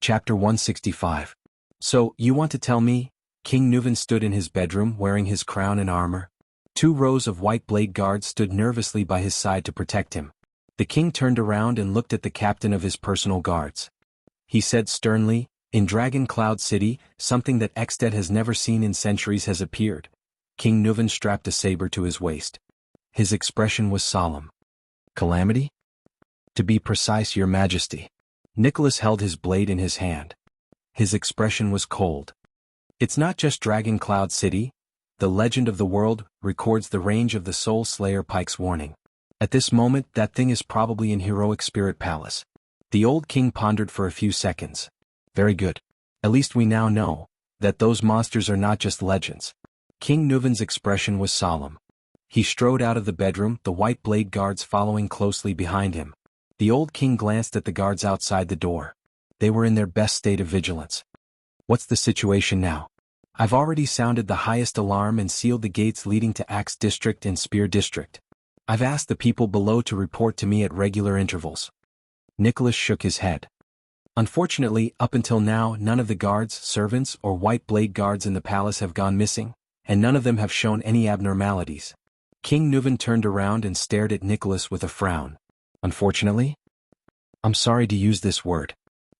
Chapter 165. So, you want to tell me? King Nuvan stood in his bedroom wearing his crown and armor. 2 rows of white blade guards stood nervously by his side to protect him. The king turned around and looked at the captain of his personal guards. He said sternly, "In Dragon Cloud City, something that Extet has never seen in centuries has appeared." King Nuvan strapped a saber to his waist. His expression was solemn. "Calamity?" "To be precise, your majesty." Nicholas held his blade in his hand. His expression was cold. "It's not just Dragon Cloud City. The legend of the world records the range of the Soul Slayer Pike's warning. At this moment, that thing is probably in Heroic Spirit Palace." The old king pondered for a few seconds. "Very good. At least we now know that those monsters are not just legends." King Nuvan's expression was solemn. He strode out of the bedroom, the white blade guards following closely behind him. The old king glanced at the guards outside the door. They were in their best state of vigilance. "What's the situation now?" "I've already sounded the highest alarm and sealed the gates leading to Axe District and Spear District. I've asked the people below to report to me at regular intervals." Nicholas shook his head. "Unfortunately, up until now, none of the guards, servants, or white blade guards in the palace have gone missing, and none of them have shown any abnormalities." King Nuvan turned around and stared at Nicholas with a frown. "Unfortunately?" "I'm sorry to use this word."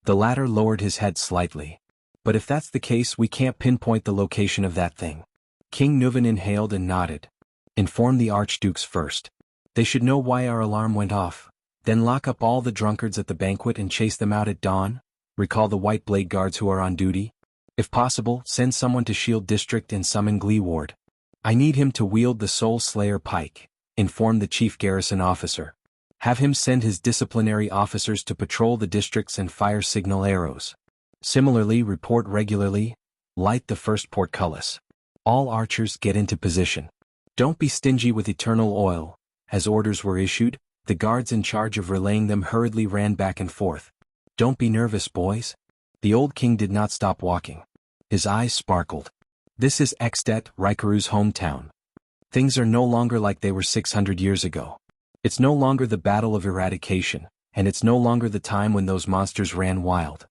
The latter lowered his head slightly. "But if that's the case, we can't pinpoint the location of that thing." King Nuvan inhaled and nodded. "Inform the archdukes first. They should know why our alarm went off. Then lock up all the drunkards at the banquet and chase them out at dawn. Recall the white blade guards who are on duty. If possible, send someone to Shield District and summon Glee Ward. I need him to wield the Soul Slayer pike. Inform the chief garrison officer. Have him send his disciplinary officers to patrol the districts and fire signal arrows. Similarly, report regularly. Light the first portcullis. All archers get into position. Don't be stingy with eternal oil." As orders were issued, the guards in charge of relaying them hurriedly ran back and forth. "Don't be nervous, boys." The old king did not stop walking. His eyes sparkled. "This is Extet, Raikaru's hometown. Things are no longer like they were 600 years ago. It's no longer the Battle of Eradication, and it's no longer the time when those monsters ran wild.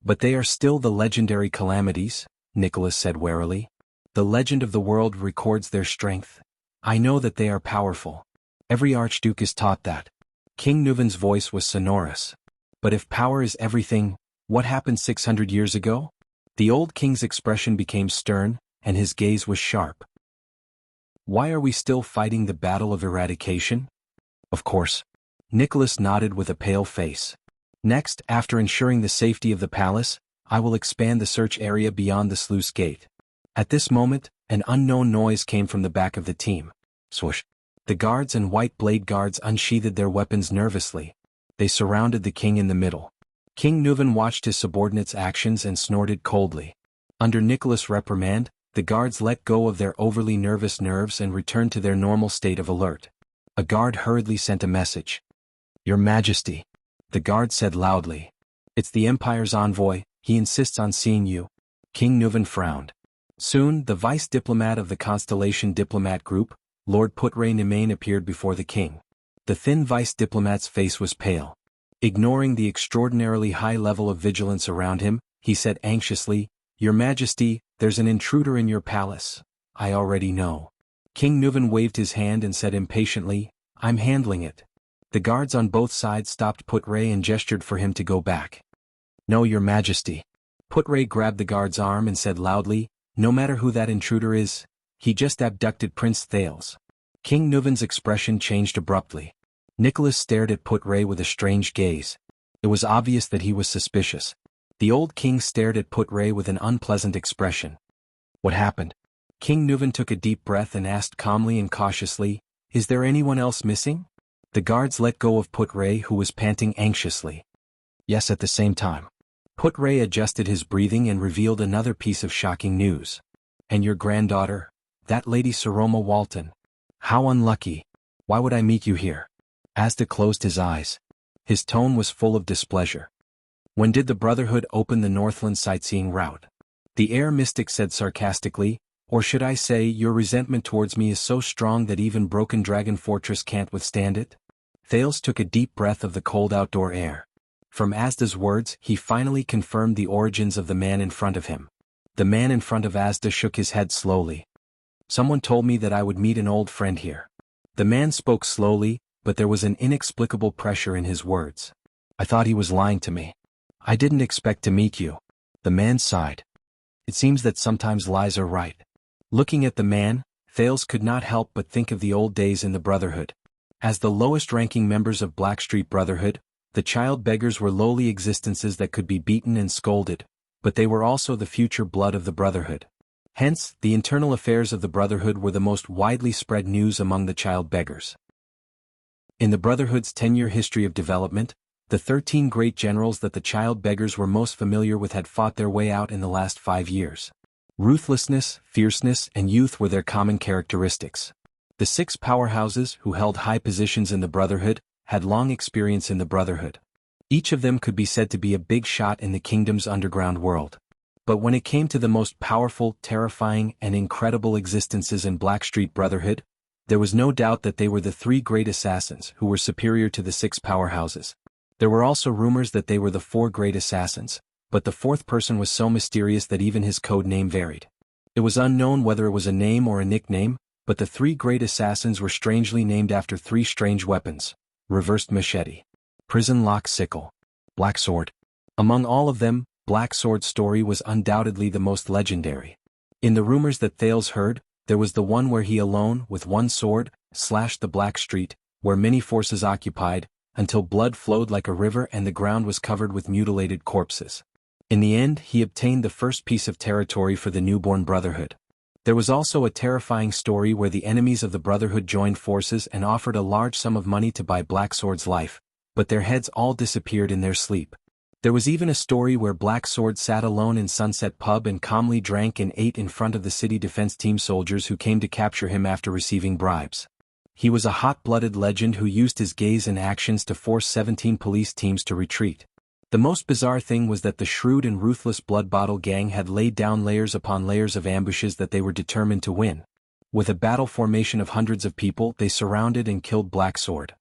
But they are still the legendary calamities," Nicholas said warily. "The legend of the world records their strength. I know that they are powerful. Every archduke is taught that." King Nuvan's voice was sonorous. "But if power is everything, what happened 600 years ago?" The old king's expression became stern, and his gaze was sharp. "Why are we still fighting the Battle of Eradication?" "Of course." Nicholas nodded with a pale face. "Next, after ensuring the safety of the palace, I will expand the search area beyond the sluice gate." At this moment, an unknown noise came from the back of the team. Swoosh. The guards and white blade guards unsheathed their weapons nervously. They surrounded the king in the middle. King Nuvan watched his subordinates' actions and snorted coldly. Under Nicholas' reprimand, the guards let go of their overly nervous nerves and returned to their normal state of alert. A guard hurriedly sent a message. "Your Majesty," the guard said loudly. "It's the Empire's envoy, he insists on seeing you." King Nuvan frowned. Soon, the vice diplomat of the Constellation Diplomat Group, Lord Putre Nemain, appeared before the king. The thin vice diplomat's face was pale. Ignoring the extraordinarily high level of vigilance around him, he said anxiously, "Your Majesty, there's an intruder in your palace." "I already know." King Nuvan waved his hand and said impatiently, "I'm handling it." The guards on both sides stopped Putre and gestured for him to go back. "No, Your Majesty." Putre grabbed the guard's arm and said loudly, "No matter who that intruder is, he just abducted Prince Thales." King Nuvan's expression changed abruptly. Nicholas stared at Putre with a strange gaze. It was obvious that he was suspicious. The old king stared at Putre with an unpleasant expression. "What happened?" King Nuvan took a deep breath and asked calmly and cautiously, "Is there anyone else missing?" The guards let go of Putre, who was panting anxiously. "Yes," at the same time. Putre adjusted his breathing and revealed another piece of shocking news. "And your granddaughter? That lady Saroma Walton. How unlucky. Why would I meet you here?" Asda closed his eyes. His tone was full of displeasure. "When did the Brotherhood open the Northland sightseeing route?" The air mystic said sarcastically, "Or should I say, your resentment towards me is so strong that even Broken Dragon Fortress can't withstand it?" Thales took a deep breath of the cold outdoor air. From Asda's words, he finally confirmed the origins of the man in front of him. The man in front of Asda shook his head slowly. Someone told me that I would meet an old friend here. The man spoke slowly, but there was an inexplicable pressure in his words. I thought he was lying to me. I didn't expect to meet you. The man sighed. It seems that sometimes lies are right. Looking at the man, Thales could not help but think of the old days in the Brotherhood. As the lowest-ranking members of Blackstreet Brotherhood, the child beggars were lowly existences that could be beaten and scolded, but they were also the future blood of the Brotherhood. Hence, the internal affairs of the Brotherhood were the most widely spread news among the child beggars. In the Brotherhood's 10-year history of development, the 13 great generals that the child beggars were most familiar with had fought their way out in the last 5 years. Ruthlessness, fierceness, and youth were their common characteristics. The 6 powerhouses who held high positions in the Brotherhood had long experience in the Brotherhood. Each of them could be said to be a big shot in the kingdom's underground world. But when it came to the most powerful, terrifying, and incredible existences in Blackstreet Brotherhood, there was no doubt that they were the 3 great assassins who were superior to the 6 powerhouses. There were also rumors that they were the 4 great assassins, but the 4th person was so mysterious that even his code name varied. It was unknown whether it was a name or a nickname, but the 3 great assassins were strangely named after 3 strange weapons: reversed machete, prison lock sickle, black sword. Among all of them, Black Sword's story was undoubtedly the most legendary. In the rumors that Thales heard, there was the one where he alone, with one sword, slashed the Black Street, where many forces occupied, until blood flowed like a river and the ground was covered with mutilated corpses. In the end, he obtained the first piece of territory for the newborn Brotherhood. There was also a terrifying story where the enemies of the Brotherhood joined forces and offered a large sum of money to buy Black Sword's life, but their heads all disappeared in their sleep. There was even a story where Black Sword sat alone in Sunset Pub and calmly drank and ate in front of the city defense team soldiers who came to capture him after receiving bribes. He was a hot-blooded legend who used his gaze and actions to force 17 police teams to retreat. The most bizarre thing was that the shrewd and ruthless Blood Bottle Gang had laid down layers upon layers of ambushes that they were determined to win. With a battle formation of hundreds of people, they surrounded and killed Black Sword.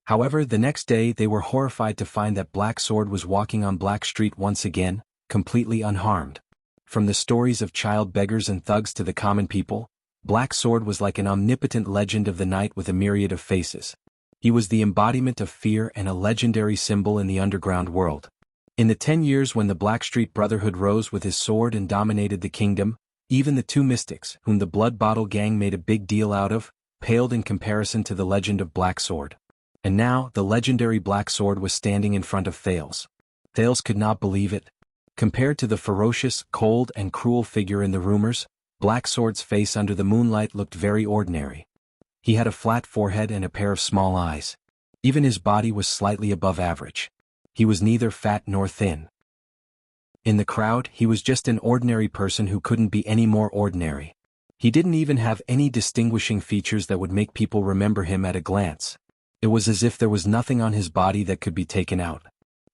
However, the next day they were horrified to find that Black Sword was walking on Black Street once again, completely unharmed. From the stories of child beggars and thugs to the common people, Black Sword was like an omnipotent legend of the night with a myriad of faces. He was the embodiment of fear and a legendary symbol in the underground world. In the 10 years when the Blackstreet Brotherhood rose with his sword and dominated the kingdom, even the 2 mystics, whom the Blood Bottle Gang made a big deal out of, paled in comparison to the legend of Black Sword. And now, the legendary Black Sword was standing in front of Thales. Thales could not believe it. Compared to the ferocious, cold, and cruel figure in the rumors, Black Sword's face under the moonlight looked very ordinary. He had a flat forehead and a pair of small eyes. Even his body was slightly above average. He was neither fat nor thin. In the crowd, he was just an ordinary person who couldn't be any more ordinary. He didn't even have any distinguishing features that would make people remember him at a glance. It was as if there was nothing on his body that could be taken out.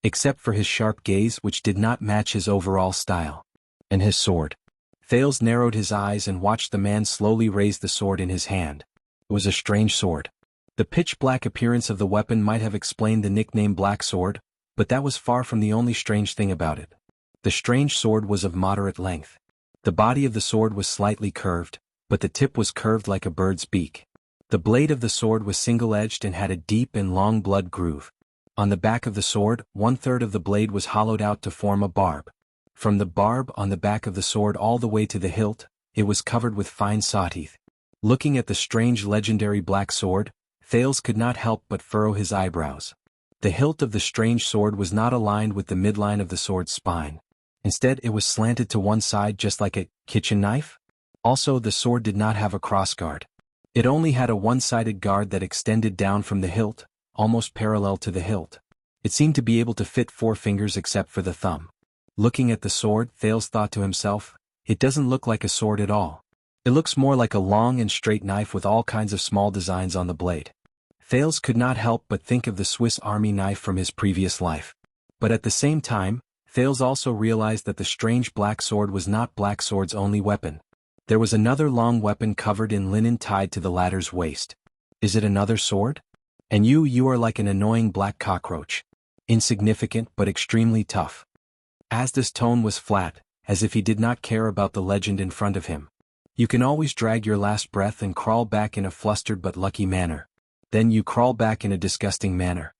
Except for his sharp gaze, which did not match his overall style. And his sword. Thales narrowed his eyes and watched the man slowly raise the sword in his hand. It was a strange sword. The pitch-black appearance of the weapon might have explained the nickname Black Sword, but that was far from the only strange thing about it. The strange sword was of moderate length. The body of the sword was slightly curved, but the tip was curved like a bird's beak. The blade of the sword was single-edged and had a deep and long blood groove. On the back of the sword, 1/3 of the blade was hollowed out to form a barb. From the barb on the back of the sword all the way to the hilt, it was covered with fine saw-teeth. Looking at the strange legendary Black Sword, Thales could not help but furrow his eyebrows. The hilt of the strange sword was not aligned with the midline of the sword's spine. Instead, it was slanted to one side just like a kitchen knife. Also, the sword did not have a crossguard. It only had a one-sided guard that extended down from the hilt, almost parallel to the hilt. It seemed to be able to fit 4 fingers except for the thumb. Looking at the sword, Thales thought to himself, it doesn't look like a sword at all. It looks more like a long and straight knife with all kinds of small designs on the blade. Thales could not help but think of the Swiss Army knife from his previous life. But at the same time, Thales also realized that the strange Black Sword was not Black Sword's only weapon. There was another long weapon covered in linen tied to the latter's waist. Is it another sword? And you are like an annoying black cockroach. insignificant but extremely tough. Asda's tone was flat, as if he did not care about the legend in front of him. You can always drag your last breath and crawl back in a flustered but lucky manner. Then you crawl back in a disgusting manner.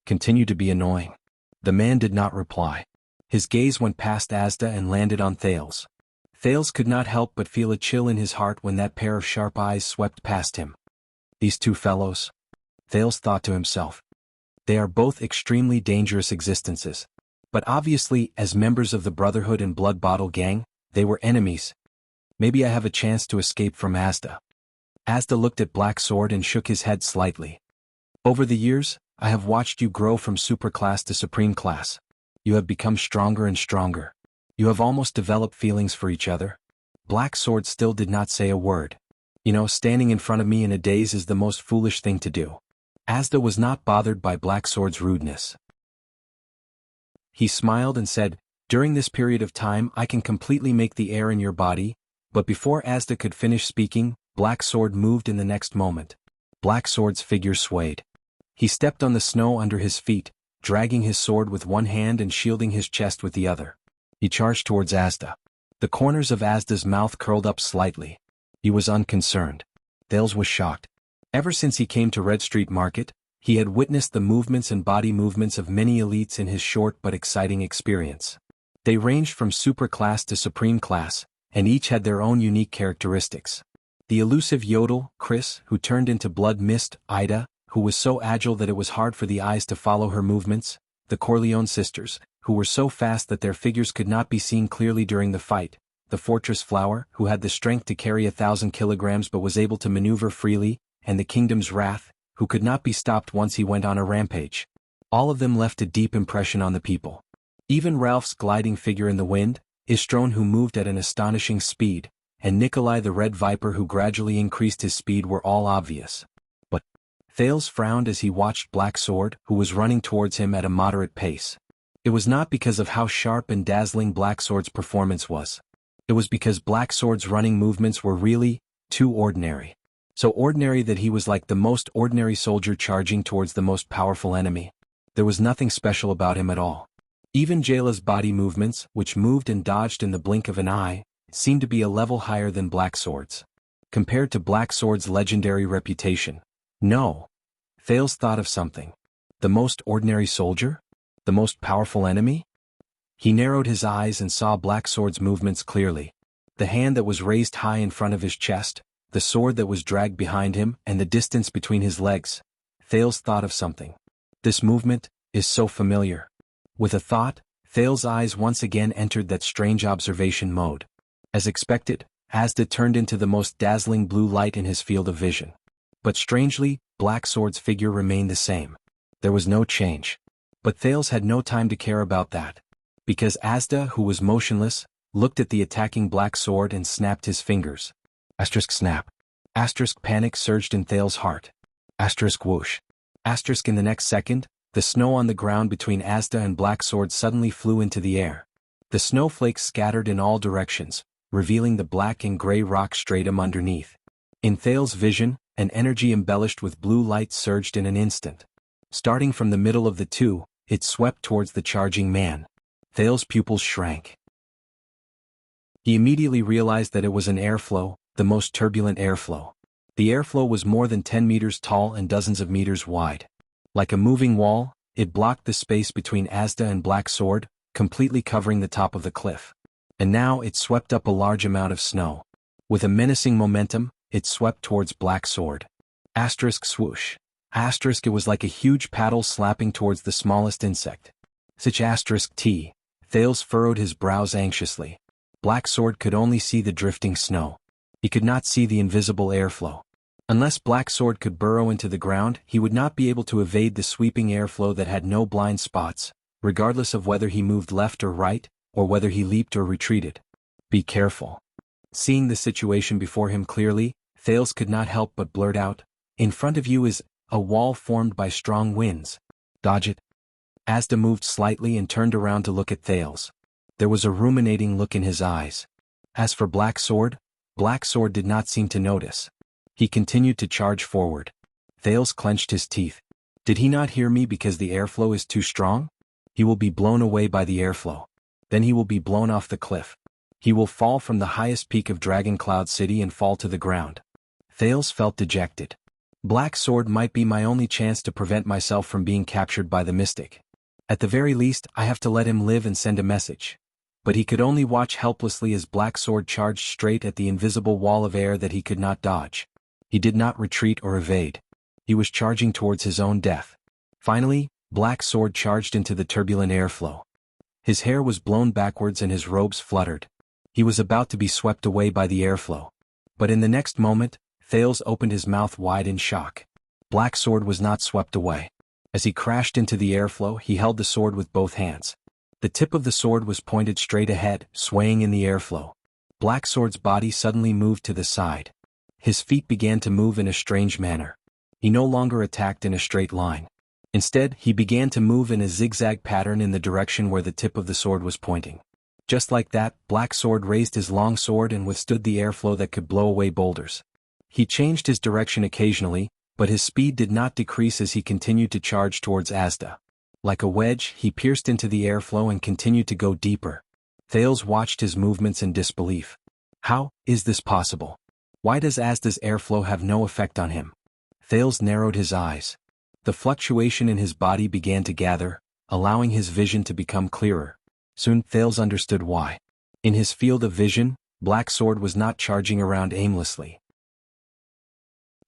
Continue to be annoying. The man did not reply. His gaze went past Asda and landed on Thales. Thales could not help but feel a chill in his heart when that pair of sharp eyes swept past him. These two fellows? Thales thought to himself. They are both extremely dangerous existences. But obviously, as members of the Brotherhood and Blood Bottle Gang, they were enemies. Maybe I have a chance to escape from Asda. Asda looked at Black Sword and shook his head slightly. Over the years, I have watched you grow from superclass to supreme class. You have become stronger and stronger. You have almost developed feelings for each other. Black Sword still did not say a word. You know, standing in front of me in a daze is the most foolish thing to do. Asda was not bothered by Black Sword's rudeness. He smiled and said, during this period of time I can completely make the air in your body, but before Asda could finish speaking, Black Sword moved in the next moment. Black Sword's figure swayed. He stepped on the snow under his feet, dragging his sword with one hand and shielding his chest with the other. He charged towards Asda. The corners of Asda's mouth curled up slightly. He was unconcerned. Thales was shocked. Ever since he came to Red Street Market, he had witnessed the movements and body movements of many elites in his short but exciting experience. They ranged from super class to supreme class, and each had their own unique characteristics. The elusive Yodel, Chris, who turned into blood mist, Ida, who was so agile that it was hard for the eyes to follow her movements, the Corleone sisters, who were so fast that their figures could not be seen clearly during the fight, the Fortress Flower, who had the strength to carry 1,000 kilograms but was able to maneuver freely, and the Kingdom's Wrath, who could not be stopped once he went on a rampage. All of them left a deep impression on the people. Even Ralph's gliding figure in the wind, Istrone who moved at an astonishing speed, and Nikolai the Red Viper who gradually increased his speed were all obvious. But Thales frowned as he watched Black Sword, who was running towards him at a moderate pace. It was not because of how sharp and dazzling Black Sword's performance was. It was because Black Sword's running movements were really too ordinary. So ordinary that he was like the most ordinary soldier charging towards the most powerful enemy. There was nothing special about him at all. Even Jayla's body movements, which moved and dodged in the blink of an eye, seemed to be a level higher than Black Sword's. Compared to Black Sword's legendary reputation. No. Thales thought of something. The most ordinary soldier? The most powerful enemy? He narrowed his eyes and saw Black Sword's movements clearly. The hand that was raised high in front of his chest, the sword that was dragged behind him, and the distance between his legs. Thales thought of something. This movement is so familiar. With a thought, Thales' eyes once again entered that strange observation mode. As expected, Asda turned into the most dazzling blue light in his field of vision. But strangely, Black Sword's figure remained the same. There was no change. But Thales had no time to care about that. Because Asda, who was motionless, looked at the attacking Black Sword and snapped his fingers. Asterisk snap. Asterisk panic surged in Thales' heart. Asterisk whoosh. Asterisk in the next second, the snow on the ground between Asda and Black Sword suddenly flew into the air. The snowflakes scattered in all directions, revealing the black and gray rock stratum underneath. In Thales' vision, an energy embellished with blue light surged in an instant. Starting from the middle of the two, it swept towards the charging man. Thales' pupils shrank. He immediately realized that it was an airflow, the most turbulent airflow. The airflow was more than 10 meters tall and dozens of meters wide. Like a moving wall, it blocked the space between Asda and Black Sword, completely covering the top of the cliff. And now it swept up a large amount of snow. With a menacing momentum, it swept towards Black Sword. Asterisk swoosh. Asterisk it was like a huge paddle slapping towards the smallest insect. Such asterisk T. Thales furrowed his brows anxiously. Black Sword could only see the drifting snow. He could not see the invisible airflow. Unless Black Sword could burrow into the ground, he would not be able to evade the sweeping airflow that had no blind spots, regardless of whether he moved left or right, or whether he leaped or retreated. Be careful. Seeing the situation before him clearly, Thales could not help but blurt out, "In front of you is a wall formed by strong winds. Dodge it." Asda moved slightly and turned around to look at Thales. There was a ruminating look in his eyes. As for Black Sword did not seem to notice. He continued to charge forward. Thales clenched his teeth. Did he not hear me because the airflow is too strong? He will be blown away by the airflow. Then he will be blown off the cliff. He will fall from the highest peak of Dragon Cloud City and fall to the ground. Thales felt dejected. Black Sword might be my only chance to prevent myself from being captured by the mystic. At the very least, I have to let him live and send a message. But he could only watch helplessly as Black Sword charged straight at the invisible wall of air that he could not dodge. He did not retreat or evade. He was charging towards his own death. Finally, Black Sword charged into the turbulent airflow. His hair was blown backwards and his robes fluttered. He was about to be swept away by the airflow. But in the next moment, Thales opened his mouth wide in shock. Black Sword was not swept away. As he crashed into the airflow, he held the sword with both hands. The tip of the sword was pointed straight ahead, swaying in the airflow. Black Sword's body suddenly moved to the side. His feet began to move in a strange manner. He no longer attacked in a straight line. Instead, he began to move in a zigzag pattern in the direction where the tip of the sword was pointing. Just like that, Black Sword raised his long sword and withstood the airflow that could blow away boulders. He changed his direction occasionally, but his speed did not decrease as he continued to charge towards Asda. Like a wedge, he pierced into the airflow and continued to go deeper. Thales watched his movements in disbelief. How is this possible? Why does Asda's airflow have no effect on him? Thales narrowed his eyes. The fluctuation in his body began to gather, allowing his vision to become clearer. Soon Thales understood why. In his field of vision, Black Sword was not charging around aimlessly.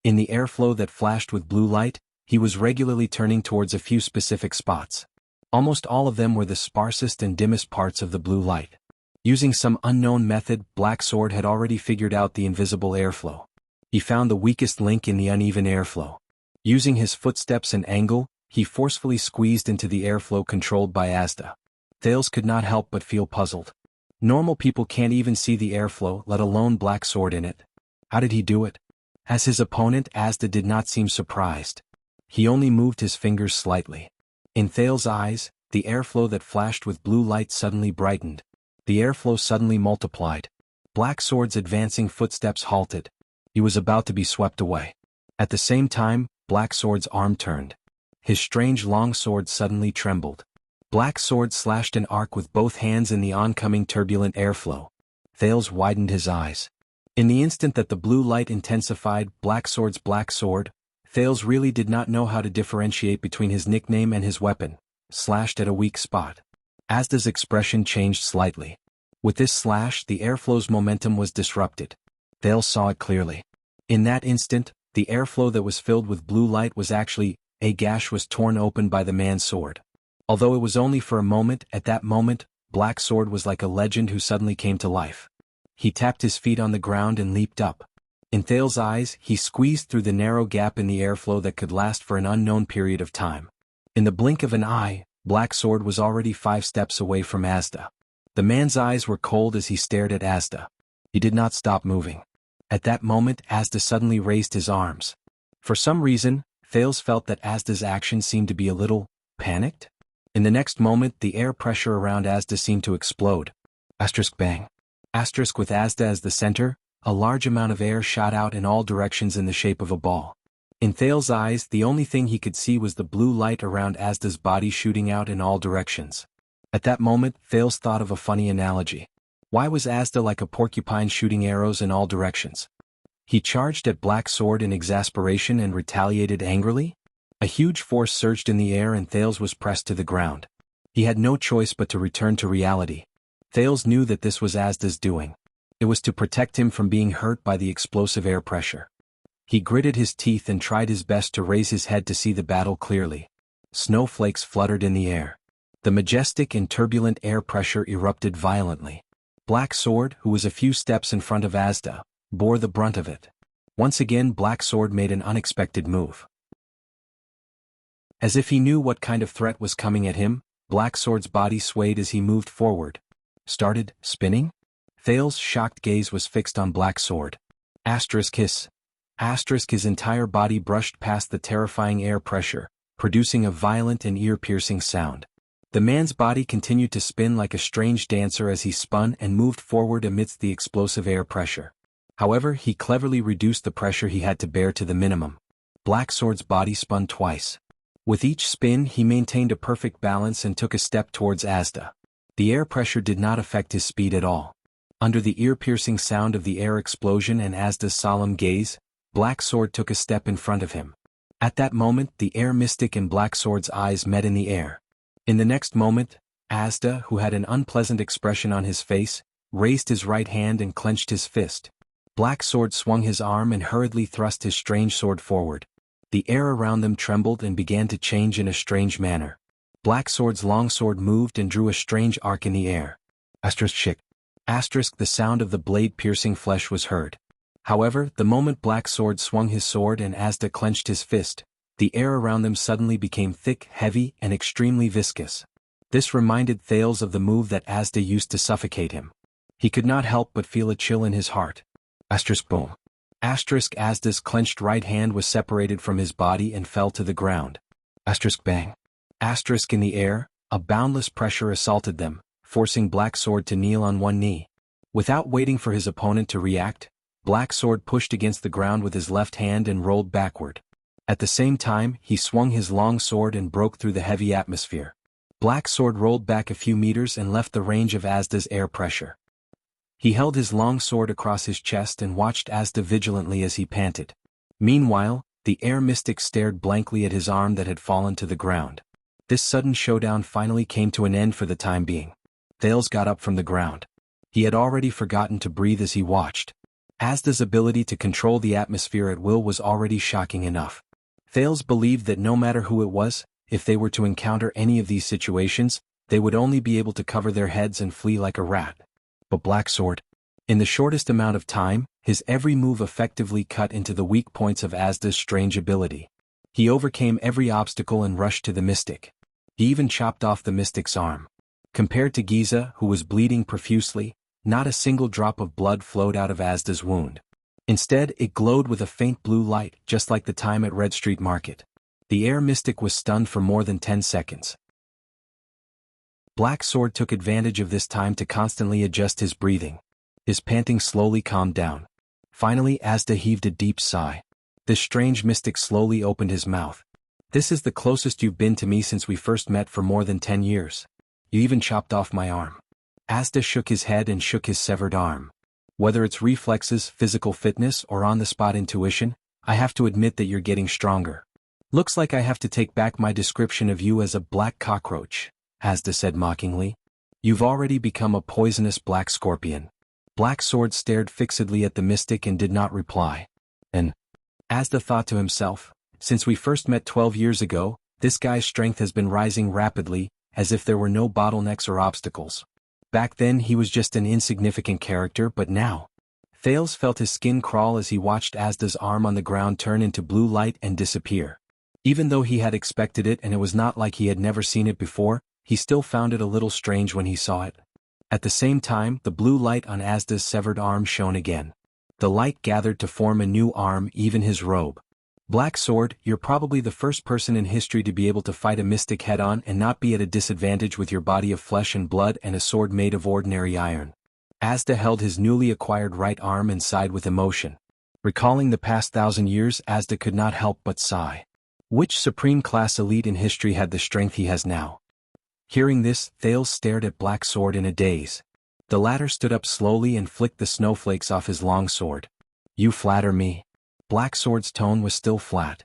In the airflow that flashed with blue light, he was regularly turning towards a few specific spots. Almost all of them were the sparsest and dimmest parts of the blue light. Using some unknown method, Black Sword had already figured out the invisible airflow. He found the weakest link in the uneven airflow. Using his footsteps and angle, he forcefully squeezed into the airflow controlled by Asda. Thales could not help but feel puzzled. Normal people can't even see the airflow, let alone Black Sword in it. How did he do it? As his opponent, Asda did not seem surprised. He only moved his fingers slightly. In Thales' eyes, the airflow that flashed with blue light suddenly brightened. The airflow suddenly multiplied. Black Sword's advancing footsteps halted. He was about to be swept away. At the same time, Black Sword's arm turned. His strange long sword suddenly trembled. Black Sword slashed an arc with both hands in the oncoming turbulent airflow. Thales widened his eyes. In the instant that the blue light intensified Black Sword's black sword, Thales really did not know how to differentiate between his nickname and his weapon, slashed at a weak spot. Asda's expression changed slightly. With this slash, the airflow's momentum was disrupted. Thales saw it clearly. In that instant, the airflow that was filled with blue light was actually, a gash was torn open by the man's sword. Although it was only for a moment, at that moment, Black Sword was like a legend who suddenly came to life. He tapped his feet on the ground and leaped up. In Thales' eyes, he squeezed through the narrow gap in the airflow that could last for an unknown period of time. In the blink of an eye, Black Sword was already 5 steps away from Asda. The man's eyes were cold as he stared at Asda. He did not stop moving. At that moment, Asda suddenly raised his arms. For some reason, Thales felt that Asda's action seemed to be a little panicked. In the next moment, the air pressure around Asda seemed to explode. Asterisk bang. Asterisk with Asda as the center, a large amount of air shot out in all directions in the shape of a ball. In Thales' eyes, the only thing he could see was the blue light around Asda's body shooting out in all directions. At that moment, Thales thought of a funny analogy. Why was Asda like a porcupine shooting arrows in all directions? He charged at Black Sword in exasperation and retaliated angrily? A huge force surged in the air and Thales was pressed to the ground. He had no choice but to return to reality. Thales knew that this was Asda's doing. It was to protect him from being hurt by the explosive air pressure. He gritted his teeth and tried his best to raise his head to see the battle clearly. Snowflakes fluttered in the air. The majestic and turbulent air pressure erupted violently. Black Sword, who was a few steps in front of Asda, bore the brunt of it. Once again, Black Sword made an unexpected move. As if he knew what kind of threat was coming at him, Black Sword's body swayed as he moved forward. Started spinning? Thales' shocked gaze was fixed on Black Sword. Asterisk hiss. Asterisk his entire body brushed past the terrifying air pressure, producing a violent and ear-piercing sound. The man's body continued to spin like a strange dancer as he spun and moved forward amidst the explosive air pressure. However, he cleverly reduced the pressure he had to bear to the minimum. Black Sword's body spun twice. With each spin he maintained a perfect balance and took a step towards Asda. The air pressure did not affect his speed at all. Under the ear-piercing sound of the air explosion and Asda's solemn gaze, Black Sword took a step in front of him. At that moment the air mystic and Black Sword's eyes met in the air. In the next moment, Asda, who had an unpleasant expression on his face, raised his right hand and clenched his fist. Black Sword swung his arm and hurriedly thrust his strange sword forward. The air around them trembled and began to change in a strange manner. Black Sword's long sword moved and drew a strange arc in the air. The sound of the blade piercing flesh was heard. However, the moment Black Sword swung his sword and Asda clenched his fist, the air around them suddenly became thick, heavy, and extremely viscous. This reminded Thales of the move that Asda used to suffocate him. He could not help but feel a chill in his heart. Boom. Asda's clenched right hand was separated from his body and fell to the ground. Bang. In the air, a boundless pressure assaulted them, forcing Black Sword to kneel on one knee. Without waiting for his opponent to react, Black Sword pushed against the ground with his left hand and rolled backward. At the same time, he swung his long sword and broke through the heavy atmosphere. Black Sword rolled back a few meters and left the range of Asda's air pressure. He held his long sword across his chest and watched Asda vigilantly as he panted. Meanwhile, the air mystic stared blankly at his arm that had fallen to the ground. This sudden showdown finally came to an end for the time being. Thales got up from the ground. He had already forgotten to breathe as he watched. Asda's ability to control the atmosphere at will was already shocking enough. Thales believed that no matter who it was, if they were to encounter any of these situations, they would only be able to cover their heads and flee like a rat. But Black Sword, in the shortest amount of time, his every move effectively cut into the weak points of Asda's strange ability. He overcame every obstacle and rushed to the mystic. He even chopped off the mystic's arm. Compared to Giza, who was bleeding profusely, not a single drop of blood flowed out of Asda's wound. Instead, it glowed with a faint blue light, just like the time at Red Street Market. The air mystic was stunned for more than 10 seconds. Black Sword took advantage of this time to constantly adjust his breathing. His panting slowly calmed down. Finally, Asda heaved a deep sigh. This strange mystic slowly opened his mouth. "This is the closest you've been to me since we first met for more than 10 years. You even chopped off my arm." Asda shook his head and shook his severed arm. "Whether it's reflexes, physical fitness, or on-the-spot intuition, I have to admit that you're getting stronger. Looks like I have to take back my description of you as a black cockroach," Asda said mockingly. "You've already become a poisonous black scorpion." Black Sword stared fixedly at the mystic and did not reply. And Asda thought to himself, since we first met 12 years ago, this guy's strength has been rising rapidly, as if there were no bottlenecks or obstacles. Back then he was just an insignificant character, but now. Thales felt his skin crawl as he watched Asda's arm on the ground turn into blue light and disappear. Even though he had expected it and it was not like he had never seen it before, he still found it a little strange when he saw it. At the same time, the blue light on Asda's severed arm shone again. The light gathered to form a new arm, even his robe. Black Sword, you're probably the first person in history to be able to fight a mystic head-on and not be at a disadvantage with your body of flesh and blood and a sword made of ordinary iron. Asda held his newly acquired right arm and sighed with emotion. Recalling the past 1,000 years, Asda could not help but sigh. Which supreme-class elite in history had the strength he has now? Hearing this, Thales stared at Black Sword in a daze. The latter stood up slowly and flicked the snowflakes off his long sword. "You flatter me." Black Sword's tone was still flat.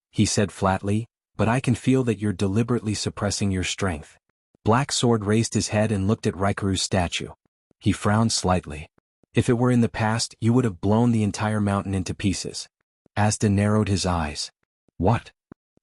He said flatly, "But I can feel that you're deliberately suppressing your strength." Black Sword raised his head and looked at Raikuru's statue. He frowned slightly. "If it were in the past, you would have blown the entire mountain into pieces." Asda narrowed his eyes. "What?"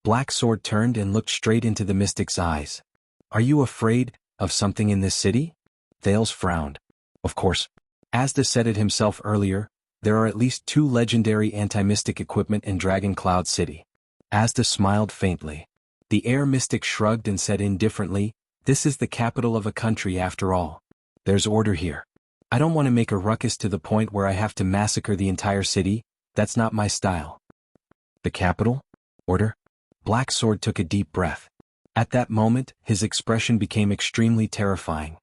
Black Sword turned and looked straight into the mystic's eyes. "Are you afraid of something in this city?" Thales frowned. "Of course. Asda said it himself earlier, there are at least 2 legendary anti-mystic equipment in Dragon Cloud City." Asda smiled faintly. The air mystic shrugged and said indifferently, "This is the capital of a country after all. There's order here. I don't want to make a ruckus to the point where I have to massacre the entire city, that's not my style." "The capital? Order?" Black Sword took a deep breath. At that moment, his expression became extremely terrifying.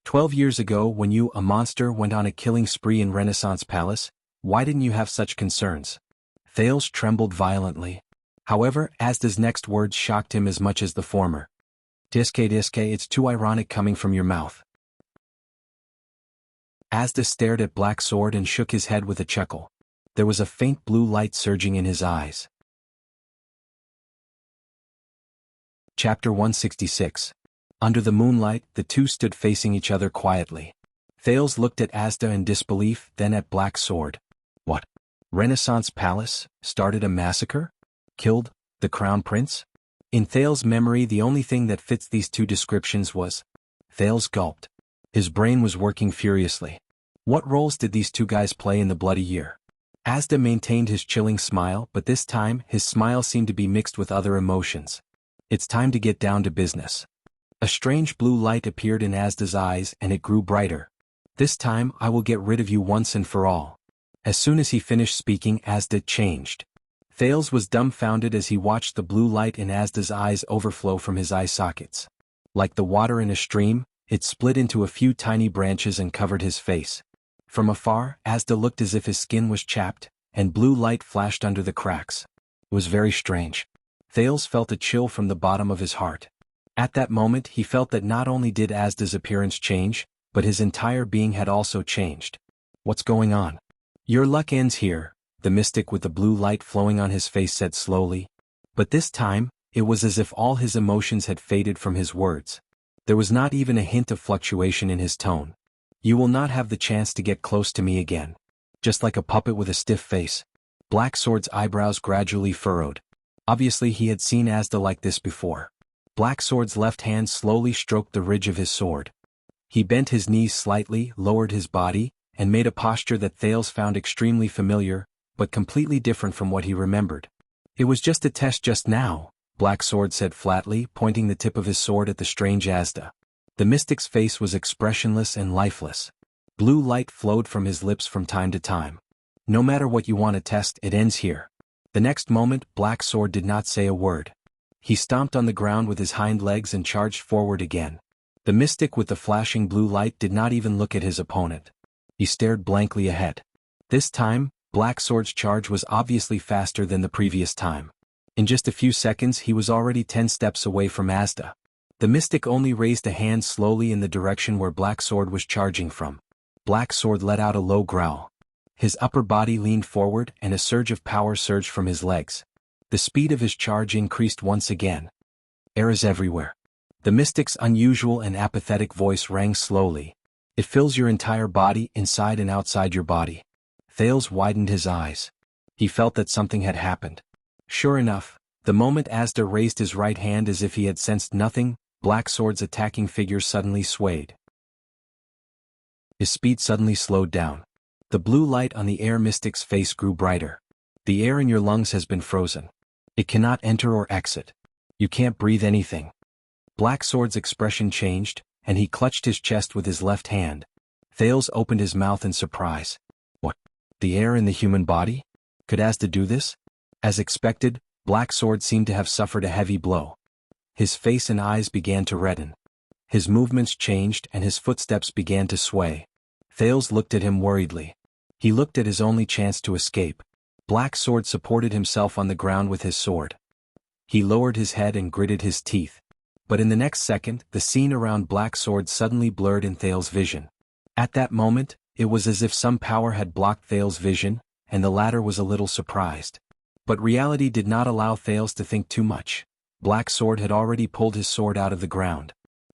12 years ago when you, a monster, went on a killing spree in Renaissance Palace, why didn't you have such concerns?" Thales trembled violently. However, Asda's next words shocked him as much as the former. Diske, it's too ironic coming from your mouth. Asda stared at Black Sword and shook his head with a chuckle. There was a faint blue light surging in his eyes. Chapter 166. Under the moonlight, the two stood facing each other quietly. Thales looked at Asda in disbelief, then at Black Sword. What? Renaissance Palace? Started a massacre? Killed the Crown Prince? In Thales' memory, the only thing that fits these two descriptions was. Thales gulped. His brain was working furiously. What roles did these two guys play in the bloody year? Asda maintained his chilling smile, but this time his smile seemed to be mixed with other emotions. It's time to get down to business. A strange blue light appeared in Asda's eyes and it grew brighter. This time I will get rid of you once and for all. As soon as he finished speaking, Asda changed. Thales was dumbfounded as he watched the blue light in Asda's eyes overflow from his eye sockets. Like the water in a stream, it split into a few tiny branches and covered his face. From afar, Asda looked as if his skin was chapped, and blue light flashed under the cracks. It was very strange. Thales felt a chill from the bottom of his heart. At that moment he felt that not only did Asda's appearance change, but his entire being had also changed. What's going on? Your luck ends here, the mystic with the blue light flowing on his face said slowly. But this time, it was as if all his emotions had faded from his words. There was not even a hint of fluctuation in his tone. You will not have the chance to get close to me again. Just like a puppet with a stiff face. Black Sword's eyebrows gradually furrowed. Obviously he had seen Asda like this before. Black Sword's left hand slowly stroked the ridge of his sword. He bent his knees slightly, lowered his body, and made a posture that Thales found extremely familiar, but completely different from what he remembered. It was just a test just now, Black Sword said flatly, pointing the tip of his sword at the strange Asda. The mystic's face was expressionless and lifeless. Blue light flowed from his lips from time to time. No matter what you want to test, it ends here. The next moment, Black Sword did not say a word. He stomped on the ground with his hind legs and charged forward again. The mystic with the flashing blue light did not even look at his opponent. He stared blankly ahead. This time, Black Sword's charge was obviously faster than the previous time. In just a few seconds he was already 10 steps away from Asda. The mystic only raised a hand slowly in the direction where Black Sword was charging from. Black Sword let out a low growl. His upper body leaned forward and a surge of power surged from his legs. The speed of his charge increased once again. Air is everywhere. The mystic's unusual and apathetic voice rang slowly. It fills your entire body, inside and outside your body. Thales widened his eyes. He felt that something had happened. Sure enough, the moment Asda raised his right hand as if he had sensed nothing, Black Sword's attacking figure suddenly swayed. His speed suddenly slowed down. The blue light on the air mystic's face grew brighter. The air in your lungs has been frozen. It cannot enter or exit. You can't breathe anything. Black Sword's expression changed, and he clutched his chest with his left hand. Thales opened his mouth in surprise. What? The air in the human body? Could Asda do this? As expected, Black Sword seemed to have suffered a heavy blow. His face and eyes began to redden. His movements changed and his footsteps began to sway. Thales looked at him worriedly. He looked at his only chance to escape. Black Sword supported himself on the ground with his sword. He lowered his head and gritted his teeth. But in the next second, the scene around Black Sword suddenly blurred in Thales' vision. At that moment, it was as if some power had blocked Thales' vision, and the latter was a little surprised. But reality did not allow Thales to think too much. Black Sword had already pulled his sword out of the ground.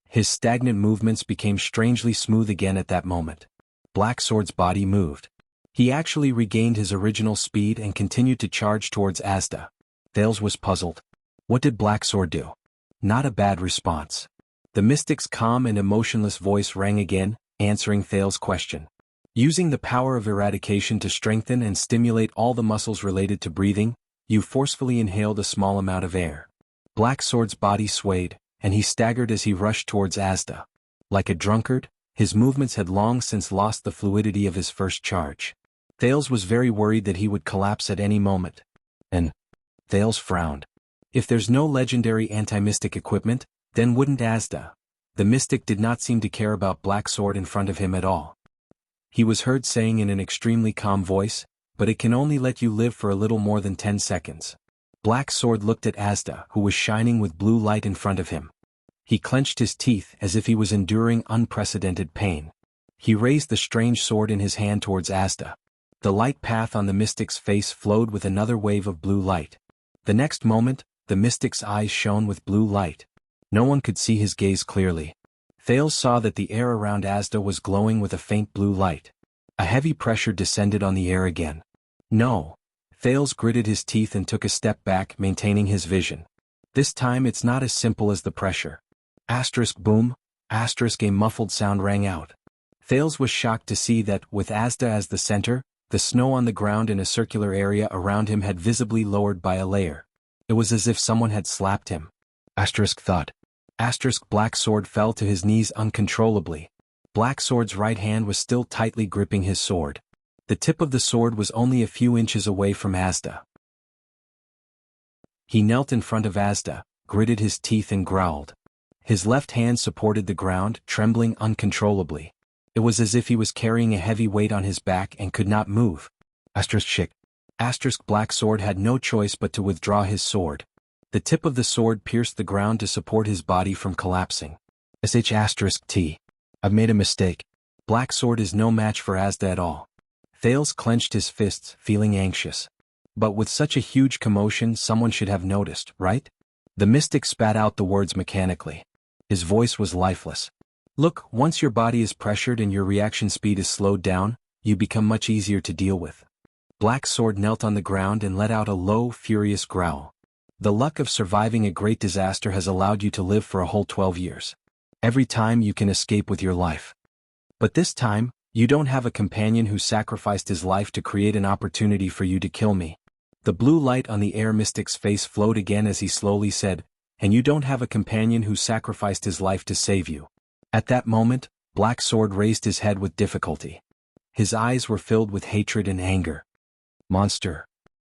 His stagnant movements became strangely smooth again at that moment. Black Sword's body moved. He actually regained his original speed and continued to charge towards Asda. Thales was puzzled. What did Black Sword do? Not a bad response. The mystic's calm and emotionless voice rang again, answering Thales' question. Using the power of eradication to strengthen and stimulate all the muscles related to breathing, you forcefully inhaled a small amount of air. Black Sword's body swayed, and he staggered as he rushed towards Asda. Like a drunkard, his movements had long since lost the fluidity of his first charge. Thales was very worried that he would collapse at any moment. And Thales frowned. If there's no legendary anti-mystic equipment, then wouldn't Asda? The mystic did not seem to care about Black Sword in front of him at all. He was heard saying in an extremely calm voice, but it can only let you live for a little more than 10 seconds. Black Sword looked at Asda, who was shining with blue light in front of him. He clenched his teeth as if he was enduring unprecedented pain. He raised the strange sword in his hand towards Asda. The light path on the mystic's face flowed with another wave of blue light. The next moment, the mystic's eyes shone with blue light. No one could see his gaze clearly. Thales saw that the air around Asda was glowing with a faint blue light. A heavy pressure descended on the air again. No. Thales gritted his teeth and took a step back, maintaining his vision. This time it's not as simple as the pressure. Asterisk boom, asterisk a muffled sound rang out. Thales was shocked to see that, with Asda as the center, the snow on the ground in a circular area around him had visibly lowered by a layer. It was as if someone had slapped him. Asterisk thud. Asterisk Black Sword fell to his knees uncontrollably. Black Sword's right hand was still tightly gripping his sword. The tip of the sword was only a few inches away from Asda. He knelt in front of Asda, gritted his teeth and growled. His left hand supported the ground, trembling uncontrollably. It was as if he was carrying a heavy weight on his back and could not move. Asterisk shik. Asterisk Black Sword had no choice but to withdraw his sword. The tip of the sword pierced the ground to support his body from collapsing. *T. I've made a mistake. Black Sword is no match for Asda at all. Thales clenched his fists, feeling anxious. But with such a huge commotion, someone should have noticed, right? The mystic spat out the words mechanically. His voice was lifeless. Look, once your body is pressured and your reaction speed is slowed down, you become much easier to deal with. Black Sword knelt on the ground and let out a low, furious growl. The luck of surviving a great disaster has allowed you to live for a whole 12 years. Every time you can escape with your life. But this time, you don't have a companion who sacrificed his life to create an opportunity for you to kill me. The blue light on the air mystic's face flowed again as he slowly said, and you don't have a companion who sacrificed his life to save you. At that moment, Black Sword raised his head with difficulty. His eyes were filled with hatred and anger. Monster.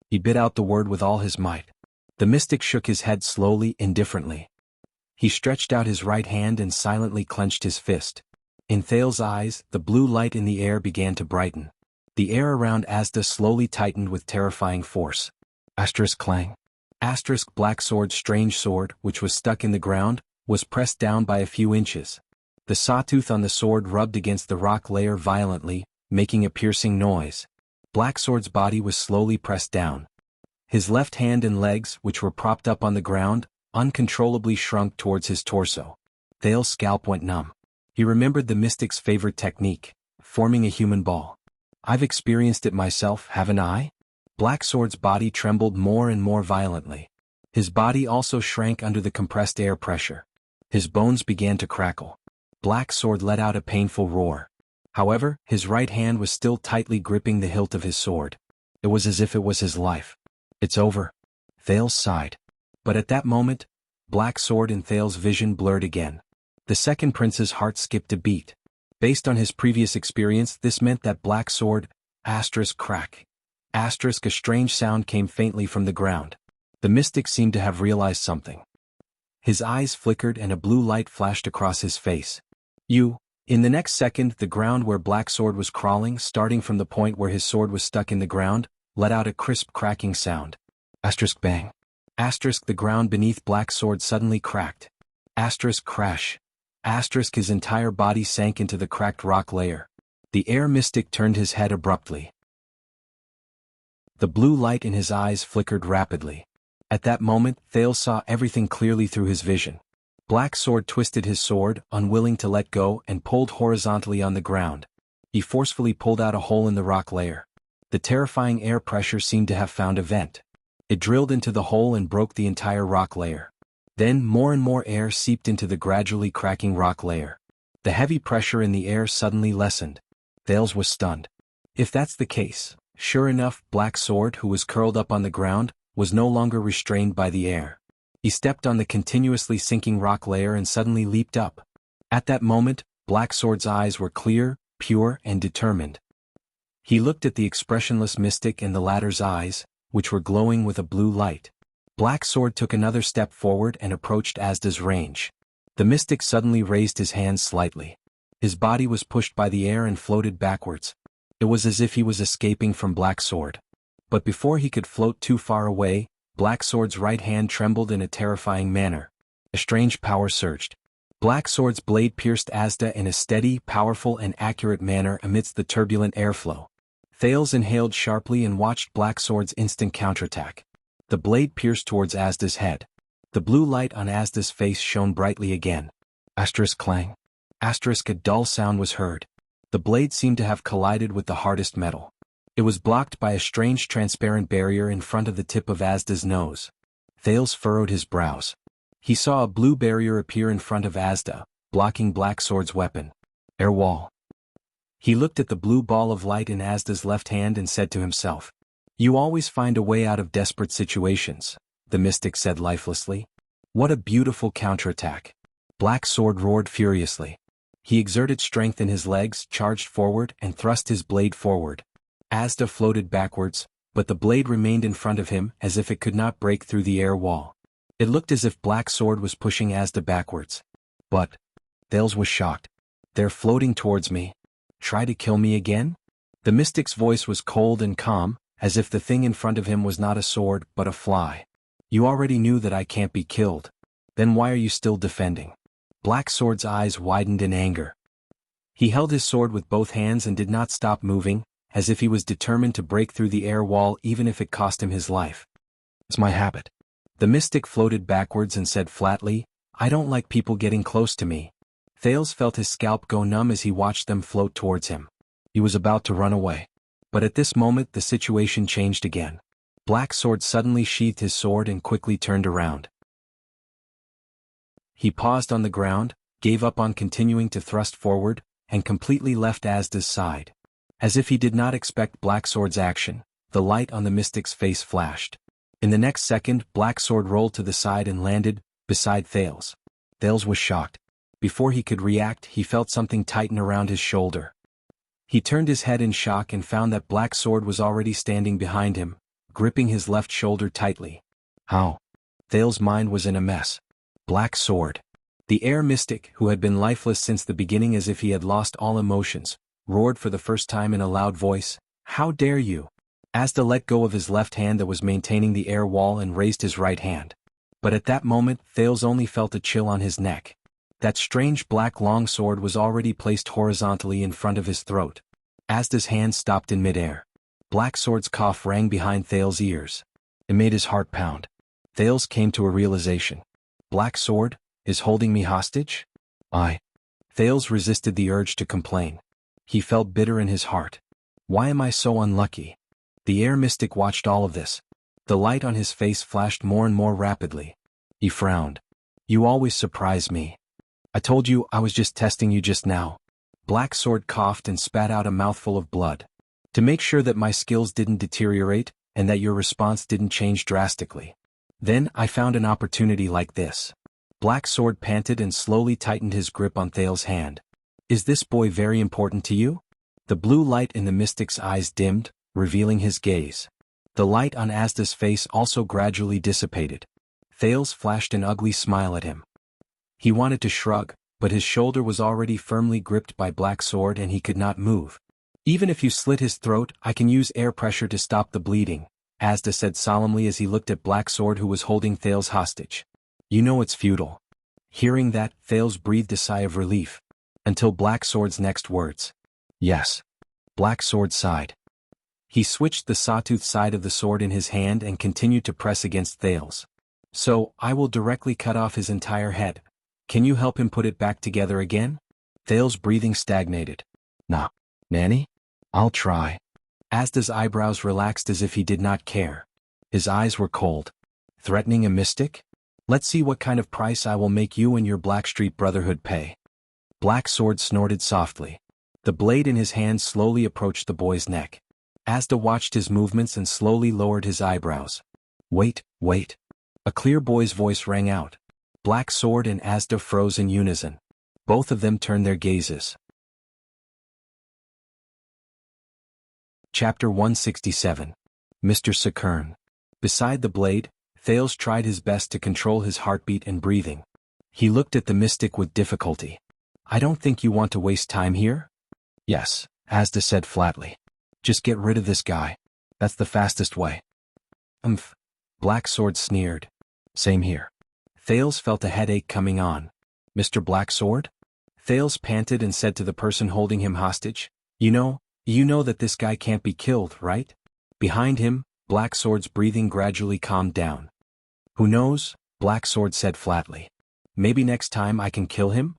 He bit out the word with all his might. The mystic shook his head slowly, indifferently. He stretched out his right hand and silently clenched his fist. In Thales' eyes, the blue light in the air began to brighten. The air around Asda slowly tightened with terrifying force. Asterisk clang. Asterisk Black Sword's strange sword, which was stuck in the ground, was pressed down by a few inches. The sawtooth on the sword rubbed against the rock layer violently, making a piercing noise. Black Sword's body was slowly pressed down. His left hand and legs, which were propped up on the ground, uncontrollably shrunk towards his torso. Thales' scalp went numb. He remembered the mystic's favorite technique, forming a human ball. I've experienced it myself, haven't I? Black Sword's body trembled more and more violently. His body also shrank under the compressed air pressure. His bones began to crackle. Black Sword let out a painful roar. However, his right hand was still tightly gripping the hilt of his sword. It was as if it was his life. It's over. Thales sighed. But at that moment, Black Sword and Thales' vision blurred again. The second prince's heart skipped a beat. Based on his previous experience, this meant that Black Sword, crack. A strange sound came faintly from the ground. The mystic seemed to have realized something. His eyes flickered and a blue light flashed across his face. In the next second, the ground where Black Sword was crawling, starting from the point where his sword was stuck in the ground, let out a crisp cracking sound. Bang. The ground beneath Black Sword suddenly cracked. Crash. His entire body sank into the cracked rock layer. The air mystic turned his head abruptly. The blue light in his eyes flickered rapidly. At that moment, Thales saw everything clearly through his vision. Black Sword twisted his sword, unwilling to let go, and pulled horizontally on the ground. He forcefully pulled out a hole in the rock layer. The terrifying air pressure seemed to have found a vent. It drilled into the hole and broke the entire rock layer. Then more and more air seeped into the gradually cracking rock layer. The heavy pressure in the air suddenly lessened. Thales was stunned. If that's the case, sure enough, Black Sword, who was curled up on the ground, was no longer restrained by the air. He stepped on the continuously sinking rock layer and suddenly leaped up. At that moment, Black Sword's eyes were clear, pure, and determined. He looked at the expressionless mystic in the latter's eyes, which were glowing with a blue light. Black Sword took another step forward and approached Asda's range. The mystic suddenly raised his hands slightly. His body was pushed by the air and floated backwards. It was as if he was escaping from Black Sword. But before he could float too far away, Black Sword's right hand trembled in a terrifying manner. A strange power surged. Black Sword's blade pierced Asda in a steady, powerful and accurate manner amidst the turbulent airflow. Thales inhaled sharply and watched Black Sword's instant counterattack. The blade pierced towards Asda's head. The blue light on Asda's face shone brightly again. Asterisk clang. Asterisk a dull sound was heard. The blade seemed to have collided with the hardest metal. It was blocked by a strange transparent barrier in front of the tip of Asda's nose. Thales furrowed his brows. He saw a blue barrier appear in front of Asda, blocking Black Sword's weapon. Air wall. He looked at the blue ball of light in Asda's left hand and said to himself, "You always find a way out of desperate situations," the mystic said lifelessly. What a beautiful counterattack. Black Sword roared furiously. He exerted strength in his legs, charged forward, and thrust his blade forward. Asda floated backwards, but the blade remained in front of him as if it could not break through the air wall. It looked as if Black Sword was pushing Asda backwards. But Thales was shocked. "They're floating towards me. Try to kill me again?" The mystic's voice was cold and calm, as if the thing in front of him was not a sword but a fly. "You already knew that I can't be killed. Then why are you still defending?" Black Sword's eyes widened in anger. He held his sword with both hands and did not stop moving, as if he was determined to break through the air wall even if it cost him his life. "It's my habit." The mystic floated backwards and said flatly, "I don't like people getting close to me." Thales felt his scalp go numb as he watched them float towards him. He was about to run away. But at this moment the situation changed again. Black Sword suddenly sheathed his sword and quickly turned around. He paused on the ground, gave up on continuing to thrust forward, and completely left Asda's side. As if he did not expect Black Sword's action, the light on the mystic's face flashed. In the next second, Black Sword rolled to the side and landed beside Thales. Thales was shocked. Before he could react, he felt something tighten around his shoulder. He turned his head in shock and found that Black Sword was already standing behind him, gripping his left shoulder tightly. How? Thales' mind was in a mess. Black Sword. The air mystic, who had been lifeless since the beginning as if he had lost all emotions, roared for the first time in a loud voice, "How dare you!" Asda let go of his left hand that was maintaining the air wall and raised his right hand. But at that moment, Thales only felt a chill on his neck. That strange black long sword was already placed horizontally in front of his throat. Asda's hand stopped in midair. Black Sword's cough rang behind Thales' ears. It made his heart pound. Thales came to a realization. Black Sword is holding me hostage? Thales resisted the urge to complain. He felt bitter in his heart. Why am I so unlucky? The air mystic watched all of this. The light on his face flashed more and more rapidly. He frowned. "You always surprise me. I told you I was just testing you just now." Black Sword coughed and spat out a mouthful of blood. "To make sure that my skills didn't deteriorate, and that your response didn't change drastically. Then I found an opportunity like this." Black Sword panted and slowly tightened his grip on Thales' hand. "Is this boy very important to you?" The blue light in the mystic's eyes dimmed, revealing his gaze. The light on Asda's face also gradually dissipated. Thales flashed an ugly smile at him. He wanted to shrug, but his shoulder was already firmly gripped by Black Sword and he could not move. "Even if you slit his throat, I can use air pressure to stop the bleeding," Asda said solemnly as he looked at Black Sword who was holding Thales hostage. "You know it's futile." Hearing that, Thales breathed a sigh of relief. Until Black Sword's next words. "Yes." Black Sword sighed. He switched the sawtooth side of the sword in his hand and continued to press against Thales. "So, I will directly cut off his entire head. Can you help him put it back together again?" Thales' breathing stagnated. "Nah, Nanny? I'll try." Asda's eyebrows relaxed as if he did not care. His eyes were cold. "Threatening a mystic? Let's see what kind of price I will make you and your Blackstreet Brotherhood pay." Black Sword snorted softly. The blade in his hand slowly approached the boy's neck. Asda watched his movements and slowly lowered his eyebrows. Wait. A clear boy's voice rang out. Black Sword and Asda froze in unison. Both of them turned their gazes. Chapter 167. Mr. Sakern. Beside the blade, Thales tried his best to control his heartbeat and breathing. He looked at the mystic with difficulty. "I don't think you want to waste time here?" "Yes," Asda said flatly. "Just get rid of this guy. That's the fastest way." Black Sword sneered. Same here. Thales felt a headache coming on. Mr. Black Sword? Thales panted and said to the person holding him hostage, You know that this guy can't be killed, right? Behind him, Black Sword's breathing gradually calmed down. Who knows? Black Sword said flatly. Maybe next time I can kill him?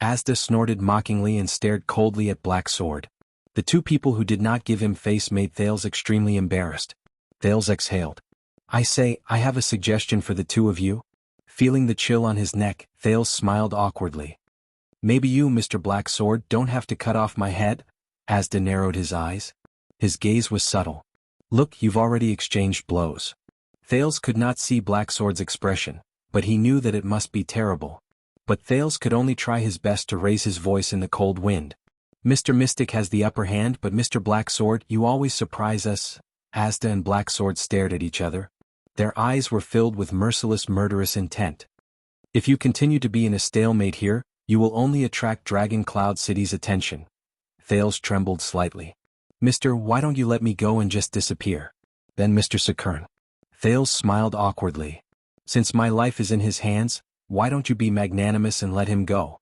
Asda snorted mockingly and stared coldly at Black Sword. The two people who did not give him face made Thales extremely embarrassed. Thales exhaled. I say, I have a suggestion for the two of you. Feeling the chill on his neck, Thales smiled awkwardly. Maybe you, Mr. Black Sword, don't have to cut off my head? Asda narrowed his eyes. His gaze was subtle. Look, you've already exchanged blows. Thales could not see Black Sword's expression, but he knew that it must be terrible. But Thales could only try his best to raise his voice in the cold wind. Mr. Mystic has the upper hand, but Mr. Black Sword, you always surprise us. Asda and Black Sword stared at each other. Their eyes were filled with merciless murderous intent. If you continue to be in a stalemate here, you will only attract Dragon Cloud City's attention. Thales trembled slightly. Mister, why don't you let me go and just disappear? Then Mr. Sakern. Thales smiled awkwardly. Since my life is in his hands, why don't you be magnanimous and let him go?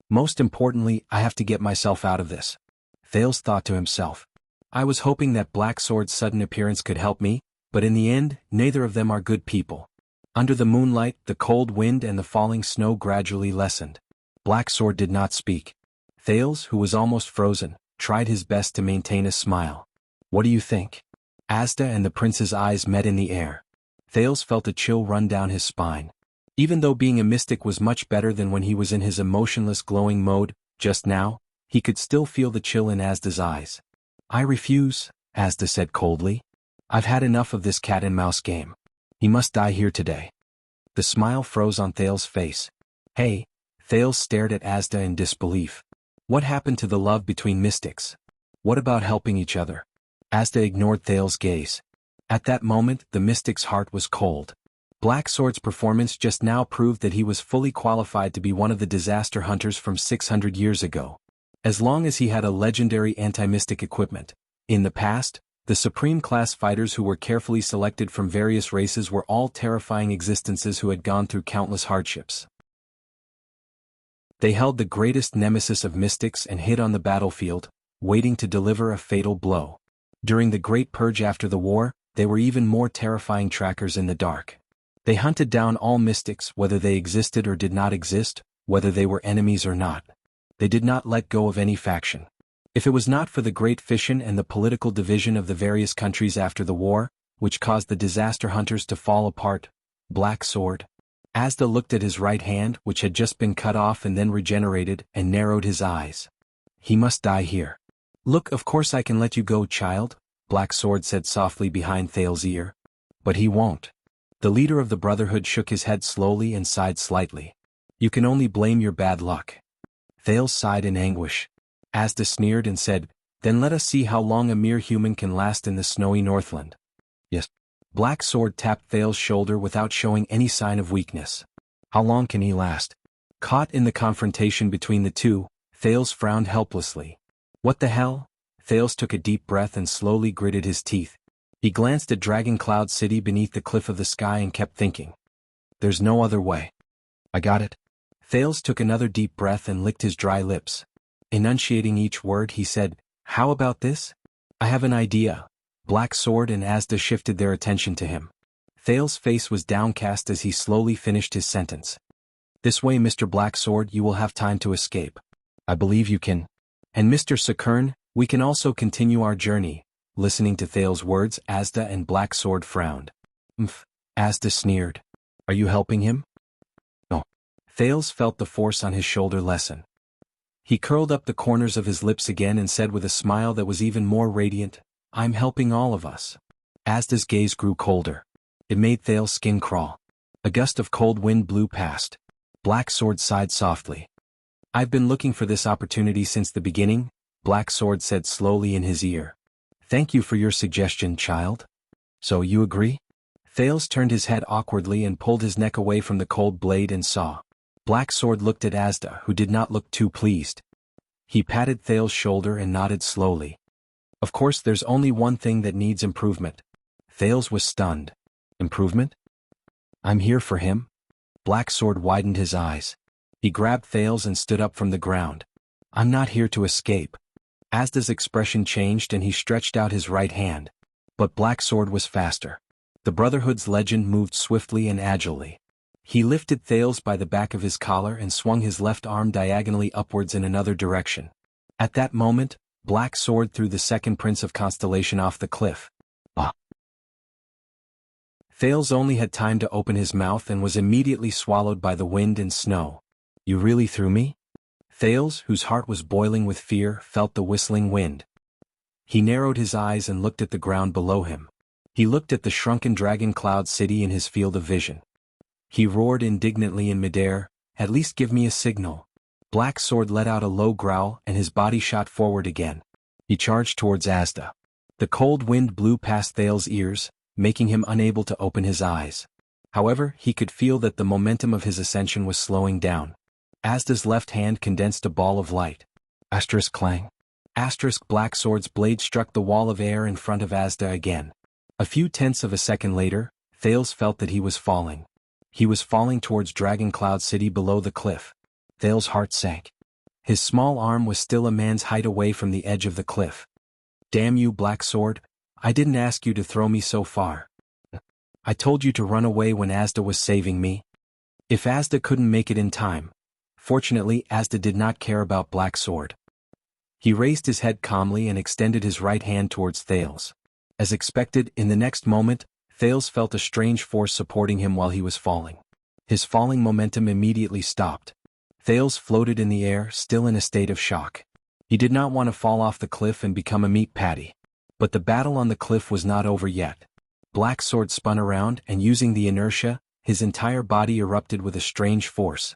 Most importantly, I have to get myself out of this. Thales thought to himself. I was hoping that Black Sword's sudden appearance could help me, but in the end, neither of them are good people. Under the moonlight, the cold wind and the falling snow gradually lessened. Black Sword did not speak. Thales, who was almost frozen, tried his best to maintain a smile. What do you think? Asda and the prince's eyes met in the air. Thales felt a chill run down his spine. Even though being a mystic was much better than when he was in his emotionless glowing mode, just now, he could still feel the chill in Asda's eyes. I refuse, Asda said coldly. I've had enough of this cat-and-mouse game. He must die here today. The smile froze on Thales' face. Hey, Thales stared at Asda in disbelief. What happened to the love between mystics? What about helping each other? Asda ignored Thales' gaze. At that moment, the mystic's heart was cold. Black Sword's performance just now proved that he was fully qualified to be one of the disaster hunters from 600 years ago. As long as he had a legendary anti-mystic equipment. In the past, the supreme class fighters who were carefully selected from various races were all terrifying existences who had gone through countless hardships. They held the greatest nemesis of mystics and hid on the battlefield, waiting to deliver a fatal blow. During the Great Purge after the war, they were even more terrifying trackers in the dark. They hunted down all mystics whether they existed or did not exist, whether they were enemies or not. They did not let go of any faction. If it was not for the Great Fission and the political division of the various countries after the war, which caused the disaster hunters to fall apart, Black Sword. Asda looked at his right hand, which had just been cut off and then regenerated, and narrowed his eyes. He must die here. Look, of course I can let you go, child, Black Sword said softly behind Thales' ear. But he won't. The leader of the Brotherhood shook his head slowly and sighed slightly. You can only blame your bad luck. Thales sighed in anguish. Asda sneered and said, Then let us see how long a mere human can last in the snowy Northland. Yes. Black Sword tapped Thales' shoulder without showing any sign of weakness. How long can he last? Caught in the confrontation between the two, Thales frowned helplessly. What the hell? Thales took a deep breath and slowly gritted his teeth. He glanced at Dragon Cloud City beneath the cliff of the sky and kept thinking. There's no other way. I got it. Thales took another deep breath and licked his dry lips. Enunciating each word, he said, How about this? I have an idea. Black Sword and Asda shifted their attention to him. Thales' face was downcast as he slowly finished his sentence. This way, Mr. Black Sword, you will have time to escape. I believe you can. And Mr. Sakern, we can also continue our journey. Listening to Thales' words, Asda and Black Sword frowned. Asda sneered. Are you helping him? No. Thales felt the force on his shoulder lessen. He curled up the corners of his lips again and said with a smile that was even more radiant, I'm helping all of us. Asda's gaze grew colder. It made Thales' skin crawl. A gust of cold wind blew past. Black Sword sighed softly. I've been looking for this opportunity since the beginning, Black Sword said slowly in his ear. Thank you for your suggestion, child. So you agree? Thales turned his head awkwardly and pulled his neck away from the cold blade and saw. Black Sword looked at Asda, who did not look too pleased. He patted Thales' shoulder and nodded slowly. Of course, there's only one thing that needs improvement. Thales was stunned. Improvement? I'm here for him? Black Sword widened his eyes. He grabbed Thales and stood up from the ground. I'm not here to escape. Asda's expression changed and he stretched out his right hand. But Black Sword was faster. The Brotherhood's legend moved swiftly and agilely. He lifted Thales by the back of his collar and swung his left arm diagonally upwards in another direction. At that moment, Black Sword threw the second Prince of Constellation off the cliff. Ah! Thales only had time to open his mouth and was immediately swallowed by the wind and snow. You really threw me? Thales, whose heart was boiling with fear, felt the whistling wind. He narrowed his eyes and looked at the ground below him. He looked at the shrunken dragon cloud city in his field of vision. He roared indignantly in midair, at least give me a signal. Black Sword let out a low growl and his body shot forward again. He charged towards Asda. The cold wind blew past Thales' ears, making him unable to open his eyes. However, he could feel that the momentum of his ascension was slowing down. Asda's left hand condensed a ball of light. Asterisk clang. Asterisk Black Sword's blade struck the wall of air in front of Asda again. A few tenths of a second later, Thales felt that he was falling. He was falling towards Dragon Cloud City below the cliff. Thales' heart sank. His small arm was still a man's height away from the edge of the cliff. Damn you, Black Sword! I didn't ask you to throw me so far. I told you to run away when Asda was saving me. If Asda couldn't make it in time. Fortunately, Asda did not care about Black Sword. He raised his head calmly and extended his right hand towards Thales. As expected, in the next moment, Thales felt a strange force supporting him while he was falling. His falling momentum immediately stopped. Thales floated in the air, still in a state of shock. He did not want to fall off the cliff and become a meat patty. But the battle on the cliff was not over yet. Black Sword spun around and using the inertia, his entire body erupted with a strange force.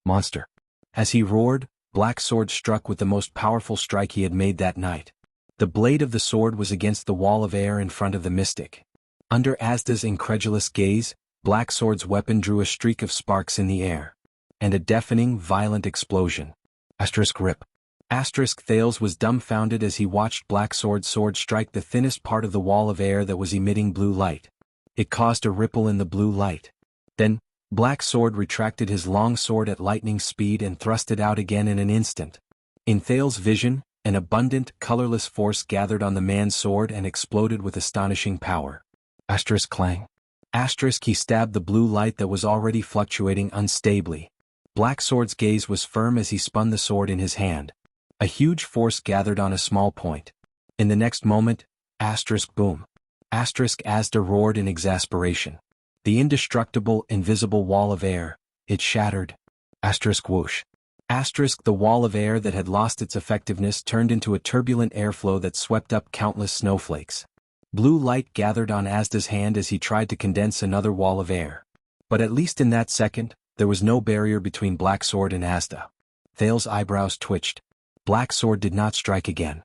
Monster. As he roared, Black Sword struck with the most powerful strike he had made that night. The blade of the sword was against the wall of air in front of the mystic. Under Asda's incredulous gaze, Black Sword's weapon drew a streak of sparks in the air. And a deafening, violent explosion. Asterisk rip. Asterisk Thales was dumbfounded as he watched Black Sword's sword strike the thinnest part of the wall of air that was emitting blue light. It caused a ripple in the blue light. Then, Black Sword retracted his long sword at lightning speed and thrust it out again in an instant. In Thales' vision, an abundant, colorless force gathered on the man's sword and exploded with astonishing power. Asterisk clang. Asterisk he stabbed the blue light that was already fluctuating unstably. Black Sword's gaze was firm as he spun the sword in his hand. A huge force gathered on a small point. In the next moment, asterisk boom. Asterisk Asda roared in exasperation. The indestructible, invisible wall of air, it shattered. Asterisk whoosh. Asterisk the wall of air that had lost its effectiveness turned into a turbulent airflow that swept up countless snowflakes. Blue light gathered on Asda's hand as he tried to condense another wall of air. But at least in that second, there was no barrier between Black Sword and Asda. Thales' eyebrows twitched. Black Sword did not strike again.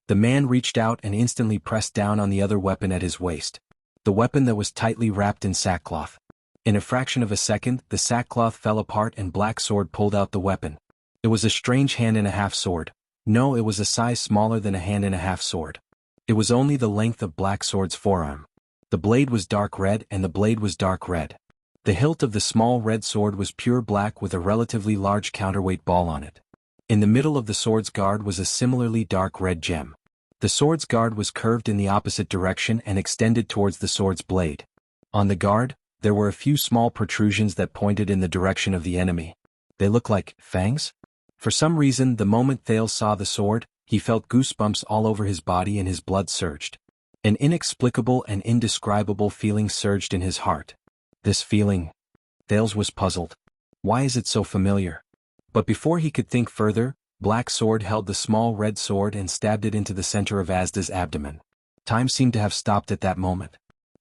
The man reached out and instantly pressed down on the other weapon at his waist. The weapon that was tightly wrapped in sackcloth. In a fraction of a second, the sackcloth fell apart and Black Sword pulled out the weapon. It was a strange hand-and-a-half sword. No, it was a size smaller than a hand-and-a-half sword. It was only the length of Black Sword's forearm. The blade was dark red and the blade was dark red. The hilt of the small red sword was pure black with a relatively large counterweight ball on it. In the middle of the sword's guard was a similarly dark red gem. The sword's guard was curved in the opposite direction and extended towards the sword's blade. On the guard, there were a few small protrusions that pointed in the direction of the enemy. They looked like fangs? For some reason, the moment Thales saw the sword, he felt goosebumps all over his body and his blood surged. An inexplicable and indescribable feeling surged in his heart. This feeling. Thales was puzzled. Why is it so familiar? But before he could think further, Black Sword held the small red sword and stabbed it into the center of Asda's abdomen. Time seemed to have stopped at that moment.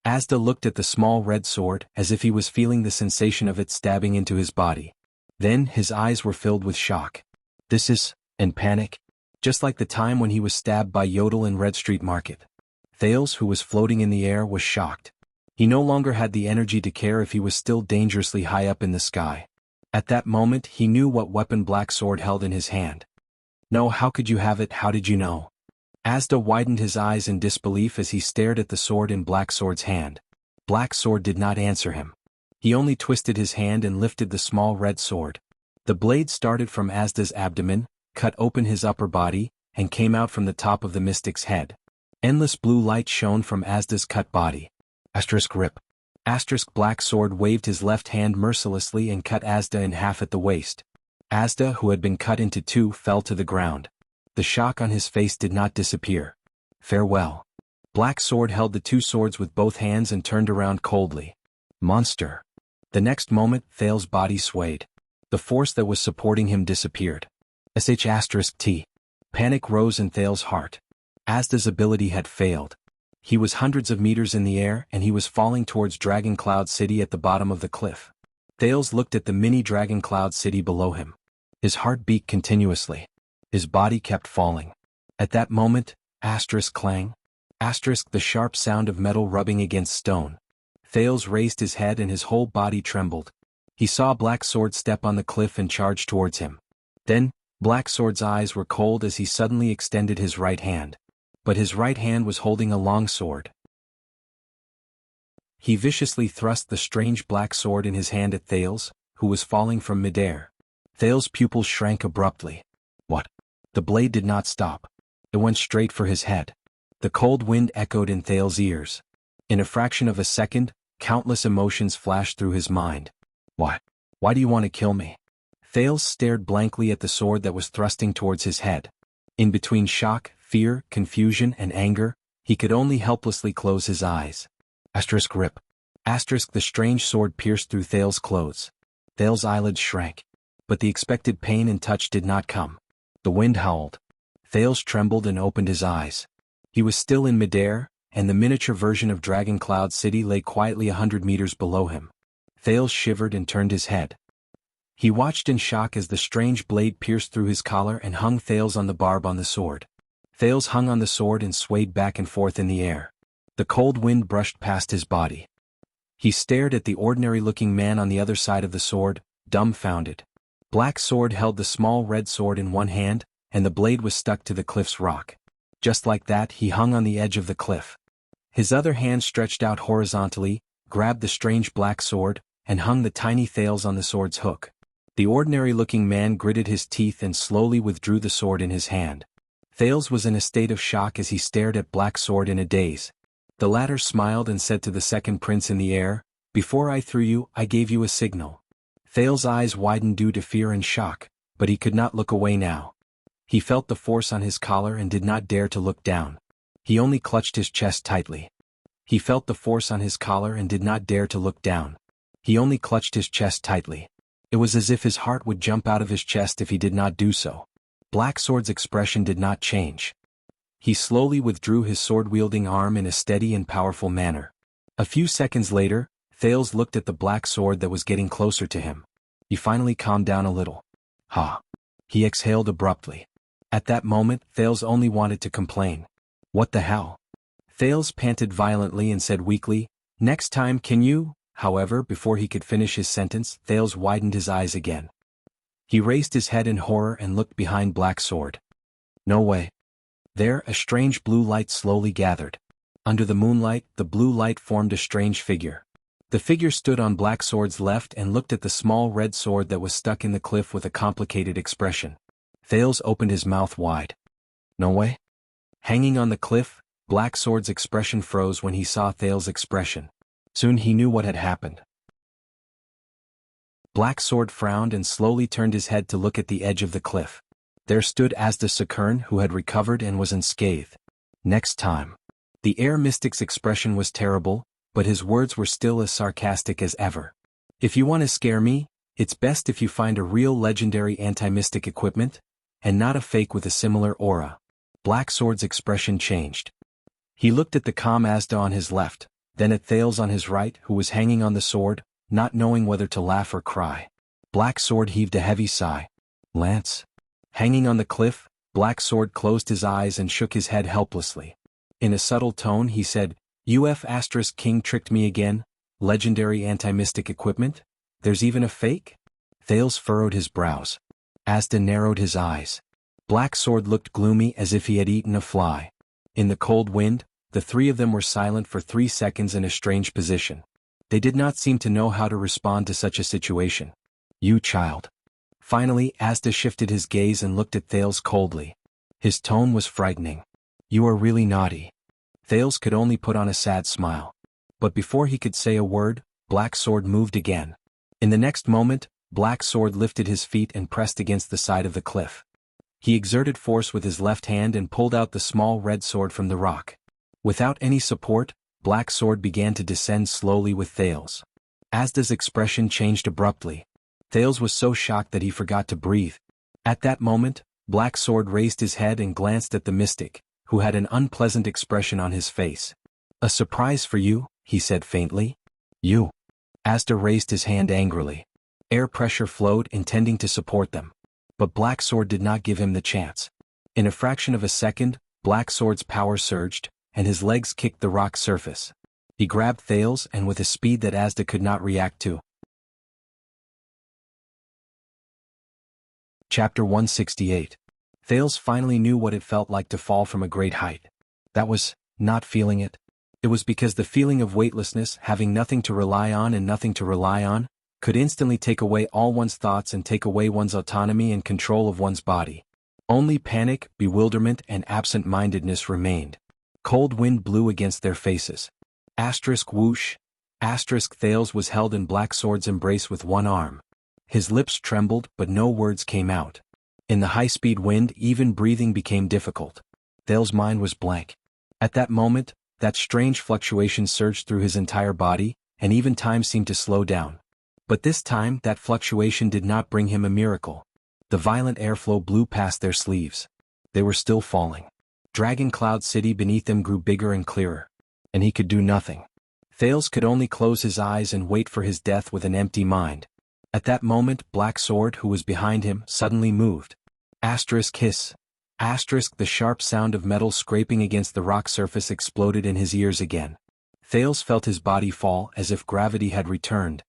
Asda looked at the small red sword as if he was feeling the sensation of it stabbing into his body. Then his eyes were filled with shock. This is, and panic. Just like the time when he was stabbed by Yodel in Red Street Market. Thales, who was floating in the air, was shocked. He no longer had the energy to care if he was still dangerously high up in the sky. At that moment, he knew what weapon Black Sword held in his hand. No, how could you have it? How did you know? Asda widened his eyes in disbelief as he stared at the sword in Black Sword's hand. Black Sword did not answer him. He only twisted his hand and lifted the small red sword. The blade started from Asda's abdomen, cut open his upper body, and came out from the top of the mystic's head. Endless blue light shone from Asda's cut body. Rip. Black Sword waved his left hand mercilessly and cut Asda in half at the waist. Asda, who had been cut into two, fell to the ground. The shock on his face did not disappear. Farewell. Black Sword held the two swords with both hands and turned around coldly. Monster. The next moment, Thal's body swayed. The force that was supporting him disappeared. T. Panic rose in Thal's heart. Asda's ability had failed. He was hundreds of meters in the air and he was falling towards Dragon Cloud City at the bottom of the cliff. Thales looked at the mini Dragon Cloud City below him. His heart beat continuously. His body kept falling. At that moment, clang. The sharp sound of metal rubbing against stone. Thales raised his head and his whole body trembled. He saw Black Sword step on the cliff and charge towards him. Then, Black Sword's eyes were cold as he suddenly extended his right hand. But his right hand was holding a long sword. He viciously thrust the strange black sword in his hand at Thales, who was falling from midair. Thales' pupils shrank abruptly. What? The blade did not stop. It went straight for his head. The cold wind echoed in Thales' ears. In a fraction of a second, countless emotions flashed through his mind. Why? Why do you want to kill me? Thales stared blankly at the sword that was thrusting towards his head. In between shock, fear, confusion, and anger, he could only helplessly close his eyes. Rip. The strange sword pierced through Thales' clothes. Thales' eyelids shrank. But the expected pain and touch did not come. The wind howled. Thales trembled and opened his eyes. He was still in midair, and the miniature version of Dragon Cloud City lay quietly 100 meters below him. Thales shivered and turned his head. He watched in shock as the strange blade pierced through his collar and hung Thales on the barb on the sword. Thales hung on the sword and swayed back and forth in the air. The cold wind brushed past his body. He stared at the ordinary-looking man on the other side of the sword, dumbfounded. Black Sword held the small red sword in one hand, and the blade was stuck to the cliff's rock. Just like that, he hung on the edge of the cliff. His other hand stretched out horizontally, grabbed the strange black sword, and hung the tiny Thales on the sword's hook. The ordinary-looking man gritted his teeth and slowly withdrew the sword in his hand. Thales was in a state of shock as he stared at Black Sword in a daze. The latter smiled and said to the second prince in the air, "Before I threw you, I gave you a signal." Thales' eyes widened due to fear and shock, but he could not look away now. He felt the force on his collar and did not dare to look down. He only clutched his chest tightly. He felt the force on his collar and did not dare to look down. He only clutched his chest tightly. It was as if his heart would jump out of his chest if he did not do so. Black Sword's expression did not change. He slowly withdrew his sword-wielding arm in a steady and powerful manner. A few seconds later, Thales looked at the black sword that was getting closer to him. He finally calmed down a little. Ha! He exhaled abruptly. At that moment, Thales only wanted to complain. What the hell? Thales panted violently and said weakly, "Next time can you?" However, before he could finish his sentence, Thales widened his eyes again. He raised his head in horror and looked behind Black Sword. No way. There, a strange blue light slowly gathered. Under the moonlight, the blue light formed a strange figure. The figure stood on Black Sword's left and looked at the small red sword that was stuck in the cliff with a complicated expression. Thales opened his mouth wide. No way? Hanging on the cliff, Black Sword's expression froze when he saw Thales' expression. Soon he knew what had happened. Black Sword frowned and slowly turned his head to look at the edge of the cliff. There stood Asda Sakern, who had recovered and was unscathed. Next time. The air mystic's expression was terrible, but his words were still as sarcastic as ever. If you want to scare me, it's best if you find a real legendary anti-mystic equipment, and not a fake with a similar aura. Black Sword's expression changed. He looked at the calm Asda on his left, then at Thales on his right, who was hanging on the sword, not knowing whether to laugh or cry. Black Sword heaved a heavy sigh. Lance? Hanging on the cliff, Black Sword closed his eyes and shook his head helplessly. In a subtle tone he said, King tricked me again? Legendary anti-mystic equipment? There's even a fake? Thales furrowed his brows. Asda narrowed his eyes. Black Sword looked gloomy as if he had eaten a fly. In the cold wind, the three of them were silent for 3 seconds in a strange position. They did not seem to know how to respond to such a situation. You child. Finally, Asda shifted his gaze and looked at Thales coldly. His tone was frightening. You are really naughty. Thales could only put on a sad smile. But before he could say a word, Black Sword moved again. In the next moment, Black Sword lifted his feet and pressed against the side of the cliff. He exerted force with his left hand and pulled out the small red sword from the rock. Without any support, Black Sword began to descend slowly with Thales. Asda's expression changed abruptly. Thales was so shocked that he forgot to breathe. At that moment, Black Sword raised his head and glanced at the mystic, who had an unpleasant expression on his face. A surprise for you, he said faintly. You. Asda raised his hand angrily. Air pressure flowed, intending to support them. But Black Sword did not give him the chance. In a fraction of a second, Black Sword's power surged, and his legs kicked the rock surface. He grabbed Thales and with a speed that Asda could not react to. Chapter 168. Thales finally knew what it felt like to fall from a great height. That was not feeling it. It was because the feeling of weightlessness, having nothing to rely on and nothing to rely on, could instantly take away all one's thoughts and take away one's autonomy and control of one's body. Only panic, bewilderment, and absent-mindedness remained. Cold wind blew against their faces. Asterisk whoosh. Asterisk Thales was held in Black Sword's embrace with one arm. His lips trembled, but no words came out. In the high-speed wind, even breathing became difficult. Thales' mind was blank. At that moment, that strange fluctuation surged through his entire body, and even time seemed to slow down. But this time, that fluctuation did not bring him a miracle. The violent airflow blew past their sleeves. They were still falling. Dragon Cloud City beneath them grew bigger and clearer. And he could do nothing. Thales could only close his eyes and wait for his death with an empty mind. At that moment, Black Sword, who was behind him, suddenly moved. Asterisk hiss. Asterisk the sharp sound of metal scraping against the rock surface exploded in his ears again. Thales felt his body fall as if gravity had returned.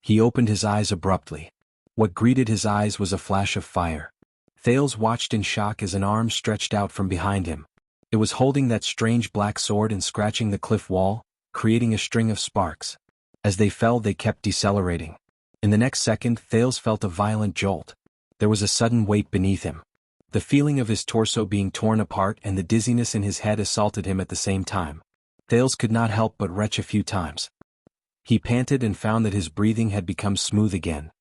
He opened his eyes abruptly. What greeted his eyes was a flash of fire. Thales watched in shock as an arm stretched out from behind him. It was holding that strange black sword and scratching the cliff wall, creating a string of sparks. As they fell, they kept decelerating. In the next second, Thales felt a violent jolt. There was a sudden weight beneath him. The feeling of his torso being torn apart and the dizziness in his head assaulted him at the same time. Thales could not help but retch a few times. He panted and found that his breathing had become smooth again.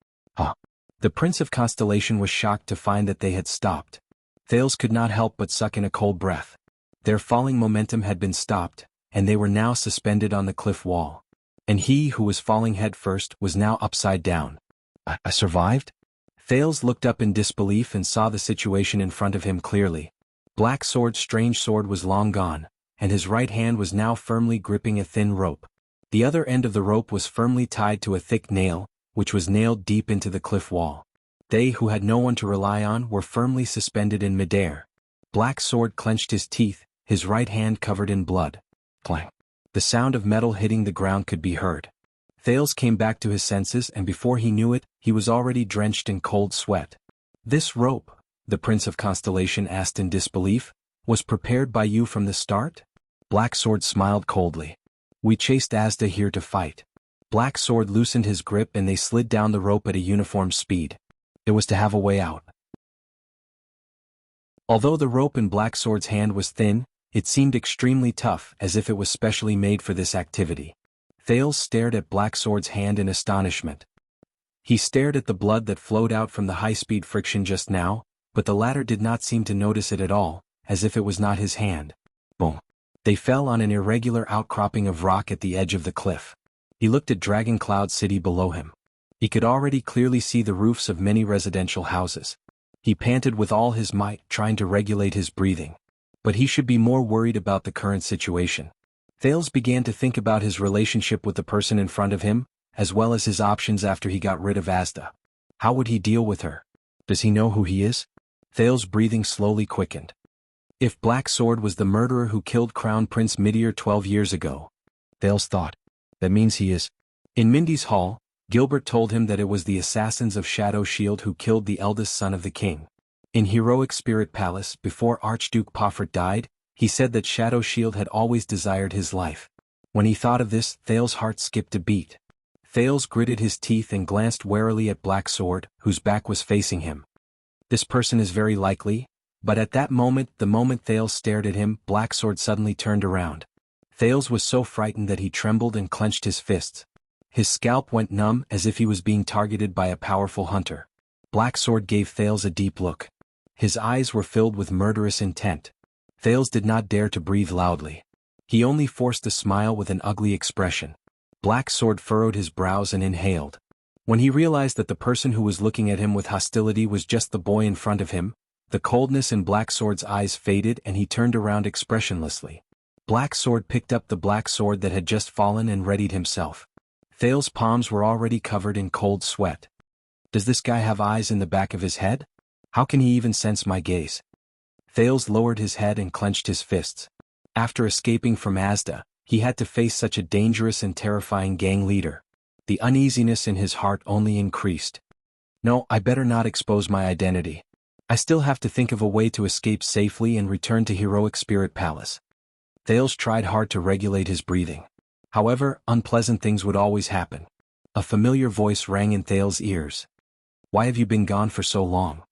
The Prince of Constellation was shocked to find that they had stopped. Thales could not help but suck in a cold breath. Their falling momentum had been stopped, and they were now suspended on the cliff wall. And he who was falling headfirst was now upside down. I survived? Thales looked up in disbelief and saw the situation in front of him clearly. Black Sword's strange sword was long gone, and his right hand was now firmly gripping a thin rope. The other end of the rope was firmly tied to a thick nail, which was nailed deep into the cliff wall. They who had no one to rely on were firmly suspended in midair. Black Sword clenched his teeth, his right hand covered in blood. Clang. The sound of metal hitting the ground could be heard. Thales came back to his senses, and before he knew it, he was already drenched in cold sweat. This rope, the Prince of Constellation asked in disbelief, was prepared by you from the start? Black Sword smiled coldly. We chased Asda here to fight. Black Sword loosened his grip and they slid down the rope at a uniform speed. It was to have a way out. Although the rope in Black Sword's hand was thin, it seemed extremely tough, as if it was specially made for this activity. Thales stared at Black Sword's hand in astonishment. He stared at the blood that flowed out from the high-speed friction just now, but the latter did not seem to notice it at all, as if it was not his hand. Boom. They fell on an irregular outcropping of rock at the edge of the cliff. He looked at Dragon Cloud City below him. He could already clearly see the roofs of many residential houses. He panted with all his might, trying to regulate his breathing. But he should be more worried about the current situation. Thales began to think about his relationship with the person in front of him, as well as his options after he got rid of Asda. How would he deal with her? Does he know who he is? Thales' breathing slowly quickened. If Black Sword was the murderer who killed Crown Prince Midir 12 years ago, Thales thought, that means he is. In Mindy's hall, Gilbert told him that it was the assassins of Shadow Shield who killed the eldest son of the king. In Heroic Spirit Palace, before Archduke Poffert died, He said that Shadow Shield had always desired his life. When he thought of this, Thale's heart skipped a beat. Thales gritted his teeth and glanced warily at Black Sword, whose back was facing him. This person is very likely, but at that moment, the moment Thales stared at him, Black Sword suddenly turned around. Thales was so frightened that he trembled and clenched his fists. His scalp went numb as if he was being targeted by a powerful hunter. Black Sword gave Thales a deep look. His eyes were filled with murderous intent. Thales did not dare to breathe loudly. He only forced a smile with an ugly expression. Black Sword furrowed his brows and inhaled. When he realized that the person who was looking at him with hostility was just the boy in front of him, the coldness in Black Sword's eyes faded and he turned around expressionlessly. Black Sword picked up the black sword that had just fallen and readied himself. Thales' palms were already covered in cold sweat. Does this guy have eyes in the back of his head? How can he even sense my gaze? Thales lowered his head and clenched his fists. After escaping from Asda, he had to face such a dangerous and terrifying gang leader. The uneasiness in his heart only increased. No, I better not expose my identity. I still have to think of a way to escape safely and return to Heroic Spirit Palace. Thales tried hard to regulate his breathing. However, unpleasant things would always happen. A familiar voice rang in Thales' ears. Why have you been gone for so long?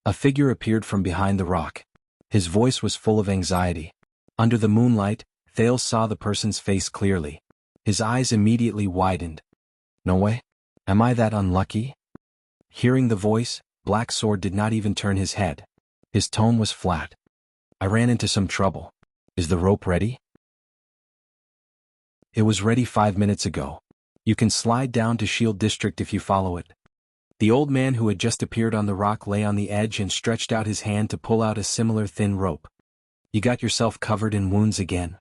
A figure appeared from behind the rock. His voice was full of anxiety. Under the moonlight, Thales saw the person's face clearly. His eyes immediately widened. No way? Am I that unlucky? Hearing the voice, Black Sword did not even turn his head. His tone was flat. I ran into some trouble. Is the rope ready? It was ready 5 minutes ago. You can slide down to Shield District if you follow it. The old man who had just appeared on the rock lay on the edge and stretched out his hand to pull out a similar thin rope. You got yourself covered in wounds again.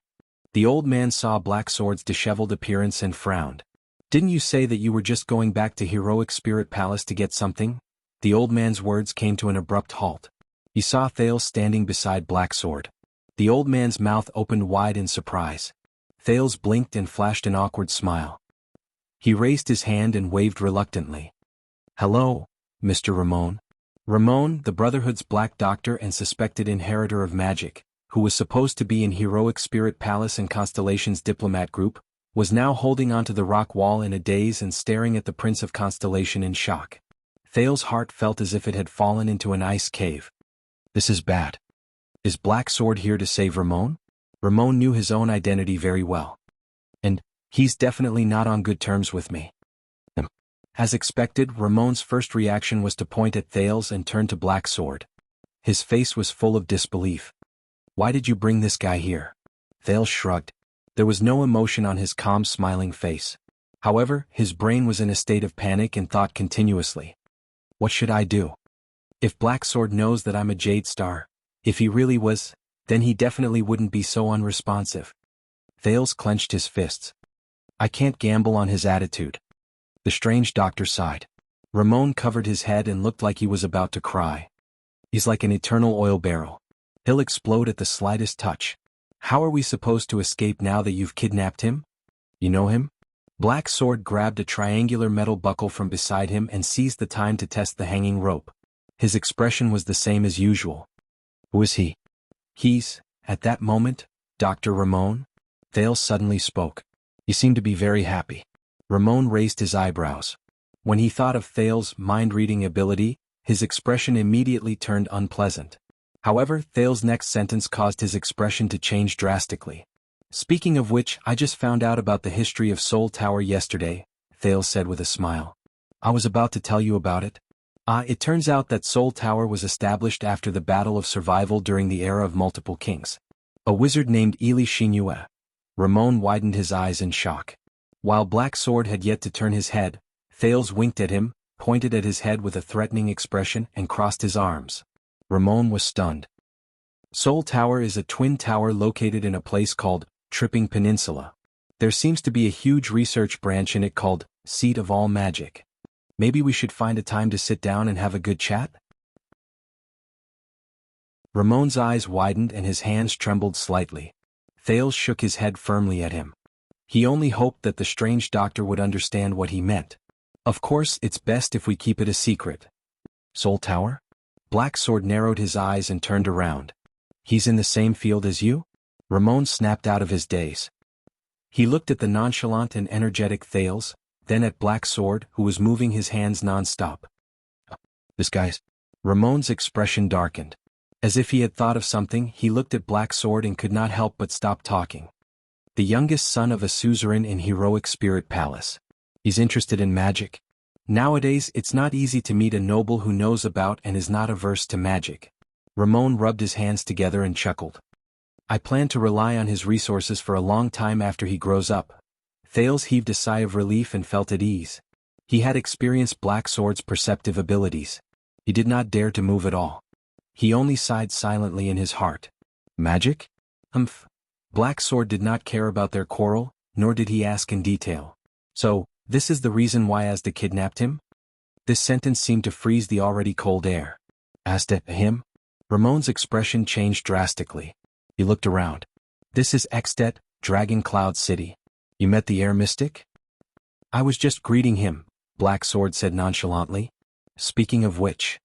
The old man saw Black Sword's disheveled appearance and frowned. Didn't you say that you were just going back to Heroic Spirit Palace to get something? The old man's words came to an abrupt halt. He saw Thales standing beside Black Sword. The old man's mouth opened wide in surprise. Thales blinked and flashed an awkward smile. He raised his hand and waved reluctantly. Hello, Mr. Ramon. Ramon, the Brotherhood's Black Doctor and suspected inheritor of magic, who was supposed to be in Heroic Spirit Palace and Constellation's diplomat group, was now holding onto the rock wall in a daze and staring at the Prince of Constellation in shock. Thales' heart felt as if it had fallen into an ice cave. This is bad. Is Black Sword here to save Ramon? Ramon knew his own identity very well. And he's definitely not on good terms with me. As expected, Ramon's first reaction was to point at Thales and turn to Black Sword. His face was full of disbelief. Why did you bring this guy here? Thales shrugged. There was no emotion on his calm, smiling face. However, his brain was in a state of panic and thought continuously. What should I do? If Black Sword knows that I'm a Jade Star, if he really was, then he definitely wouldn't be so unresponsive. Thales clenched his fists. I can't gamble on his attitude. The strange doctor sighed. Ramon covered his head and looked like he was about to cry. He's like an eternal oil barrel. He'll explode at the slightest touch. How are we supposed to escape now that you've kidnapped him? You know him? Black Sword grabbed a triangular metal buckle from beside him and seized the time to test the hanging rope. His expression was the same as usual. Who is he? He's, at that moment, Dr. Ramon? Thales suddenly spoke. You seem to be very happy. Ramon raised his eyebrows. When he thought of Thales' mind-reading ability, his expression immediately turned unpleasant. However, Thales' next sentence caused his expression to change drastically. Speaking of which, I just found out about the history of Soul Tower yesterday, Thales said with a smile. I was about to tell you about it. It turns out that Soul Tower was established after the Battle of Survival during the era of multiple kings. A wizard named Ili Shinue. Ramon widened his eyes in shock. While Black Sword had yet to turn his head, Thales winked at him, pointed at his head with a threatening expression and crossed his arms. Ramon was stunned. Soul Tower is a twin tower located in a place called Tripping Peninsula. There seems to be a huge research branch in it called Seat of All Magic. Maybe we should find a time to sit down and have a good chat? Ramon's eyes widened and his hands trembled slightly. Thales shook his head firmly at him. He only hoped that the strange doctor would understand what he meant. Of course, it's best if we keep it a secret. Soul Tower? Black Sword narrowed his eyes and turned around. He's in the same field as you? Ramon snapped out of his daze. He looked at the nonchalant and energetic Thales, then at Black Sword, who was moving his hands non-stop. This guy's... Ramon's expression darkened. As if he had thought of something, he looked at Black Sword and could not help but stop talking. The youngest son of a suzerain in Heroic Spirit Palace. He's interested in magic. Nowadays it's not easy to meet a noble who knows about and is not averse to magic. Ramon rubbed his hands together and chuckled. I plan to rely on his resources for a long time after he grows up. Thales heaved a sigh of relief and felt at ease. He had experienced Black Sword's perceptive abilities. He did not dare to move at all. He only sighed silently in his heart. Magic? Black Sword did not care about their quarrel, nor did he ask in detail. So, this is the reason why Asda kidnapped him? This sentence seemed to freeze the already cold air. Asda, him? Ramon's expression changed drastically. He looked around. This is Extet, Dragon Cloud City. You met the air mystic? I was just greeting him, Black Sword said nonchalantly. Speaking of which.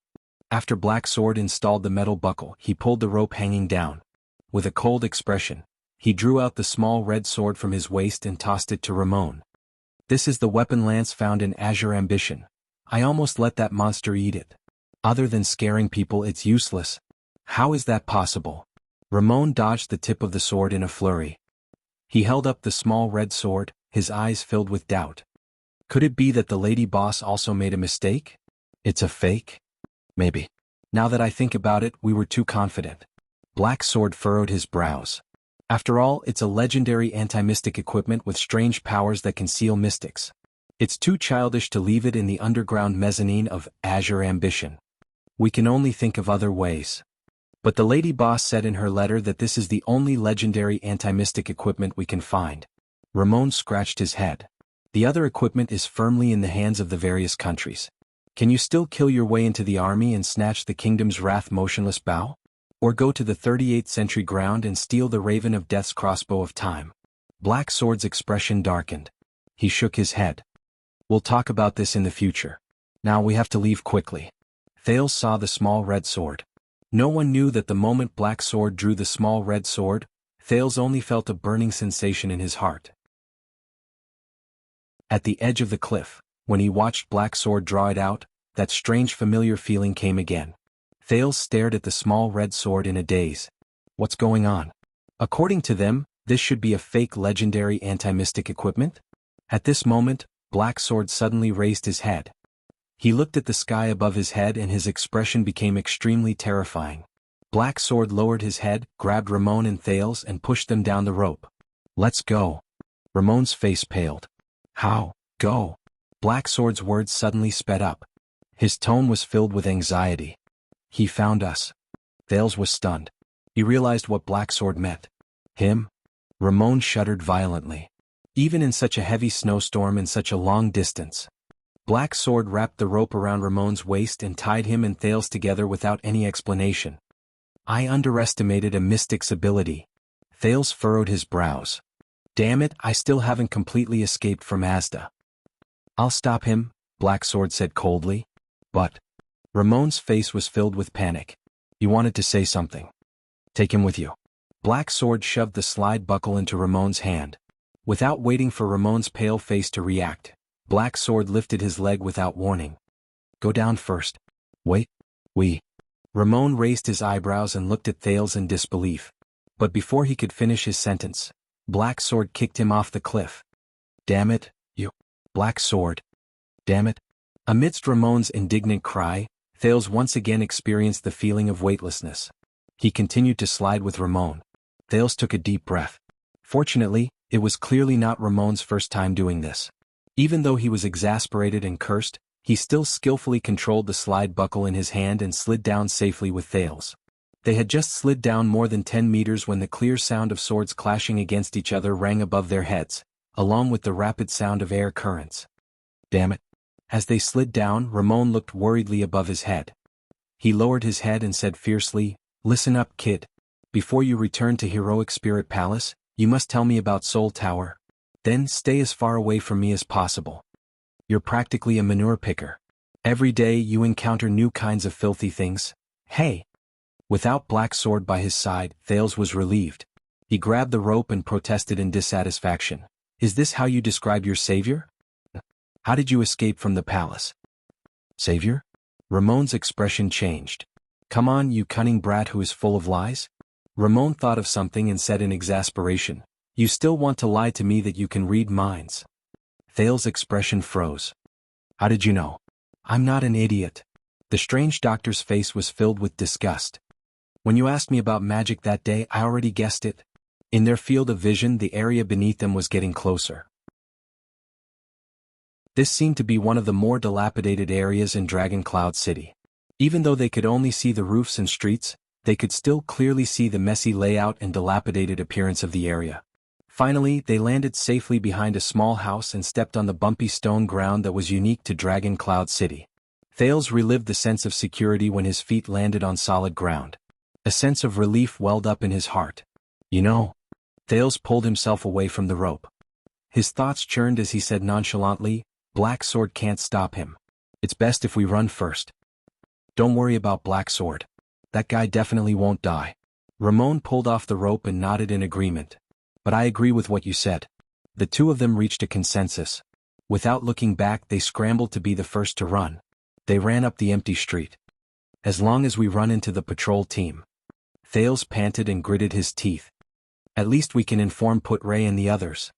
After Black Sword installed the metal buckle, he pulled the rope hanging down. With a cold expression, he drew out the small red sword from his waist and tossed it to Ramon. This is the weapon lance found in Azure Ambition. I almost let that monster eat it. Other than scaring people, it's useless. How is that possible? Ramon dodged the tip of the sword in a flurry. He held up the small red sword, his eyes filled with doubt. Could it be that the lady boss also made a mistake? It's a fake? Maybe. Now that I think about it, we were too confident. Black Sword furrowed his brows. After all, it's a legendary anti-mystic equipment with strange powers that conceal mystics. It's too childish to leave it in the underground mezzanine of Azure Ambition. We can only think of other ways. But the lady boss said in her letter that this is the only legendary anti-mystic equipment we can find. Ramon scratched his head. The other equipment is firmly in the hands of the various countries. Can you still kill your way into the army and snatch the kingdom's wrath motionless bow? Or go to the 38th century ground and steal the Raven of Death's crossbow of time? Black Sword's expression darkened. He shook his head. We'll talk about this in the future. Now we have to leave quickly. Thales saw the small red sword. No one knew that the moment Black Sword drew the small red sword, Thales only felt a burning sensation in his heart. At the edge of the cliff, when he watched Black Sword draw it out, that strange familiar feeling came again. Thales stared at the small red sword in a daze. What's going on? According to them, this should be a fake legendary anti-mystic equipment? At this moment, Black Sword suddenly raised his head. He looked at the sky above his head and his expression became extremely terrifying. Black Sword lowered his head, grabbed Ramon and Thales and pushed them down the rope. Let's go. Ramon's face paled. How? Go? Black Sword's words suddenly sped up. His tone was filled with anxiety. He found us. Thales was stunned. He realized what Black Sword meant. Him? Ramon shuddered violently. Even in such a heavy snowstorm and such a long distance. Black Sword wrapped the rope around Ramon's waist and tied him and Thales together without any explanation. I underestimated a mystic's ability. Thales furrowed his brows. Damn it, I still haven't completely escaped from Asda. I'll stop him, Black Sword said coldly. But... Ramon's face was filled with panic. He wanted to say something. Take him with you. Black Sword shoved the slide buckle into Ramon's hand. Without waiting for Ramon's pale face to react, Black Sword lifted his leg without warning. Go down first. Wait. We. Ramon raised his eyebrows and looked at Thales in disbelief. But before he could finish his sentence, Black Sword kicked him off the cliff. Damn it, you. Black Sword. Damn it. Amidst Ramon's indignant cry, Thales once again experienced the feeling of weightlessness. He continued to slide with Ramon. Thales took a deep breath. Fortunately, it was clearly not Ramon's first time doing this. Even though he was exasperated and cursed, he still skillfully controlled the slide buckle in his hand and slid down safely with Thales. They had just slid down more than 10 meters when the clear sound of swords clashing against each other rang above their heads, along with the rapid sound of air currents. Damn it. As they slid down, Ramon looked worriedly above his head. He lowered his head and said fiercely, Listen up, kid. Before you return to Heroic Spirit Palace, you must tell me about Soul Tower. Then stay as far away from me as possible. You're practically a manure picker. Every day you encounter new kinds of filthy things. Hey! Without Black Sword by his side, Thales was relieved. He grabbed the rope and protested in dissatisfaction. Is this how you describe your savior? How did you escape from the palace? Savior? Ramon's expression changed. Come on, you cunning brat who is full of lies? Ramon thought of something and said in exasperation, you still want to lie to me that you can read minds? Thale's expression froze. How did you know? I'm not an idiot. The strange doctor's face was filled with disgust. When you asked me about magic that day, I already guessed it. In their field of vision, the area beneath them was getting closer. This seemed to be one of the more dilapidated areas in Dragon Cloud City. Even though they could only see the roofs and streets, they could still clearly see the messy layout and dilapidated appearance of the area. Finally, they landed safely behind a small house and stepped on the bumpy stone ground that was unique to Dragon Cloud City. Thales relived the sense of security when his feet landed on solid ground. A sense of relief welled up in his heart. You know, Thales pulled himself away from the rope. His thoughts churned as he said nonchalantly, Black Sword can't stop him. It's best if we run first. Don't worry about Black Sword. That guy definitely won't die. Ramon pulled off the rope and nodded in agreement. But I agree with what you said. The two of them reached a consensus. Without looking back, they scrambled to be the first to run. They ran up the empty street. As long as we run into the patrol team. Thales panted and gritted his teeth. At least we can inform Put Ray and the others.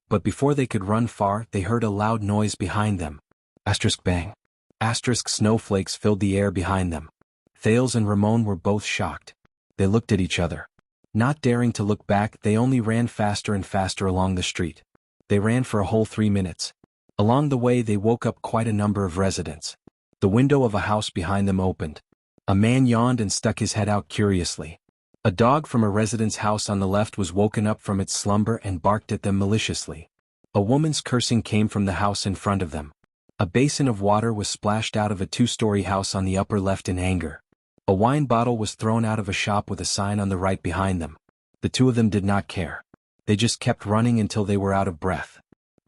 But before they could run far, they heard a loud noise behind them. Asterisk bang. Asterisk snowflakes filled the air behind them. Thales and Ramon were both shocked. They looked at each other. Not daring to look back, they only ran faster and faster along the street. They ran for a whole 3 minutes. Along the way they woke up quite a number of residents. The window of a house behind them opened. A man yawned and stuck his head out curiously. A dog from a resident's house on the left was woken up from its slumber and barked at them maliciously. A woman's cursing came from the house in front of them. A basin of water was splashed out of a 2-story house on the upper left in anger. A wine bottle was thrown out of a shop with a sign on the right behind them. The two of them did not care. They just kept running until they were out of breath.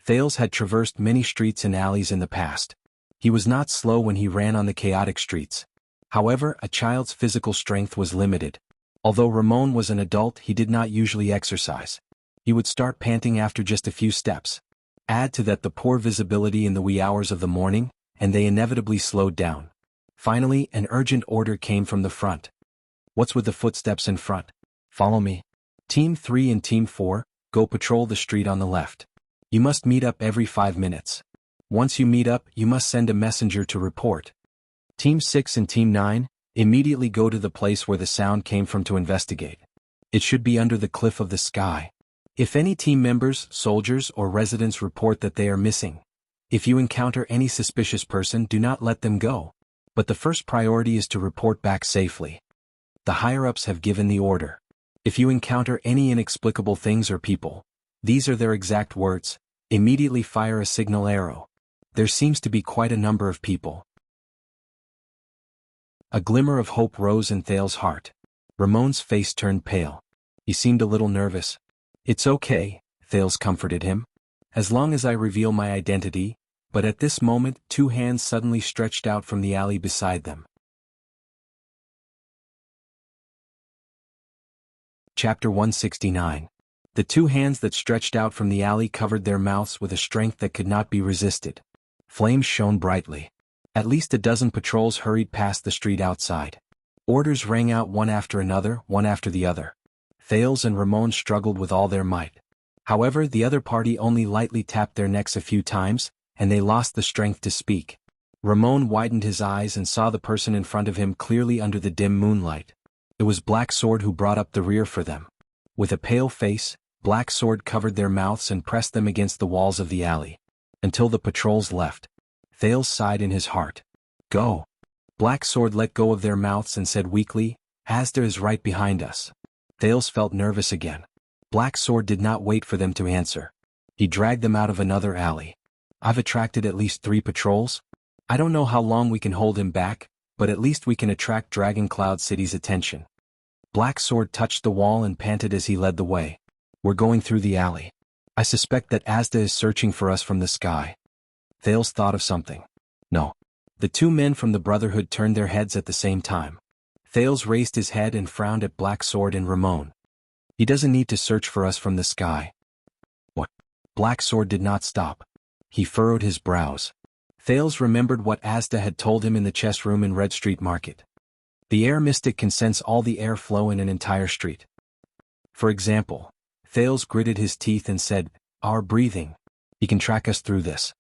Thales had traversed many streets and alleys in the past. He was not slow when he ran on the chaotic streets. However, a child's physical strength was limited. Although Ramon was an adult, he did not usually exercise. He would start panting after just a few steps. Add to that the poor visibility in the wee hours of the morning, and they inevitably slowed down. Finally, an urgent order came from the front. What's with the footsteps in front? Follow me. Team 3 and Team 4, go patrol the street on the left. You must meet up every 5 minutes. Once you meet up, you must send a messenger to report. Team 6 and Team 9, immediately go to the place where the sound came from to investigate. It should be under the cliff of the sky. If any team members, soldiers, or residents report that they are missing, if you encounter any suspicious person, do not let them go. But the first priority is to report back safely. The higher-ups have given the order. If you encounter any inexplicable things or people, these are their exact words, immediately fire a signal arrow. There seems to be quite a number of people. A glimmer of hope rose in Thale's heart. Ramon's face turned pale. He seemed a little nervous. It's okay, Thales comforted him. As long as I reveal my identity. But at this moment, 2 hands suddenly stretched out from the alley beside them. Chapter 169. The 2 hands that stretched out from the alley covered their mouths with a strength that could not be resisted. Flames shone brightly. At least a dozen patrols hurried past the street outside. Orders rang out one after another, one after the other. Thales and Ramon struggled with all their might. However, the other party only lightly tapped their necks a few times, and they lost the strength to speak. Ramon widened his eyes and saw the person in front of him clearly under the dim moonlight. It was Black Sword who brought up the rear for them. With a pale face, Black Sword covered their mouths and pressed them against the walls of the alley. Until the patrols left. Thales sighed in his heart. Go. Black Sword let go of their mouths and said weakly, Asda is right behind us. Thales felt nervous again. Black Sword did not wait for them to answer. He dragged them out of another alley. I've attracted at least 3 patrols. I don't know how long we can hold him back, but at least we can attract Dragon Cloud City's attention. Black Sword touched the wall and panted as he led the way. We're going through the alley. I suspect that Asda is searching for us from the sky. Thales thought of something. No. The 2 men from the Brotherhood turned their heads at the same time. Thales raised his head and frowned at Black Sword and Ramon. He doesn't need to search for us from the sky. What? Black Sword did not stop. He furrowed his brows. Thales remembered what Asda had told him in the chess room in Red Street Market. The air mystic can sense all the air flow in an entire street. For example, Thales gritted his teeth and said, "Our breathing. He can track us through this."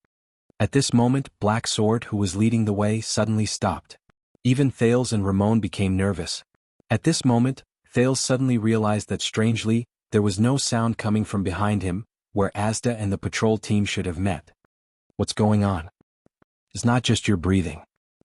At this moment, Black Sword, who was leading the way, suddenly stopped. Even Thales and Ramon became nervous. At this moment, Thales suddenly realized that strangely, there was no sound coming from behind him, where Asda and the patrol team should have met. "What's going on?" "It's not just your breathing."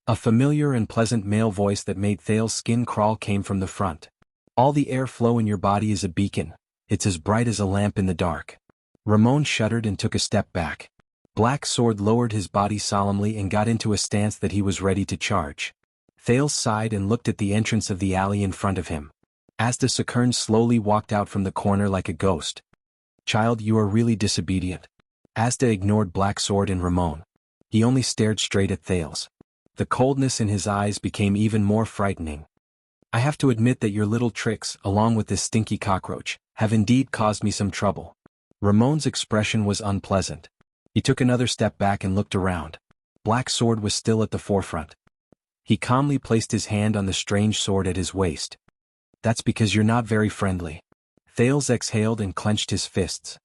A familiar and pleasant male voice that made Thales' skin crawl came from the front. "All the air flow in your body is a beacon. It's as bright as a lamp in the dark." Ramon shuddered and took a step back. Black Sword lowered his body solemnly and got into a stance that he was ready to charge. Thales sighed and looked at the entrance of the alley in front of him. Asda Sakern slowly walked out from the corner like a ghost. "Child, you are really disobedient." Asda ignored Black Sword and Ramon. He only stared straight at Thales. The coldness in his eyes became even more frightening. "I have to admit that your little tricks, along with this stinky cockroach, have indeed caused me some trouble." Ramon's expression was unpleasant. He took another step back and looked around. Black Sword was still at the forefront. He calmly placed his hand on the strange sword at his waist. "That's because you're not very friendly." Thales exhaled and clenched his fists.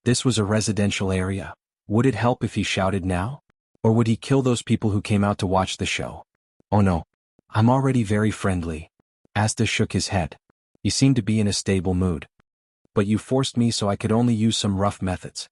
This was a residential area. Would it help if he shouted now? Or would he kill those people who came out to watch the show? "Oh no. I'm already very friendly." Asta shook his head. He seemed to be in a stable mood. "But you forced me, so I could only use some rough methods."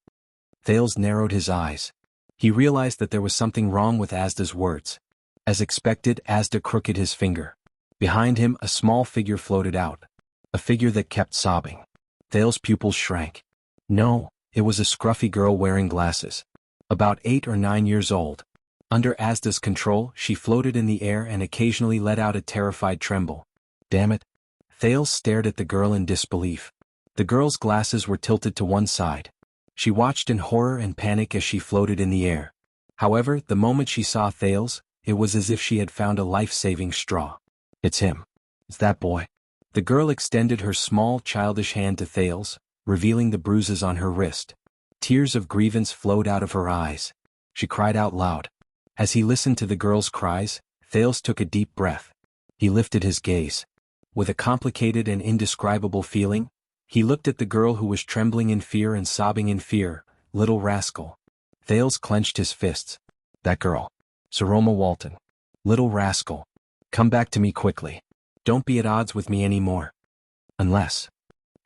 Thales narrowed his eyes. He realized that there was something wrong with Asda's words. As expected, Asda crooked his finger. Behind him, a small figure floated out. A figure that kept sobbing. Thales' pupils shrank. No, it was a scruffy girl wearing glasses. About 8 or 9 years old. Under Asda's control, she floated in the air and occasionally let out a terrified tremble. "Damn it." Thales stared at the girl in disbelief. The girl's glasses were tilted to one side. She watched in horror and panic as she floated in the air. However, the moment she saw Thales, it was as if she had found a life-saving straw. "It's him. It's that boy." The girl extended her small childish hand to Thales, revealing the bruises on her wrist. Tears of grievance flowed out of her eyes. She cried out loud. As he listened to the girl's cries, Thales took a deep breath. He lifted his gaze. With a complicated and indescribable feeling, he looked at the girl who was trembling in fear and sobbing in fear. "Little rascal." Thales clenched his fists. "That girl. Saroma Walton. Little rascal. Come back to me quickly. Don't be at odds with me anymore. Unless."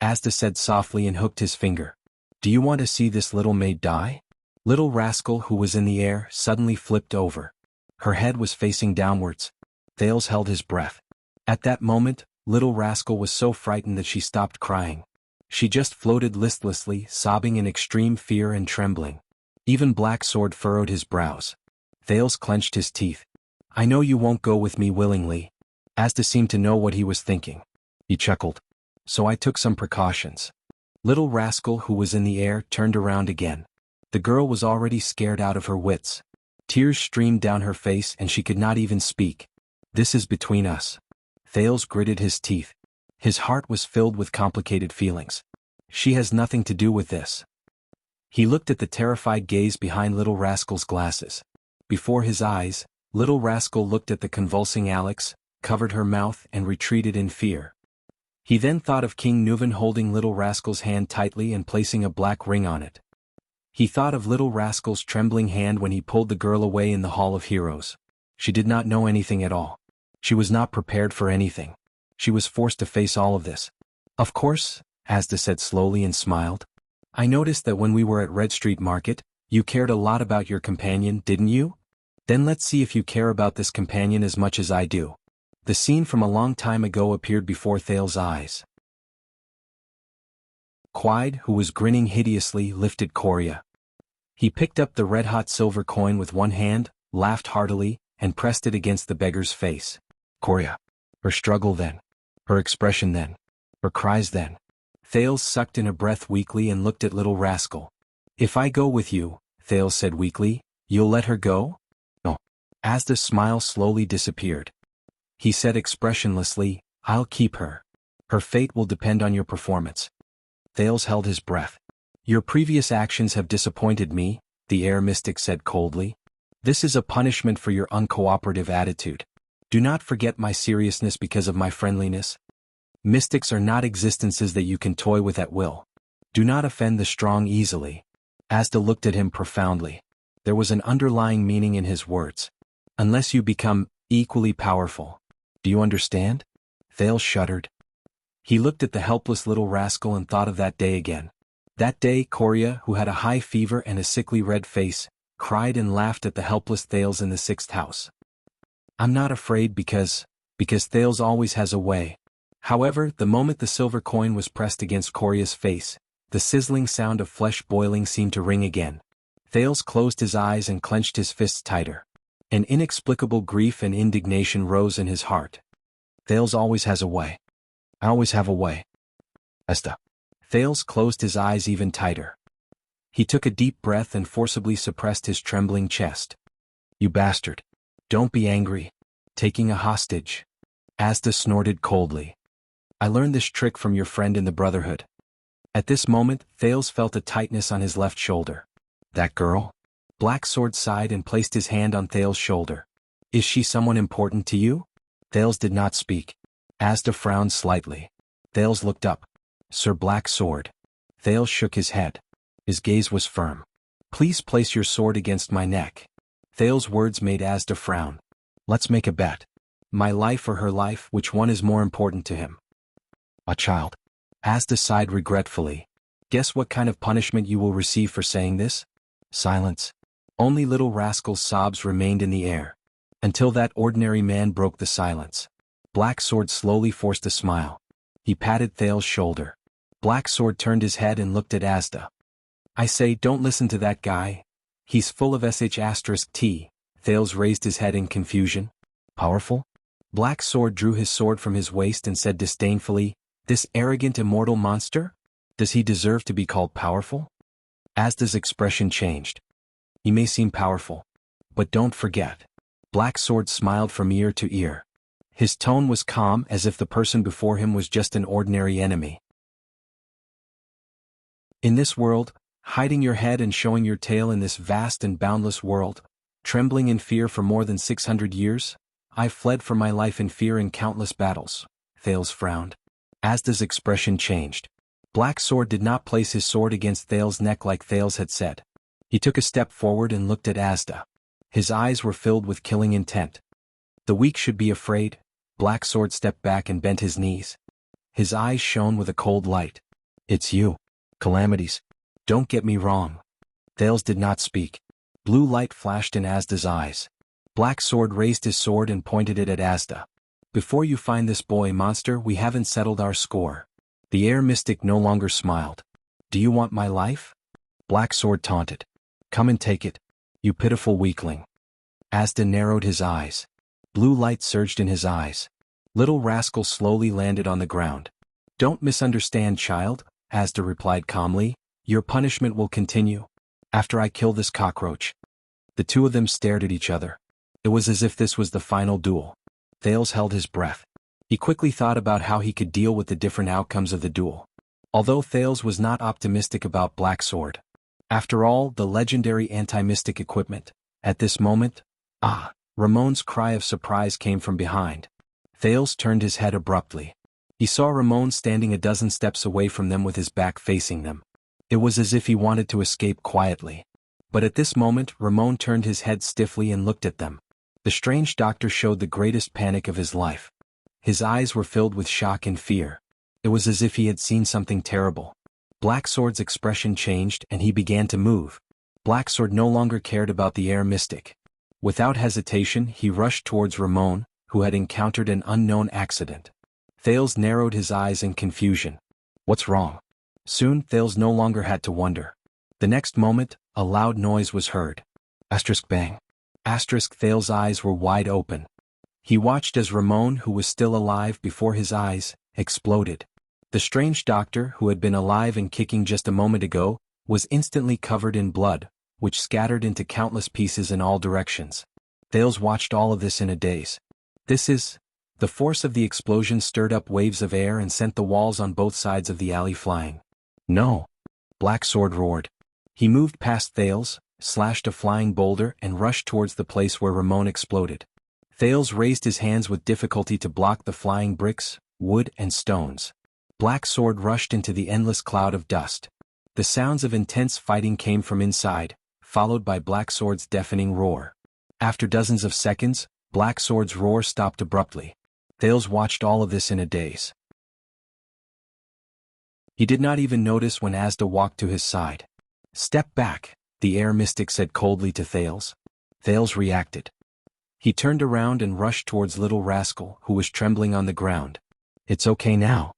Asta said softly and hooked his finger. "Do you want to see this little maid die?" Little rascal, who was in the air, suddenly flipped over. Her head was facing downwards. Thales held his breath. At that moment, little rascal was so frightened that she stopped crying. She just floated listlessly, sobbing in extreme fear and trembling. Even Black Sword furrowed his brows. Thales clenched his teeth. "I know you won't go with me willingly." Asta seemed to know what he was thinking. He chuckled. "So I took some precautions." Little rascal, who was in the air, turned around again. The girl was already scared out of her wits. Tears streamed down her face and she could not even speak. "This is between us." Thales gritted his teeth. His heart was filled with complicated feelings. She has nothing to do with this. He looked at the terrified gaze behind little rascal's glasses. Before his eyes, little rascal looked at the convulsing Alex, covered her mouth and retreated in fear. He then thought of King Nuven holding little rascal's hand tightly and placing a black ring on it. He thought of little rascal's trembling hand when he pulled the girl away in the Hall of Heroes. She did not know anything at all. She was not prepared for anything. She was forced to face all of this. "Of course," Asda said slowly and smiled. "I noticed that when we were at Red Street Market, you cared a lot about your companion, didn't you? Then let's see if you care about this companion as much as I do." The scene from a long time ago appeared before Thales' eyes. Quide, who was grinning hideously, lifted Korea. He picked up the red-hot silver coin with one hand, laughed heartily, and pressed it against the beggar's face. Korea. Her struggle then. Her expression then. Her cries then. Thales sucked in a breath weakly and looked at little rascal. "If I go with you," Thales said weakly, "you'll let her go?" "No." Asda's smile slowly disappeared. He said expressionlessly, "I'll keep her." Her fate will depend on your performance. Thales held his breath. Your previous actions have disappointed me, the air mystic said coldly. This is a punishment for your uncooperative attitude. Do not forget my seriousness because of my friendliness. Mystics are not existences that you can toy with at will. Do not offend the strong easily. Asda looked at him profoundly. There was an underlying meaning in his words. Unless you become equally powerful. Do you understand? Thales shuddered. He looked at the helpless little rascal and thought of that day again. That day Korea, who had a high fever and a sickly red face, cried and laughed at the helpless Thales in the 6th house. I'm not afraid because Thales always has a way. However, the moment the silver coin was pressed against Korea's face, the sizzling sound of flesh boiling seemed to ring again. Thales closed his eyes and clenched his fists tighter. An inexplicable grief and indignation rose in his heart. Thales always has a way. I always have a way. Esta. Thales closed his eyes even tighter. He took a deep breath and forcibly suppressed his trembling chest. You bastard. Don't be angry. Taking a hostage. Asda snorted coldly. I learned this trick from your friend in the Brotherhood. At this moment, Thales felt a tightness on his left shoulder. That girl? Black Sword sighed and placed his hand on Thales' shoulder. Is she someone important to you? Thales did not speak. Asda frowned slightly. Thales looked up. Sir Black Sword. Thales shook his head. His gaze was firm. Please place your sword against my neck. Thales' words made Asda frown. Let's make a bet. My life or her life, which one is more important to him? A child. Asda sighed regretfully. Guess what kind of punishment you will receive for saying this? Silence. Only little rascal's sobs remained in the air. Until that ordinary man broke the silence. Black Sword slowly forced a smile. He patted Thales' shoulder. Black Sword turned his head and looked at Asda. I say, don't listen to that guy. He's full of sh*t. Thales raised his head in confusion. Powerful? Black Sword drew his sword from his waist and said disdainfully, this arrogant immortal monster? Does he deserve to be called powerful? Asda's expression changed. He may seem powerful. But don't forget. Black Sword smiled from ear to ear. His tone was calm as if the person before him was just an ordinary enemy. In this world, hiding your head and showing your tail in this vast and boundless world, trembling in fear for more than 600 years, I've fled for my life in fear in countless battles. Thales frowned. Asda's expression changed. Black Sword did not place his sword against Thales' neck like Thales had said. He took a step forward and looked at Asda. His eyes were filled with killing intent. The weak should be afraid. Black Sword stepped back and bent his knees. His eyes shone with a cold light. It's you. Calamities. Don't get me wrong. Thales did not speak. Blue light flashed in Asda's eyes. Black Sword raised his sword and pointed it at Asda. Before you find this boy monster, we haven't settled our score. The air mystic no longer smiled. Do you want my life? Black Sword taunted. Come and take it, you pitiful weakling. Asda narrowed his eyes. Blue light surged in his eyes. Little rascal slowly landed on the ground. Don't misunderstand, child, Asda replied calmly. Your punishment will continue. After I kill this cockroach. The two of them stared at each other. It was as if this was the final duel. Thales held his breath. He quickly thought about how he could deal with the different outcomes of the duel. Although Thales was not optimistic about Black Sword. After all, the legendary anti-mystic equipment. At this moment, Ramon's cry of surprise came from behind. Thales turned his head abruptly. He saw Ramon standing a dozen steps away from them with his back facing them. It was as if he wanted to escape quietly. But at this moment, Ramon turned his head stiffly and looked at them. The strange doctor showed the greatest panic of his life. His eyes were filled with shock and fear. It was as if he had seen something terrible. Black Sword's expression changed and he began to move. Black Sword no longer cared about the air mystic. Without hesitation, he rushed towards Ramon, who had encountered an unknown accident. Thales narrowed his eyes in confusion. What's wrong? Soon, Thales no longer had to wonder. The next moment, a loud noise was heard. Bang. Thales' eyes were wide open. He watched as Ramon, who was still alive before his eyes, exploded. The strange doctor, who had been alive and kicking just a moment ago, was instantly covered in blood, which scattered into countless pieces in all directions. Thales watched all of this in a daze. The The force of the explosion stirred up waves of air and sent the walls on both sides of the alley flying. No! Black Sword roared. He moved past Thales, slashed a flying boulder and rushed towards the place where Ramon exploded. Thales raised his hands with difficulty to block the flying bricks, wood and stones. Black Sword rushed into the endless cloud of dust. The sounds of intense fighting came from inside, followed by Black Sword's deafening roar. After dozens of seconds, Black Sword's roar stopped abruptly. Thales watched all of this in a daze. He did not even notice when Asda walked to his side. "Step back," the air mystic said coldly to Thales. Thales reacted. He turned around and rushed towards Little Rascal, who was trembling on the ground. "It's okay now."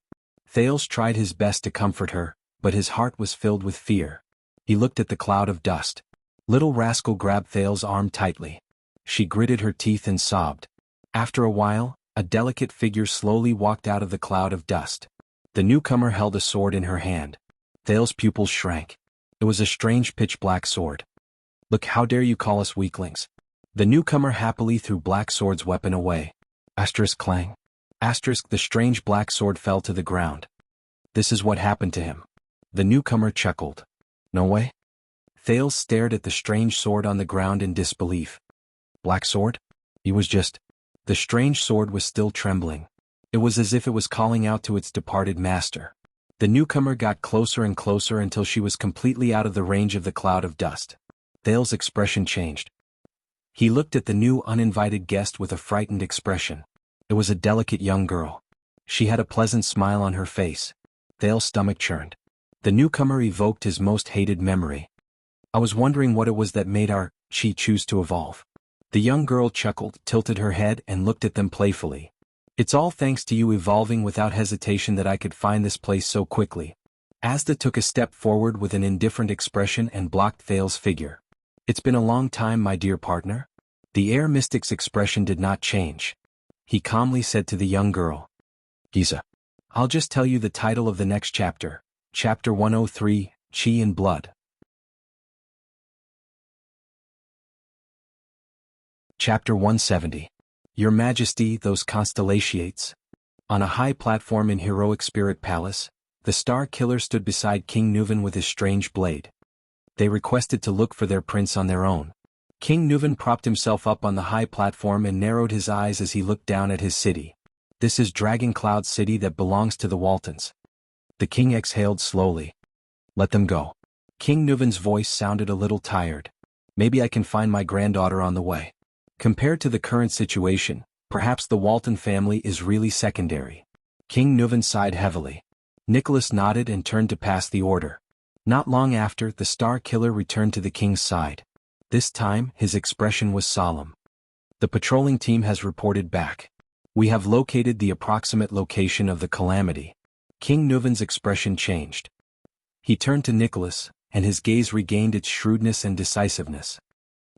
Thales tried his best to comfort her, but his heart was filled with fear. He looked at the cloud of dust. Little Rascal grabbed Thales' arm tightly. She gritted her teeth and sobbed. After a while, a delicate figure slowly walked out of the cloud of dust. The newcomer held a sword in her hand. Thales' pupils shrank. It was a strange pitch-black sword. "Look, how dare you call us weaklings?" The newcomer happily threw Black Sword's weapon away. Asterisk clang. Asterisk, the strange black sword fell to the ground. This is what happened to him. The newcomer chuckled. "No way?" Thales stared at the strange sword on the ground in disbelief. "Black Sword? He was just—" The strange sword was still trembling. It was as if it was calling out to its departed master. The newcomer got closer and closer until she was completely out of the range of the cloud of dust. Thales' expression changed. He looked at the new uninvited guest with a frightened expression. It was a delicate young girl. She had a pleasant smile on her face. Thales' stomach churned. The newcomer evoked his most hated memory. "I was wondering what it was that made our chi choose to evolve." The young girl chuckled, tilted her head and looked at them playfully. "It's all thanks to you evolving without hesitation that I could find this place so quickly." Asda took a step forward with an indifferent expression and blocked Thales' figure. "It's been a long time, my dear partner." The air mystic's expression did not change. He calmly said to the young girl, "Giza, I'll just tell you the title of the next chapter, Chapter 103, Chi and Blood." Chapter 170. Your Majesty, those constellations. On a high platform in Heroic Spirit Palace, the Star Killer stood beside King Nuven with his strange blade. They requested to look for their prince on their own. King Nuven propped himself up on the high platform and narrowed his eyes as he looked down at his city. "This is Dragon Cloud City that belongs to the Waltons." The king exhaled slowly. "Let them go." King Nuven's voice sounded a little tired. "Maybe I can find my granddaughter on the way." Compared to the current situation, perhaps the Walton family is really secondary. King Nuven sighed heavily. Nicholas nodded and turned to pass the order. Not long after, the Star Killer returned to the king's side. This time, his expression was solemn. "The patrolling team has reported back. We have located the approximate location of the calamity." King Nuven's expression changed. He turned to Nicholas, and his gaze regained its shrewdness and decisiveness.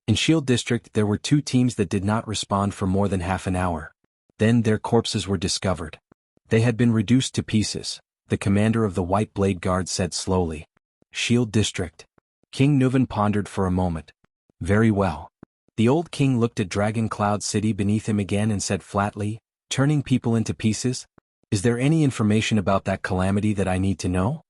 In Shield District there were 2 teams that did not respond for more than half an hour. Then their corpses were discovered. They had been reduced to pieces, the commander of the White Blade Guard said slowly. "Shield District." King Nuven pondered for a moment. "Very well." The old king looked at Dragon Cloud City beneath him again and said flatly, "Turning people into pieces? Is there any information about that calamity that I need to know?"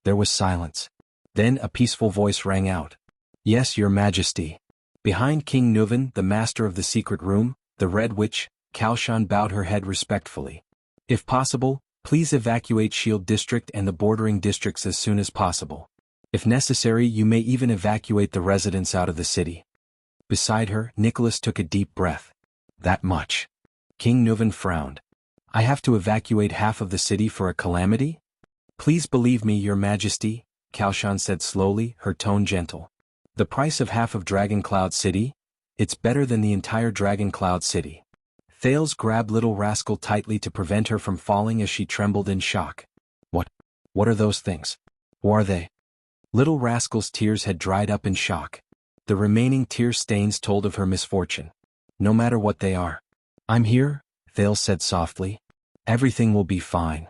There was silence. Then a peaceful voice rang out. "Yes, Your Majesty." Behind King Nuven, the master of the secret room, the Red Witch, Kalshan bowed her head respectfully. "If possible, please evacuate Shield District and the bordering districts as soon as possible. If necessary, you may even evacuate the residents out of the city." Beside her, Nicholas took a deep breath. "That much?" King Nuven frowned. "I have to evacuate half of the city for a calamity?" "Please believe me, Your Majesty," Kalshan said slowly, her tone gentle. "The price of half of Dragon Cloud City? It's better than the entire Dragon Cloud City." Thales grabbed Little Rascal tightly to prevent her from falling as she trembled in shock. What are those things? Who are they?" Little Rascal's tears had dried up in shock. The remaining tear stains told of her misfortune. "No matter what they are. I'm here," Thales said softly. "Everything will be fine."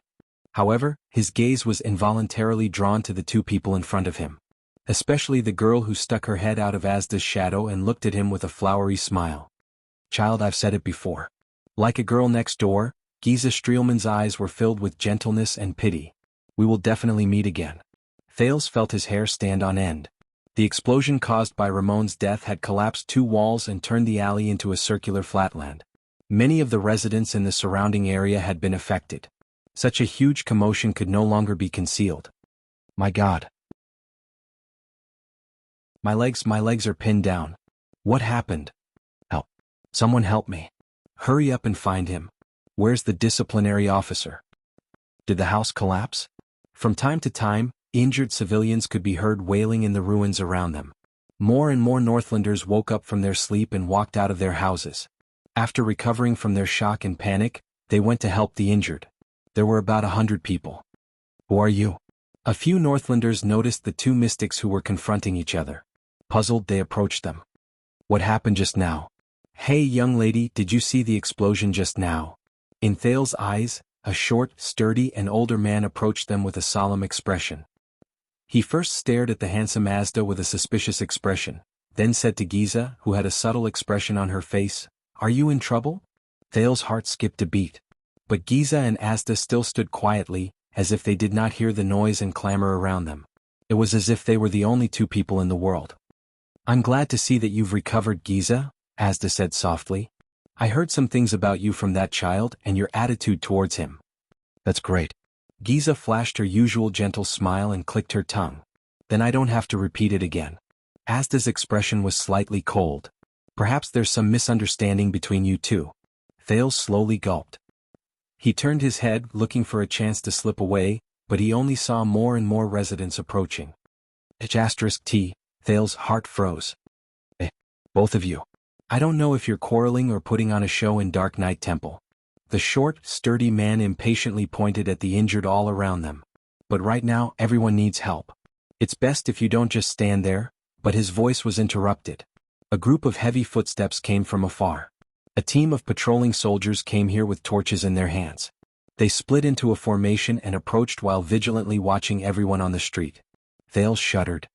However, his gaze was involuntarily drawn to the 2 people in front of him. Especially the girl who stuck her head out of Asda's shadow and looked at him with a flowery smile. "Child, I've said it before. Like a girl next door, Giza Streelman's eyes were filled with gentleness and pity. We will definitely meet again. Thales felt his hair stand on end. The explosion caused by Ramon's death had collapsed 2 walls and turned the alley into a circular flatland. Many of the residents in the surrounding area had been affected. Such a huge commotion could no longer be concealed. My God. My legs are pinned down. What happened? Help. Someone help me. Hurry up and find him. Where's the disciplinary officer? Did the house collapse? From time to time, injured civilians could be heard wailing in the ruins around them. More and more Northlanders woke up from their sleep and walked out of their houses. After recovering from their shock and panic, they went to help the injured. There were about 100 people. Who are you? A few Northlanders noticed the 2 mystics who were confronting each other. Puzzled, they approached them. What happened just now? Hey young lady, did you see the explosion just now? In Thales' eyes, a short, sturdy and older man approached them with a solemn expression. He first stared at the handsome Asda with a suspicious expression, then said to Giza, who had a subtle expression on her face, "Are you in trouble?" Thales' heart skipped a beat. But Giza and Asda still stood quietly, as if they did not hear the noise and clamor around them. It was as if they were the only 2 people in the world. "I'm glad to see that you've recovered, Giza," Asda said softly. "I heard some things about you from that child and your attitude towards him." "That's great." Giza flashed her usual gentle smile and clicked her tongue. "Then I don't have to repeat it again." Asda's expression was slightly cold. "Perhaps there's some misunderstanding between you 2. Thales slowly gulped. He turned his head, looking for a chance to slip away, but he only saw more and more residents approaching. T. Thales' heart froze. Both of you. I don't know if you're quarreling or putting on a show in Dark Knight Temple. The short, sturdy man impatiently pointed at the injured all around them. But right now, everyone needs help. It's best if you don't just stand there, but his voice was interrupted. A group of heavy footsteps came from afar. A team of patrolling soldiers came here with torches in their hands. They split into a formation and approached while vigilantly watching everyone on the street. Thales shuddered.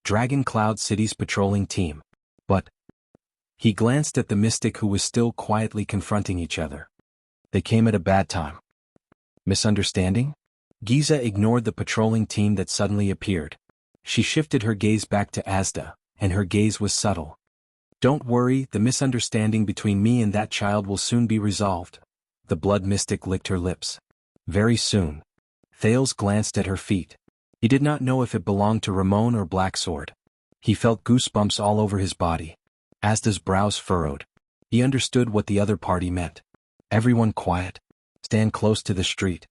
Dragon Cloud City's patrolling team. But he glanced at the mystic who was still quietly confronting each other. They came at a bad time. Misunderstanding? Giza ignored the patrolling team that suddenly appeared. She shifted her gaze back to Asda, and her gaze was subtle. Don't worry, the misunderstanding between me and that child will soon be resolved. The blood mystic licked her lips. Very soon. Thales glanced at her feet. He did not know if it belonged to Ramon or Blacksword. He felt goosebumps all over his body. Asda's brows furrowed. He understood what the other party meant. Everyone quiet. Stand close to the street.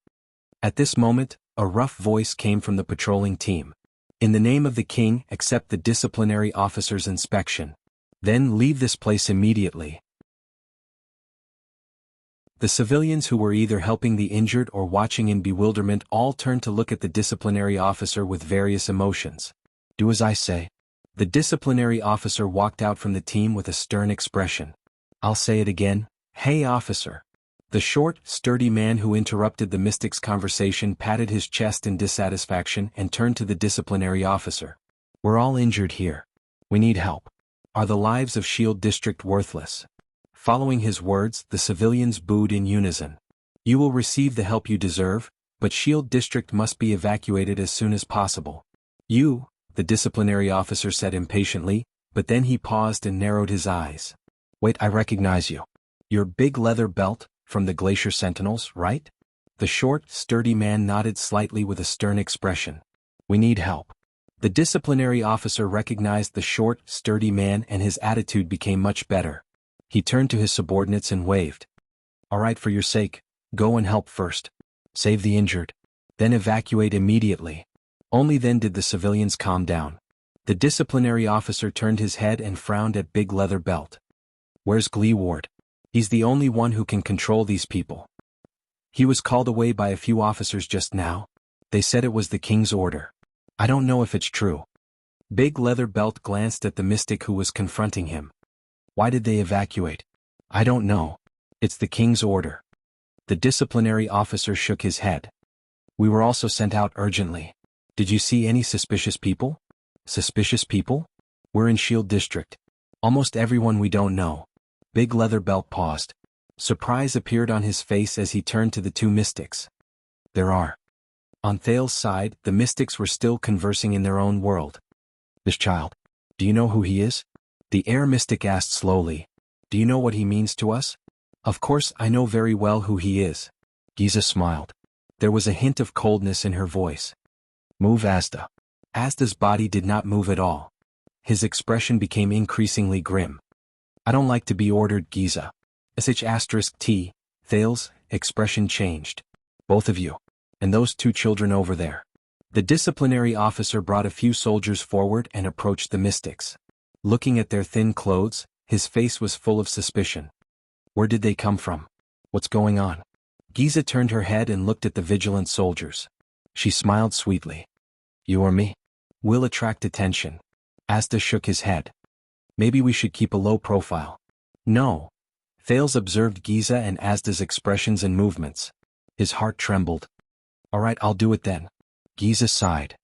At this moment, a rough voice came from the patrolling team. In the name of the king, accept the disciplinary officer's inspection. Then leave this place immediately. The civilians who were either helping the injured or watching in bewilderment all turned to look at the disciplinary officer with various emotions. Do as I say. The disciplinary officer walked out from the team with a stern expression. I'll say it again. Hey officer. The short, sturdy man who interrupted the mystic's conversation patted his chest in dissatisfaction and turned to the disciplinary officer. We're all injured here. We need help. Are the lives of Shield District worthless? Following his words, the civilians booed in unison. You will receive the help you deserve, but Shield District must be evacuated as soon as possible. You, the disciplinary officer said impatiently, but then he paused and narrowed his eyes. Wait, I recognize you. Your big leather belt, from the Glacier Sentinels, right? The short, sturdy man nodded slightly with a stern expression. We need help. The disciplinary officer recognized the short, sturdy man and his attitude became much better. He turned to his subordinates and waved. All right, for your sake, go and help first. Save the injured. Then evacuate immediately. Only then did the civilians calm down. The disciplinary officer turned his head and frowned at Big Leather Belt. Where's Gleeward? He's the only one who can control these people. He was called away by a few officers just now. They said it was the king's order. I don't know if it's true. Big Leather Belt glanced at the mystic who was confronting him. Why did they evacuate? I don't know. It's the king's order. The disciplinary officer shook his head. We were also sent out urgently. Did you see any suspicious people? Suspicious people? We're in Shield District. Almost everyone we don't know. Big Leather Belt paused. Surprise appeared on his face as he turned to the two mystics. There are. On Thales's side, the mystics were still conversing in their own world. This child. Do you know who he is? The air mystic asked slowly. Do you know what he means to us? Of course I know very well who he is. Giza smiled. There was a hint of coldness in her voice. Move, Asda. Asda's body did not move at all. His expression became increasingly grim. I don't like to be ordered, Giza. *T. Thales' expression changed. Both of you. And those two children over there. The disciplinary officer brought a few soldiers forward and approached the mystics. Looking at their thin clothes, his face was full of suspicion. Where did they come from? What's going on? Giza turned her head and looked at the vigilant soldiers. She smiled sweetly. You or me? We'll attract attention. Asta shook his head. Maybe we should keep a low profile. No. Thales observed Giza and Asda's expressions and movements. His heart trembled. All right, I'll do it then. Giza sighed.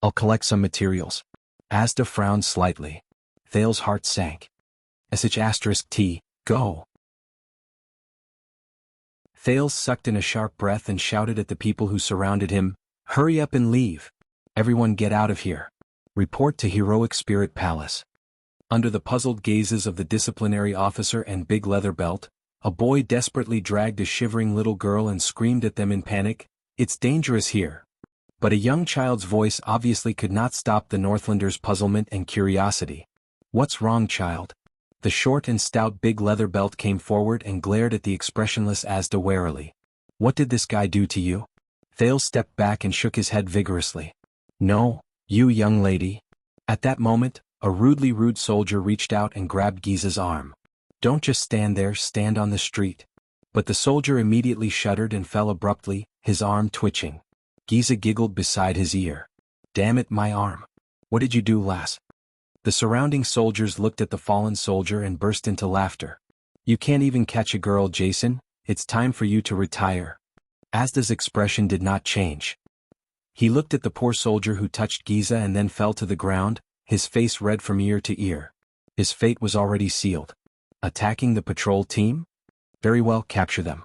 I'll collect some materials. Asda frowned slightly. Thales' heart sank. *T. Go. Thales sucked in a sharp breath and shouted at the people who surrounded him, Hurry up and leave. Everyone get out of here. Report to Heroic Spirit Palace. Under the puzzled gazes of the disciplinary officer and Big Leather Belt, a boy desperately dragged a shivering little girl and screamed at them in panic, It's dangerous here. But a young child's voice obviously could not stop the Northlander's puzzlement and curiosity. What's wrong, child? The short and stout Big Leather Belt came forward and glared at the expressionless Asda warily. What did this guy do to you? Thales stepped back and shook his head vigorously. No, you young lady. At that moment, a rudely rude soldier reached out and grabbed Giza's arm. Don't just stand there, stand on the street. But the soldier immediately shuddered and fell abruptly, his arm twitching. Giza giggled beside his ear. Damn it, my arm. What did you do, lass? The surrounding soldiers looked at the fallen soldier and burst into laughter. You can't even catch a girl, Jason. It's time for you to retire. Asda's expression did not change. He looked at the poor soldier who touched Giza and then fell to the ground, his face red from ear to ear. His fate was already sealed. Attacking the patrol team? Very well, capture them.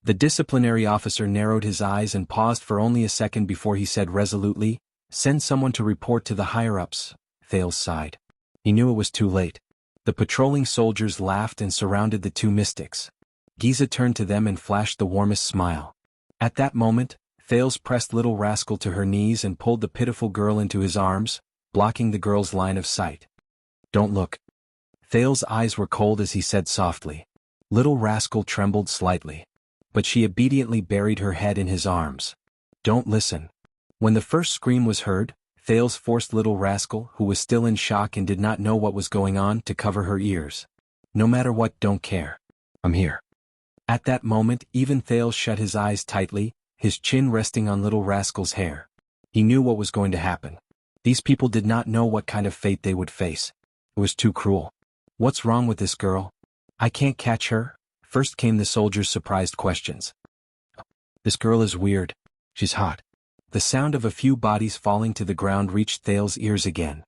The disciplinary officer narrowed his eyes and paused for only a second before he said resolutely, Send someone to report to the higher-ups. Thales sighed. He knew it was too late. The patrolling soldiers laughed and surrounded the two mystics. Giza turned to them and flashed the warmest smile. At that moment, Thales pressed Little Rascal to her knees and pulled the pitiful girl into his arms, blocking the girl's line of sight. Don't look. Thales' eyes were cold as he said softly. Little Rascal trembled slightly. But she obediently buried her head in his arms. Don't listen. When the first scream was heard, Thales forced Little Rascal, who was still in shock and did not know what was going on, to cover her ears. No matter what, don't care. I'm here. At that moment, even Thales shut his eyes tightly, his chin resting on Little Rascal's hair. He knew what was going to happen. These people did not know what kind of fate they would face. It was too cruel. What's wrong with this girl? I can't catch her? First came the soldiers' surprised questions. This girl is weird. She's hot. The sound of a few bodies falling to the ground reached Thales' ears again.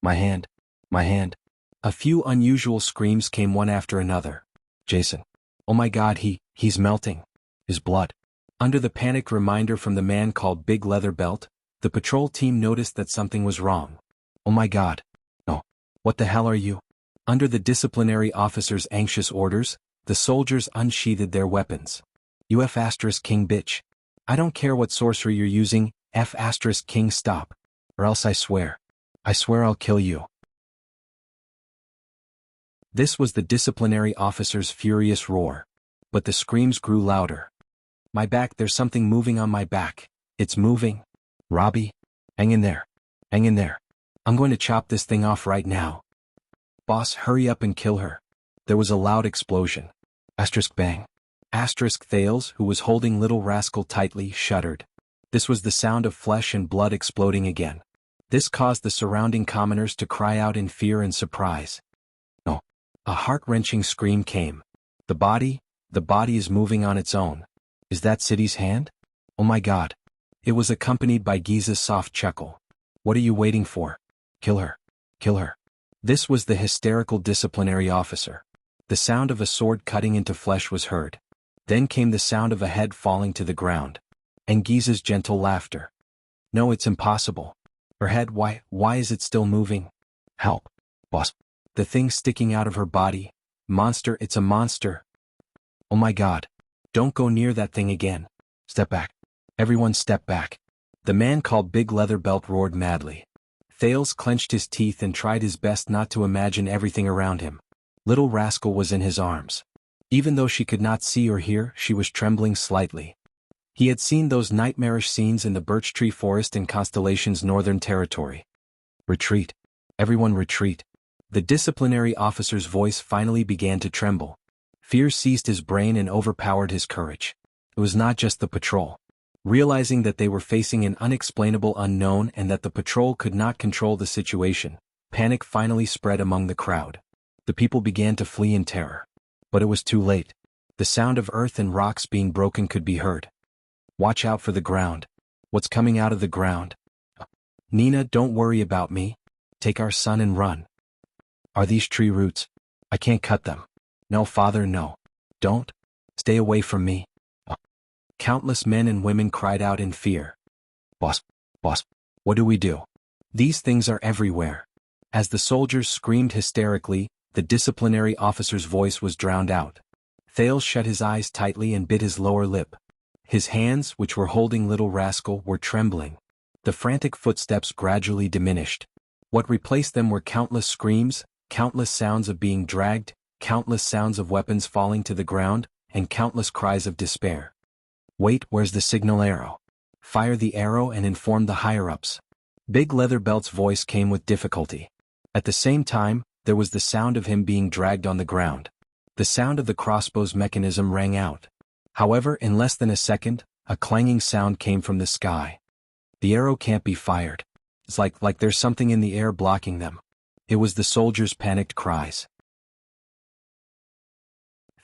My hand. My hand. A few unusual screams came one after another. Jason. Oh my God, he's melting. His blood. Under the panicked reminder from the man called Big Leather Belt, the patrol team noticed that something was wrong. Oh my God. No. What the hell are you? Under the disciplinary officer's anxious orders, the soldiers unsheathed their weapons. You F***king bitch. I don't care what sorcery you're using, F***king stop. Or else I swear I'll kill you. This was the disciplinary officer's furious roar. But the screams grew louder. My back, there's something moving on my back. It's moving. Robbie? Hang in there. Hang in there. I'm going to chop this thing off right now. Boss, hurry up and kill her. There was a loud explosion. Bang. Thales, who was holding Little Rascal tightly, shuddered. This was the sound of flesh and blood exploding again. This caused the surrounding commoners to cry out in fear and surprise. No. A heart-wrenching scream came. The body is moving on its own. Is that City's hand? Oh my God. It was accompanied by Giza's soft chuckle. What are you waiting for? Kill her. Kill her. This was the hysterical disciplinary officer. The sound of a sword cutting into flesh was heard. Then came the sound of a head falling to the ground. And Giza's gentle laughter. No, it's impossible. Her head, why is it still moving? Help, boss. The thing sticking out of her body. Monster, it's a monster. Oh my God. Don't go near that thing again. Step back. Everyone step back. The man called Big Leather Belt roared madly. Thales clenched his teeth and tried his best not to imagine everything around him. Little Rascal was in his arms. Even though she could not see or hear, she was trembling slightly. He had seen those nightmarish scenes in the birch tree forest in Constellation's northern territory. Retreat. Everyone retreat. The disciplinary officer's voice finally began to tremble. Fear seized his brain and overpowered his courage. It was not just the patrol. Realizing that they were facing an unexplainable unknown and that the patrol could not control the situation, panic finally spread among the crowd. The people began to flee in terror. But it was too late. The sound of earth and rocks being broken could be heard. Watch out for the ground. What's coming out of the ground? Nina, don't worry about me. Take our son and run. Are these tree roots? I can't cut them. No, father, no. Don't. Stay away from me. Countless men and women cried out in fear. Boss, what do we do? These things are everywhere. As the soldiers screamed hysterically, the disciplinary officer's voice was drowned out. Thales shut his eyes tightly and bit his lower lip. His hands, which were holding Little Rascal, were trembling. The frantic footsteps gradually diminished. What replaced them were countless screams, countless sounds of being dragged, countless sounds of weapons falling to the ground, and countless cries of despair. Wait, where's the signal arrow? Fire the arrow and inform the higher-ups. Big Leather Belt's voice came with difficulty. At the same time, there was the sound of him being dragged on the ground. The sound of the crossbow's mechanism rang out. However, in less than a second, a clanging sound came from the sky. The arrow can't be fired. It's like there's something in the air blocking them. It was the soldiers' panicked cries.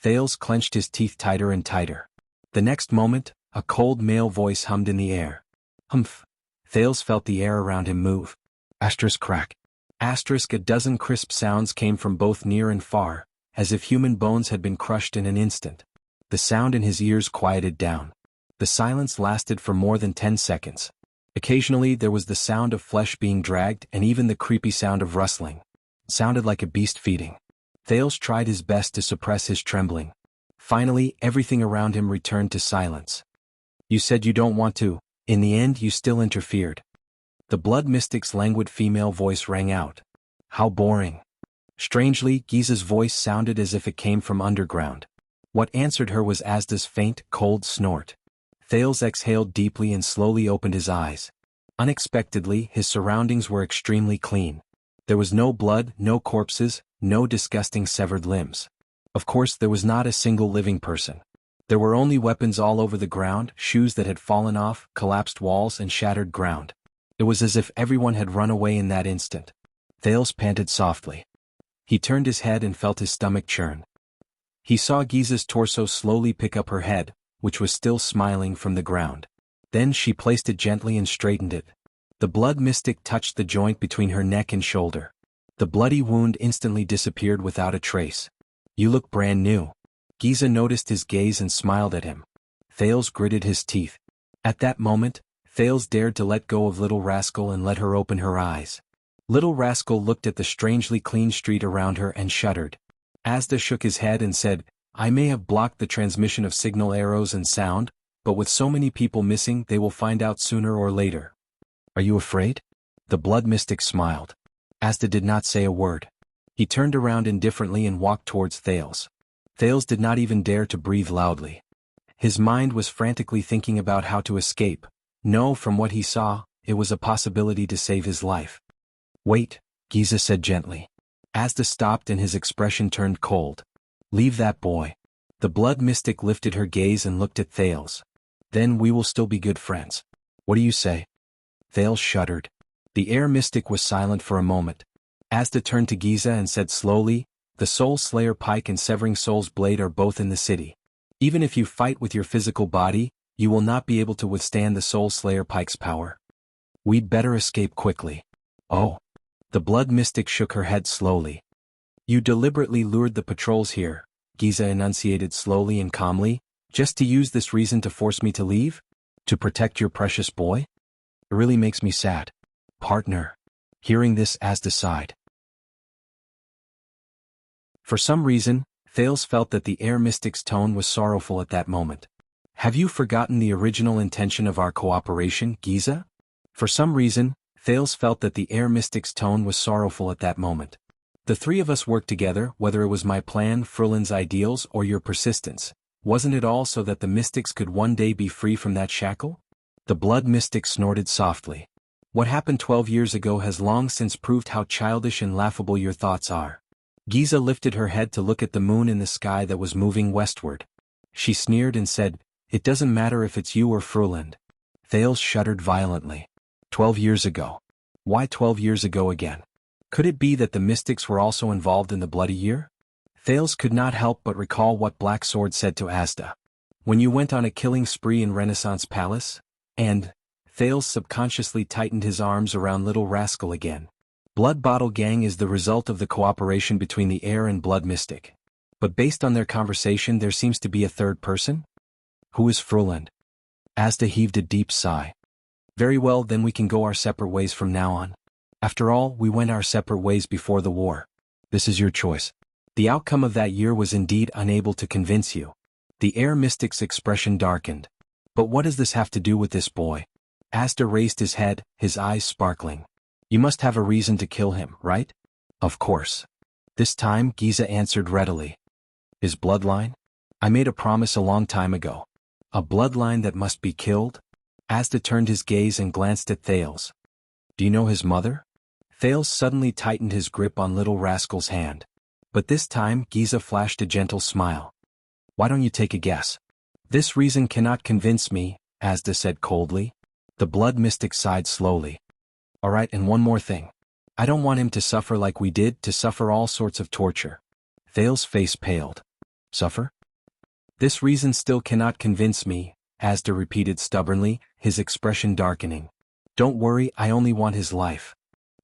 Thales clenched his teeth tighter and tighter. The next moment, a cold male voice hummed in the air. Humph. Thales felt the air around him move. Asterisk crack. Asterisk, a dozen crisp sounds came from both near and far, as if human bones had been crushed in an instant. The sound in his ears quieted down. The silence lasted for more than 10 seconds. Occasionally there was the sound of flesh being dragged and even the creepy sound of rustling. It sounded like a beast feeding. Thales tried his best to suppress his trembling. Finally, everything around him returned to silence. You said you don't want to. In the end, you still interfered. The blood mystic's languid female voice rang out. How boring. Strangely, Giza's voice sounded as if it came from underground. What answered her was Asda's faint, cold snort. Thales exhaled deeply and slowly opened his eyes. Unexpectedly, his surroundings were extremely clean. There was no blood, no corpses, no disgusting severed limbs. Of course, there was not a single living person. There were only weapons all over the ground, shoes that had fallen off, collapsed walls and shattered ground. It was as if everyone had run away in that instant. Thales panted softly. He turned his head and felt his stomach churn. He saw Giza's torso slowly pick up her head, which was still smiling, from the ground. Then she placed it gently and straightened it. The blood mystic touched the joint between her neck and shoulder. The bloody wound instantly disappeared without a trace. You look brand new. Giza noticed his gaze and smiled at him. Thales gritted his teeth. At that moment, Thales dared to let go of Little Rascal and let her open her eyes. Little Rascal looked at the strangely clean street around her and shuddered. Asda shook his head and said, I may have blocked the transmission of signal arrows and sound, but with so many people missing they will find out sooner or later. Are you afraid? The blood mystic smiled. Asda did not say a word. He turned around indifferently and walked towards Thales. Thales did not even dare to breathe loudly. His mind was frantically thinking about how to escape. No, from what he saw, it was a possibility to save his life. Wait, Giza said gently. Asda stopped and his expression turned cold. Leave that boy. The blood mystic lifted her gaze and looked at Thales. Then we will still be good friends. What do you say? Thales shuddered. The air mystic was silent for a moment. Asda turned to Giza and said slowly, the Soul Slayer Pike and Severing Soul's Blade are both in the city. Even if you fight with your physical body, you will not be able to withstand the Soul Slayer Pike's power. We'd better escape quickly. Oh. The blood mystic shook her head slowly. You deliberately lured the patrols here, Giza enunciated slowly and calmly, just to use this reason to force me to leave? To protect your precious boy? It really makes me sad. Partner. Hearing this, Asda sighed. For some reason, Thales felt that the air mystic's tone was sorrowful at that moment. Have you forgotten the original intention of our cooperation, Giza? For some reason, Thales felt that the air mystic's tone was sorrowful at that moment. The three of us worked together, whether it was my plan, Furlan's ideals, or your persistence. Wasn't it all so that the mystics could one day be free from that shackle? The blood mystic snorted softly. What happened 12 years ago has long since proved how childish and laughable your thoughts are. Giza lifted her head to look at the moon in the sky that was moving westward. She sneered and said, "It doesn't matter if it's you or Furland." Thales shuddered violently. 12 years ago. Why 12 years ago again? Could it be that the mystics were also involved in the bloody year? Thales could not help but recall what Black Sword said to Asda. When you went on a killing spree in Renaissance Palace? And Thales subconsciously tightened his arms around Little Rascal again. Blood Bottle Gang is the result of the cooperation between the air and blood mystic. But based on their conversation there seems to be a third person? Who is Furland? Asda heaved a deep sigh. Very well, then we can go our separate ways from now on. After all, we went our separate ways before the war. This is your choice. The outcome of that year was indeed unable to convince you. The air mystic's expression darkened. But what does this have to do with this boy? Asda raised his head, his eyes sparkling. You must have a reason to kill him, right? Of course. This time, Giza answered readily. His bloodline? I made a promise a long time ago. A bloodline that must be killed? Asda turned his gaze and glanced at Thales. Do you know his mother? Thales suddenly tightened his grip on Little Rascal's hand. But this time, Giza flashed a gentle smile. Why don't you take a guess? This reason cannot convince me, Asda said coldly. The blood mystic sighed slowly. All right, and one more thing. I don't want him to suffer like we did, to suffer all sorts of torture. Thales' face paled. Suffer? This reason still cannot convince me, Asda repeated stubbornly, his expression darkening. Don't worry, I only want his life.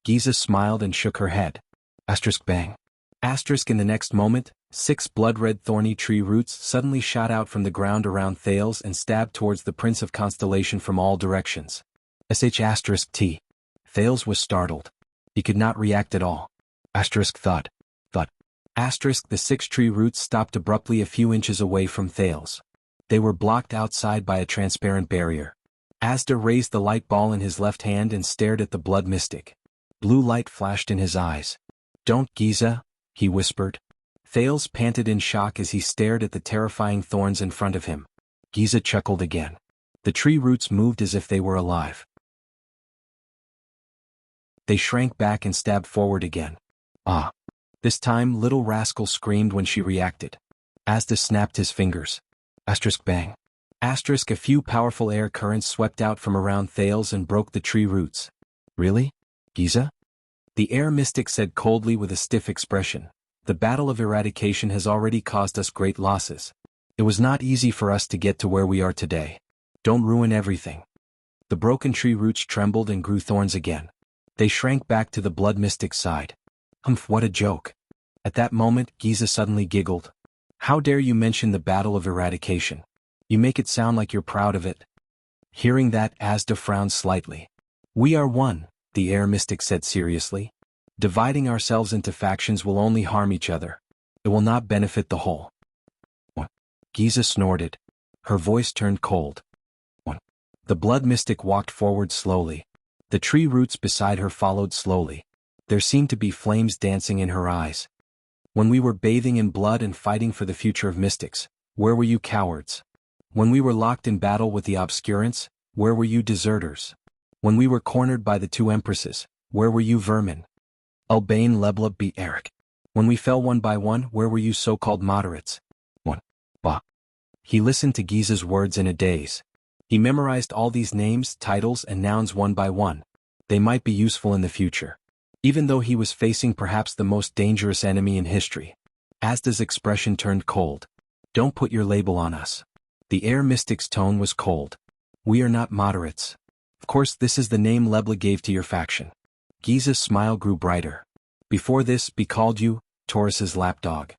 Giza smiled and shook her head. Asterisk bang. Asterisk in the next moment, 6 blood-red thorny tree roots suddenly shot out from the ground around Thales and stabbed towards the Prince of Constellation from all directions. T. Thales was startled. He could not react at all. Asterisk thud. Thud. Asterisk the 6 tree roots stopped abruptly a few inches away from Thales. They were blocked outside by a transparent barrier. Asda raised the light ball in his left hand and stared at the blood mystic. Blue light flashed in his eyes. Don't, Giza, he whispered. Thales panted in shock as he stared at the terrifying thorns in front of him. Giza chuckled again. The tree roots moved as if they were alive. They shrank back and stabbed forward again. Ah! This time Little Rascal screamed when she reacted. Asda snapped his fingers. Asterisk bang. Asterisk a few powerful air currents swept out from around Thales and broke the tree roots. Really? Giza? The air mystic said coldly with a stiff expression. The battle of eradication has already caused us great losses. It was not easy for us to get to where we are today. Don't ruin everything. The broken tree roots trembled and grew thorns again. They shrank back to the blood mystic's side. Humph, what a joke. At that moment, Giza suddenly giggled. How dare you mention the battle of eradication? You make it sound like you're proud of it. Hearing that, Asda frowned slightly. We are one, the air mystic said seriously. Dividing ourselves into factions will only harm each other. It will not benefit the whole. Giza snorted. Her voice turned cold. The blood mystic walked forward slowly. The tree roots beside her followed slowly. There seemed to be flames dancing in her eyes. When we were bathing in blood and fighting for the future of mystics, where were you cowards? When we were locked in battle with the obscurants, where were you deserters? When we were cornered by the 2 empresses, where were you vermin? Ulbane Lebla beat Eric. When we fell one by one, where were you so-called moderates? Bah. He listened to Giza's words in a daze. He memorized all these names, titles, and nouns one by one. They might be useful in the future. Even though he was facing perhaps the most dangerous enemy in history. Asda's expression turned cold. Don't put your label on us. The air mystic's tone was cold. We are not moderates. Of course, this is the name Lebla gave to your faction. Giza's smile grew brighter. Before this, we called you Taurus's lapdog.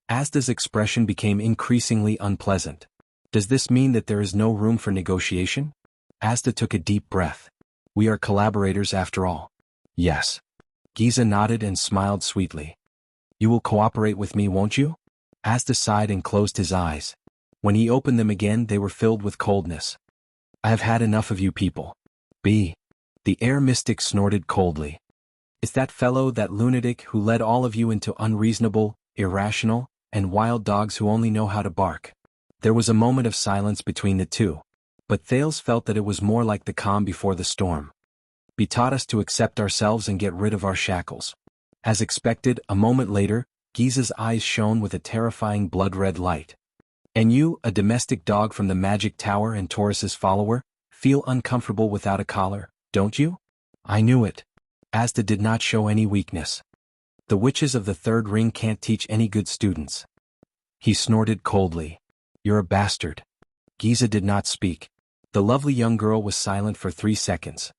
Asda's expression became increasingly unpleasant. Does this mean that there is no room for negotiation? Asda took a deep breath. We are collaborators after all. Yes. Giza nodded and smiled sweetly. You will cooperate with me, won't you? Asda sighed and closed his eyes. When he opened them again, they were filled with coldness. I have had enough of you people. B. The air mystic snorted coldly. Is that fellow that lunatic who led all of you into unreasonable, irrational, and wild dogs who only know how to bark? There was a moment of silence between the two, but Thales felt that it was more like the calm before the storm. He taught us to accept ourselves and get rid of our shackles. As expected, a moment later, Giza's eyes shone with a terrifying blood-red light. And you, a domestic dog from the magic tower and Taurus's follower, feel uncomfortable without a collar, don't you? I knew it. Asda did not show any weakness. The witches of the third ring can't teach any good students. He snorted coldly. You're a bastard. Giza did not speak. The lovely young girl was silent for 3 seconds.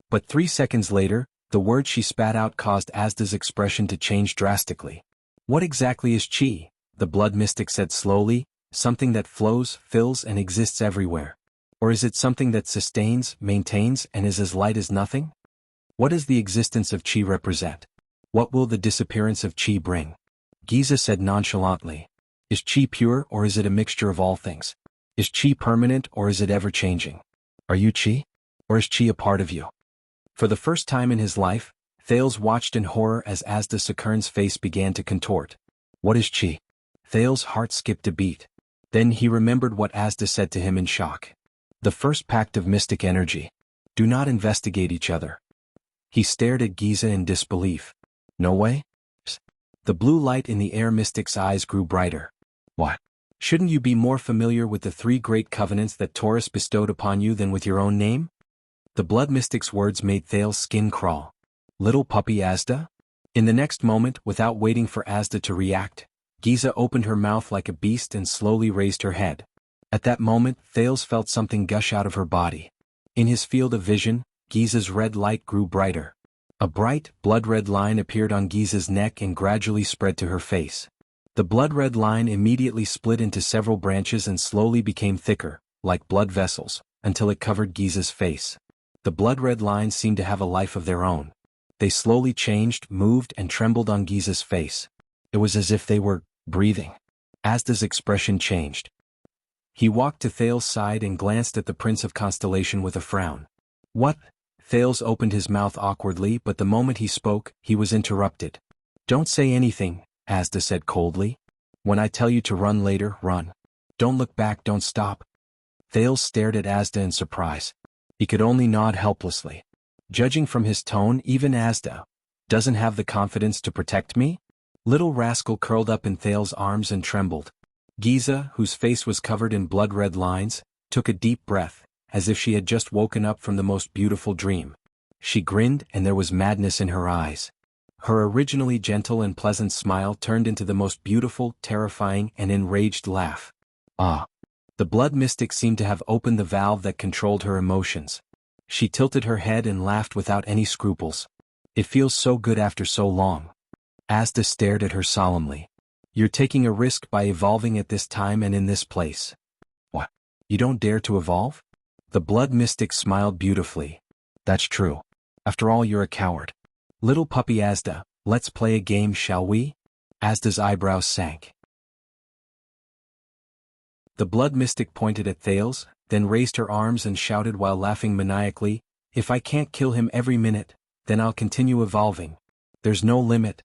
But 3 seconds later, the word she spat out caused Asda's expression to change drastically. What exactly is chi? The blood mystic said slowly, something that flows, fills, and exists everywhere. Or is it something that sustains, maintains, and is as light as nothing? What does the existence of chi represent? What will the disappearance of chi bring? Giza said nonchalantly. Is chi pure or is it a mixture of all things? Is chi permanent or is it ever-changing? Are you chi? Or is chi a part of you? For the first time in his life, Thales watched in horror as Asda Sakurn's face began to contort. What is chi? Thales' heart skipped a beat. Then he remembered what Asda said to him in shock. The first pact of mystic energy. Do not investigate each other. He stared at Giza in disbelief. No way? The blue light in the air mystic's eyes grew brighter. What? Shouldn't you be more familiar with the 3 great covenants that Taurus bestowed upon you than with your own name? The blood mystic's words made Thales' skin crawl. Little puppy Asda? In the next moment, without waiting for Asda to react, Giza opened her mouth like a beast and slowly raised her head. At that moment, Thales felt something gush out of her body. In his field of vision, Giza's red light grew brighter. A bright, blood-red line appeared on Giza's neck and gradually spread to her face. The blood-red line immediately split into several branches and slowly became thicker, like blood vessels, until it covered Giza's face. The blood-red lines seemed to have a life of their own. They slowly changed, moved, and trembled on Giza's face. It was as if they were breathing. Asda's expression changed. He walked to Thales' side and glanced at the Prince of Constellation with a frown. What? Thales opened his mouth awkwardly, but the moment he spoke, he was interrupted. Don't say anything, Asda said coldly. When I tell you to run later, run. Don't look back, don't stop. Thales stared at Asda in surprise. He could only nod helplessly. Judging from his tone, even Asda doesn't have the confidence to protect me? Little rascal curled up in Thales' arms and trembled. Giza, whose face was covered in blood-red lines, took a deep breath, as if she had just woken up from the most beautiful dream. She grinned and there was madness in her eyes. Her originally gentle and pleasant smile turned into the most beautiful, terrifying, and enraged laugh. Ah! The blood mystic seemed to have opened the valve that controlled her emotions. She tilted her head and laughed without any scruples. It feels so good after so long. Asda stared at her solemnly. You're taking a risk by evolving at this time and in this place. What? You don't dare to evolve? The blood mystic smiled beautifully. That's true. After all, you're a coward. Little puppy Asda, let's play a game, shall we? Asda's eyebrows sank. The blood mystic pointed at Thales, then raised her arms and shouted while laughing maniacally, if I can't kill him every minute, then I'll continue evolving. There's no limit.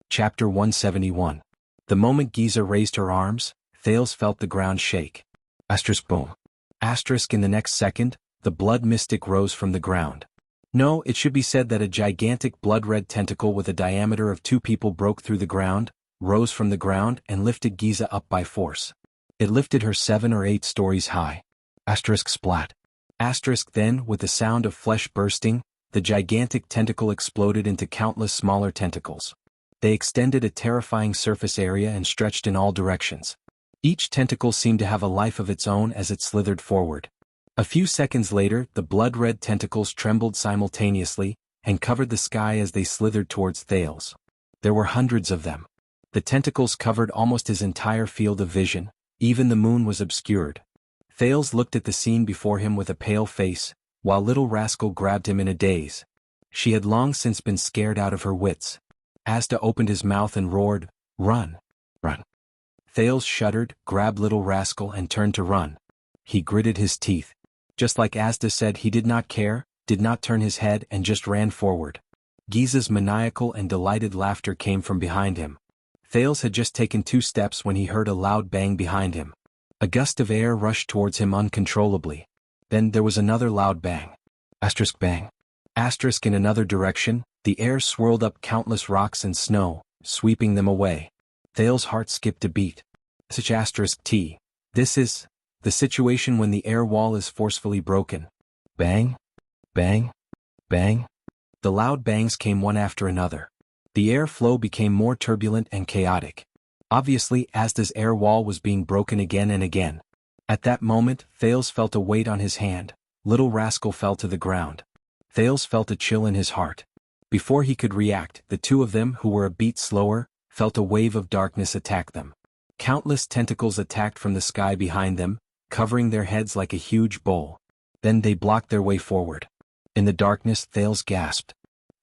Chapter 171. The moment Giza raised her arms, Thales felt the ground shake. Asterisk boom. Asterisk in the next second, the blood mystic rose from the ground. No, it should be said that a gigantic blood-red tentacle with a diameter of 2 people broke through the ground, rose from the ground and lifted Giza up by force. It lifted her 7 or 8 stories high. Asterisk splat. Asterisk then, with the sound of flesh bursting, the gigantic tentacle exploded into countless smaller tentacles. They extended a terrifying surface area and stretched in all directions. Each tentacle seemed to have a life of its own as it slithered forward. A few seconds later, the blood-red tentacles trembled simultaneously, and covered the sky as they slithered towards Thales. There were hundreds of them. The tentacles covered almost his entire field of vision, even the moon was obscured. Thales looked at the scene before him with a pale face, while Little Rascal grabbed him in a daze. She had long since been scared out of her wits. Asda opened his mouth and roared, "Run! Run!" Thales shuddered, grabbed Little Rascal and turned to run. He gritted his teeth. Just like Asda said, he did not care, did not turn his head and just ran forward. Giza's maniacal and delighted laughter came from behind him. Thales had just taken 2 steps when he heard a loud bang behind him. A gust of air rushed towards him uncontrollably. Then there was another loud bang. Asterisk bang. Asterisk in another direction, the air swirled up countless rocks and snow, sweeping them away. Thales' heart skipped a beat. Such asterisk T. This is the situation when the air wall is forcefully broken. Bang. Bang. Bang. The loud bangs came one after another. The air flow became more turbulent and chaotic. Obviously, Asda's air wall was being broken again and again. At that moment, Thales felt a weight on his hand. Little Rascal fell to the ground. Thales felt a chill in his heart. Before he could react, the 2 of them, who were a beat slower, felt a wave of darkness attack them. Countless tentacles attacked from the sky behind them, covering their heads like a huge bowl. Then they blocked their way forward. In the darkness, Thales gasped.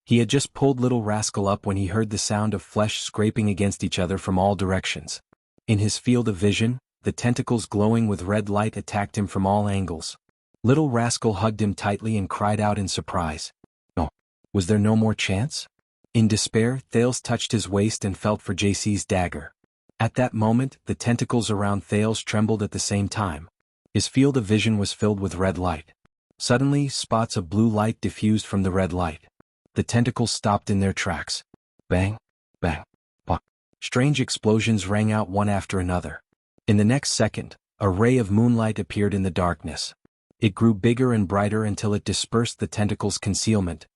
He had just pulled Little Rascal up when he heard the sound of flesh scraping against each other from all directions. In his field of vision, the tentacles glowing with red light attacked him from all angles. Little Rascal hugged him tightly and cried out in surprise. "Oh, was there no more chance?" In despair, Thales touched his waist and felt for JC's dagger. At that moment, the tentacles around Thales trembled at the same time. His field of vision was filled with red light. Suddenly, spots of blue light diffused from the red light. The tentacles stopped in their tracks. Bang, bang, pop. Strange explosions rang out one after another. In the next second, a ray of moonlight appeared in the darkness. It grew bigger and brighter until it dispersed the tentacles' concealment.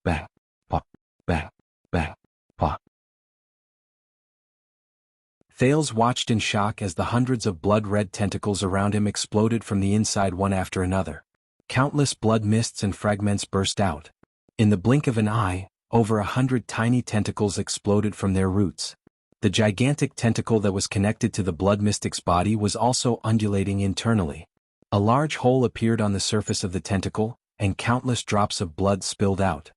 Bang, pop, bang, bang, pop. Thales watched in shock as the hundreds of blood-red tentacles around him exploded from the inside one after another. Countless blood mists and fragments burst out. In the blink of an eye, over 100 tiny tentacles exploded from their roots. The gigantic tentacle that was connected to the blood mystic's body was also undulating internally. A large hole appeared on the surface of the tentacle, and countless drops of blood spilled out.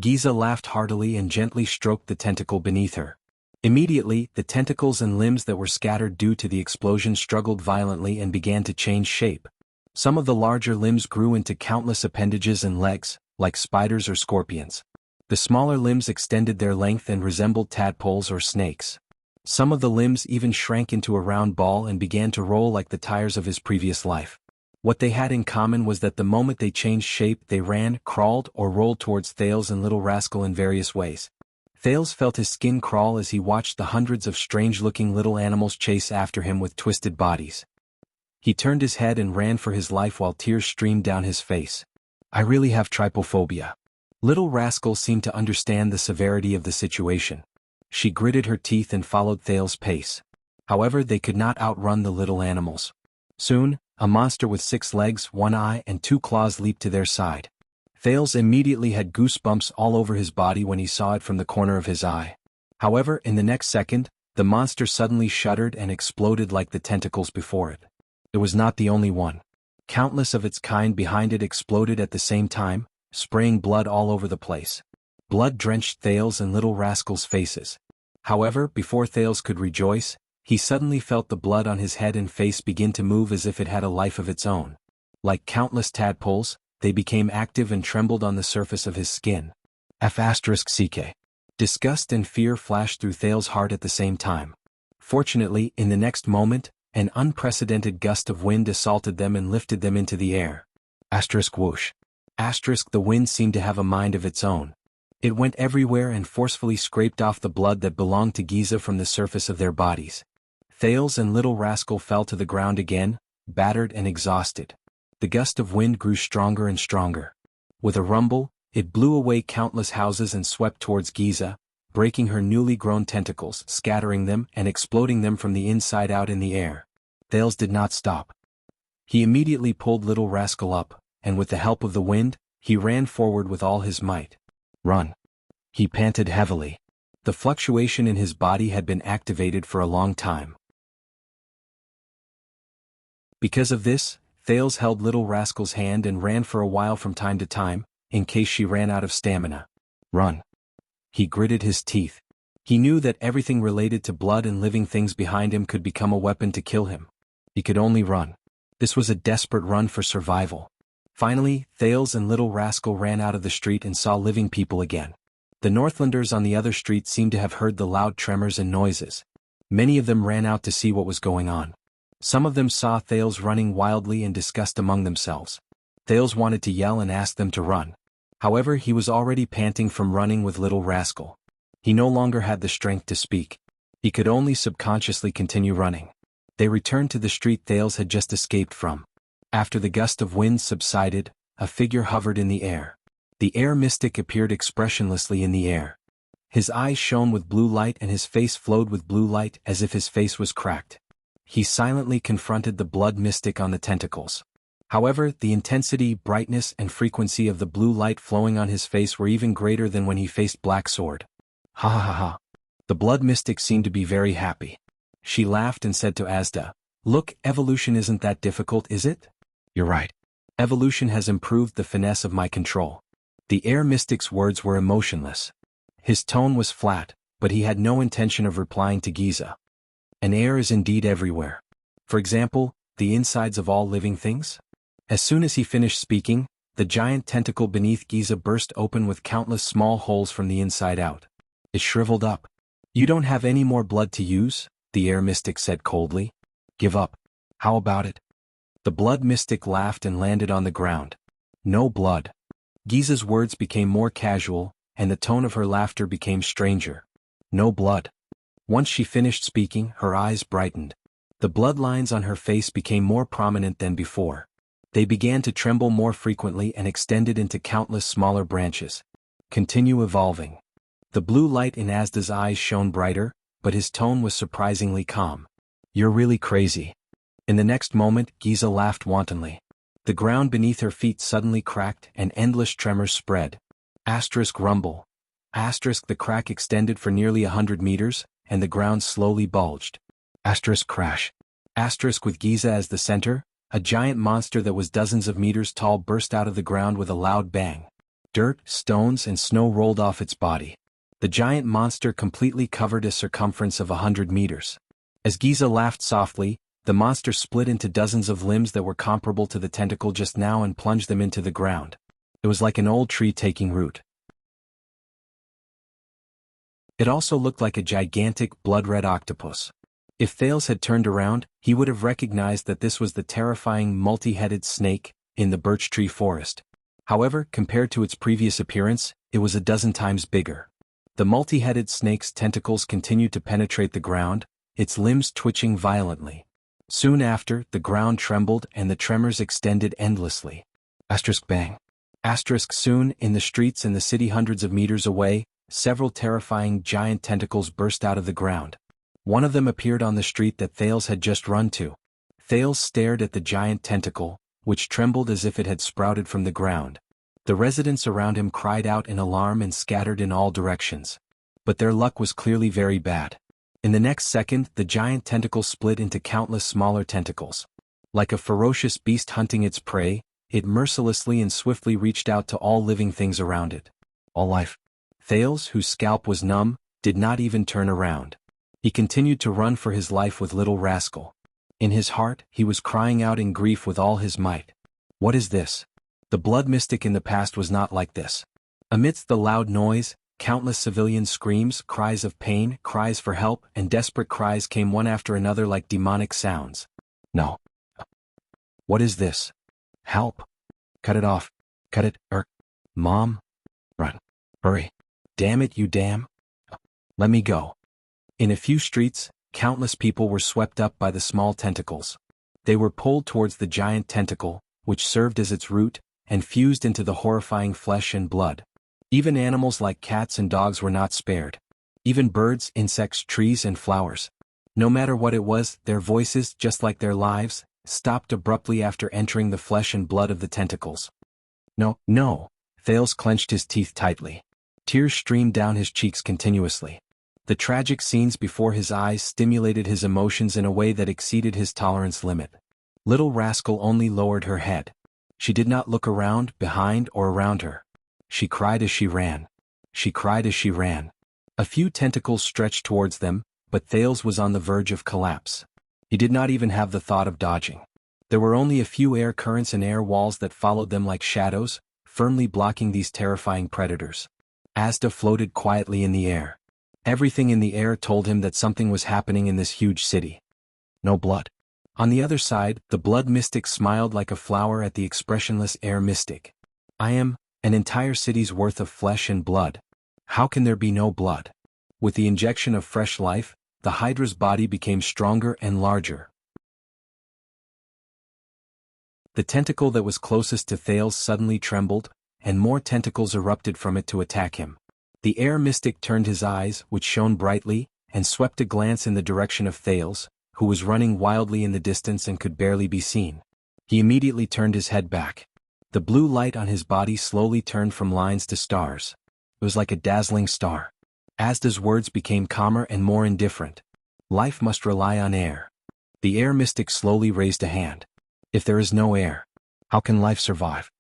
Giza laughed heartily and gently stroked the tentacle beneath her. Immediately, the tentacles and limbs that were scattered due to the explosion struggled violently and began to change shape. Some of the larger limbs grew into countless appendages and legs, like spiders or scorpions. The smaller limbs extended their length and resembled tadpoles or snakes. Some of the limbs even shrank into a round ball and began to roll like the tires of his previous life. What they had in common was that the moment they changed shape, they ran, crawled, or rolled towards Thales and Little Rascal in various ways. Thales felt his skin crawl as he watched the hundreds of strange-looking little animals chase after him with twisted bodies. He turned his head and ran for his life while tears streamed down his face. "I really have trypophobia." Little Rascal seemed to understand the severity of the situation. She gritted her teeth and followed Thales' pace. However, they could not outrun the little animals. Soon, a monster with 6 legs, 1 eye, and 2 claws leaped to their side. Thales immediately had goosebumps all over his body when he saw it from the corner of his eye. However, in the next second, the monster suddenly shuddered and exploded like the tentacles before it. It was not the only one. Countless of its kind behind it exploded at the same time, spraying blood all over the place. Blood drenched Thales and Little Rascal's faces. However, before Thales could rejoice, he suddenly felt the blood on his head and face begin to move as if it had a life of its own. Like countless tadpoles, they became active and trembled on the surface of his skin. F***ck. Disgust and fear flashed through Thales' heart at the same time. Fortunately, in the next moment, an unprecedented gust of wind assaulted them and lifted them into the air. Whoosh. The wind seemed to have a mind of its own. It went everywhere and forcefully scraped off the blood that belonged to Giza from the surface of their bodies. Thales and Little Rascal fell to the ground again, battered and exhausted. The gust of wind grew stronger and stronger. With a rumble, it blew away countless houses and swept towards Giza, breaking her newly grown tentacles, scattering them and exploding them from the inside out in the air. Thales did not stop. He immediately pulled Little Rascal up, and with the help of the wind, he ran forward with all his might. Run. He panted heavily. The fluctuation in his body had been activated for a long time. Because of this, Thales held Little Rascal's hand and ran for a while from time to time, in case she ran out of stamina. Run. He gritted his teeth. He knew that everything related to blood and living things behind him could become a weapon to kill him. He could only run. This was a desperate run for survival. Finally, Thales and Little Rascal ran out of the street and saw living people again. The Northlanders on the other street seemed to have heard the loud tremors and noises. Many of them ran out to see what was going on. Some of them saw Thales running wildly and discussed among themselves. Thales wanted to yell and ask them to run. However, he was already panting from running with Little Rascal. He no longer had the strength to speak. He could only subconsciously continue running. They returned to the street Thales had just escaped from. After the gust of wind subsided, a figure hovered in the air. The air mystic appeared expressionlessly in the air. His eyes shone with blue light and his face flowed with blue light as if his face was cracked. He silently confronted the blood mystic on the tentacles. However, the intensity, brightness, and frequency of the blue light flowing on his face were even greater than when he faced Black Sword. Ha ha ha ha. The blood mystic seemed to be very happy. She laughed and said to Asda, "Look, evolution isn't that difficult, is it?" "You're right. Evolution has improved the finesse of my control." The air mystic's words were emotionless. His tone was flat, but he had no intention of replying to Giza. An air is indeed everywhere. For example, the insides of all living things? As soon as he finished speaking, the giant tentacle beneath Giza burst open with countless small holes from the inside out. It shriveled up. "You don't have any more blood to use?" the air mystic said coldly. "Give up. How about it?" The blood mystic laughed and landed on the ground. "No blood." Giza's words became more casual, and the tone of her laughter became stranger. "No blood." Once she finished speaking, her eyes brightened. The bloodlines on her face became more prominent than before. They began to tremble more frequently and extended into countless smaller branches. "Continue evolving." The blue light in Asda's eyes shone brighter, but his tone was surprisingly calm. "You're really crazy." In the next moment, Giza laughed wantonly. The ground beneath her feet suddenly cracked and endless tremors spread. Asterisk rumble. Asterisk the crack extended for nearly 100 meters, and the ground slowly bulged. Asterisk crash. Asterisk with Giza as the center, a giant monster that was dozens of meters tall burst out of the ground with a loud bang. Dirt, stones, and snow rolled off its body. The giant monster completely covered a circumference of 100 meters. As Giza laughed softly, the monster split into dozens of limbs that were comparable to the tentacle just now and plunged them into the ground. It was like an old tree taking root. It also looked like a gigantic, blood-red octopus. If Thales had turned around, he would have recognized that this was the terrifying multi-headed snake in the birch tree forest. However, compared to its previous appearance, it was a dozen times bigger. The multi-headed snake's tentacles continued to penetrate the ground, its limbs twitching violently. Soon after, the ground trembled and the tremors extended endlessly. Asterisk bang. Asterisk soon, in the streets in the city hundreds of meters away, several terrifying giant tentacles burst out of the ground. One of them appeared on the street that Thales had just run to. Thales stared at the giant tentacle, which trembled as if it had sprouted from the ground. The residents around him cried out in alarm and scattered in all directions. But their luck was clearly very bad. In the next second, the giant tentacle split into countless smaller tentacles. Like a ferocious beast hunting its prey, it mercilessly and swiftly reached out to all living things around it. All life. Thales, whose scalp was numb, did not even turn around. He continued to run for his life with Little Rascal. In his heart, he was crying out in grief with all his might. What is this? The blood mystic in the past was not like this. Amidst the loud noise, countless civilian screams, cries of pain, cries for help, and desperate cries came one after another like demonic sounds. No. What is this? Help. Cut it off. Cut it, Mom? Run. Hurry. Damn it, you damn. Let me go. In a few streets, countless people were swept up by the small tentacles. They were pulled towards the giant tentacle, which served as its root, and fused into the horrifying flesh and blood. Even animals like cats and dogs were not spared. Even birds, insects, trees, and flowers. No matter what it was, their voices, just like their lives, stopped abruptly after entering the flesh and blood of the tentacles. No, no. Thales clenched his teeth tightly. Tears streamed down his cheeks continuously. The tragic scenes before his eyes stimulated his emotions in a way that exceeded his tolerance limit. Little Rascal only lowered her head. She did not look around, behind, or around her. She cried as she ran. She cried as she ran. A few tentacles stretched towards them, but Thales was on the verge of collapse. He did not even have the thought of dodging. There were only a few air currents and air walls that followed them like shadows, firmly blocking these terrifying predators. Asda floated quietly in the air. Everything in the air told him that something was happening in this huge city. No blood. On the other side, the blood mystic smiled like a flower at the expressionless air mystic. I am an entire city's worth of flesh and blood. How can there be no blood? With the injection of fresh life, the Hydra's body became stronger and larger. The tentacle that was closest to Thales suddenly trembled, and more tentacles erupted from it to attack him. The air mystic turned his eyes, which shone brightly, and swept a glance in the direction of Thales, who was running wildly in the distance and could barely be seen. He immediately turned his head back. The blue light on his body slowly turned from lines to stars. It was like a dazzling star. Asda's words became calmer and more indifferent. Life must rely on air. The air mystic slowly raised a hand. If there is no air, how can life survive?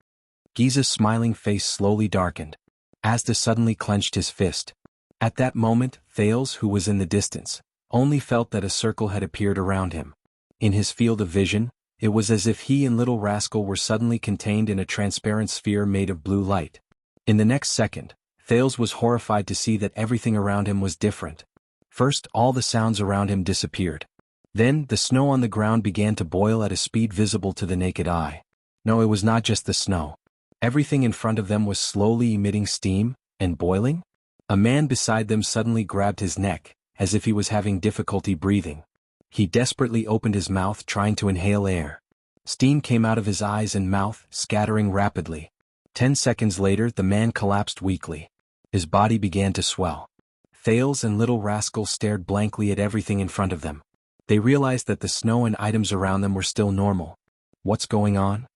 Giza's smiling face slowly darkened. Asda suddenly clenched his fist. At that moment, Thales, who was in the distance, only felt that a circle had appeared around him. In his field of vision, it was as if he and Little Rascal were suddenly contained in a transparent sphere made of blue light. In the next second, Thales was horrified to see that everything around him was different. First, all the sounds around him disappeared. Then, the snow on the ground began to boil at a speed visible to the naked eye. No, it was not just the snow. Everything in front of them was slowly emitting steam and boiling. A man beside them suddenly grabbed his neck, as if he was having difficulty breathing. He desperately opened his mouth trying to inhale air. Steam came out of his eyes and mouth, scattering rapidly. 10 seconds later, the man collapsed weakly. His body began to swell. Thales and Little Rascal stared blankly at everything in front of them. They realized that the snow and items around them were still normal. What's going on?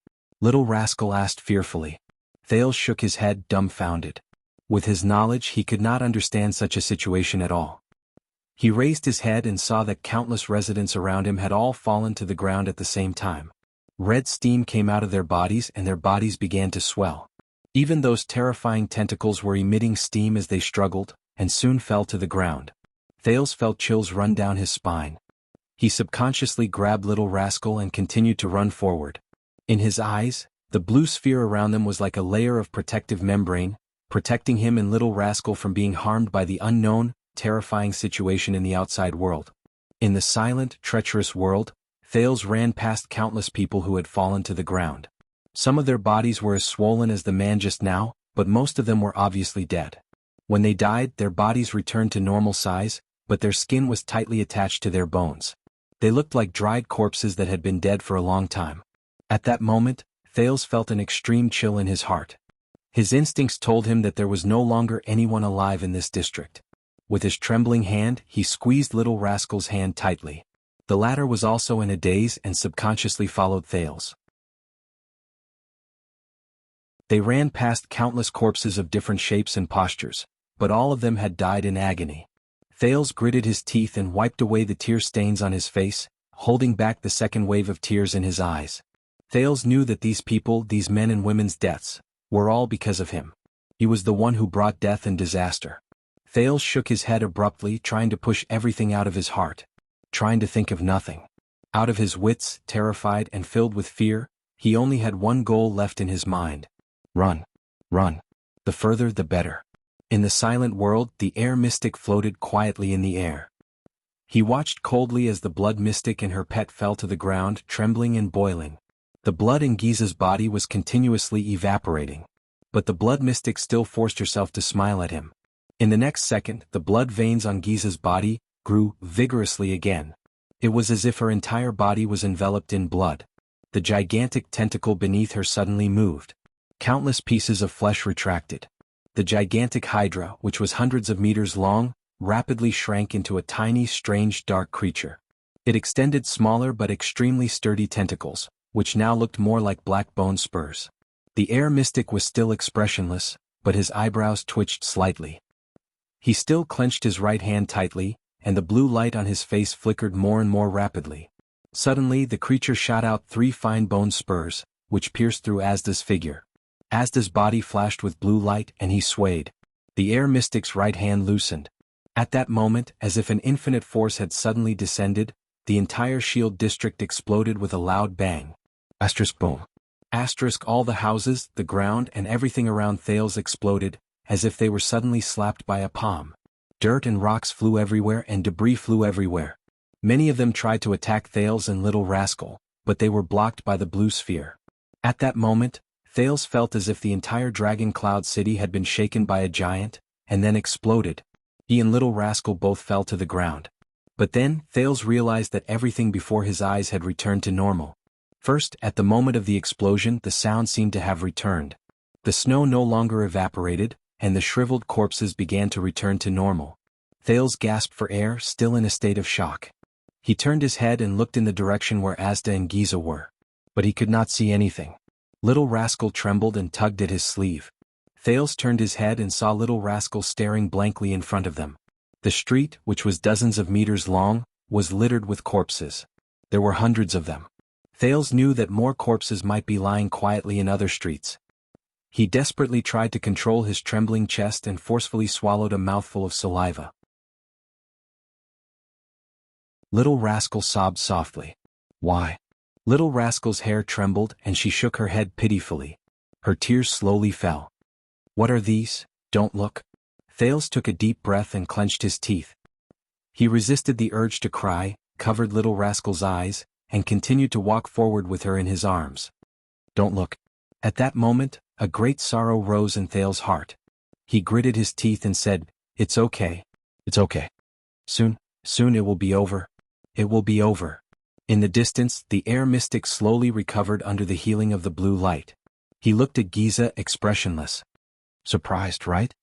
Little Rascal asked fearfully. Thales shook his head, dumbfounded. With his knowledge, he could not understand such a situation at all. He raised his head and saw that countless residents around him had all fallen to the ground at the same time. Red steam came out of their bodies and their bodies began to swell. Even those terrifying tentacles were emitting steam as they struggled, and soon fell to the ground. Thales felt chills run down his spine. He subconsciously grabbed Little Rascal and continued to run forward. In his eyes, the blue sphere around them was like a layer of protective membrane, protecting him and Little Rascal from being harmed by the unknown, terrifying situation in the outside world. In the silent, treacherous world, Thales ran past countless people who had fallen to the ground. Some of their bodies were as swollen as the man just now, but most of them were obviously dead. When they died, their bodies returned to normal size, but their skin was tightly attached to their bones. They looked like dried corpses that had been dead for a long time. At that moment, Thales felt an extreme chill in his heart. His instincts told him that there was no longer anyone alive in this district. With his trembling hand, he squeezed Little Rascal's hand tightly. The latter was also in a daze and subconsciously followed Thales. They ran past countless corpses of different shapes and postures, but all of them had died in agony. Thales gritted his teeth and wiped away the tear stains on his face, holding back the second wave of tears in his eyes. Thales knew that these people, these men and women's deaths, were all because of him. He was the one who brought death and disaster. Thales shook his head abruptly, trying to push everything out of his heart. Trying to think of nothing. Out of his wits, terrified and filled with fear, he only had one goal left in his mind. Run. Run. The further the better. In the silent world, the air mystic floated quietly in the air. He watched coldly as the blood mystic and her pet fell to the ground, trembling and boiling. The blood in Giza's body was continuously evaporating. But the blood mystic still forced herself to smile at him. In the next second, the blood veins on Giza's body grew vigorously again. It was as if her entire body was enveloped in blood. The gigantic tentacle beneath her suddenly moved. Countless pieces of flesh retracted. The gigantic Hydra, which was hundreds of meters long, rapidly shrank into a tiny, strange, dark creature. It extended smaller but extremely sturdy tentacles, which now looked more like black bone spurs. The air mystic was still expressionless, but his eyebrows twitched slightly. He still clenched his right hand tightly, and the blue light on his face flickered more and more rapidly. Suddenly the creature shot out 3 fine bone spurs, which pierced through Asda's figure. Asda's body flashed with blue light and he swayed. The air mystic's right hand loosened. At that moment, as if an infinite force had suddenly descended, the entire shield district exploded with a loud bang. Asterisk boom. Asterisk all the houses, the ground and everything around Thales exploded, as if they were suddenly slapped by a palm. Dirt and rocks flew everywhere and debris flew everywhere. Many of them tried to attack Thales and Little Rascal, but they were blocked by the blue sphere. At that moment, Thales felt as if the entire Dragon Cloud City had been shaken by a giant, and then exploded. He and Little Rascal both fell to the ground. But then, Thales realized that everything before his eyes had returned to normal. First, at the moment of the explosion, the sound seemed to have returned. The snow no longer evaporated, and the shriveled corpses began to return to normal. Thales gasped for air, still in a state of shock. He turned his head and looked in the direction where Asda and Giza were. But he could not see anything. Little Rascal trembled and tugged at his sleeve. Thales turned his head and saw Little Rascal staring blankly in front of them. The street, which was dozens of meters long, was littered with corpses. There were hundreds of them. Thales knew that more corpses might be lying quietly in other streets. He desperately tried to control his trembling chest and forcefully swallowed a mouthful of saliva. Little Rascal sobbed softly. Why? Little Rascal's hair trembled and she shook her head pitifully. Her tears slowly fell. What are these? Don't look. Thales took a deep breath and clenched his teeth. He resisted the urge to cry, covered Little Rascal's eyes, and continued to walk forward with her in his arms. Don't look. At that moment, a great sorrow rose in Thales' heart. He gritted his teeth and said, It's okay. It's okay. Soon it will be over. It will be over. In the distance, the air mystic slowly recovered under the healing of the blue light. He looked at Giza expressionless. Surprised, right?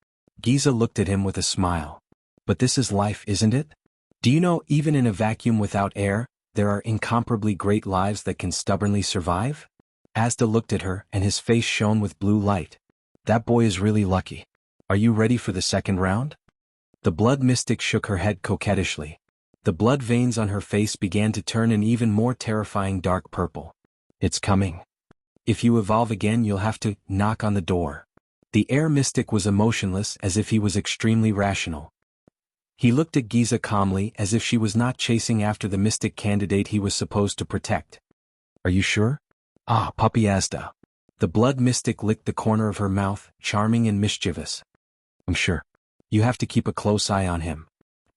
Giza looked at him with a smile. But this is life, isn't it? Do you know, even in a vacuum without air, there are incomparably great lives that can stubbornly survive? Asda looked at her and his face shone with blue light. That boy is really lucky. Are you ready for the second round? The blood mystic shook her head coquettishly. The blood veins on her face began to turn an even more terrifying dark purple. It's coming. If you evolve again, you'll have to knock on the door. The air mystic was emotionless, as if he was extremely rational. He looked at Giza calmly, as if she was not chasing after the mystic candidate he was supposed to protect. Are you sure? Ah, puppy Asda. The blood mystic licked the corner of her mouth, charming and mischievous. I'm sure. You have to keep a close eye on him.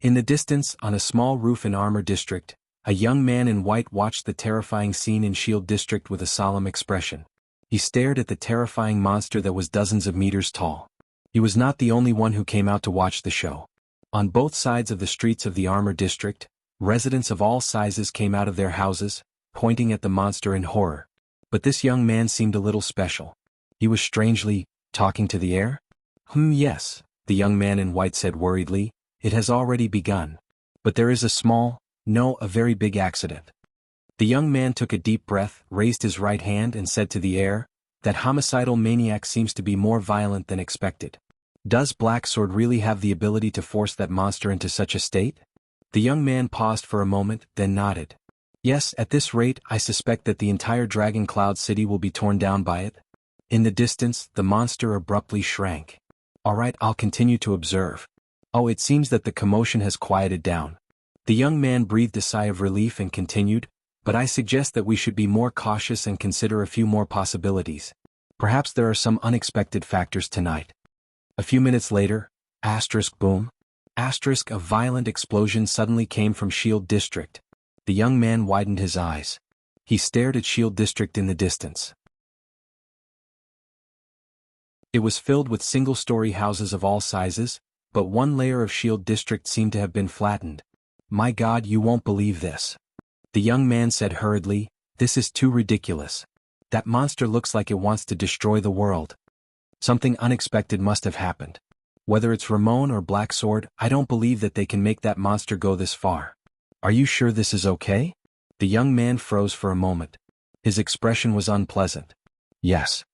In the distance, on a small roof in Armor District, a young man in white watched the terrifying scene in Shield District with a solemn expression. He stared at the terrifying monster that was dozens of meters tall. He was not the only one who came out to watch the show. On both sides of the streets of the Armor District, residents of all sizes came out of their houses, pointing at the monster in horror. But this young man seemed a little special. He was strangely talking to the air? Yes, the young man in white said worriedly. It has already begun. But there is a very big accident. The young man took a deep breath, raised his right hand and said to the air, that homicidal maniac seems to be more violent than expected. Does Black Sword really have the ability to force that monster into such a state? The young man paused for a moment, then nodded. Yes, at this rate, I suspect that the entire Dragon Cloud City will be torn down by it. In the distance, the monster abruptly shrank. All right, I'll continue to observe. Oh, it seems that the commotion has quieted down. The young man breathed a sigh of relief and continued, but I suggest that we should be more cautious and consider a few more possibilities. Perhaps there are some unexpected factors tonight. A few minutes later, boom, a violent explosion suddenly came from Shield District. The young man widened his eyes. He stared at Shield District in the distance. It was filled with single-story houses of all sizes, but one layer of Shield District seemed to have been flattened. My God, you won't believe this. The young man said hurriedly, this is too ridiculous. That monster looks like it wants to destroy the world. Something unexpected must have happened. Whether it's Ramon or Black Sword, I don't believe that they can make that monster go this far. Are you sure this is okay? The young man froze for a moment. His expression was unpleasant. Yes.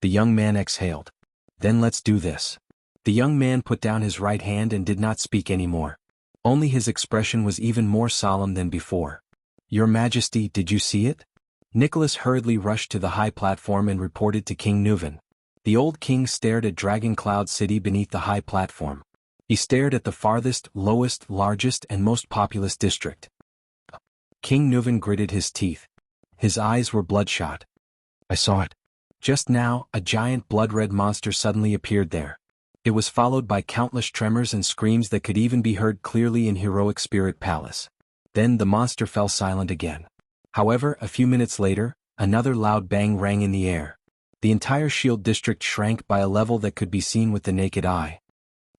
The young man exhaled. Then let's do this. The young man put down his right hand and did not speak anymore. Only his expression was even more solemn than before. Your Majesty, did you see it? Nicholas hurriedly rushed to the high platform and reported to King Nuvan. The old king stared at Dragon Cloud City beneath the high platform. He stared at the farthest, lowest, largest and most populous district. King Nuvan gritted his teeth. His eyes were bloodshot. I saw it. Just now, a giant blood-red monster suddenly appeared there. It was followed by countless tremors and screams that could even be heard clearly in Heroic Spirit Palace. Then the monster fell silent again. However, a few minutes later, another loud bang rang in the air. The entire Shield District shrank by a level that could be seen with the naked eye.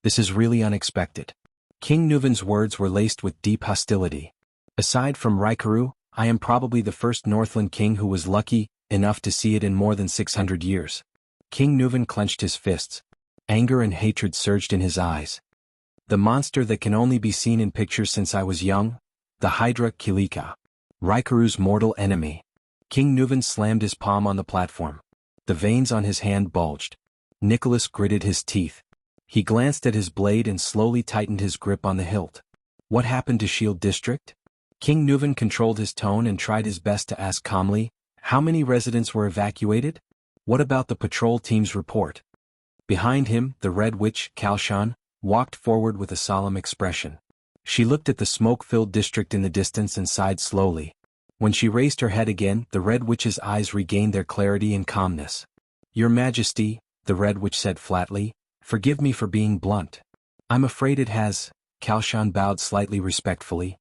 This is really unexpected. King Nuvan's words were laced with deep hostility. Aside from Raikuru, I am probably the first Northland king who was lucky enough to see it in more than 600 years. King Nuvan clenched his fists. Anger and hatred surged in his eyes. The monster that can only be seen in pictures since I was young, the Hydra Kilika. Raikuru's mortal enemy. King Nuvan slammed his palm on the platform. The veins on his hand bulged. Nicholas gritted his teeth. He glanced at his blade and slowly tightened his grip on the hilt. What happened to Shield District? King Nuvan controlled his tone and tried his best to ask calmly, how many residents were evacuated? What about the patrol team's report? Behind him, the Red Witch, Kalshan, walked forward with a solemn expression. She looked at the smoke-filled district in the distance and sighed slowly. When she raised her head again, the Red Witch's eyes regained their clarity and calmness. Your Majesty, the Red Witch said flatly, forgive me for being blunt. I'm afraid it has. Kalshan bowed slightly respectfully.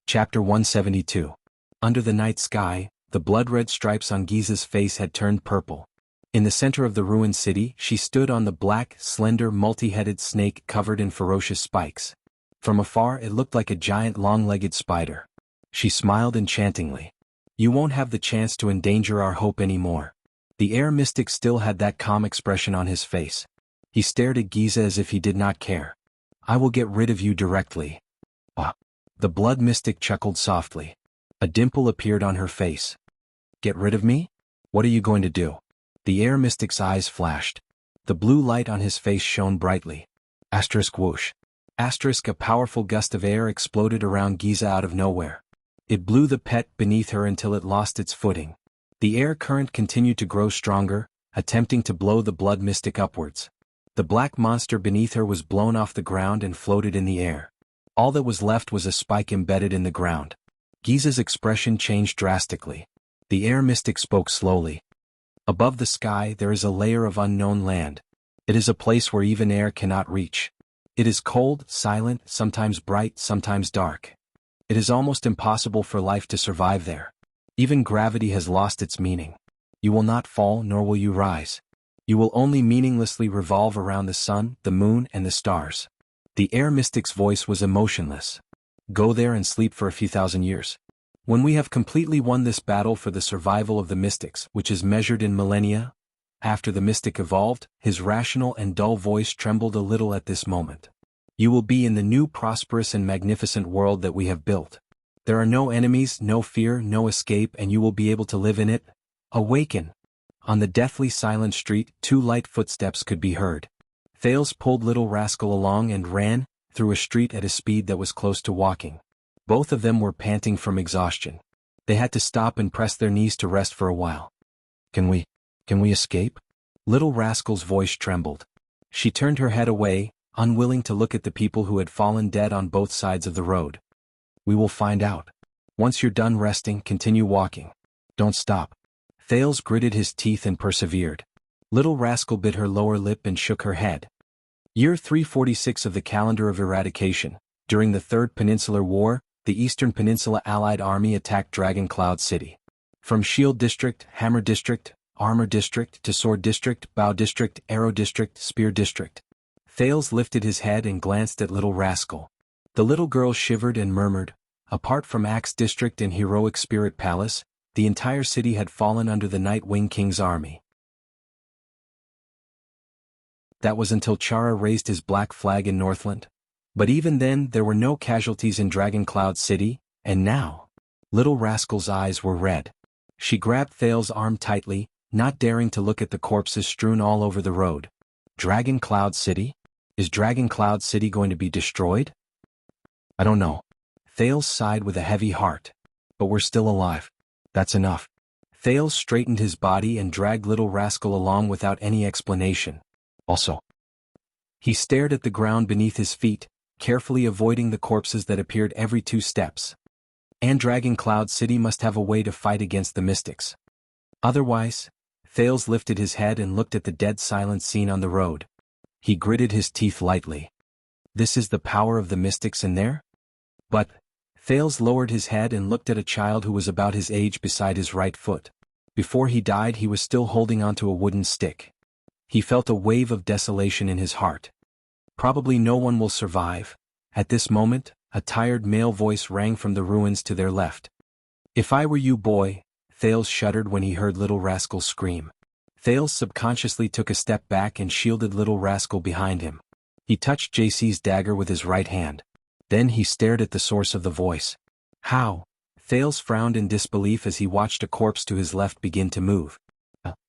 Chapter 172. Under the night sky, the blood-red stripes on Giza's face had turned purple. In the center of the ruined city, she stood on the black, slender, multi-headed snake covered in ferocious spikes. From afar it looked like a giant long-legged spider. She smiled enchantingly. You won't have the chance to endanger our hope anymore. The air mystic still had that calm expression on his face. He stared at Giza as if he did not care. I will get rid of you directly. Ah. The blood mystic chuckled softly. A dimple appeared on her face. Get rid of me? What are you going to do? The air mystic's eyes flashed. The blue light on his face shone brightly. Asterisk whoosh. Asterisk a powerful gust of air exploded around Giza out of nowhere. It blew the pet beneath her until it lost its footing. The air current continued to grow stronger, attempting to blow the blood mystic upwards. The black monster beneath her was blown off the ground and floated in the air. All that was left was a spike embedded in the ground. Giza's expression changed drastically. The air mystic spoke slowly. Above the sky there is a layer of unknown land. It is a place where even air cannot reach. It is cold, silent, sometimes bright, sometimes dark. It is almost impossible for life to survive there. Even gravity has lost its meaning. You will not fall, nor will you rise. You will only meaninglessly revolve around the sun, the moon, and the stars. The air mystic's voice was emotionless. Go there and sleep for a few thousand years. When we have completely won this battle for the survival of the mystics, which is measured in millennia, after the mystic evolved, his rational and dull voice trembled a little at this moment. You will be in the new prosperous and magnificent world that we have built. There are no enemies, no fear, no escape, and you will be able to live in it. Awaken. On the deathly silent street, 2 light footsteps could be heard. Thales pulled Little Rascal along and ran through a street at a speed that was close to walking. Both of them were panting from exhaustion. They had to stop and press their knees to rest for a while. Can we escape? Little Rascal's voice trembled. She turned her head away, unwilling to look at the people who had fallen dead on both sides of the road. We will find out. Once you're done resting, continue walking. Don't stop. Thales gritted his teeth and persevered. Little Rascal bit her lower lip and shook her head. Year 346 of the calendar of eradication. During the Third Peninsular War, the Eastern Peninsula Allied Army attacked Dragon Cloud City. From Shield District, Hammer District, Armor District to Sword District, Bow District, Arrow District, Spear District. Thales lifted his head and glanced at Little Rascal. The little girl shivered and murmured, apart from Axe District and Heroic Spirit Palace, the entire city had fallen under the Night Wing King's army. That was until Chara raised his black flag in Northland. But even then there were no casualties in Dragon Cloud City, and now... Little Rascal's eyes were red. She grabbed Thales's arm tightly, not daring to look at the corpses strewn all over the road. Dragon Cloud City? Is Dragon Cloud City going to be destroyed? I don't know. Thales sighed with a heavy heart. But we're still alive. That's enough. Thales straightened his body and dragged Little Rascal along without any explanation. Also, he stared at the ground beneath his feet, carefully avoiding the corpses that appeared every 2 steps. And Dragon Cloud City must have a way to fight against the mystics. Otherwise, Thales lifted his head and looked at the dead silent scene on the road. He gritted his teeth lightly. This is the power of the mystics in there? But, Thales lowered his head and looked at a child who was about his age beside his right foot. Before he died he was still holding onto a wooden stick. He felt a wave of desolation in his heart. Probably no one will survive. At this moment, a tired male voice rang from the ruins to their left. If I were you, boy, Thales shuddered when he heard Little Rascal scream. Thales subconsciously took a step back and shielded Little Rascal behind him. He touched JC's dagger with his right hand. Then he stared at the source of the voice. How? Thales frowned in disbelief as he watched a corpse to his left begin to move.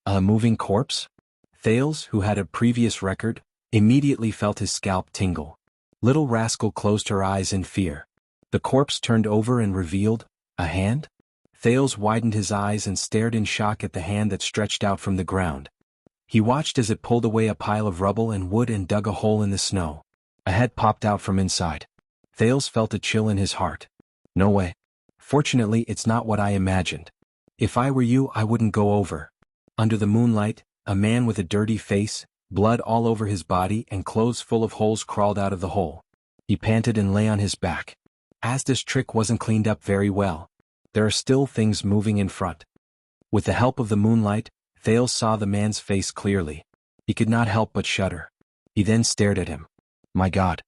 A moving corpse? Thales, who had a previous record, immediately felt his scalp tingle. Little Rascal closed her eyes in fear. The corpse turned over and revealed a hand? Thales widened his eyes and stared in shock at the hand that stretched out from the ground. He watched as it pulled away a pile of rubble and wood and dug a hole in the snow. A head popped out from inside. Thales felt a chill in his heart. No way. Fortunately, it's not what I imagined. If I were you, I wouldn't go over. Under the moonlight, a man with a dirty face, blood all over his body and clothes full of holes crawled out of the hole. He panted and lay on his back. Asda's trick wasn't cleaned up very well. There are still things moving in front. With the help of the moonlight, Thales saw the man's face clearly. He could not help but shudder. He then stared at him. My God.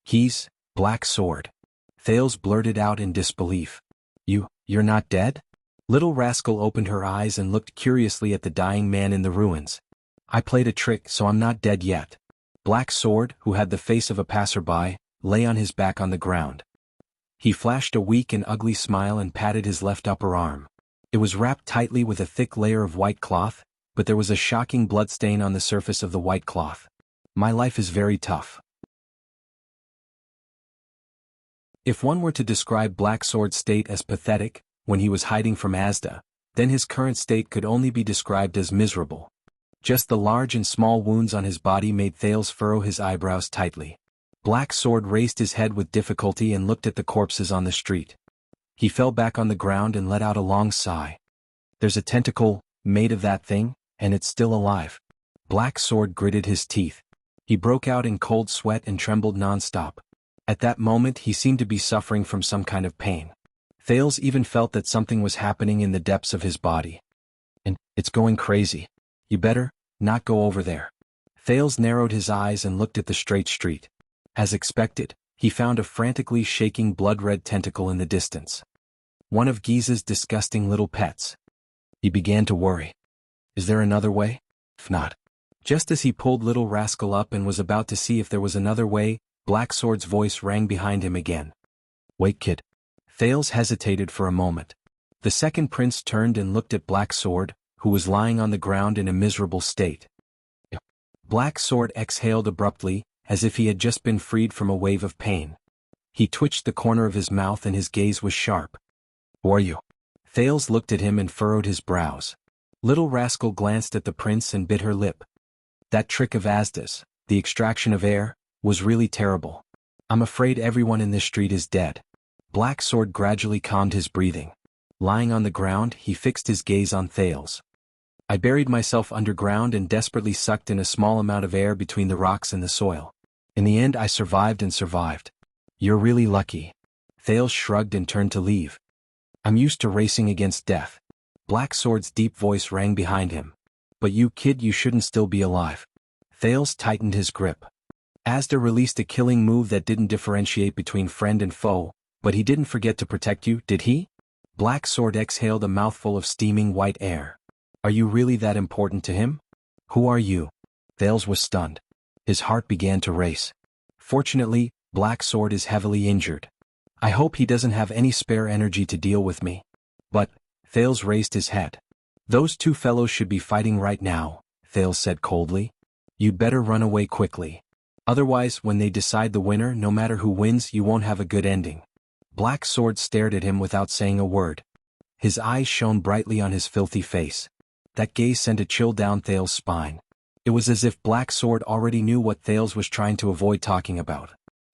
He's Black Sword. Thales blurted out in disbelief. You're not dead? Little Rascal opened her eyes and looked curiously at the dying man in the ruins. I played a trick, so I'm not dead yet. Black Sword, who had the face of a passerby, lay on his back on the ground. He flashed a weak and ugly smile and patted his left upper arm. It was wrapped tightly with a thick layer of white cloth, but there was a shocking bloodstain on the surface of the white cloth. My life is very tough. If one were to describe Black Sword's state as pathetic, when he was hiding from Asda, then his current state could only be described as miserable. Just the large and small wounds on his body made Thales furrow his eyebrows tightly. Black Sword raised his head with difficulty and looked at the corpses on the street. He fell back on the ground and let out a long sigh. There's a tentacle made of that thing, and it's still alive. Black Sword gritted his teeth. He broke out in cold sweat and trembled non-stop. At that moment he seemed to be suffering from some kind of pain. Thales even felt that something was happening in the depths of his body. And it's going crazy. You better not go over there. Thales narrowed his eyes and looked at the straight street. As expected, he found a frantically shaking blood-red tentacle in the distance. One of Giza's disgusting little pets. He began to worry. Is there another way? If not. Just as he pulled Little Rascal up and was about to see if there was another way, Black Sword's voice rang behind him again. Wait, kid. Thales hesitated for a moment. The second prince turned and looked at Black Sword, who was lying on the ground in a miserable state. Black Sword exhaled abruptly, as if he had just been freed from a wave of pain. He twitched the corner of his mouth and his gaze was sharp. Who are you? Thales looked at him and furrowed his brows. Little Rascal glanced at the prince and bit her lip. That trick of Asda's, the extraction of air, was really terrible. I'm afraid everyone in this street is dead. Black Sword gradually calmed his breathing. Lying on the ground, he fixed his gaze on Thales. I buried myself underground and desperately sucked in a small amount of air between the rocks and the soil. In the end I survived and survived. You're really lucky. Thales shrugged and turned to leave. I'm used to racing against death. Black Sword's deep voice rang behind him. But you kid, you shouldn't still be alive. Thales tightened his grip. Asda released a killing move that didn't differentiate between friend and foe, but he didn't forget to protect you, did he? Black Sword exhaled a mouthful of steaming white air. Are you really that important to him? Who are you? Thales was stunned. His heart began to race. Fortunately, Black Sword is heavily injured. I hope he doesn't have any spare energy to deal with me. But, Thales raised his head. Those two fellows should be fighting right now, Thales said coldly. You'd better run away quickly. Otherwise, when they decide the winner, no matter who wins, you won't have a good ending. Black Sword stared at him without saying a word. His eyes shone brightly on his filthy face. That gaze sent a chill down Thales' spine. It was as if Black Sword already knew what Thales was trying to avoid talking about.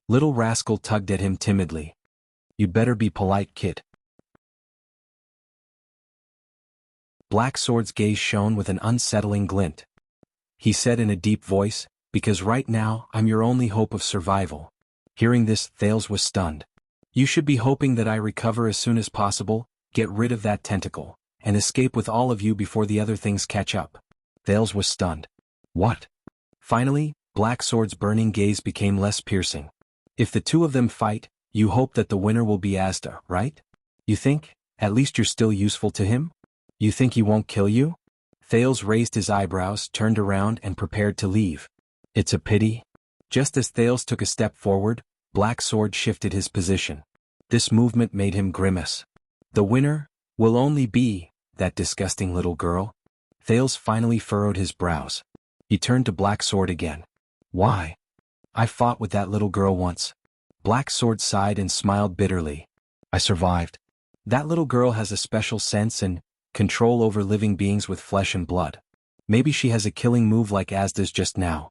Little Rascal tugged at him timidly. You'd better be polite, kid. Black Sword's gaze shone with an unsettling glint. He said in a deep voice, because right now, I'm your only hope of survival. Hearing this, Thales was stunned. You should be hoping that I recover as soon as possible, get rid of that tentacle, and escape with all of you before the other things catch up. Thales was stunned. What? Finally, Black Sword's burning gaze became less piercing. If the two of them fight, you hope that the winner will be Asda, right? You think, at least you're still useful to him? You think he won't kill you? Thales raised his eyebrows, turned around and prepared to leave. It's a pity. Just as Thales took a step forward, Black Sword shifted his position. This movement made him grimace. The winner will only be that disgusting little girl. Thales finally furrowed his brows. He turned to Black Sword again. Why? I fought with that little girl once. Black Sword sighed and smiled bitterly. I survived. That little girl has a special sense and control over living beings with flesh and blood. Maybe she has a killing move like Asda's just now.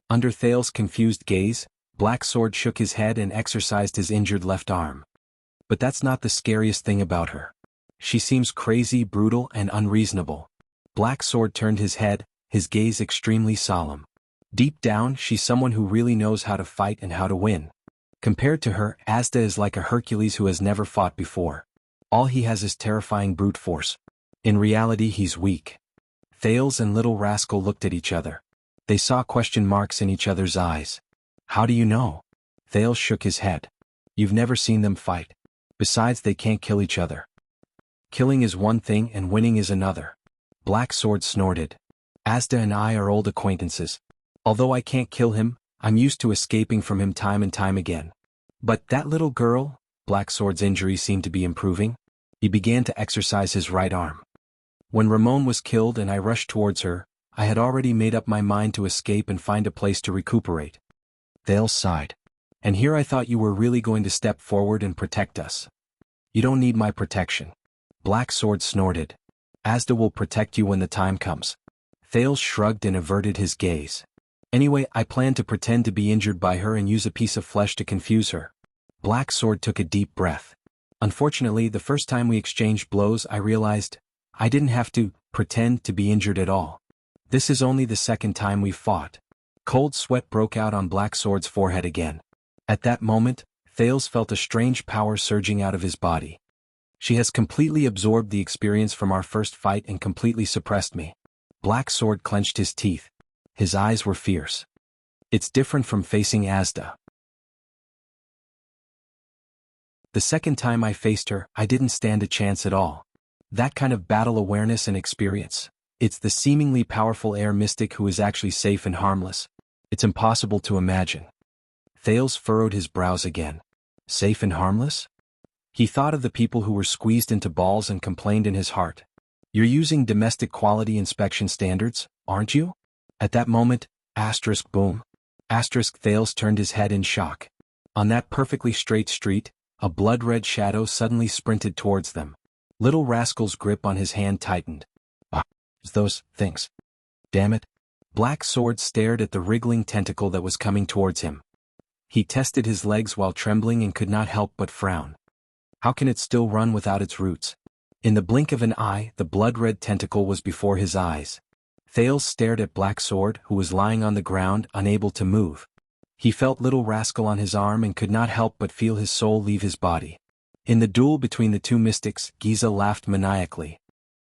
Under Thales' confused gaze, Black Sword shook his head and exercised his injured left arm. But that's not the scariest thing about her. She seems crazy, brutal, and unreasonable. Black Sword turned his head, his gaze extremely solemn. Deep down, she's someone who really knows how to fight and how to win. Compared to her, Asda is like a Hercules who has never fought before. All he has is terrifying brute force. In reality, he's weak. Thales and Little Rascal looked at each other. They saw question marks in each other's eyes. How do you know? Thales shook his head. You've never seen them fight. Besides, they can't kill each other. Killing is one thing and winning is another. Black Sword snorted. Asda and I are old acquaintances. Although I can't kill him, I'm used to escaping from him time and time again. But that little girl, Black Sword's injury seemed to be improving. He began to exercise his right arm. When Ramon was killed and I rushed towards her, I had already made up my mind to escape and find a place to recuperate. Thales sighed. And here I thought you were really going to step forward and protect us. You don't need my protection. Black Sword snorted. Asda will protect you when the time comes. Thales shrugged and averted his gaze. Anyway, I plan to pretend to be injured by her and use a piece of flesh to confuse her. Black Sword took a deep breath. Unfortunately, the first time we exchanged blows, I realized I didn't have to pretend to be injured at all. This is only the second time we've fought. Cold sweat broke out on Black Sword's forehead again. At that moment, Thales felt a strange power surging out of his body. She has completely absorbed the experience from our first fight and completely suppressed me. Black Sword clenched his teeth. His eyes were fierce. It's different from facing Asda. The second time I faced her, I didn't stand a chance at all. That kind of battle awareness and experience. It's the seemingly powerful air mystic who is actually safe and harmless. It's impossible to imagine. Thales furrowed his brows again. Safe and harmless? He thought of the people who were squeezed into balls and complained in his heart. You're using domestic quality inspection standards, aren't you? At that moment, boom. Thales turned his head in shock. On that perfectly straight street, a blood-red shadow suddenly sprinted towards them. Little Rascal's grip on his hand tightened. Those things. Damn it. Black Sword stared at the wriggling tentacle that was coming towards him. He tested his legs while trembling and could not help but frown. How can it still run without its roots? In the blink of an eye, the blood-red tentacle was before his eyes. Thales stared at Black Sword, who was lying on the ground, unable to move. He felt Little Rascal on his arm and could not help but feel his soul leave his body. In the duel between the two mystics, Giza laughed maniacally.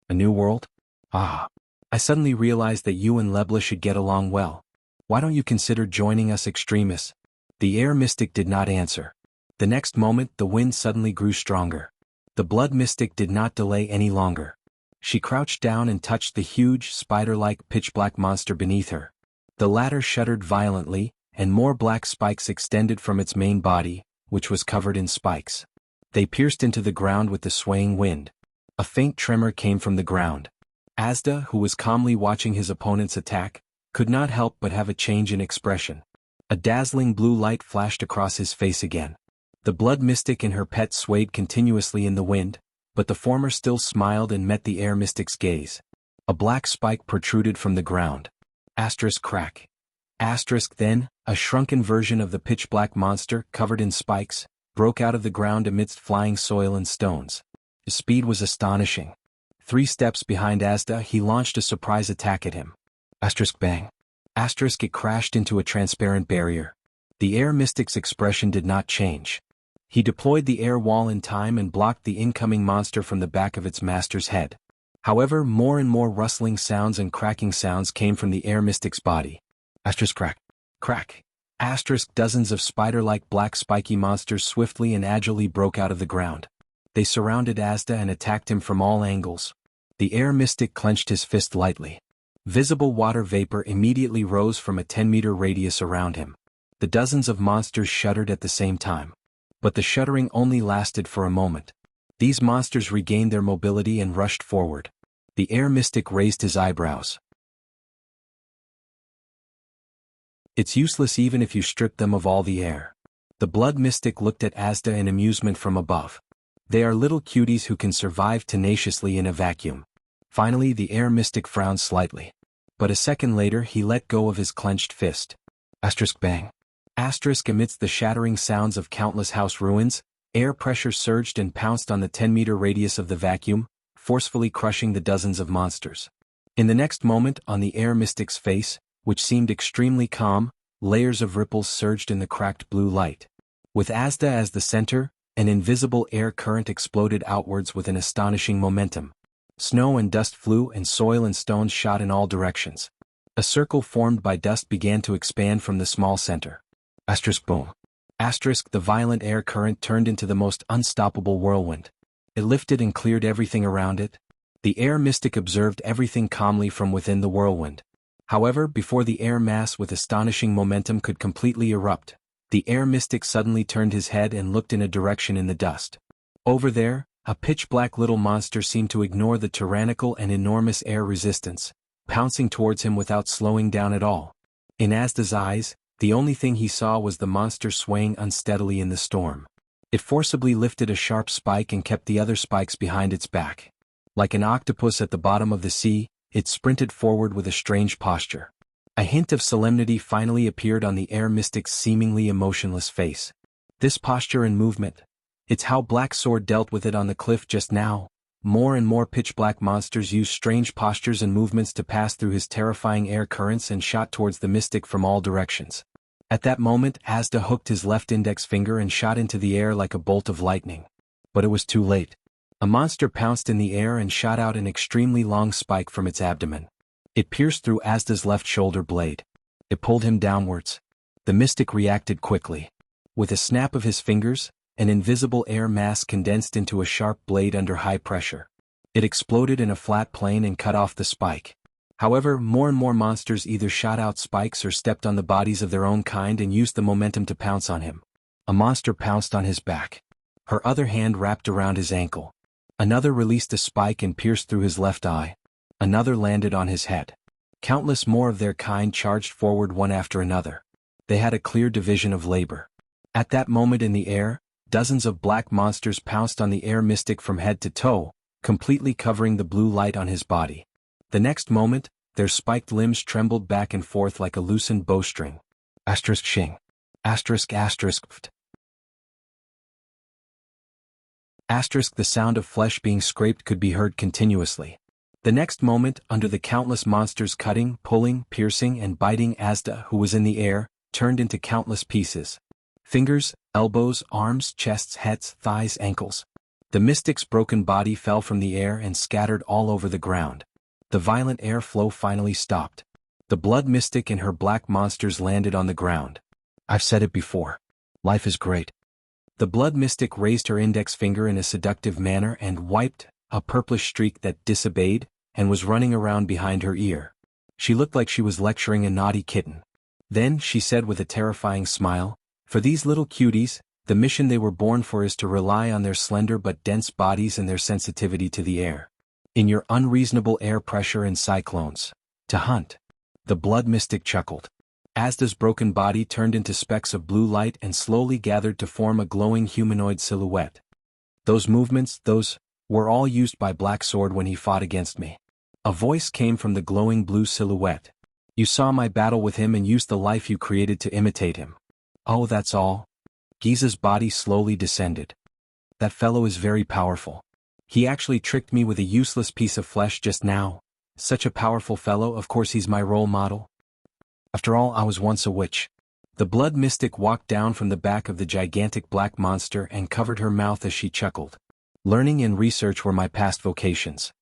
A new world? Ah. I suddenly realized that you and Lebla should get along well. Why don't you consider joining us extremists? The air mystic did not answer. The next moment, the wind suddenly grew stronger. The blood mystic did not delay any longer. She crouched down and touched the huge, spider-like pitch-black monster beneath her. The latter shuddered violently, and more black spikes extended from its main body, which was covered in spikes. They pierced into the ground with the swaying wind. A faint tremor came from the ground. Asda, who was calmly watching his opponent's attack, could not help but have a change in expression. A dazzling blue light flashed across his face again. The blood mystic and her pet swayed continuously in the wind, but the former still smiled and met the air mystic's gaze. A black spike protruded from the ground. Crack. Then, a shrunken version of the pitch-black monster, covered in spikes, broke out of the ground amidst flying soil and stones. His speed was astonishing. 3 steps behind Asda, he launched a surprise attack at him. Bang. It crashed into a transparent barrier. The air mystic's expression did not change. He deployed the air wall in time and blocked the incoming monster from the back of its master's head. However, more and more rustling sounds and cracking sounds came from the air mystic's body. Crack. Dozens of spider-like black spiky monsters swiftly and agilely broke out of the ground. They surrounded Asda and attacked him from all angles. The air mystic clenched his fist lightly. Visible water vapor immediately rose from a 10-meter radius around him. The dozens of monsters shuddered at the same time. But the shuddering only lasted for a moment. These monsters regained their mobility and rushed forward. The air mystic raised his eyebrows. It's useless even if you strip them of all the air. The blood mystic looked at Asda in amusement from above. They are little cuties who can survive tenaciously in a vacuum. Finally, the air mystic frowned slightly. But a second later he let go of his clenched fist. Bang. Amidst the shattering sounds of countless house ruins, air pressure surged and pounced on the 10-meter radius of the vacuum, forcefully crushing the dozens of monsters. In the next moment, on the air mystic's face, which seemed extremely calm, layers of ripples surged in the cracked blue light. With Asda as the center, an invisible air current exploded outwards with an astonishing momentum. Snow and dust flew and soil and stones shot in all directions. A circle formed by dust began to expand from the small center. Boom. The violent air current turned into the most unstoppable whirlwind. It lifted and cleared everything around it. The air mystic observed everything calmly from within the whirlwind. However, before the air mass with astonishing momentum could completely erupt, the air mystic suddenly turned his head and looked in a direction in the dust. Over there, a pitch-black little monster seemed to ignore the tyrannical and enormous air resistance, pouncing towards him without slowing down at all. In Asda's eyes, the only thing he saw was the monster swaying unsteadily in the storm. It forcibly lifted a sharp spike and kept the other spikes behind its back. Like an octopus at the bottom of the sea, it sprinted forward with a strange posture. A hint of solemnity finally appeared on the air mystic's seemingly emotionless face. This posture and movement. It's how Black Sword dealt with it on the cliff just now. More and more pitch-black monsters used strange postures and movements to pass through his terrifying air currents and shot towards the mystic from all directions. At that moment, Asda hooked his left index finger and shot into the air like a bolt of lightning. But it was too late. A monster pounced in the air and shot out an extremely long spike from its abdomen. It pierced through Asda's left shoulder blade. It pulled him downwards. The mystic reacted quickly. With a snap of his fingers, an invisible air mass condensed into a sharp blade under high pressure. It exploded in a flat plane and cut off the spike. However, more and more monsters either shot out spikes or stepped on the bodies of their own kind and used the momentum to pounce on him. A monster pounced on his back. Her other hand wrapped around his ankle. Another released a spike and pierced through his left eye. Another landed on his head. Countless more of their kind charged forward one after another. They had a clear division of labor. At that moment in the air, dozens of black monsters pounced on the air mystic from head to toe, completely covering the blue light on his body. The next moment, their spiked limbs trembled back and forth like a loosened bowstring. Shing. Pft. The sound of flesh being scraped could be heard continuously. The next moment, under the countless monsters cutting, pulling, piercing and biting, Asda, who was in the air, turned into countless pieces. Fingers, elbows, arms, chests, heads, thighs, ankles. The mystic's broken body fell from the air and scattered all over the ground. The violent air flow finally stopped. The blood mystic and her black monsters landed on the ground. I've said it before. Life is great. The blood mystic raised her index finger in a seductive manner and wiped a purplish streak that disobeyed and was running around behind her ear. She looked like she was lecturing a naughty kitten. Then she said with a terrifying smile, "For these little cuties, the mission they were born for is to rely on their slender but dense bodies and their sensitivity to the air. In your unreasonable air pressure and cyclones. To hunt." The blood mystic chuckled. Asda's broken body turned into specks of blue light and slowly gathered to form a glowing humanoid silhouette. "Those movements, were all used by Black Sword when he fought against me." A voice came from the glowing blue silhouette. "You saw my battle with him and used the life you created to imitate him." "Oh, that's all?" Giza's body slowly descended. "That fellow is very powerful. He actually tricked me with a useless piece of flesh just now. Such a powerful fellow, of course he's my role model. After all, I was once a witch." The blood mystic walked down from the back of the gigantic black monster and covered her mouth as she chuckled. "Learning and research were my past vocations."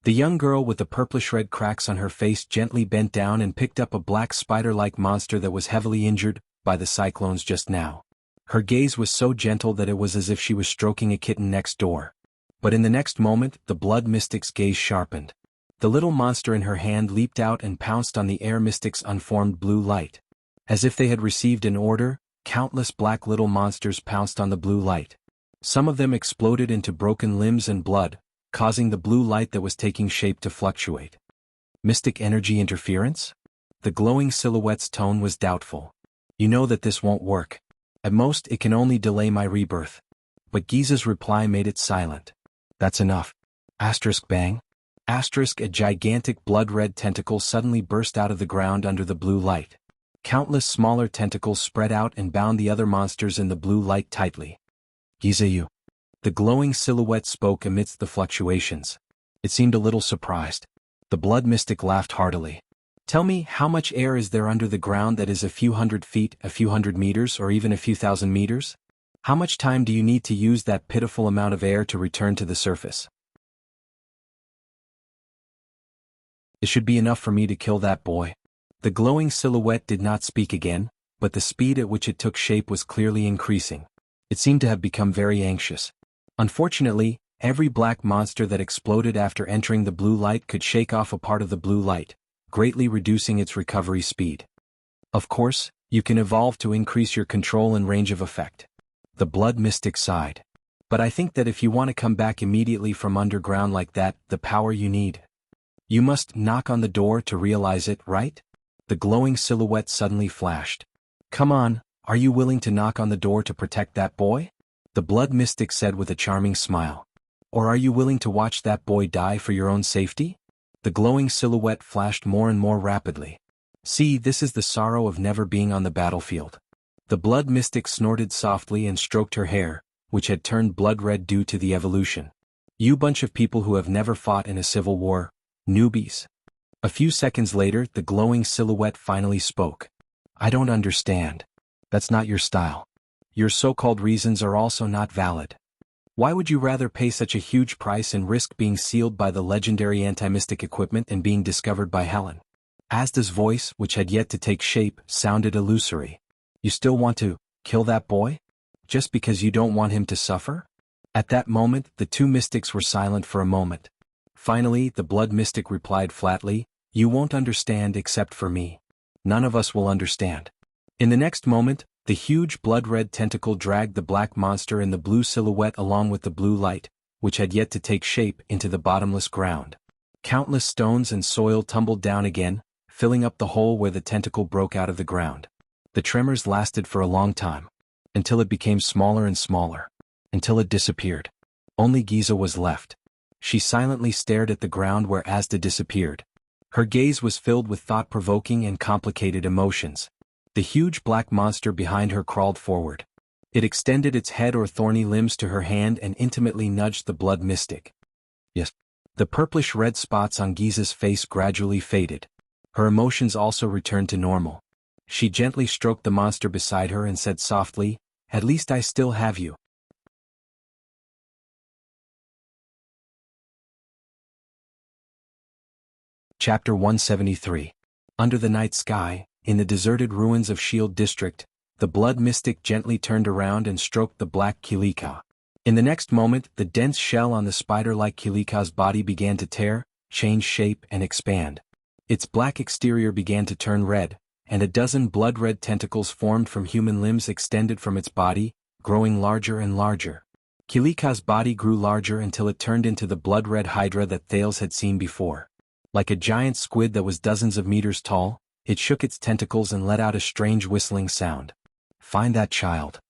The young girl with the purplish-red cracks on her face gently bent down and picked up a black spider-like monster that was heavily injured by the cyclones just now. Her gaze was so gentle that it was as if she was stroking a kitten next door. But in the next moment, the blood mystic's gaze sharpened. The little monster in her hand leaped out and pounced on the air mystic's unformed blue light. As if they had received an order, countless black little monsters pounced on the blue light. Some of them exploded into broken limbs and blood, causing the blue light that was taking shape to fluctuate. "Mystic energy interference?" The glowing silhouette's tone was doubtful. "You know that this won't work. At most it can only delay my rebirth." But Giza's reply made it silent. "That's enough." Bang. A gigantic blood-red tentacle suddenly burst out of the ground under the blue light. Countless smaller tentacles spread out and bound the other monsters in the blue light tightly. "Giza, you." The glowing silhouette spoke amidst the fluctuations. It seemed a little surprised. The blood mystic laughed heartily. "Tell me, how much air is there under the ground that is a few hundred feet, a few hundred meters, or even a few thousand meters? How much time do you need to use that pitiful amount of air to return to the surface?" "It should be enough for me to kill that boy." The glowing silhouette did not speak again, but the speed at which it took shape was clearly increasing. It seemed to have become very anxious. Unfortunately, every black monster that exploded after entering the blue light could shake off a part of the blue light, greatly reducing its recovery speed. "Of course, you can evolve to increase your control and range of effect." The blood mystic sighed. "But I think that if you want to come back immediately from underground like that, the power you need. You must knock on the door to realize it, right?" The glowing silhouette suddenly flashed. "Come on, are you willing to knock on the door to protect that boy?" The blood mystic said with a charming smile. "Or are you willing to watch that boy die for your own safety?" The glowing silhouette flashed more and more rapidly. "See, this is the sorrow of never being on the battlefield." The blood mystic snorted softly and stroked her hair, which had turned blood red due to the evolution. "You bunch of people who have never fought in a civil war, newbies." A few seconds later, the glowing silhouette finally spoke. "I don't understand. That's not your style. Your so-called reasons are also not valid. Why would you rather pay such a huge price and risk being sealed by the legendary anti-mystic equipment and being discovered by Helen?" Asda's voice, which had yet to take shape, sounded illusory. "You still want to kill that boy? Just because you don't want him to suffer?" At that moment, the two mystics were silent for a moment. Finally, the blood mystic replied flatly, "You won't understand except for me. None of us will understand." In the next moment, the huge blood-red tentacle dragged the black monster in the blue silhouette along with the blue light, which had yet to take shape, into the bottomless ground. Countless stones and soil tumbled down again, filling up the hole where the tentacle broke out of the ground. The tremors lasted for a long time, until it became smaller and smaller, until it disappeared. Only Giza was left. She silently stared at the ground where Asda disappeared. Her gaze was filled with thought-provoking and complicated emotions. The huge black monster behind her crawled forward. It extended its head or thorny limbs to her hand and intimately nudged the blood mystic. "Yes." The purplish-red spots on Giza's face gradually faded. Her emotions also returned to normal. She gently stroked the monster beside her and said softly, "At least I still have you." Chapter 173. Under the night sky, in the deserted ruins of Shield District, the blood mystic gently turned around and stroked the black Kilika. In the next moment, the dense shell on the spider-like Kilika's body began to tear, change shape, and expand. Its black exterior began to turn red, and a dozen blood-red tentacles formed from human limbs extended from its body, growing larger and larger. Kilika's body grew larger until it turned into the blood-red hydra that Thales had seen before. Like a giant squid that was dozens of meters tall, it shook its tentacles and let out a strange whistling sound. Find that child.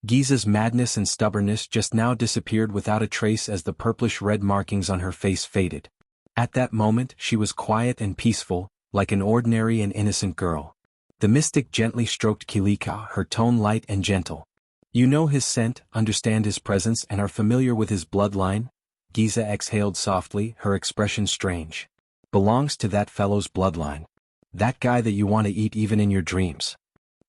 Giza's madness and stubbornness just now disappeared without a trace as the purplish-red markings on her face faded. At that moment she was quiet and peaceful, like an ordinary and innocent girl. The mystic gently stroked Kilika, her tone light and gentle. You know his scent, understand his presence and are familiar with his bloodline? Giza exhaled softly, her expression strange. Belongs to that fellow's bloodline. That guy that you want to eat even in your dreams.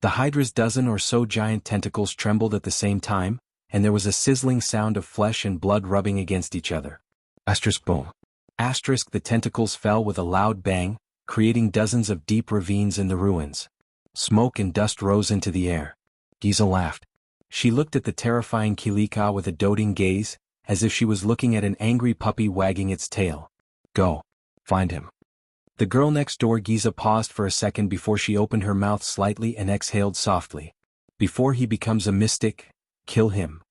The hydra's dozen or so giant tentacles trembled at the same time, and there was a sizzling sound of flesh and blood rubbing against each other. Asterisk boom. Asterisk the tentacles fell with a loud bang, creating dozens of deep ravines in the ruins. Smoke and dust rose into the air. Giza laughed. She looked at the terrifying Kilika with a doting gaze, as if she was looking at an angry puppy wagging its tail. Go. Find him. The girl next door. Giza paused for a second before she opened her mouth slightly and exhaled softly. Before he becomes a mystic, kill him.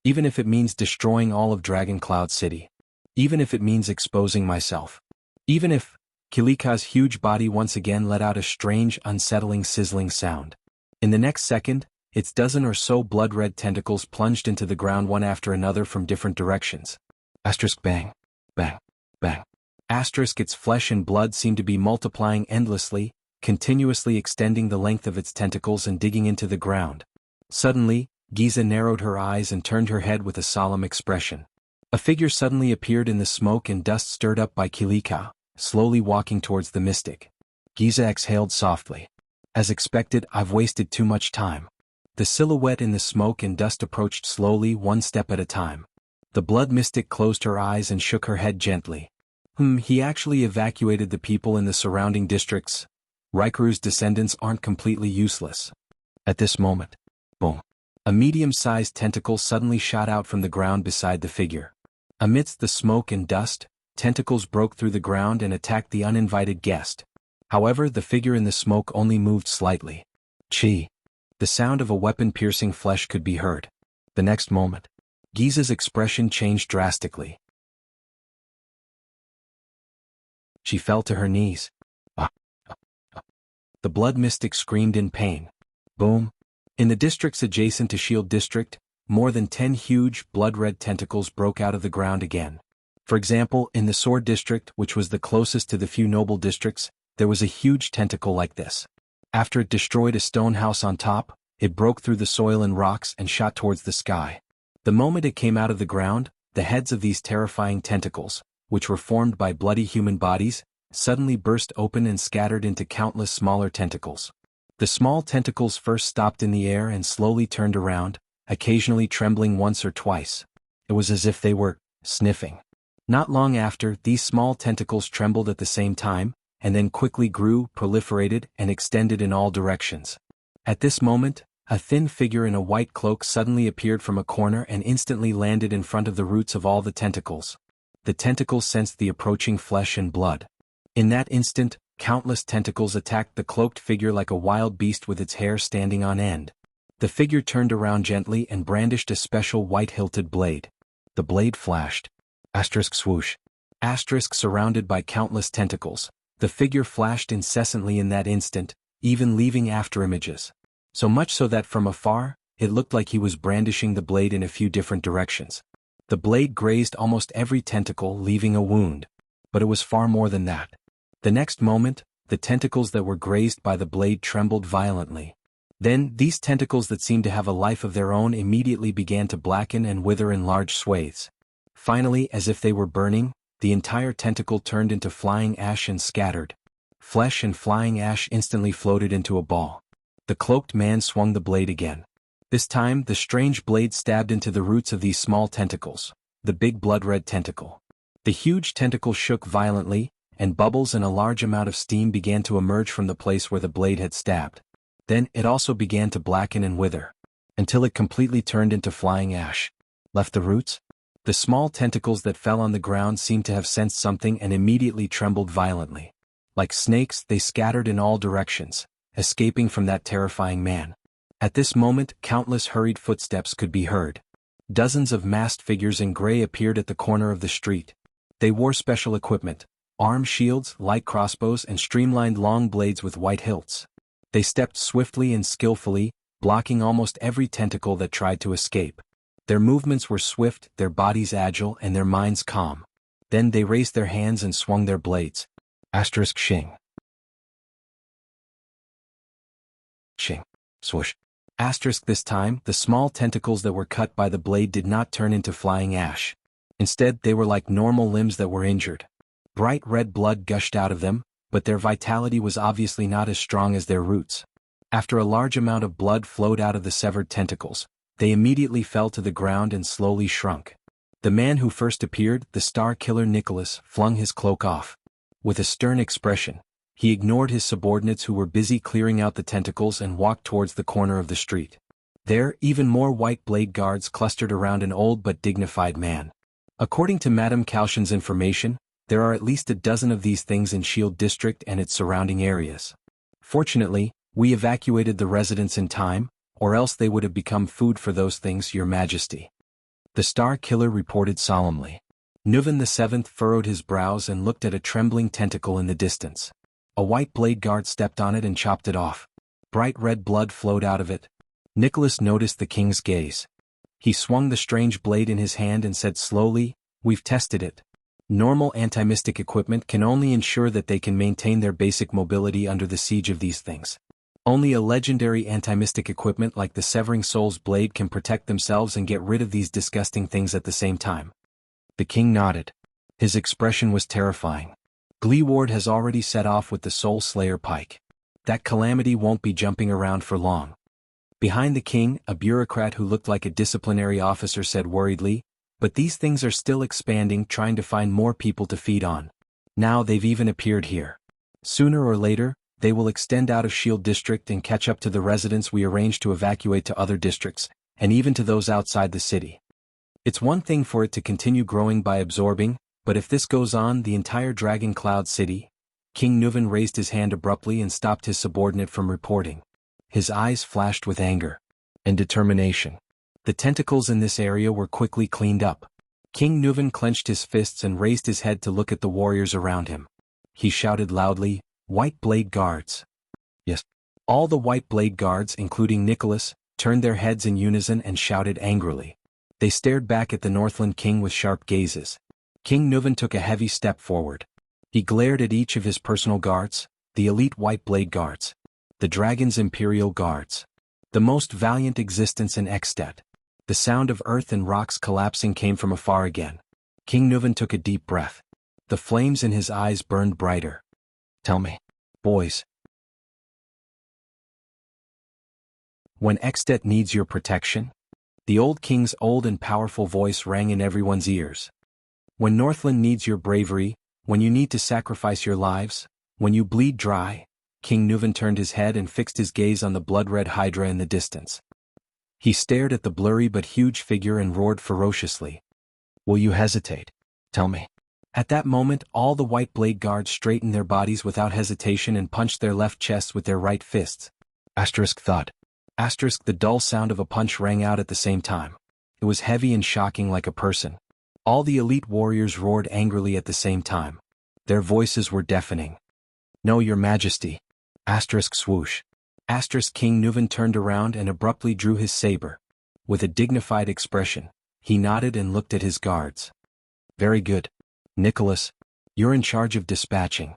Even if it means destroying all of Dragon Cloud City. Even if it means exposing myself. Even if... Kilika's huge body once again let out a strange, unsettling sizzling sound. In the next second, its dozen or so blood-red tentacles plunged into the ground one after another from different directions. Asterisk bang. Bang. Bang. Asterisk its flesh and blood seemed to be multiplying endlessly, continuously extending the length of its tentacles and digging into the ground. Suddenly, Giza narrowed her eyes and turned her head with a solemn expression. A figure suddenly appeared in the smoke and dust stirred up by Kilika, slowly walking towards the mystic. Giza exhaled softly. As expected, I've wasted too much time. The silhouette in the smoke and dust approached slowly, one step at a time. The blood mystic closed her eyes and shook her head gently. He actually evacuated the people in the surrounding districts. Raikuru's descendants aren't completely useless. At this moment, boom. A medium-sized tentacle suddenly shot out from the ground beside the figure. Amidst the smoke and dust, tentacles broke through the ground and attacked the uninvited guest. However, the figure in the smoke only moved slightly. Chi. The sound of a weapon piercing flesh could be heard. The next moment, Giza's expression changed drastically. She fell to her knees. The blood mystic screamed in pain. Boom. In the districts adjacent to Shield District, more than 10 huge, blood-red tentacles broke out of the ground again. For example, in the Sword District, which was the closest to the few noble districts, there was a huge tentacle like this. After it destroyed a stone house on top, it broke through the soil and rocks and shot towards the sky. The moment it came out of the ground, the heads of these terrifying tentacles, which were formed by bloody human bodies, suddenly burst open and scattered into countless smaller tentacles. The small tentacles first stopped in the air and slowly turned around, occasionally trembling once or twice. It was as if they were sniffing. Not long after, these small tentacles trembled at the same time, and then quickly grew, proliferated, and extended in all directions. At this moment, a thin figure in a white cloak suddenly appeared from a corner and instantly landed in front of the roots of all the tentacles. The tentacles sensed the approaching flesh and blood. In that instant, countless tentacles attacked the cloaked figure like a wild beast with its hair standing on end. The figure turned around gently and brandished a special white-hilted blade. The blade flashed. Asterisk swoosh. Asterisk surrounded by countless tentacles. The figure flashed incessantly in that instant, even leaving afterimages. So much so that from afar, it looked like he was brandishing the blade in a few different directions. The blade grazed almost every tentacle, leaving a wound. But it was far more than that. The next moment, the tentacles that were grazed by the blade trembled violently. Then, these tentacles that seemed to have a life of their own immediately began to blacken and wither in large swathes. Finally, as if they were burning, the entire tentacle turned into flying ash and scattered. Flesh and flying ash instantly floated into a ball. The cloaked man swung the blade again. This time, the strange blade stabbed into the roots of these small tentacles, the big blood-red tentacle. The huge tentacle shook violently, and bubbles and a large amount of steam began to emerge from the place where the blade had stabbed. Then, it also began to blacken and wither, until it completely turned into flying ash. Left the roots? The small tentacles that fell on the ground seemed to have sensed something and immediately trembled violently. Like snakes, they scattered in all directions, escaping from that terrifying man. At this moment, countless hurried footsteps could be heard. Dozens of masked figures in gray appeared at the corner of the street. They wore special equipment, arm shields, light crossbows, and streamlined long blades with white hilts. They stepped swiftly and skillfully, blocking almost every tentacle that tried to escape. Their movements were swift, their bodies agile, and their minds calm. Then they raised their hands and swung their blades. Xing. Xing. Swoosh. This time, the small tentacles that were cut by the blade did not turn into flying ash. Instead, they were like normal limbs that were injured. Bright red blood gushed out of them, but their vitality was obviously not as strong as their roots. After a large amount of blood flowed out of the severed tentacles, they immediately fell to the ground and slowly shrunk. The man who first appeared, the star killer Nicholas, flung his cloak off. With a stern expression, he ignored his subordinates who were busy clearing out the tentacles and walked towards the corner of the street. There, even more white blade guards clustered around an old but dignified man. According to Madame Calshan's information, there are at least a dozen of these things in Shield District and its surrounding areas. Fortunately, we evacuated the residents in time, or else they would have become food for those things, Your Majesty. The Star Killer reported solemnly. Nuven VII furrowed his brows and looked at a trembling tentacle in the distance. A white blade guard stepped on it and chopped it off. Bright red blood flowed out of it. Nicholas noticed the king's gaze. He swung the strange blade in his hand and said slowly, "We've tested it. Normal anti-mystic equipment can only ensure that they can maintain their basic mobility under the siege of these things. Only a legendary anti-mystic equipment like the Severing Soul's blade can protect themselves and get rid of these disgusting things at the same time." The king nodded. His expression was terrifying. Gleeward has already set off with the Soul Slayer pike. That calamity won't be jumping around for long. Behind the king, a bureaucrat who looked like a disciplinary officer said worriedly, "But these things are still expanding, trying to find more people to feed on. Now they've even appeared here. Sooner or later, they will extend out of Shield District and catch up to the residents we arranged to evacuate to other districts, and even to those outside the city. It's one thing for it to continue growing by absorbing, but if this goes on, the entire Dragon Cloud City." King Nuven raised his hand abruptly and stopped his subordinate from reporting. His eyes flashed with anger and determination. The tentacles in this area were quickly cleaned up. King Nuven clenched his fists and raised his head to look at the warriors around him. He shouted loudly, "White Blade Guards." Yes. All the White Blade Guards, including Nicholas, turned their heads in unison and shouted angrily. They stared back at the Northland King with sharp gazes. King Nuven took a heavy step forward. He glared at each of his personal guards, the elite White Blade Guards, the Dragon's Imperial Guards, the most valiant existence in Extet. The sound of earth and rocks collapsing came from afar again. King Nuven took a deep breath. The flames in his eyes burned brighter. "Tell me, boys. When Extet needs your protection?" The old king's old and powerful voice rang in everyone's ears. "When Northland needs your bravery, when you need to sacrifice your lives, when you bleed dry." King Nuven turned his head and fixed his gaze on the blood-red hydra in the distance. He stared at the blurry but huge figure and roared ferociously. "Will you hesitate? Tell me." At that moment, all the White Blade Guards straightened their bodies without hesitation and punched their left chests with their right fists. Thud. The dull sound of a punch rang out at the same time. It was heavy and shocking like a person. All the elite warriors roared angrily at the same time. Their voices were deafening. "No, Your Majesty." Swoosh. King Nuven turned around and abruptly drew his saber. With a dignified expression, he nodded and looked at his guards. "Very good. Nicholas, you're in charge of dispatching."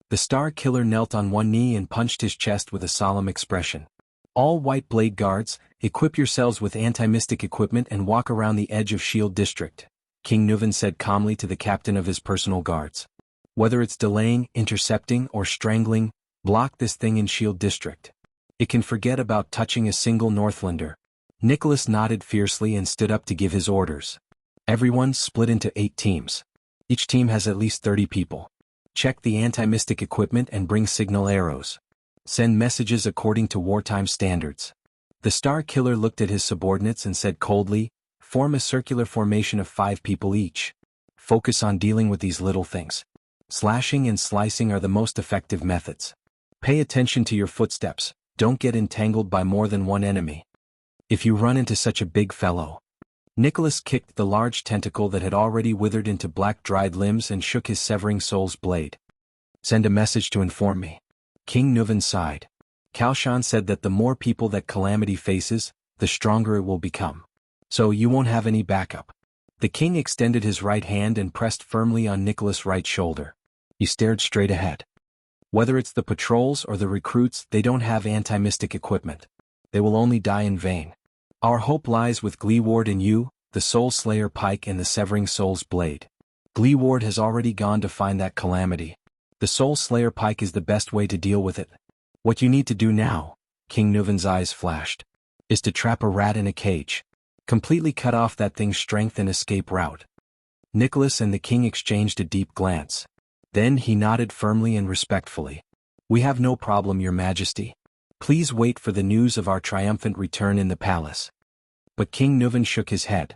The Star Killer knelt on one knee and punched his chest with a solemn expression. "All White Blade Guards, equip yourselves with anti-mystic equipment and walk around the edge of Shield District," King Nuven said calmly to the captain of his personal guards. "Whether it's delaying, intercepting, or strangling, block this thing in Shield District. It can forget about touching a single Northlander." Nicholas nodded fiercely and stood up to give his orders. "Everyone split into 8 teams. Each team has at least 30 people. Check the anti-mystic equipment and bring signal arrows. Send messages according to wartime standards." The Star Killer looked at his subordinates and said coldly, "Form a circular formation of 5 people each. Focus on dealing with these little things. Slashing and slicing are the most effective methods. Pay attention to your footsteps, don't get entangled by more than one enemy. If you run into such a big fellow. Nicholas kicked the large tentacle that had already withered into black dried limbs and shook his severing soul's blade. Send a message to inform me. King Nuvan sighed. Kalshan said that the more people that Calamity faces, the stronger it will become. So you won't have any backup. The king extended his right hand and pressed firmly on Nicholas' right shoulder. He stared straight ahead. Whether it's the patrols or the recruits, they don't have anti-mystic equipment. They will only die in vain. Our hope lies with Gleeward and you, the Soul Slayer Pike and the Severing Soul's Blade. Gleeward has already gone to find that Calamity. The Soul Slayer Pike is the best way to deal with it. What you need to do now, King Nuvan's eyes flashed, is to trap a rat in a cage. Completely cut off that thing's strength and escape route. Nicholas and the king exchanged a deep glance. Then he nodded firmly and respectfully. We have no problem, Your Majesty. Please wait for the news of our triumphant return in the palace. But King Nuvan shook his head.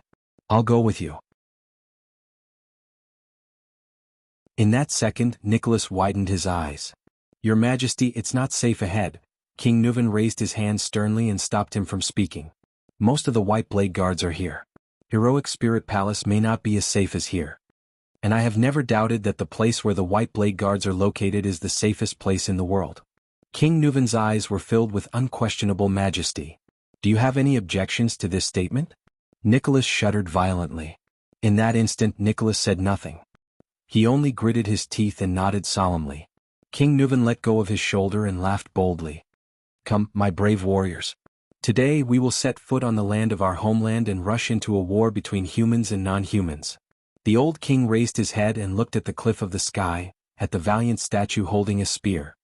I'll go with you. In that second, Nicholas widened his eyes. Your Majesty, it's not safe ahead. King Nuvan raised his hand sternly and stopped him from speaking. Most of the White Blade Guards are here. Heroic Spirit Palace may not be as safe as here. And I have never doubted that the place where the White Blade Guards are located is the safest place in the world. King Nuvan's eyes were filled with unquestionable majesty. Do you have any objections to this statement? Nicholas shuddered violently. In that instant, Nicholas said nothing. He only gritted his teeth and nodded solemnly. King Nuvan let go of his shoulder and laughed boldly. Come, my brave warriors. Today we will set foot on the land of our homeland and rush into a war between humans and non-humans. The old king raised his head and looked at the cliff of the sky, at the valiant statue holding a spear.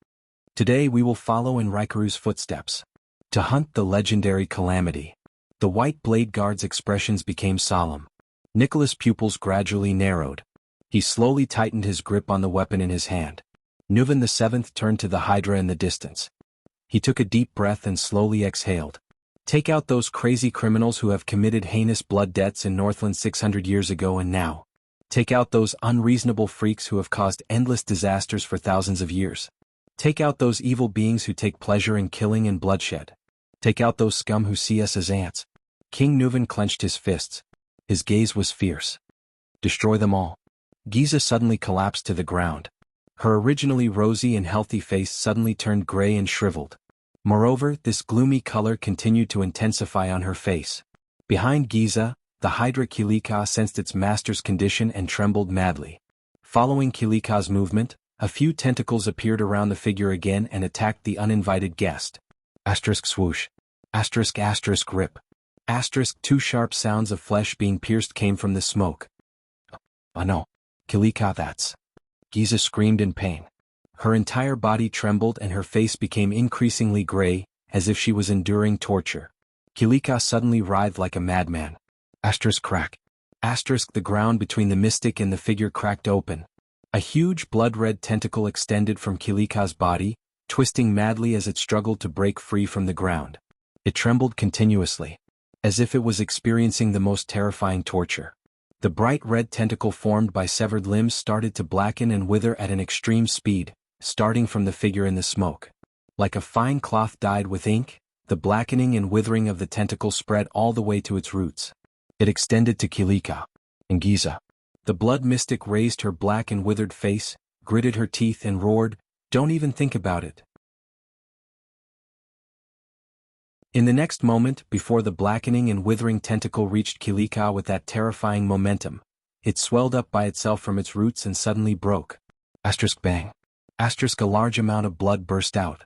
Today we will follow in Raikaru's footsteps. To hunt the legendary Calamity. The White Blade Guard's expressions became solemn. Nicholas' pupils gradually narrowed. He slowly tightened his grip on the weapon in his hand. Nuvan VII turned to the Hydra in the distance. He took a deep breath and slowly exhaled. Take out those crazy criminals who have committed heinous blood debts in Northland 600 years ago and now. Take out those unreasonable freaks who have caused endless disasters for thousands of years. Take out those evil beings who take pleasure in killing and bloodshed. Take out those scum who see us as ants. King Nuvan clenched his fists. His gaze was fierce. Destroy them all. Giza suddenly collapsed to the ground. Her originally rosy and healthy face suddenly turned gray and shriveled. Moreover, this gloomy color continued to intensify on her face. Behind Giza, the Hydra Kilika sensed its master's condition and trembled madly. Following Kilika's movement, a few tentacles appeared around the figure again and attacked the uninvited guest. Asterisk swoosh. Asterisk asterisk rip. Asterisk two sharp sounds of flesh being pierced came from the smoke. Oh no. Kilika, that's. Giza screamed in pain. Her entire body trembled and her face became increasingly gray, as if she was enduring torture. Kilika suddenly writhed like a madman. Asterisk crack. Asterisk the ground between the mystic and the figure cracked open. A huge blood-red tentacle extended from Kilika's body, twisting madly as it struggled to break free from the ground. It trembled continuously, as if it was experiencing the most terrifying torture. The bright red tentacle formed by severed limbs started to blacken and wither at an extreme speed, starting from the figure in the smoke. Like a fine cloth dyed with ink, the blackening and withering of the tentacle spread all the way to its roots. It extended to Kilika and Giza. The blood mystic raised her black and withered face, gritted her teeth and roared, "Don't even think about it." In the next moment, before the blackening and withering tentacle reached Kilika with that terrifying momentum, it swelled up by itself from its roots and suddenly broke. Asterisk bang. Asterisk a large amount of blood burst out.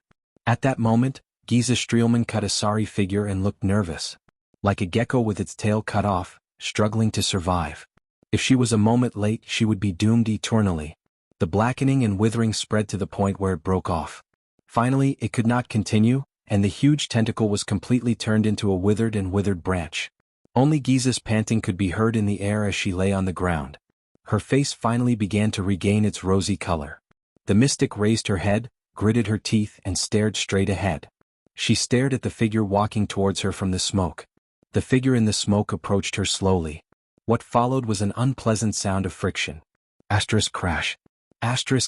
At that moment, Giza Streelman cut a sorry figure and looked nervous. Like a gecko with its tail cut off, struggling to survive. If she was a moment late, she would be doomed eternally. The blackening and withering spread to the point where it broke off. Finally, it could not continue, and the huge tentacle was completely turned into a withered branch. Only Giza's panting could be heard in the air as she lay on the ground. Her face finally began to regain its rosy color. The mystic raised her head, gritted her teeth and stared straight ahead. She stared at the figure walking towards her from the smoke. The figure in the smoke approached her slowly. What followed was an unpleasant sound of friction. Asterisk crash.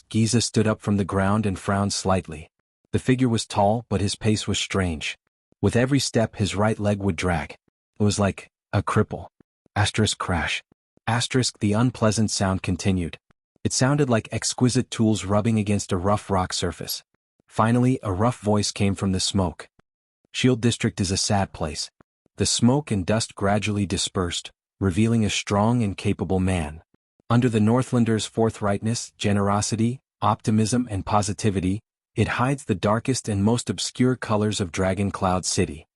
Giza stood up from the ground and frowned slightly. The figure was tall, but his pace was strange. With every step his right leg would drag. It was like a cripple. Crash. The unpleasant sound continued. It sounded like exquisite tools rubbing against a rough rock surface. Finally, a rough voice came from the smoke. Shield District is a sad place. The smoke and dust gradually dispersed, revealing a strong and capable man. Under the Northlanders' forthrightness, generosity, optimism and positivity, it hides the darkest and most obscure colors of Dragon Cloud City.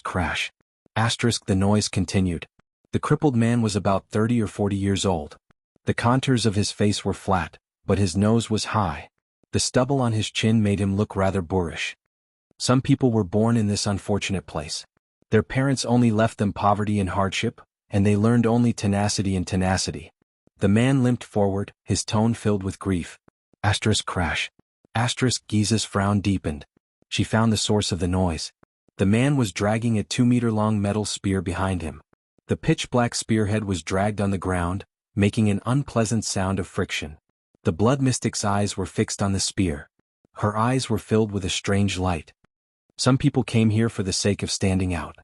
Crash. The noise continued. The crippled man was about 30 or 40 years old. The contours of his face were flat, but his nose was high. The stubble on his chin made him look rather boorish. Some people were born in this unfortunate place. Their parents only left them poverty and hardship, and they learned only tenacity and tenacity. The man limped forward, his tone filled with grief. Crash. Giza's frown deepened. She found the source of the noise. The man was dragging a 2-meter-long metal spear behind him. The pitch-black spearhead was dragged on the ground, making an unpleasant sound of friction. The blood mystic's eyes were fixed on the spear. Her eyes were filled with a strange light. Some people came here for the sake of standing out.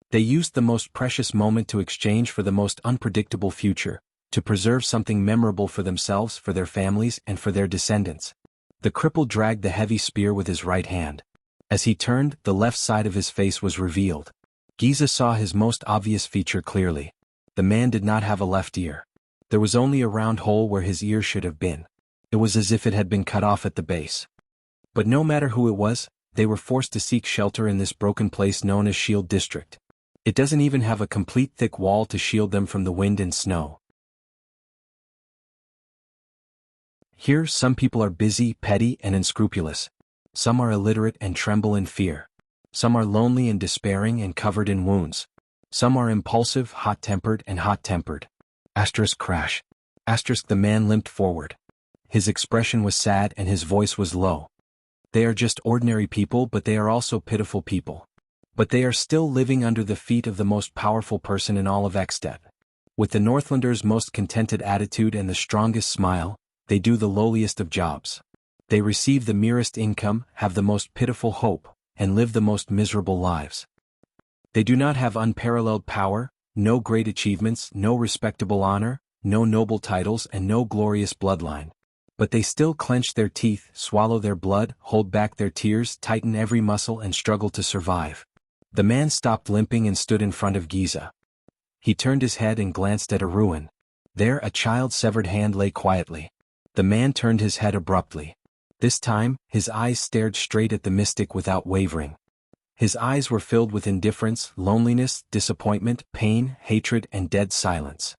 They used the most precious moment to exchange for the most unpredictable future, to preserve something memorable for themselves, for their families, and for their descendants. The cripple dragged the heavy spear with his right hand. As he turned, the left side of his face was revealed. Giza saw his most obvious feature clearly. The man did not have a left ear. There was only a round hole where his ear should have been. It was as if it had been cut off at the base. But no matter who it was, they were forced to seek shelter in this broken place known as Shield District. It doesn't even have a complete thick wall to shield them from the wind and snow. Here, some people are busy, petty, and unscrupulous. Some are illiterate and tremble in fear. Some are lonely and despairing and covered in wounds. Some are impulsive, hot-tempered, and hot-tempered. Crash. The man limped forward. His expression was sad and his voice was low. They are just ordinary people, but they are also pitiful people. But they are still living under the feet of the most powerful person in all of Extet. With the Northlanders' most contented attitude and the strongest smile, they do the lowliest of jobs. They receive the merest income, have the most pitiful hope, and live the most miserable lives. They do not have unparalleled power, no great achievements, no respectable honor, no noble titles, and no glorious bloodline. But they still clench their teeth, swallow their blood, hold back their tears, tighten every muscle, and struggle to survive. The man stopped limping and stood in front of Giza. He turned his head and glanced at a ruin. There a child's severed hand lay quietly. The man turned his head abruptly. This time, his eyes stared straight at the mystic without wavering. His eyes were filled with indifference, loneliness, disappointment, pain, hatred, and dead silence.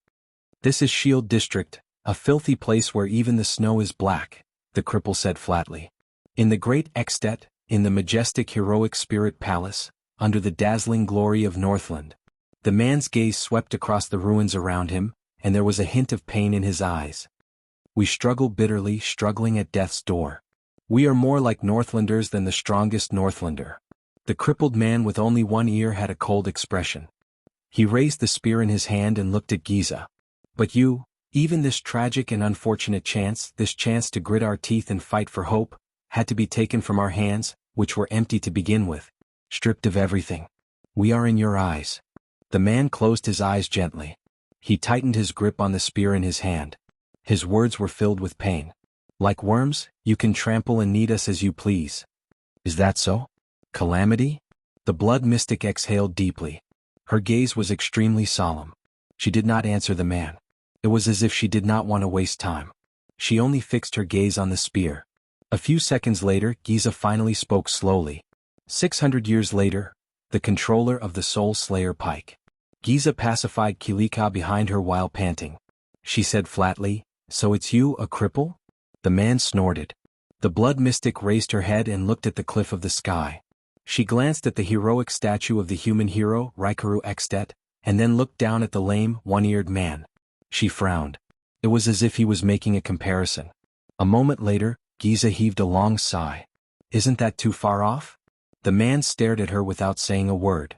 "This is Shield District, a filthy place where even the snow is black," the cripple said flatly. "In the great Extet, in the majestic heroic spirit palace, under the dazzling glory of Northland." The man's gaze swept across the ruins around him, and there was a hint of pain in his eyes. "We struggle bitterly, struggling at death's door. We are more like Northlanders than the strongest Northlander." The crippled man with only one ear had a cold expression. He raised the spear in his hand and looked at Giza. "But you, even this tragic and unfortunate chance, this chance to grit our teeth and fight for hope, had to be taken from our hands, which were empty to begin with, stripped of everything. We are in your eyes." The man closed his eyes gently. He tightened his grip on the spear in his hand. His words were filled with pain. "Like worms, you can trample and knead us as you please. Is that so? Calamity?" The blood mystic exhaled deeply. Her gaze was extremely solemn. She did not answer the man. It was as if she did not want to waste time. She only fixed her gaze on the spear. A few seconds later, Giza finally spoke slowly. 600 years later, the controller of the Soul Slayer Pike. Giza pacified Kilika behind her while panting. She said flatly, "So it's you, a cripple?" The man snorted. The blood mystic raised her head and looked at the cliff of the sky. She glanced at the heroic statue of the human hero, Raikaru Extet, and then looked down at the lame, one-eared man. She frowned. It was as if he was making a comparison. A moment later, Giza heaved a long sigh. "Isn't that too far off?" The man stared at her without saying a word.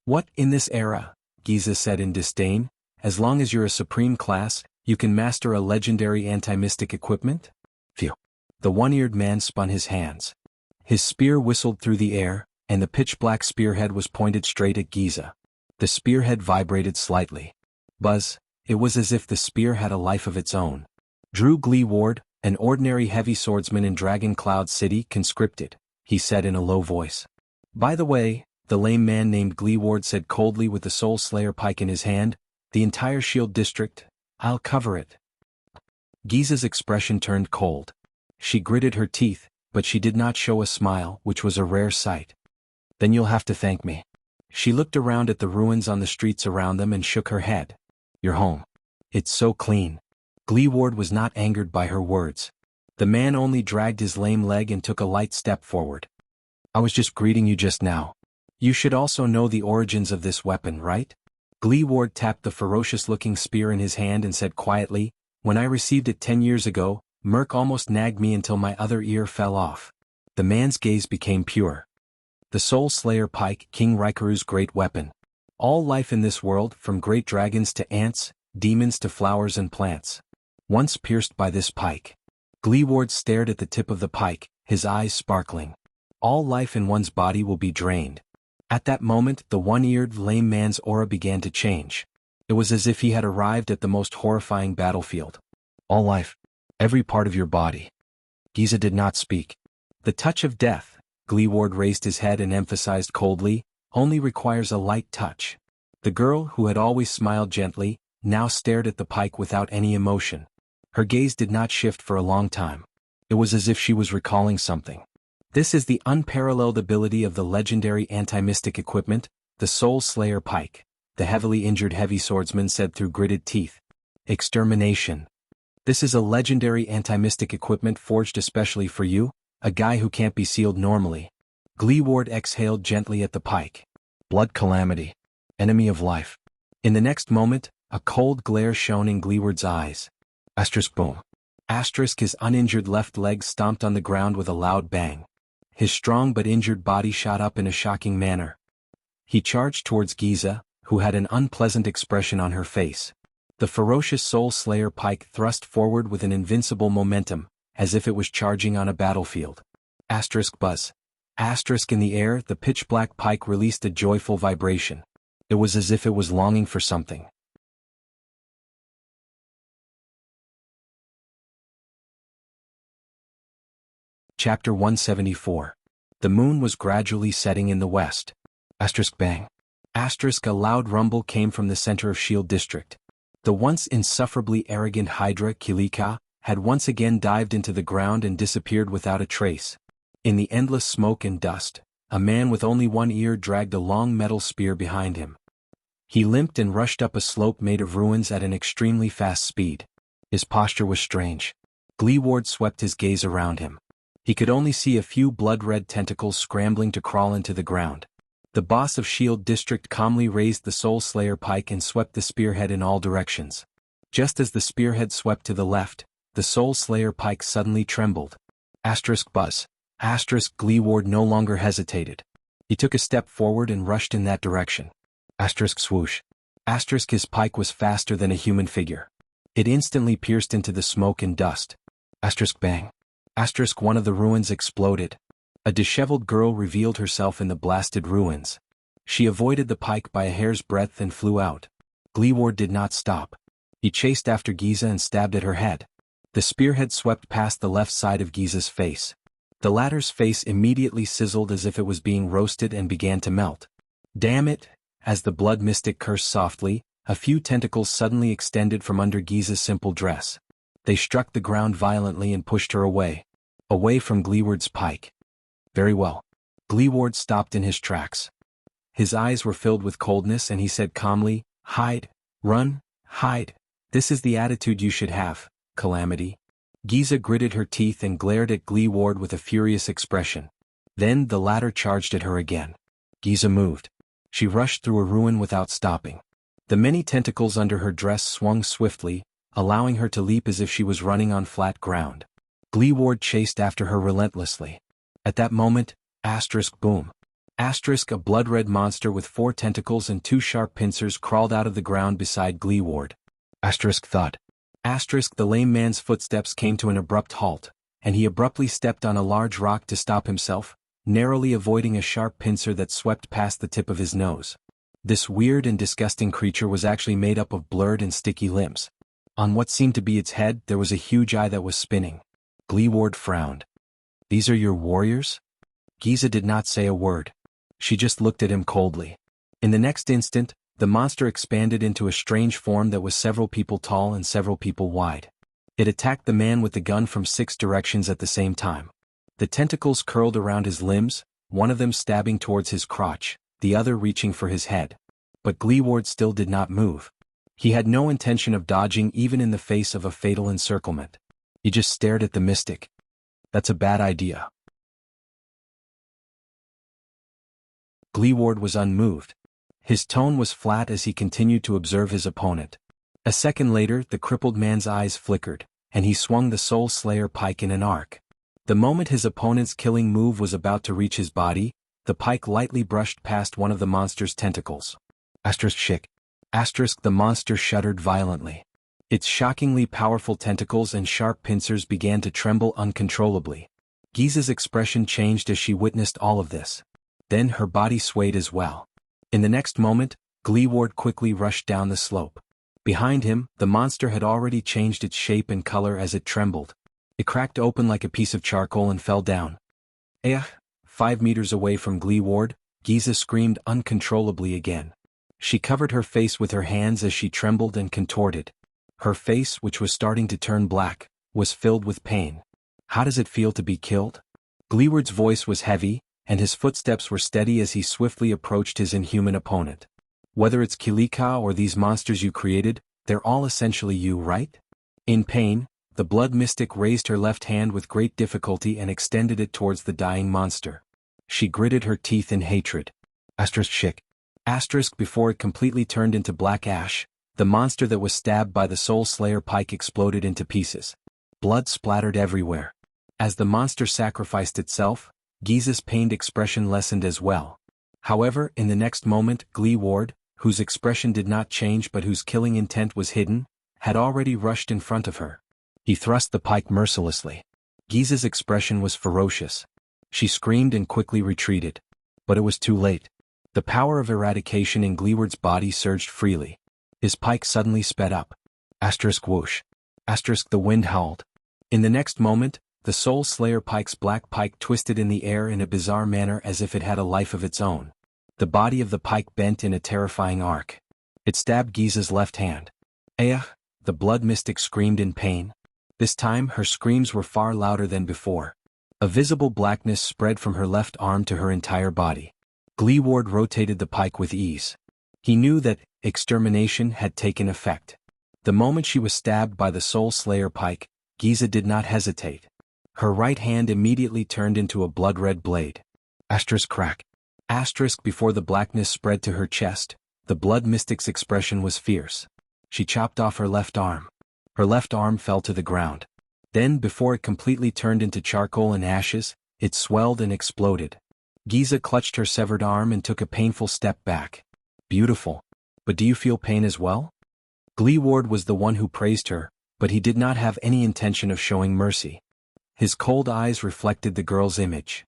"What, in this era?" Giza said in disdain. "As long as you're a supreme class, You can master a legendary anti-mystic equipment? Phew. The one-eared man spun his hands. His spear whistled through the air, and the pitch-black spearhead was pointed straight at Giza. The spearhead vibrated slightly. Buzz, it was as if the spear had a life of its own. Drew Gleeward, an ordinary heavy swordsman in Dragon Cloud City, conscripted, he said in a low voice. By the way, the lame man named Gleeward said coldly with the Soul Slayer pike in his hand, the entire Shield District, I'll cover it. Giza's expression turned cold. She gritted her teeth, but she did not show a smile, which was a rare sight. Then you'll have to thank me. She looked around at the ruins on the streets around them and shook her head. You're home. It's so clean. Gleeward was not angered by her words. The man only dragged his lame leg and took a light step forward. I was just greeting you just now. You should also know the origins of this weapon, right? Gleeward tapped the ferocious-looking spear in his hand and said quietly, when I received it 10 years ago, Merc almost nagged me until my other ear fell off. The man's gaze became pure. The Soul Slayer pike, King Raikaru's great weapon. All life in this world, from great dragons to ants, demons to flowers and plants. Once pierced by this pike. Gleeward stared at the tip of the pike, his eyes sparkling. All life in one's body will be drained. At that moment, the one-eared lame man's aura began to change. It was as if he had arrived at the most horrifying battlefield. All life. Every part of your body. Giza did not speak. The touch of death, Gleeward raised his head and emphasized coldly, only requires a light touch. The girl, who had always smiled gently, now stared at the pike without any emotion. Her gaze did not shift for a long time. It was as if she was recalling something. This is the unparalleled ability of the legendary anti-mystic equipment, the Soul Slayer pike, the heavily injured heavy swordsman said through gritted teeth. Extermination. This is a legendary anti-mystic equipment forged especially for you, a guy who can't be sealed normally. Gleeward exhaled gently at the pike. Blood calamity. Enemy of life. In the next moment, a cold glare shone in Gleeward's eyes. Asterisk boom. Asterisk his uninjured left leg stomped on the ground with a loud bang. His strong but injured body shot up in a shocking manner. He charged towards Giza, who had an unpleasant expression on her face. The ferocious Soul Slayer pike thrust forward with an invincible momentum, as if it was charging on a battlefield. Asterisk buzz. Asterisk in the air, the pitch-black pike released a joyful vibration. It was as if it was longing for something. Chapter 174. The moon was gradually setting in the west. Asterisk bang. Asterisk a loud rumble came from the center of Shield District. The once insufferably arrogant Hydra, Kilika, had once again dived into the ground and disappeared without a trace. In the endless smoke and dust, a man with only one ear dragged a long metal spear behind him. He limped and rushed up a slope made of ruins at an extremely fast speed. His posture was strange. Gleeward swept his gaze around him. He could only see a few blood-red tentacles scrambling to crawl into the ground. The boss of Shield District calmly raised the Soul Slayer pike and swept the spearhead in all directions. Just as the spearhead swept to the left, the Soul Slayer pike suddenly trembled. Asterisk buzz. Asterisk Gleeward no longer hesitated. He took a step forward and rushed in that direction. Asterisk swoosh. Asterisk his pike was faster than a human figure. It instantly pierced into the smoke and dust. Asterisk bang. Asterisk one of the ruins exploded. A disheveled girl revealed herself in the blasted ruins. She avoided the pike by a hair's breadth and flew out. Gleeward did not stop. He chased after Giza and stabbed at her head. The spearhead swept past the left side of Giza's face. The latter's face immediately sizzled as if it was being roasted and began to melt. Damn it! As the blood mystic cursed softly, a few tentacles suddenly extended from under Giza's simple dress. They struck the ground violently and pushed her away. Away from Gleeward's pike. Very well. Gleeward stopped in his tracks. His eyes were filled with coldness and he said calmly, hide, run, hide. This is the attitude you should have, Calamity. Giza gritted her teeth and glared at Gleeward with a furious expression. Then the latter charged at her again. Giza moved. She rushed through a ruin without stopping. The many tentacles under her dress swung swiftly, allowing her to leap as if she was running on flat ground. Gleeward chased after her relentlessly. At that moment, asterisk boom. Asterisk a blood-red monster with 4 tentacles and 2 sharp pincers crawled out of the ground beside Gleeward. Asterisk thud. The lame man's footsteps came to an abrupt halt, and he abruptly stepped on a large rock to stop himself, narrowly avoiding a sharp pincer that swept past the tip of his nose. This weird and disgusting creature was actually made up of blurred and sticky limbs. On what seemed to be its head there was a huge eye that was spinning. Gleeward frowned. "These are your warriors?" Giza did not say a word. She just looked at him coldly. In the next instant, the monster expanded into a strange form that was several people tall and several people wide. It attacked the man with the gun from 6 directions at the same time. The tentacles curled around his limbs, one of them stabbing towards his crotch, the other reaching for his head. But Gleeward still did not move. He had no intention of dodging even in the face of a fatal encirclement. He just stared at the mystic. "That's a bad idea." Gleeward was unmoved. His tone was flat as he continued to observe his opponent. A second later, the crippled man's eyes flickered, and he swung the Soul Slayer pike in an arc. The moment his opponent's killing move was about to reach his body, the pike lightly brushed past one of the monster's tentacles. The monster shuddered violently. Its shockingly powerful tentacles and sharp pincers began to tremble uncontrollably. Giza's expression changed as she witnessed all of this. Then her body swayed as well. In the next moment, Gleeward quickly rushed down the slope. Behind him, the monster had already changed its shape and color as it trembled. It cracked open like a piece of charcoal and fell down. 5 meters away from Gleeward, Giza screamed uncontrollably again. She covered her face with her hands as she trembled and contorted. Her face, which was starting to turn black, was filled with pain. "How does it feel to be killed?" Gleeward's voice was heavy, and his footsteps were steady as he swiftly approached his inhuman opponent. "Whether it's Kilika or these monsters you created, they're all essentially you, right?" In pain, the blood mystic raised her left hand with great difficulty and extended it towards the dying monster. She gritted her teeth in hatred. Before it completely turned into black ash, the monster that was stabbed by the Soul Slayer pike exploded into pieces. Blood splattered everywhere. As the monster sacrificed itself, Giza's pained expression lessened as well. However, in the next moment, Gleeward, whose expression did not change but whose killing intent was hidden, had already rushed in front of her. He thrust the pike mercilessly. Giza's expression was ferocious. She screamed and quickly retreated. But it was too late. The power of eradication in Gleeward's body surged freely. His pike suddenly sped up. Whoosh. The wind howled. In the next moment, the Soul Slayer pike's black pike twisted in the air in a bizarre manner as if it had a life of its own. The body of the pike bent in a terrifying arc. It stabbed Giza's left hand. The blood mystic screamed in pain. This time her screams were far louder than before. A visible blackness spread from her left arm to her entire body. Gleeward rotated the pike with ease. He knew that extermination had taken effect. The moment she was stabbed by the Soul Slayer pike, Giza did not hesitate. Her right hand immediately turned into a blood-red blade. Crack. Before the blackness spread to her chest, the blood mystic's expression was fierce. She chopped off her left arm. Her left arm fell to the ground. Then, before it completely turned into charcoal and ashes, it swelled and exploded. Giza clutched her severed arm and took a painful step back. "Beautiful. But do you feel pain as well?" Gleeward was the one who praised her, but he did not have any intention of showing mercy. His cold eyes reflected the girl's image.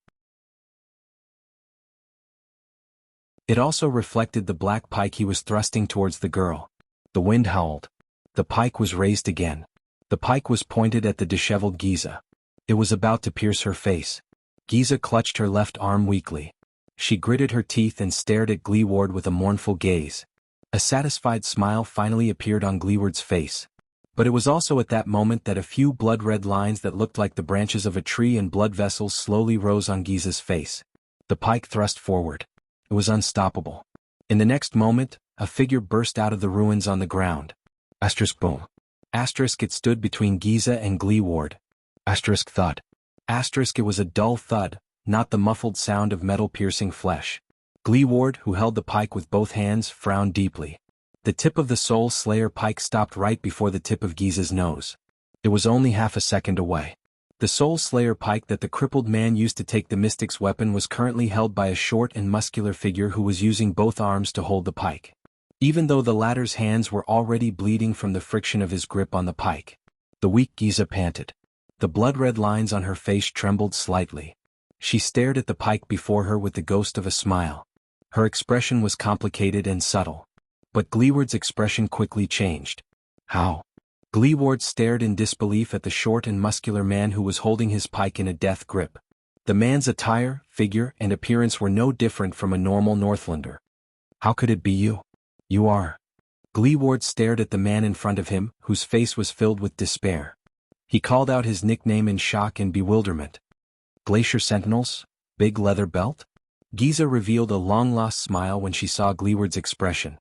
It also reflected the black pike he was thrusting towards the girl. The wind howled. The pike was raised again. The pike was pointed at the disheveled Giza. It was about to pierce her face. Giza clutched her left arm weakly. She gritted her teeth and stared at Gleeward with a mournful gaze. A satisfied smile finally appeared on Gleeward's face. But it was also at that moment that a few blood-red lines that looked like the branches of a tree and blood vessels slowly rose on Giza's face. The pike thrust forward. It was unstoppable. In the next moment, a figure burst out of the ruins on the ground. Boom. It stood between Giza and Gleeward. Thud. It was a dull thud, not the muffled sound of metal piercing flesh. Gleeward, who held the pike with both hands, frowned deeply. The tip of the Soul Slayer pike stopped right before the tip of Giza's nose. It was only half a second away. The Soul Slayer pike that the crippled man used to take the mystic's weapon was currently held by a short and muscular figure who was using both arms to hold the pike. even though the latter's hands were already bleeding from the friction of his grip on the pike. The weak Giza panted. The blood-red lines on her face trembled slightly. She stared at the pike before her with the ghost of a smile. Her expression was complicated and subtle. But Gleeward's expression quickly changed. How? Gleeward stared in disbelief at the short and muscular man who was holding his pike in a death grip. The man's attire, figure, and appearance were no different from a normal Northlander. How could it be you? You are. Gleeward stared at the man in front of him, whose face was filled with despair. He called out his nickname in shock and bewilderment. Glacier Sentinels? Big leather belt? Giza revealed a long-lost smile when she saw Gleeward's expression.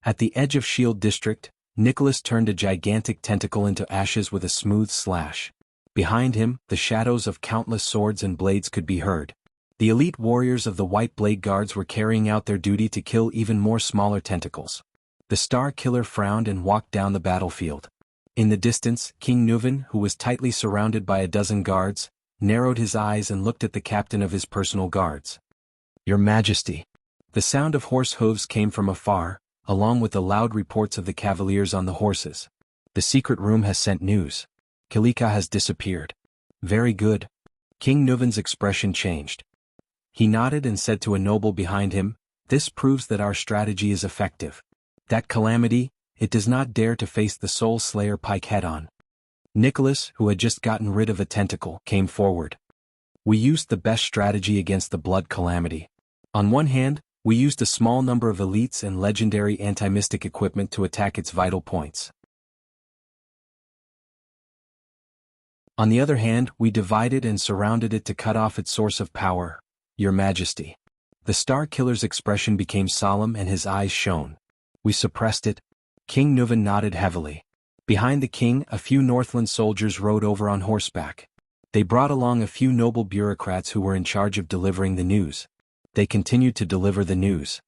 At the edge of Shield District, Nicholas turned a gigantic tentacle into ashes with a smooth slash. Behind him, the shadows of countless swords and blades could be heard. The elite warriors of the White Blade Guards were carrying out their duty to kill even more smaller tentacles. The Star Killer frowned and walked down the battlefield. In the distance, King Nuven, who was tightly surrounded by a dozen guards, narrowed his eyes and looked at the captain of his personal guards. Your Majesty. The sound of horse hooves came from afar, along with the loud reports of the cavaliers on the horses. The secret room has sent news. Kilika has disappeared. Very good. King Nuven's expression changed. He nodded and said to a noble behind him, "This proves that our strategy is effective. That calamity, it does not dare to face the Soul Slayer pike head-on." Nicholas, who had just gotten rid of a tentacle, came forward. We used the best strategy against the Blood Calamity. On one hand, we used a small number of elites and legendary anti-mystic equipment to attack its vital points. On the other hand, we divided and surrounded it to cut off its source of power, Your Majesty. The Star Killer's expression became solemn and his eyes shone. We suppressed it. King Nuven nodded heavily. Behind the king, a few Northland soldiers rode over on horseback. They brought along a few noble bureaucrats who were in charge of delivering the news. They continued to deliver the news.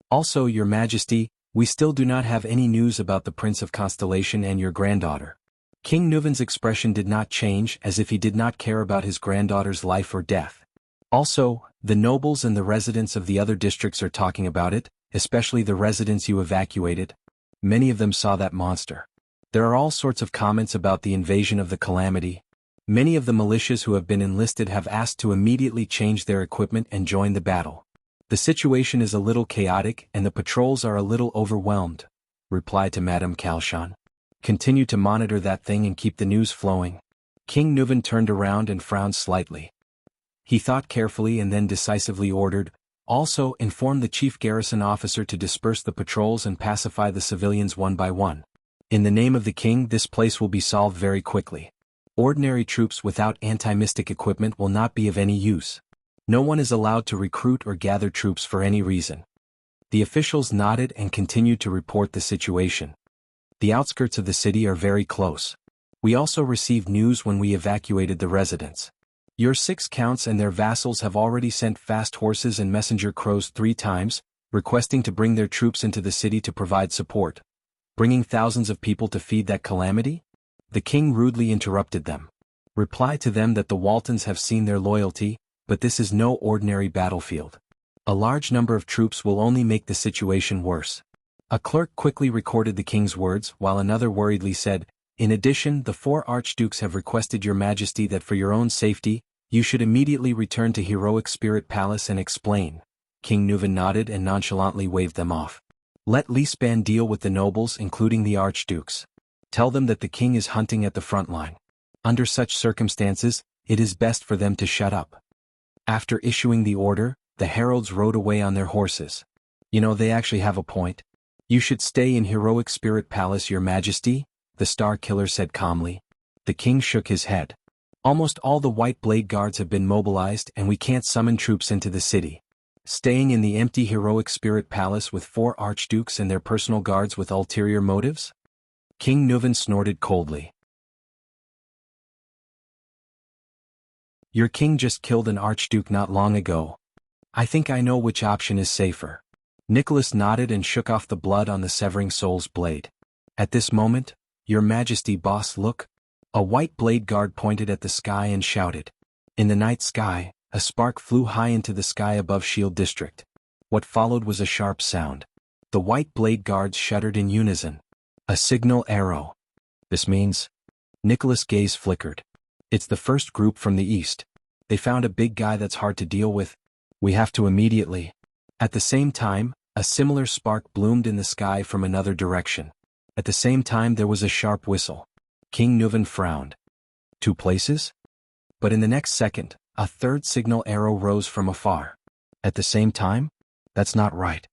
Also, Your Majesty, we still do not have any news about the Prince of Constellation and your granddaughter. King Nuven's expression did not change, as if he did not care about his granddaughter's life or death. Also, the nobles and the residents of the other districts are talking about it, especially the residents you evacuated. Many of them saw that monster. There are all sorts of comments about the invasion of the Calamity. Many of the militias who have been enlisted have asked to immediately change their equipment and join the battle. The situation is a little chaotic and the patrols are a little overwhelmed. Reply to Madame Kalshan. Continue to monitor that thing and keep the news flowing. King Nuven turned around and frowned slightly. He thought carefully and then decisively ordered, "Also inform the chief garrison officer to disperse the patrols and pacify the civilians one by one. In the name of the king, this place will be solved very quickly. Ordinary troops without anti-mystic equipment will not be of any use. No one is allowed to recruit or gather troops for any reason." The officials nodded and continued to report the situation. The outskirts of the city are very close. We also received news when we evacuated the residents. Your 6 counts and their vassals have already sent fast horses and messenger crows 3 times, requesting to bring their troops into the city to provide support. Bringing thousands of people to feed that calamity? The king rudely interrupted them. Reply to them that the Waltons have seen their loyalty, but this is no ordinary battlefield. A large number of troops will only make the situation worse. A clerk quickly recorded the king's words, while another worriedly said, "In addition, the 4 archdukes have requested your majesty that for your own safety, you should immediately return to Heroic Spirit Palace and explain." King Nuven nodded and nonchalantly waved them off. "Let Lispan deal with the nobles, including the archdukes. Tell them that the king is hunting at the front line. Under such circumstances, it is best for them to shut up." After issuing the order, the heralds rode away on their horses. They actually have a point. "You should stay in Heroic Spirit Palace, Your Majesty," the Star Killer said calmly. The king shook his head. "Almost all the White Blade Guards have been mobilized and we can't summon troops into the city. Staying in the empty Heroic Spirit Palace with 4 archdukes and their personal guards with ulterior motives?" King Nuven snorted coldly. "Your king just killed an archduke not long ago. I think I know which option is safer." Nicholas nodded and shook off the blood on the severing soul's blade. At this moment, "Your Majesty, boss, look." A White Blade Guard pointed at the sky and shouted. In the night sky, a spark flew high into the sky above Shield District. What followed was a sharp sound. The white blade guards shuddered in unison. A signal arrow. This means? Nicholas' gaze flickered. It's the first group from the east. They found a big guy that's hard to deal with. We have to immediately. At the same time, a similar spark bloomed in the sky from another direction. At the same time there was a sharp whistle. King Nuven frowned. 2 places? But in the next second, a third signal arrow rose from afar. At the same time? That's not right.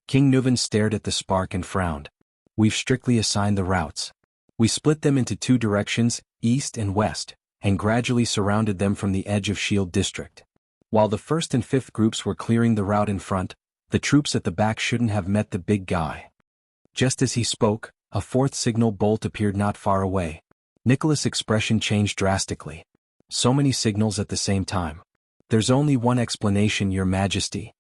King Nuven stared at the spark and frowned. We've strictly assigned the routes. We split them into 2 directions, east and west, and gradually surrounded them from the edge of Shield District. While the 1st and 5th groups were clearing the route in front, the troops at the back shouldn't have met the big guy. Just as he spoke, a 4th signal bolt appeared not far away. Nicholas' expression changed drastically. So many signals at the same time. There's only one explanation, Your Majesty.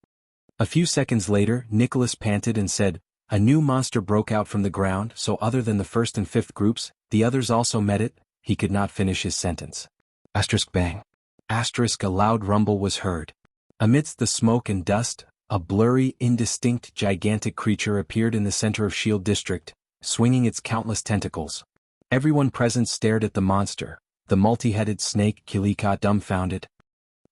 A few seconds later, Nicholas panted and said, a new monster broke out from the ground, so other than the 1st and 5th groups, the others also met it. He could not finish his sentence. Asterisk bang. Asterisk a loud rumble was heard. Amidst the smoke and dust, a blurry, indistinct, gigantic creature appeared in the center of Shield District, swinging its countless tentacles. Everyone present stared at the monster, the multi-headed snake Kilika, dumbfounded.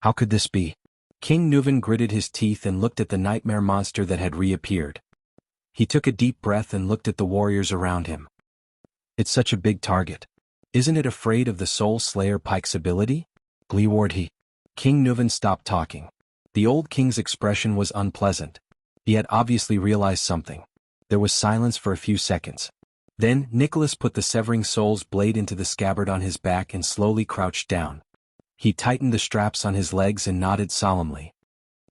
How could this be? King Nuven gritted his teeth and looked at the nightmare monster that had reappeared. He took a deep breath and looked at the warriors around him. It's such a big target. Isn't it afraid of the Soul Slayer Pike's ability? Gleeward he. King Nuven stopped talking. The old king's expression was unpleasant. He had obviously realized something. There was silence for a few seconds. Then, Nicholas put the Severing Soul's blade into the scabbard on his back and slowly crouched down. He tightened the straps on his legs and nodded solemnly.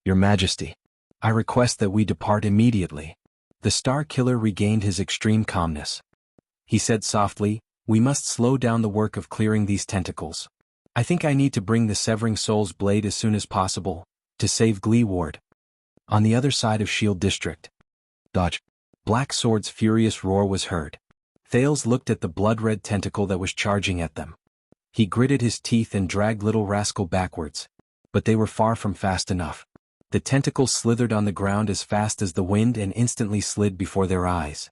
Your Majesty, I request that we depart immediately. The Star Killer regained his extreme calmness. He said softly, we must slow down the work of clearing these tentacles. I think I need to bring the Severing Soul's blade as soon as possible, to save Gleeward. On the other side of Shield District. Dodge. Black Sword's furious roar was heard. Thales looked at the blood-red tentacle that was charging at them. He gritted his teeth and dragged Little Rascal backwards. But they were far from fast enough. The tentacle slithered on the ground as fast as the wind and instantly slid before their eyes.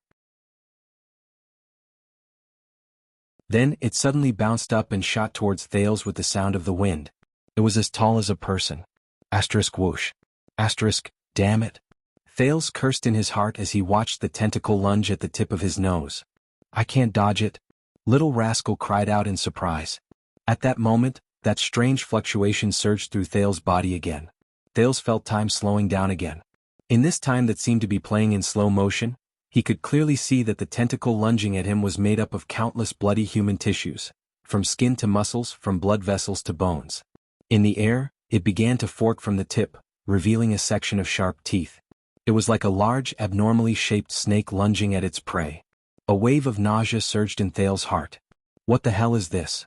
Then it suddenly bounced up and shot towards Thales with the sound of the wind. It was as tall as a person. Asterisk whoosh. Asterisk, damn it. Thales cursed in his heart as he watched the tentacle lunge at the tip of his nose. I can't dodge it. Little Rascal cried out in surprise. At that moment, that strange fluctuation surged through Thales' body again. Thales felt time slowing down again. In this time that seemed to be playing in slow motion, he could clearly see that the tentacle lunging at him was made up of countless bloody human tissues, from skin to muscles, from blood vessels to bones. In the air, it began to fork from the tip, revealing a section of sharp teeth. It was like a large, abnormally shaped snake lunging at its prey. A wave of nausea surged in Thales' heart. What the hell is this?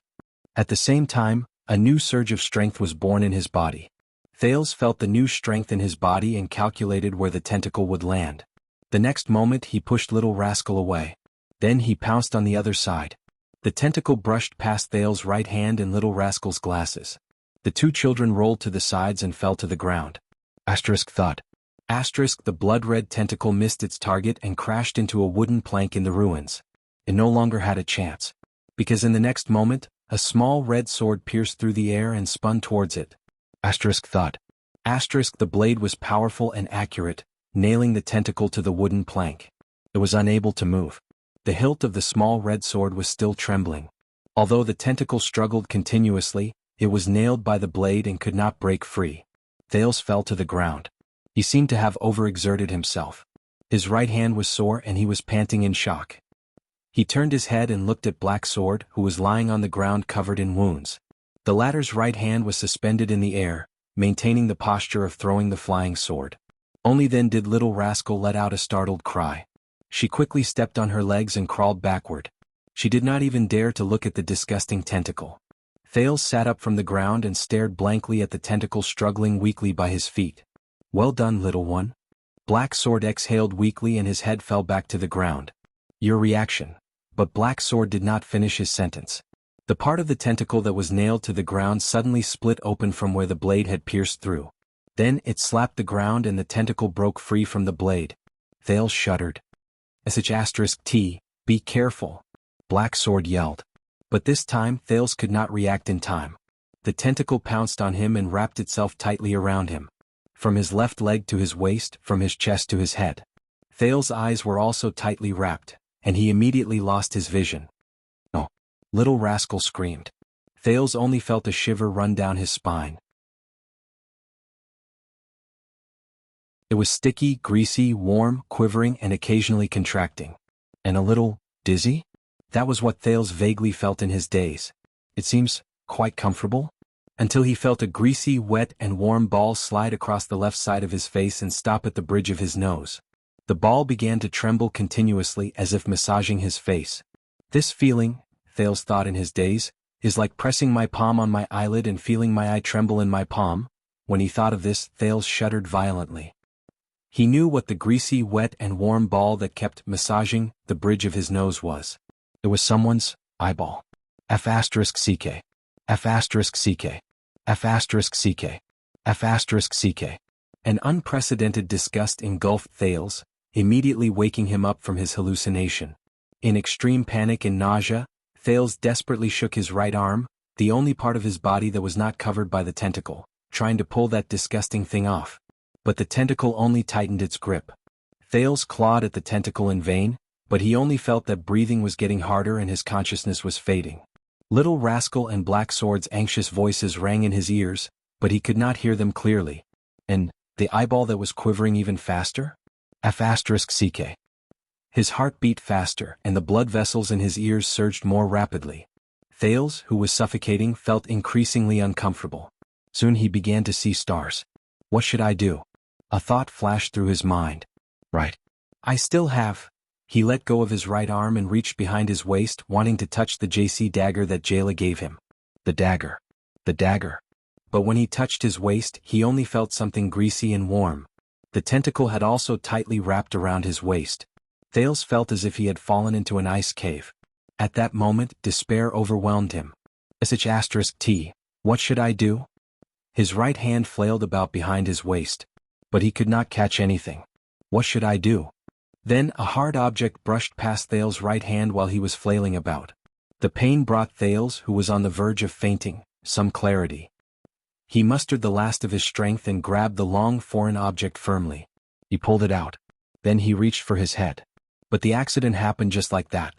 At the same time, a new surge of strength was born in his body. Thales felt the new strength in his body and calculated where the tentacle would land. The next moment he pushed Little Rascal away. Then he pounced on the other side. The tentacle brushed past Thales' right hand and Little Rascal's glasses. The 2 children rolled to the sides and fell to the ground. Asterisk thud. Asterisk the blood-red tentacle missed its target and crashed into a wooden plank in the ruins. It no longer had a chance. Because in the next moment, a small red sword pierced through the air and spun towards it. Asterisk thud. Asterisk the blade was powerful and accurate, nailing the tentacle to the wooden plank. It was unable to move. The hilt of the small red sword was still trembling. Although the tentacle struggled continuously, it was nailed by the blade and could not break free. Thales fell to the ground. He seemed to have overexerted himself. His right hand was sore and he was panting in shock. He turned his head and looked at Black Sword, who was lying on the ground covered in wounds. The latter's right hand was suspended in the air, maintaining the posture of throwing the flying sword. Only then did Little Rascal let out a startled cry. She quickly stepped on her legs and crawled backward. She did not even dare to look at the disgusting tentacle. Thales sat up from the ground and stared blankly at the tentacle struggling weakly by his feet. Well done, little one. Black Sword exhaled weakly and his head fell back to the ground. Your reaction. But Black Sword did not finish his sentence. The part of the tentacle that was nailed to the ground suddenly split open from where the blade had pierced through. Then it slapped the ground and the tentacle broke free from the blade. Thales shuddered. *T, be careful, Black Sword yelled. But this time Thales could not react in time. The tentacle pounced on him and wrapped itself tightly around him. From his left leg to his waist, from his chest to his head. Thales' eyes were also tightly wrapped, and he immediately lost his vision. "No!" Little rascal screamed. Thales only felt a shiver run down his spine. It was sticky, greasy, warm, quivering, and occasionally contracting. And a little dizzy? That was what Thales vaguely felt in his daze. It seems quite comfortable? Until he felt a greasy, wet, and warm ball slide across the left side of his face and stop at the bridge of his nose. The ball began to tremble continuously as if massaging his face. This feeling, Thales thought in his daze, is like pressing my palm on my eyelid and feeling my eye tremble in my palm. When he thought of this, Thales shuddered violently. He knew what the greasy, wet, and warm ball that kept massaging the bridge of his nose was. It was someone's eyeball. F***ck. F***ck. F***ck. F***ck. An unprecedented disgust engulfed Thales, immediately waking him up from his hallucination. In extreme panic and nausea, Thales desperately shook his right arm, the only part of his body that was not covered by the tentacle, trying to pull that disgusting thing off. But the tentacle only tightened its grip. Thales clawed at the tentacle in vain, but he only felt that breathing was getting harder and his consciousness was fading. Little Rascal and Black Sword's anxious voices rang in his ears, but he could not hear them clearly. And the eyeball that was quivering even faster? F***ck. His heart beat faster and the blood vessels in his ears surged more rapidly. Thales, who was suffocating, felt increasingly uncomfortable. Soon he began to see stars. What should I do? A thought flashed through his mind. Right. I still have. He let go of his right arm and reached behind his waist, wanting to touch the JC dagger that Jayla gave him. The dagger. The dagger. But when he touched his waist, he only felt something greasy and warm. The tentacle had also tightly wrapped around his waist. Thales felt as if he had fallen into an ice cave. At that moment, despair overwhelmed him. *T, what should I do? His right hand flailed about behind his waist. But he could not catch anything. What should I do? Then a hard object brushed past Thales' right hand while he was flailing about. The pain brought Thales, who was on the verge of fainting, some clarity. He mustered the last of his strength and grabbed the long foreign object firmly. He pulled it out. Then he reached for his head. But the accident happened just like that.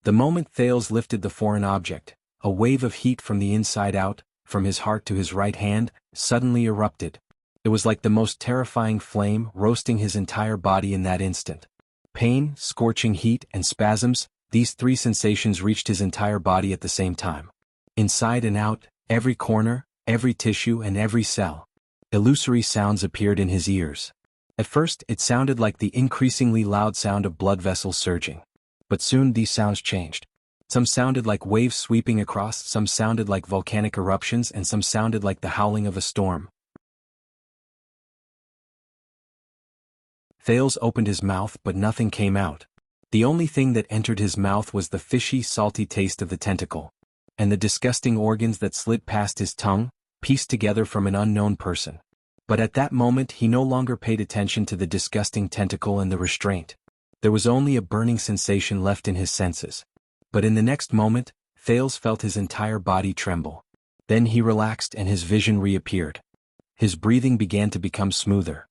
The moment Thales lifted the foreign object, a wave of heat from the inside out, from his heart to his right hand, suddenly erupted. It was like the most terrifying flame roasting his entire body in that instant. Pain, scorching heat, and spasms, these three sensations reached his entire body at the same time. Inside and out, every corner, every tissue and every cell. Illusory sounds appeared in his ears. At first it sounded like the increasingly loud sound of blood vessels surging. But soon these sounds changed. Some sounded like waves sweeping across, some sounded like volcanic eruptions, and some sounded like the howling of a storm. Thales opened his mouth but nothing came out. The only thing that entered his mouth was the fishy, salty taste of the tentacle. And the disgusting organs that slid past his tongue, pieced together from an unknown person. But at that moment he no longer paid attention to the disgusting tentacle and the restraint. There was only a burning sensation left in his senses. But in the next moment, Thales felt his entire body tremble. Then he relaxed and his vision reappeared. His breathing began to become smoother.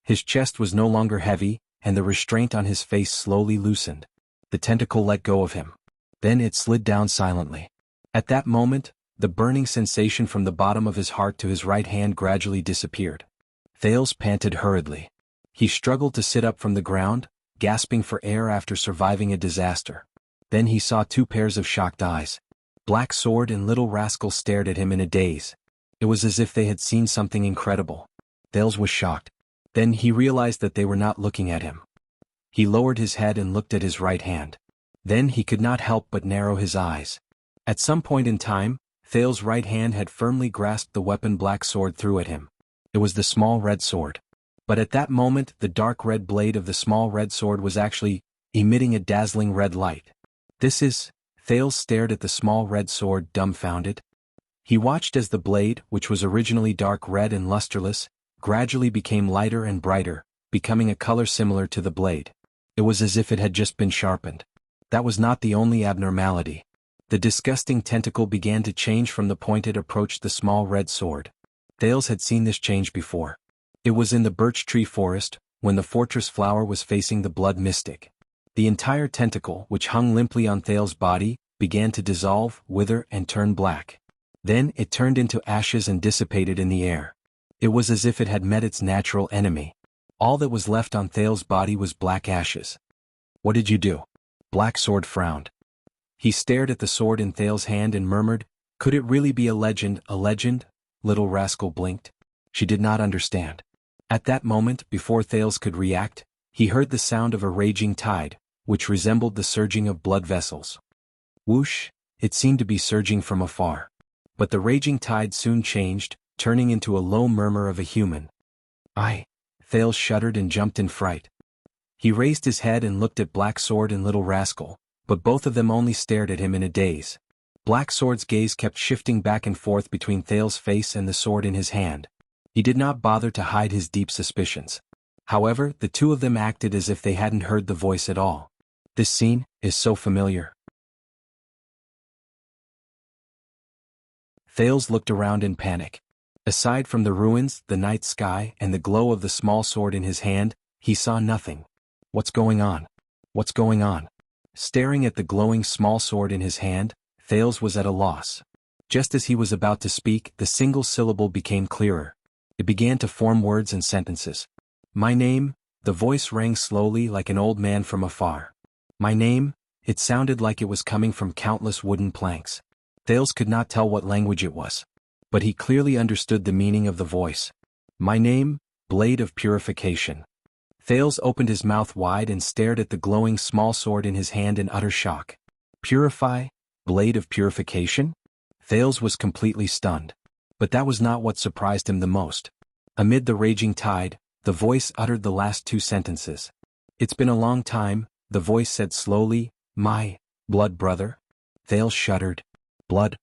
His chest was no longer heavy, and the restraint on his face slowly loosened. The tentacle let go of him. Then it slid down silently. At that moment, the burning sensation from the bottom of his heart to his right hand gradually disappeared. Thales panted hurriedly. He struggled to sit up from the ground, gasping for air after surviving a disaster. Then he saw two pairs of shocked eyes. Black Sword and Little Rascal stared at him in a daze. It was as if they had seen something incredible. Thales was shocked. Then he realized that they were not looking at him. He lowered his head and looked at his right hand. Then he could not help but narrow his eyes. At some point in time, Thales' right hand had firmly grasped the weapon Black Sword threw at him. It was the small red sword. But at that moment the dark red blade of the small red sword was actually emitting a dazzling red light. This is... Thales stared at the small red sword dumbfounded. He watched as the blade, which was originally dark red and lusterless, gradually became lighter and brighter, becoming a color similar to the blade. It was as if it had just been sharpened. That was not the only abnormality. The disgusting tentacle began to change from the point it approached the small red sword. Thales had seen this change before. It was in the birch tree forest, when the fortress flower was facing the blood mystic. The entire tentacle, which hung limply on Thales' body, began to dissolve, wither, and turn black. Then it turned into ashes and dissipated in the air. It was as if it had met its natural enemy. All that was left on Thales' body was black ashes. "What did you do?" Black Sword frowned. He stared at the sword in Thales' hand and murmured, "Could it really be a legend, a legend?" Little rascal blinked. She did not understand. At that moment, before Thales could react, he heard the sound of a raging tide, which resembled the surging of blood vessels. Whoosh, it seemed to be surging from afar. But the raging tide soon changed, turning into a low murmur of a human. "I." Thales shuddered and jumped in fright. He raised his head and looked at Black Sword and Little Rascal, but both of them only stared at him in a daze. Black Sword's gaze kept shifting back and forth between Thales' face and the sword in his hand. He did not bother to hide his deep suspicions. However, the two of them acted as if they hadn't heard the voice at all. This scene is so familiar. Thales looked around in panic. Aside from the ruins, the night sky, and the glow of the small sword in his hand, he saw nothing. What's going on? What's going on? Staring at the glowing small sword in his hand, Thales was at a loss. Just as he was about to speak, the single syllable became clearer. It began to form words and sentences. "My name," the voice rang slowly like an old man from afar. "My name," it sounded like it was coming from countless wooden planks. Thales could not tell what language it was. But he clearly understood the meaning of the voice. "My name, Blade of Purification." Thales opened his mouth wide and stared at the glowing small sword in his hand in utter shock. Purify? Blade of Purification? Thales was completely stunned. But that was not what surprised him the most. Amid the raging tide, the voice uttered the last two sentences. "It's been a long time," the voice said slowly, "my blood brother." Thales shuddered. "Blood,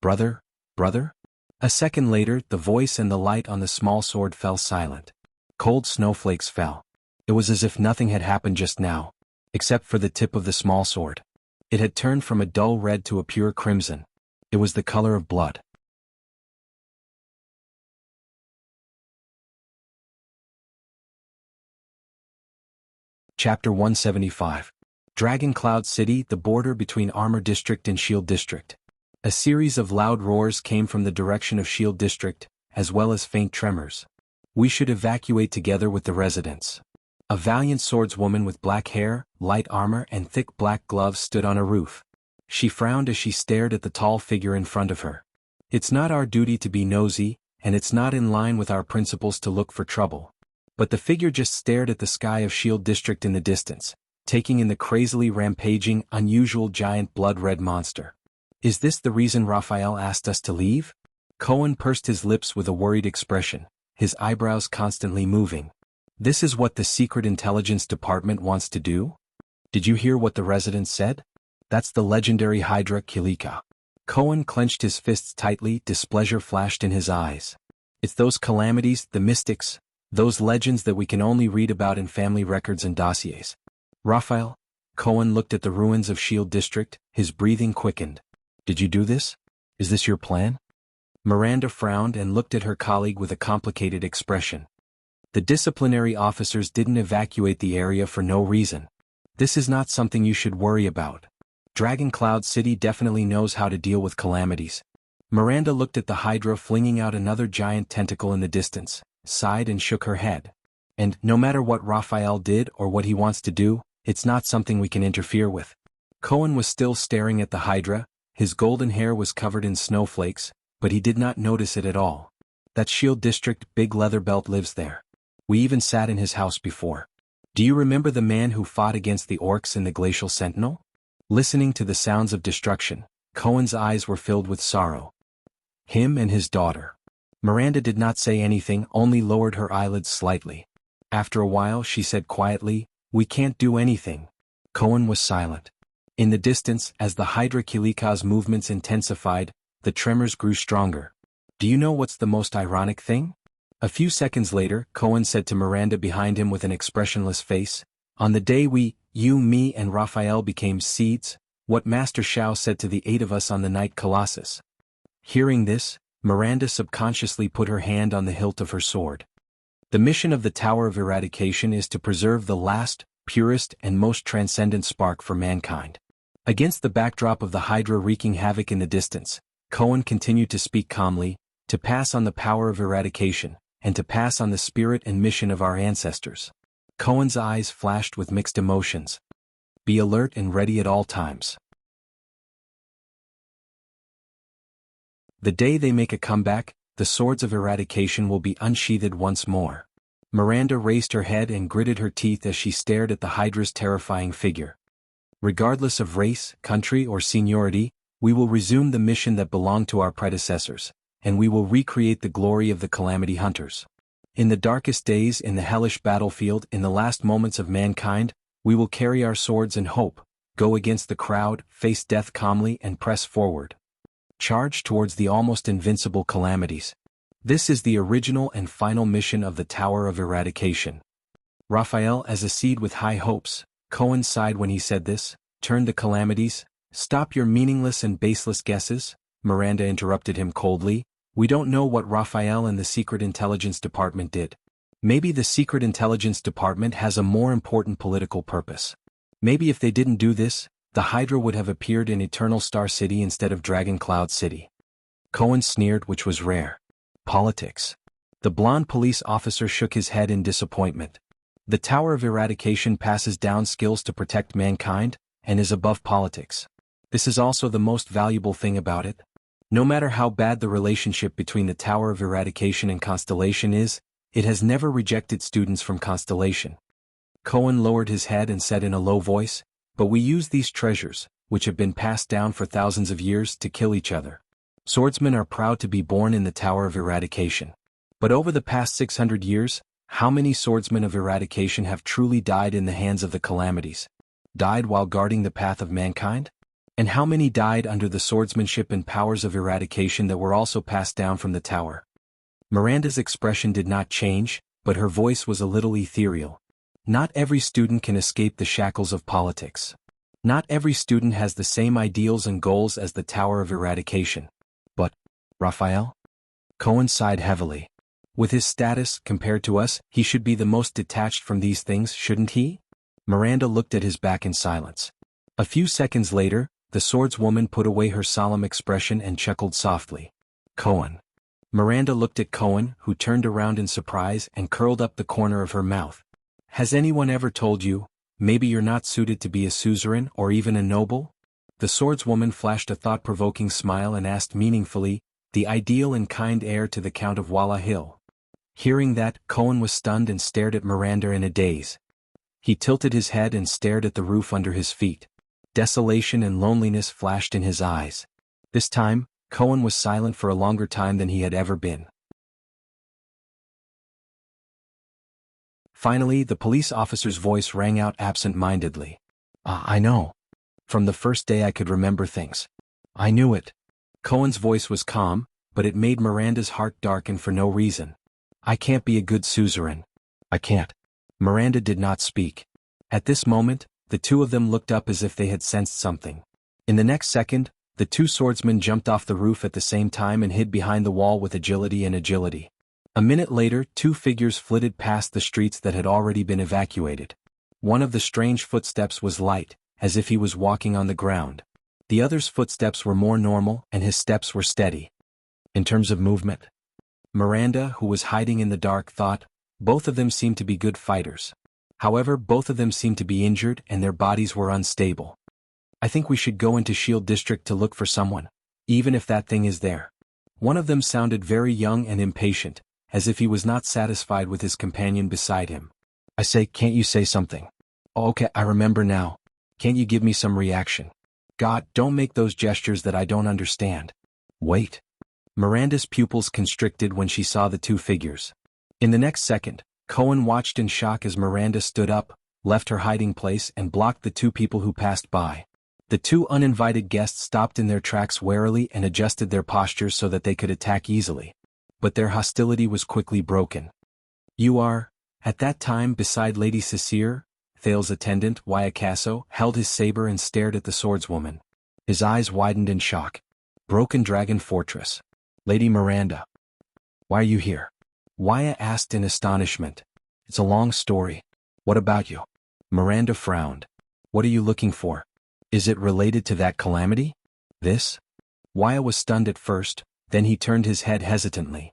brother? Brother?" A second later, the voice and the light on the small sword fell silent. Cold snowflakes fell. It was as if nothing had happened just now, except for the tip of the small sword. It had turned from a dull red to a pure crimson. It was the color of blood. Chapter 175. Dragon Cloud City, the border between Armor District and Shield District. A series of loud roars came from the direction of Shield District, as well as faint tremors. "We should evacuate together with the residents." A valiant swordswoman with black hair, light armor and thick black gloves stood on a roof. She frowned as she stared at the tall figure in front of her. "It's not our duty to be nosy, and it's not in line with our principles to look for trouble." But the figure just stared at the sky of Shield District in the distance, taking in the crazily rampaging, unusual giant blood-red monster. "Is this the reason Raphael asked us to leave?" Cohen pursed his lips with a worried expression, his eyebrows constantly moving. "This is what the Secret Intelligence Department wants to do? Did you hear what the residents said? That's the legendary Hydra Kilika." Cohen clenched his fists tightly, displeasure flashed in his eyes. "It's those calamities, the mystics, those legends that we can only read about in family records and dossiers. Raphael?" Cohen looked at the ruins of Shield District, his breathing quickened. "Did you do this? Is this your plan?" Miranda frowned and looked at her colleague with a complicated expression. "The disciplinary officers didn't evacuate the area for no reason. This is not something you should worry about. Dragon Cloud City definitely knows how to deal with calamities." Miranda looked at the Hydra flinging out another giant tentacle in the distance, sighed and shook her head. "And no matter what Raphael did or what he wants to do, it's not something we can interfere with." Cohen was still staring at the Hydra. His golden hair was covered in snowflakes, but he did not notice it at all. "That Shield District big leather belt lives there. We even sat in his house before. Do you remember the man who fought against the orcs in the Glacial Sentinel?" Listening to the sounds of destruction, Cohen's eyes were filled with sorrow. "Him and his daughter." Miranda did not say anything, only lowered her eyelids slightly. After a while she said quietly, "We can't do anything." Cohen was silent. In the distance, as the Hydra Kilika's movements intensified, the tremors grew stronger. "Do you know what's the most ironic thing?" A few seconds later, Cohen said to Miranda behind him with an expressionless face, "On the day we, you, me and Raphael became seeds, what Master Shao said to the 8 of us on the night Colossus." Hearing this, Miranda subconsciously put her hand on the hilt of her sword. The mission of the Tower of Eradication is to preserve the last, purest and most transcendent spark for mankind. Against the backdrop of the Hydra wreaking havoc in the distance, Cohen continued to speak calmly, to pass on the power of eradication, and to pass on the spirit and mission of our ancestors. Cohen's eyes flashed with mixed emotions. Be alert and ready at all times. The day they make a comeback, the swords of eradication will be unsheathed once more. Miranda raised her head and gritted her teeth as she stared at the Hydra's terrifying figure. Regardless of race, country or seniority, we will resume the mission that belonged to our predecessors, and we will recreate the glory of the Calamity Hunters. In the darkest days in the hellish battlefield, in the last moments of mankind, we will carry our swords in hope, go against the crowd, face death calmly and press forward. Charge towards the almost invincible calamities. This is the original and final mission of the Tower of Eradication. Raphael, as a seed with high hopes, Cohen sighed when he said this, turned the calamities. "Stop your meaningless and baseless guesses," Miranda interrupted him coldly. "We don't know what Raphael and the Secret Intelligence Department did. Maybe the Secret Intelligence Department has a more important political purpose. Maybe if they didn't do this, the Hydra would have appeared in Eternal Star City instead of Dragon Cloud City." Cohen sneered, which was rare. Politics. The blonde police officer shook his head in disappointment. The Tower of Eradication passes down skills to protect mankind, and is above politics. This is also the most valuable thing about it. No matter how bad the relationship between the Tower of Eradication and Constellation is, it has never rejected students from Constellation. Cohen lowered his head and said in a low voice, "But we use these treasures, which have been passed down for thousands of years, to kill each other. Swordsmen are proud to be born in the Tower of Eradication. But over the past 600 years, how many swordsmen of eradication have truly died in the hands of the calamities? Died while guarding the path of mankind? And how many died under the swordsmanship and powers of eradication that were also passed down from the tower?" Miranda's expression did not change, but her voice was a little ethereal. Not every student can escape the shackles of politics. Not every student has the same ideals and goals as the Tower of Eradication. But, Raphael? Cohen sighed heavily. With his status, compared to us, he should be the most detached from these things, shouldn't he? Miranda looked at his back in silence. A few seconds later, the swordswoman put away her solemn expression and chuckled softly. "Cohen." Miranda looked at Cohen, who turned around in surprise and curled up the corner of her mouth. "Has anyone ever told you, maybe you're not suited to be a suzerain or even a noble?" The swordswoman flashed a thought-provoking smile and asked meaningfully, "The ideal and kind heir to the Count of Walla Hill." Hearing that, Cohen was stunned and stared at Miranda in a daze. He tilted his head and stared at the roof under his feet. Desolation and loneliness flashed in his eyes. This time, Cohen was silent for a longer time than he had ever been. Finally, the police officer's voice rang out absent-mindedly. I know. From the first day I could remember things. I knew it." Cohen's voice was calm, but it made Miranda's heart darken for no reason. "I can't be a good suzerain. I can't." Miranda did not speak. At this moment, the two of them looked up as if they had sensed something. In the next second, the two swordsmen jumped off the roof at the same time and hid behind the wall with agility. A minute later, two figures flitted past the streets that had already been evacuated. One of the strange footsteps was light, as if he was walking on the ground. The other's footsteps were more normal, and his steps were steady. In terms of movement, Miranda, who was hiding in the dark, thought, both of them seemed to be good fighters. However, both of them seemed to be injured and their bodies were unstable. "I think we should go into Shield District to look for someone, even if that thing is there." One of them sounded very young and impatient, as if he was not satisfied with his companion beside him. "I say, can't you say something?" "Oh, okay, I remember now. Can't you give me some reaction?" "God, don't make those gestures that I don't understand." "Wait." Miranda's pupils constricted when she saw the two figures. In the next second, Cohen watched in shock as Miranda stood up, left her hiding place and blocked the two people who passed by. The two uninvited guests stopped in their tracks warily and adjusted their postures so that they could attack easily. but their hostility was quickly broken. "You are," at that time beside Lady Cecile, Thale's attendant, Wyacasso, held his saber and stared at the swordswoman. His eyes widened in shock. "Broken Dragon Fortress. Lady Miranda. Why are you here?" Waya asked in astonishment. "It's a long story. What about you?" Miranda frowned. "What are you looking for? Is it related to that calamity? This?" Waya was stunned at first, then he turned his head hesitantly.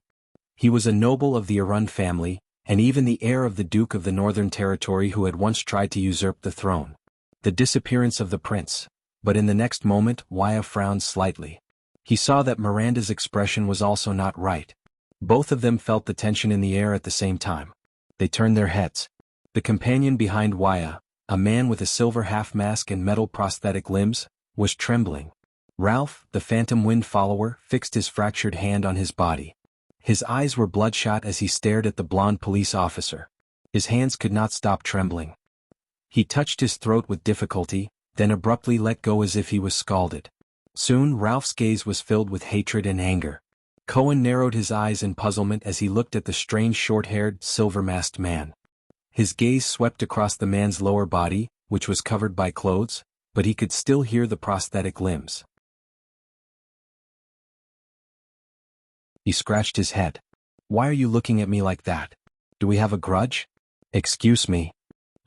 He was a noble of the Arun family, and even the heir of the Duke of the Northern Territory who had once tried to usurp the throne. The disappearance of the prince. But in the next moment, Waya frowned slightly. He saw that Miranda's expression was also not right. Both of them felt the tension in the air at the same time. They turned their heads. The companion behind Waya, a man with a silver half-mask and metal prosthetic limbs, was trembling. Ralph, the Phantom Wind follower, fixed his fractured hand on his body. His eyes were bloodshot as he stared at the blonde police officer. His hands could not stop trembling. He touched his throat with difficulty, then abruptly let go as if he was scalded. Soon Ralph's gaze was filled with hatred and anger. Cohen narrowed his eyes in puzzlement as he looked at the strange short-haired, silver-masked man. His gaze swept across the man's lower body, which was covered by clothes, but he could still hear the prosthetic limbs. He scratched his head. "Why are you looking at me like that? Do we have a grudge?" "Excuse me."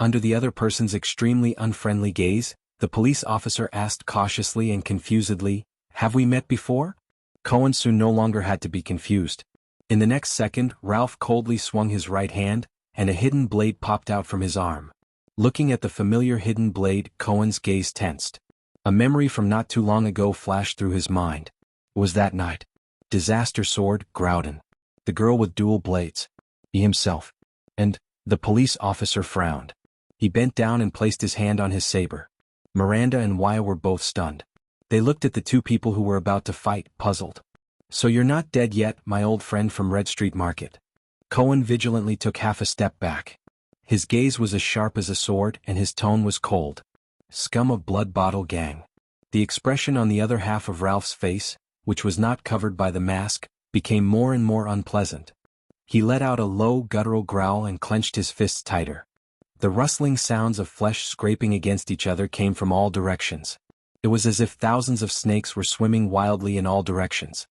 Under the other person's extremely unfriendly gaze, the police officer asked cautiously and confusedly, "Have we met before?" Cohen soon no longer had to be confused. In the next second, Ralph coldly swung his right hand, and a hidden blade popped out from his arm. Looking at the familiar hidden blade, Cohen's gaze tensed. A memory from not too long ago flashed through his mind. It was that night. Disaster sword, Groudon. The girl with dual blades. He himself. And the police officer frowned. He bent down and placed his hand on his saber. Miranda and Waya were both stunned. They looked at the two people who were about to fight, puzzled. "So you're not dead yet, my old friend from Red Street Market." Cohen vigilantly took half a step back. His gaze was as sharp as a sword and his tone was cold. "Scum of Blood Bottle Gang." The expression on the other half of Ralph's face, which was not covered by the mask, became more and more unpleasant. He let out a low guttural growl and clenched his fists tighter. The rustling sounds of flesh scraping against each other came from all directions. It was as if thousands of snakes were swimming wildly in all directions.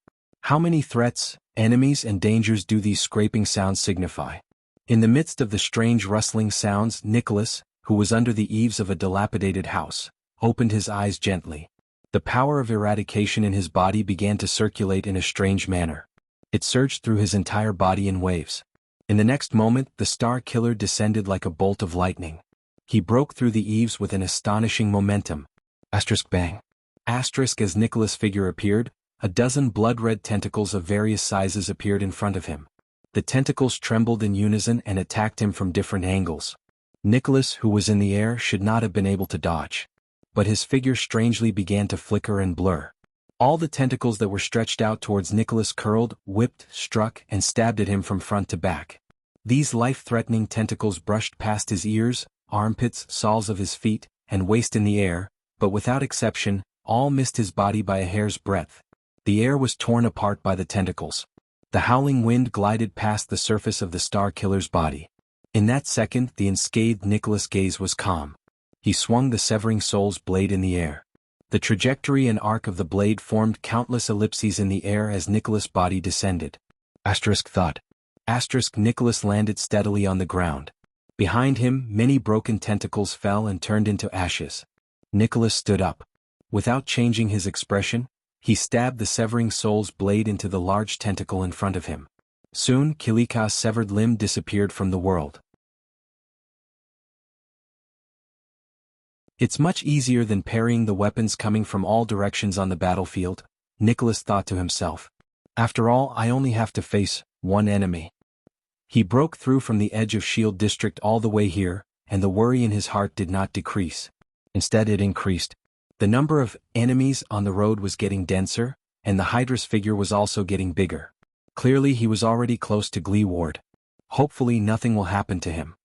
How many threats, enemies and dangers do these scraping sounds signify? In the midst of the strange rustling sounds, Nicholas, who was under the eaves of a dilapidated house, opened his eyes gently. The power of eradication in his body began to circulate in a strange manner. It surged through his entire body in waves. In the next moment, the Star Killer descended like a bolt of lightning. He broke through the eaves with an astonishing momentum. Asterisk bang. Asterisk as Nicholas' figure appeared, a dozen blood-red tentacles of various sizes appeared in front of him. The tentacles trembled in unison and attacked him from different angles. Nicholas, who was in the air, should not have been able to dodge. But his figure strangely began to flicker and blur. All the tentacles that were stretched out towards Nicholas curled, whipped, struck, and stabbed at him from front to back. These life-threatening tentacles brushed past his ears, armpits, soles of his feet, and waist in the air, but without exception, all missed his body by a hair's breadth. The air was torn apart by the tentacles. The howling wind glided past the surface of the Star Killer's body. In that second, the unscathed Nicholas' gaze was calm. He swung the severing soul's blade in the air. The trajectory and arc of the blade formed countless ellipses in the air as Nicholas' body descended. Asterisk thud. Asterisk Nicholas landed steadily on the ground. Behind him, many broken tentacles fell and turned into ashes. Nicholas stood up. Without changing his expression, he stabbed the severing soul's blade into the large tentacle in front of him. Soon, Kilika's severed limb disappeared from the world. It's much easier than parrying the weapons coming from all directions on the battlefield, Nicholas thought to himself. After all, I only have to face one enemy. He broke through from the edge of Shield District all the way here, and the worry in his heart did not decrease. Instead it increased. The number of enemies on the road was getting denser, and the Hydra's figure was also getting bigger. Clearly he was already close to Glee Ward. Hopefully nothing will happen to him.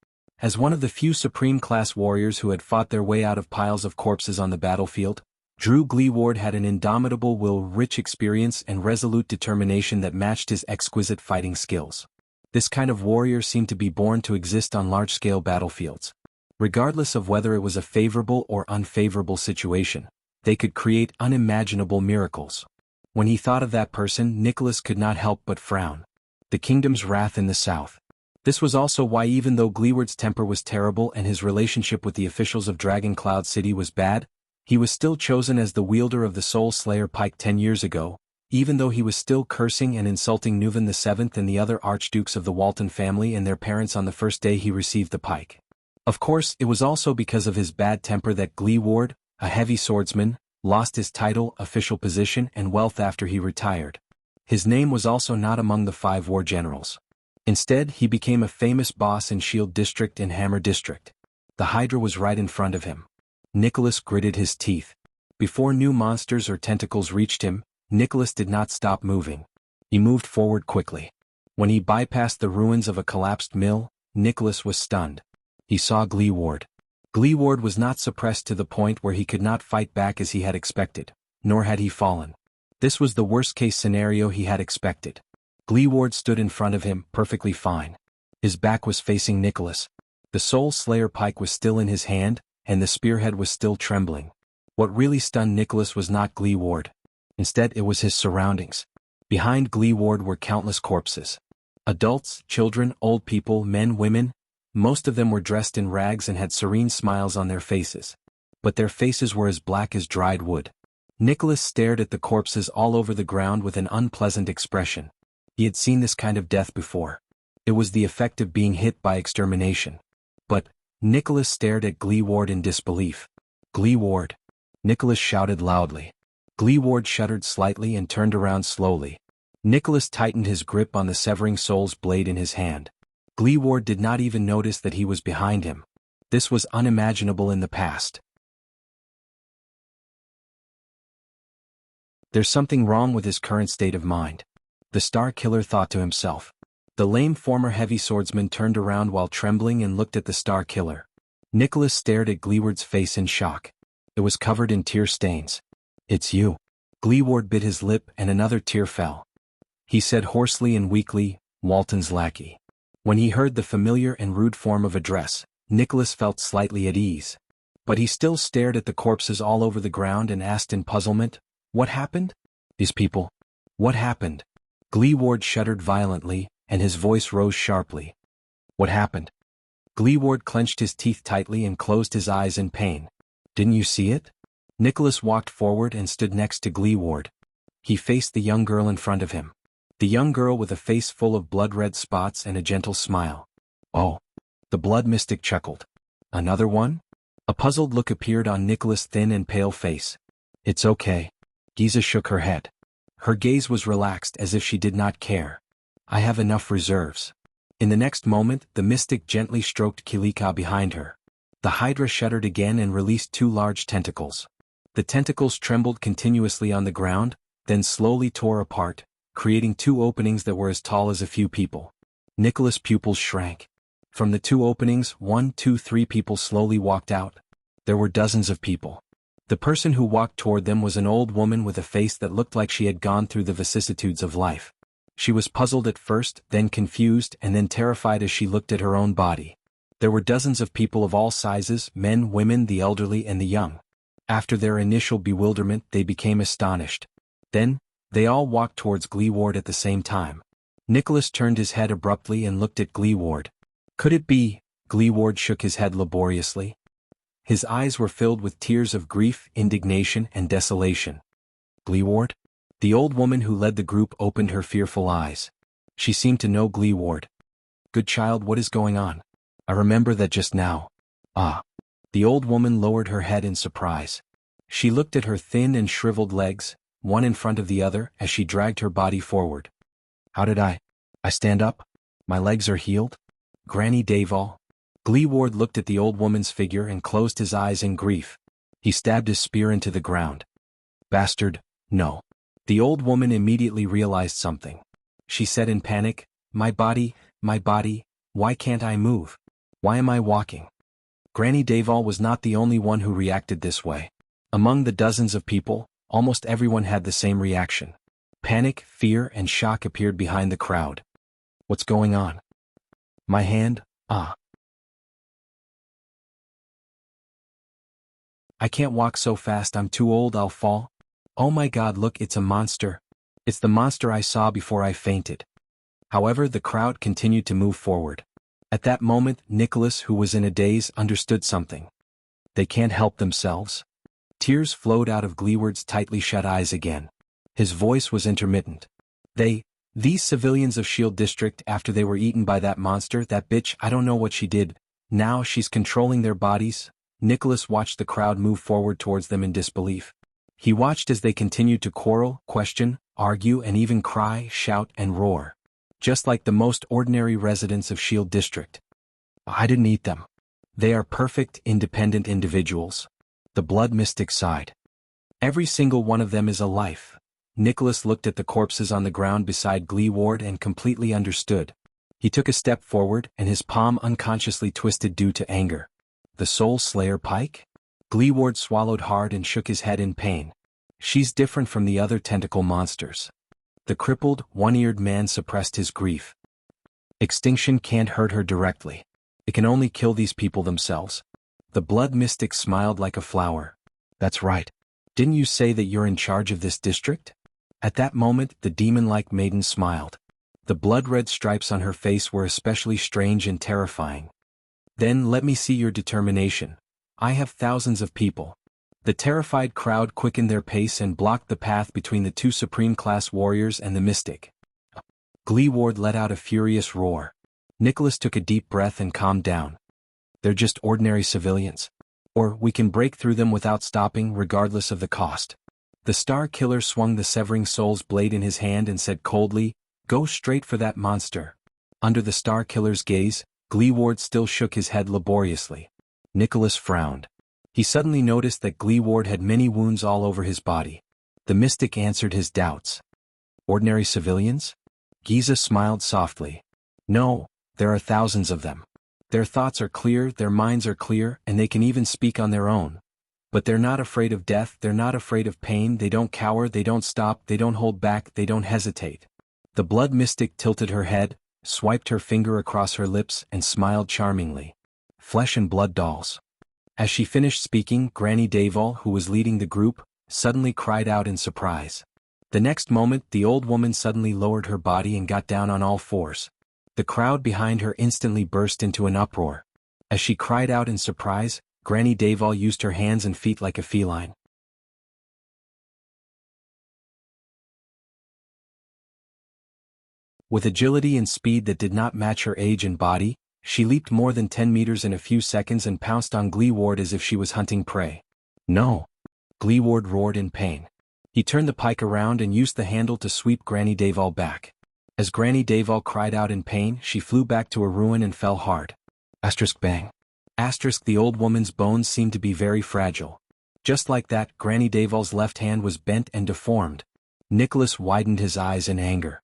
As one of the few Supreme-class warriors who had fought their way out of piles of corpses on the battlefield, Drew Gleeward had an indomitable will, rich experience and resolute determination that matched his exquisite fighting skills. This kind of warrior seemed to be born to exist on large-scale battlefields. Regardless of whether it was a favorable or unfavorable situation, they could create unimaginable miracles. When he thought of that person, Nicholas could not help but frown. The kingdom's wrath in the south. This was also why, even though Gleeward's temper was terrible and his relationship with the officials of Dragon Cloud City was bad, he was still chosen as the wielder of the Soul Slayer pike 10 years ago, even though he was still cursing and insulting Nuvan VII and the other archdukes of the Walton family and their parents on the first day he received the pike. Of course, it was also because of his bad temper that Gleeward, a heavy swordsman, lost his title, official position, and wealth after he retired. His name was also not among the 5 war generals. Instead, he became a famous boss in Shield District and Hammer District. The Hydra was right in front of him. Nicholas gritted his teeth. Before new monsters or tentacles reached him, Nicholas did not stop moving. He moved forward quickly. When he bypassed the ruins of a collapsed mill, Nicholas was stunned. He saw Gleeward. Gleeward was not suppressed to the point where he could not fight back as he had expected, nor had he fallen. This was the worst-case scenario he had expected. Gleeward stood in front of him, perfectly fine. His back was facing Nicholas. The Soul Slayer pike was still in his hand, and the spearhead was still trembling. What really stunned Nicholas was not Gleeward. Instead, it was his surroundings. Behind Gleeward were countless corpses. Adults, children, old people, men, women. Most of them were dressed in rags and had serene smiles on their faces. But their faces were as black as dried wood. Nicholas stared at the corpses all over the ground with an unpleasant expression. He had seen this kind of death before. It was the effect of being hit by extermination. But Nicholas stared at Gleeward in disbelief. "Gleeward!" Nicholas shouted loudly. Gleeward shuddered slightly and turned around slowly. Nicholas tightened his grip on the severing soul's blade in his hand. Gleeward did not even notice that he was behind him. This was unimaginable in the past. There's something wrong with his current state of mind. The Star Killer thought to himself. The lame former heavy swordsman turned around while trembling and looked at the Star Killer. Nicholas stared at Gleeward's face in shock. It was covered in tear stains. "It's you." Gleeward bit his lip and another tear fell. He said hoarsely and weakly, "Walton's lackey." When he heard the familiar and rude form of address, Nicholas felt slightly at ease. But he still stared at the corpses all over the ground and asked in puzzlement, "What happened? These people? What happened?" Gleeward shuddered violently, and his voice rose sharply. "What happened?" Gleeward clenched his teeth tightly and closed his eyes in pain. "Didn't you see it?" Nicholas walked forward and stood next to Gleeward. He faced the young girl in front of him. The young girl with a face full of blood-red spots and a gentle smile. "Oh." The blood mystic chuckled. "Another one?" A puzzled look appeared on Nicholas' thin and pale face. "It's okay." Giza shook her head. Her gaze was relaxed as if she did not care. "I have enough reserves." In the next moment, the mystic gently stroked Kilika behind her. The Hydra shuddered again and released 2 large tentacles. The tentacles trembled continuously on the ground, then slowly tore apart, creating 2 openings that were as tall as a few people. Nicholas' pupils shrank. From the 2 openings, 1, 2, 3 people slowly walked out. There were dozens of people. The person who walked toward them was an old woman with a face that looked like she had gone through the vicissitudes of life. She was puzzled at first, then confused, and then terrified as she looked at her own body. There were dozens of people of all sizes, men, women, the elderly, and the young. After their initial bewilderment, they became astonished. Then, they all walked towards Gleeward at the same time. Nicholas turned his head abruptly and looked at Gleeward. "Could it be?" Gleeward shook his head laboriously. His eyes were filled with tears of grief, indignation, and desolation. "Gleeward?" The old woman who led the group opened her fearful eyes. She seemed to know Gleeward. "Good child, what is going on? I remember that just now." "Ah." The old woman lowered her head in surprise. She looked at her thin and shriveled legs, one in front of the other, as she dragged her body forward. "How did I stand up? My legs are healed?" "Granny Davall." Gleeward looked at the old woman's figure and closed his eyes in grief. He stabbed his spear into the ground. "Bastard, no." The old woman immediately realized something. She said in panic, my body, why can't I move? Why am I walking?" Granny Davall was not the only one who reacted this way. Among the dozens of people, almost everyone had the same reaction. Panic, fear, and shock appeared behind the crowd. What's going on? My hand? Ah. I can't walk so fast, I'm too old, I'll fall. Oh my God, look, it's a monster. It's the monster I saw before I fainted. However, the crowd continued to move forward. At that moment, Nicholas, who was in a daze, understood something. They can't help themselves. Tears flowed out of Gleeward's tightly shut eyes again. His voice was intermittent. These civilians of Shield District, after they were eaten by that monster, that bitch, I don't know what she did. Now she's controlling their bodies. Nicholas watched the crowd move forward towards them in disbelief. He watched as they continued to quarrel, question, argue, and even cry, shout, and roar. Just like the most ordinary residents of Shield District. I didn't eat them. They are perfect, independent individuals. The blood mystic sighed. Every single one of them is a life. Nicholas looked at the corpses on the ground beside Gleeward and completely understood. He took a step forward and his palm unconsciously twisted due to anger. The Soul Slayer Pike? Gleeward swallowed hard and shook his head in pain. She's different from the other tentacle monsters. The crippled, one-eared man suppressed his grief. Extinction can't hurt her directly. It can only kill these people themselves. The blood mystic smiled like a flower. That's right. Didn't you say that you're in charge of this district? At that moment, the demon-like maiden smiled. The blood-red stripes on her face were especially strange and terrifying. Then let me see your determination. I have thousands of people. The terrified crowd quickened their pace and blocked the path between the two supreme-class warriors and the mystic. Gleeward let out a furious roar. Nicholas took a deep breath and calmed down. They're just ordinary civilians. Or we can break through them without stopping, regardless of the cost. The Star Killer swung the Severing Soul's blade in his hand and said coldly, "Go straight for that monster." Under the Star Killer's gaze, Gleeward still shook his head laboriously. Nicholas frowned. He suddenly noticed that Gleeward had many wounds all over his body. The mystic answered his doubts. Ordinary civilians? Giza smiled softly. No, there are thousands of them. Their thoughts are clear, their minds are clear, and they can even speak on their own. But they're not afraid of death, they're not afraid of pain, they don't cower, they don't stop, they don't hold back, they don't hesitate. The blood mystic tilted her head, swiped her finger across her lips, and smiled charmingly. Flesh and blood dolls. As she finished speaking, Granny Davol, who was leading the group, suddenly cried out in surprise. The next moment, the old woman suddenly lowered her body and got down on all fours. The crowd behind her instantly burst into an uproar. As she cried out in surprise, Granny Davol used her hands and feet like a feline. With agility and speed that did not match her age and body, she leaped more than 10 meters in a few seconds and pounced on Gleeward as if she was hunting prey. No! Gleeward roared in pain. He turned the pike around and used the handle to sweep Granny Davol back. As Granny Davol cried out in pain, she flew back to a ruin and fell hard. Bang. The old woman's bones seemed to be very fragile. Just like that, Granny Davol's left hand was bent and deformed. Nicholas widened his eyes in anger.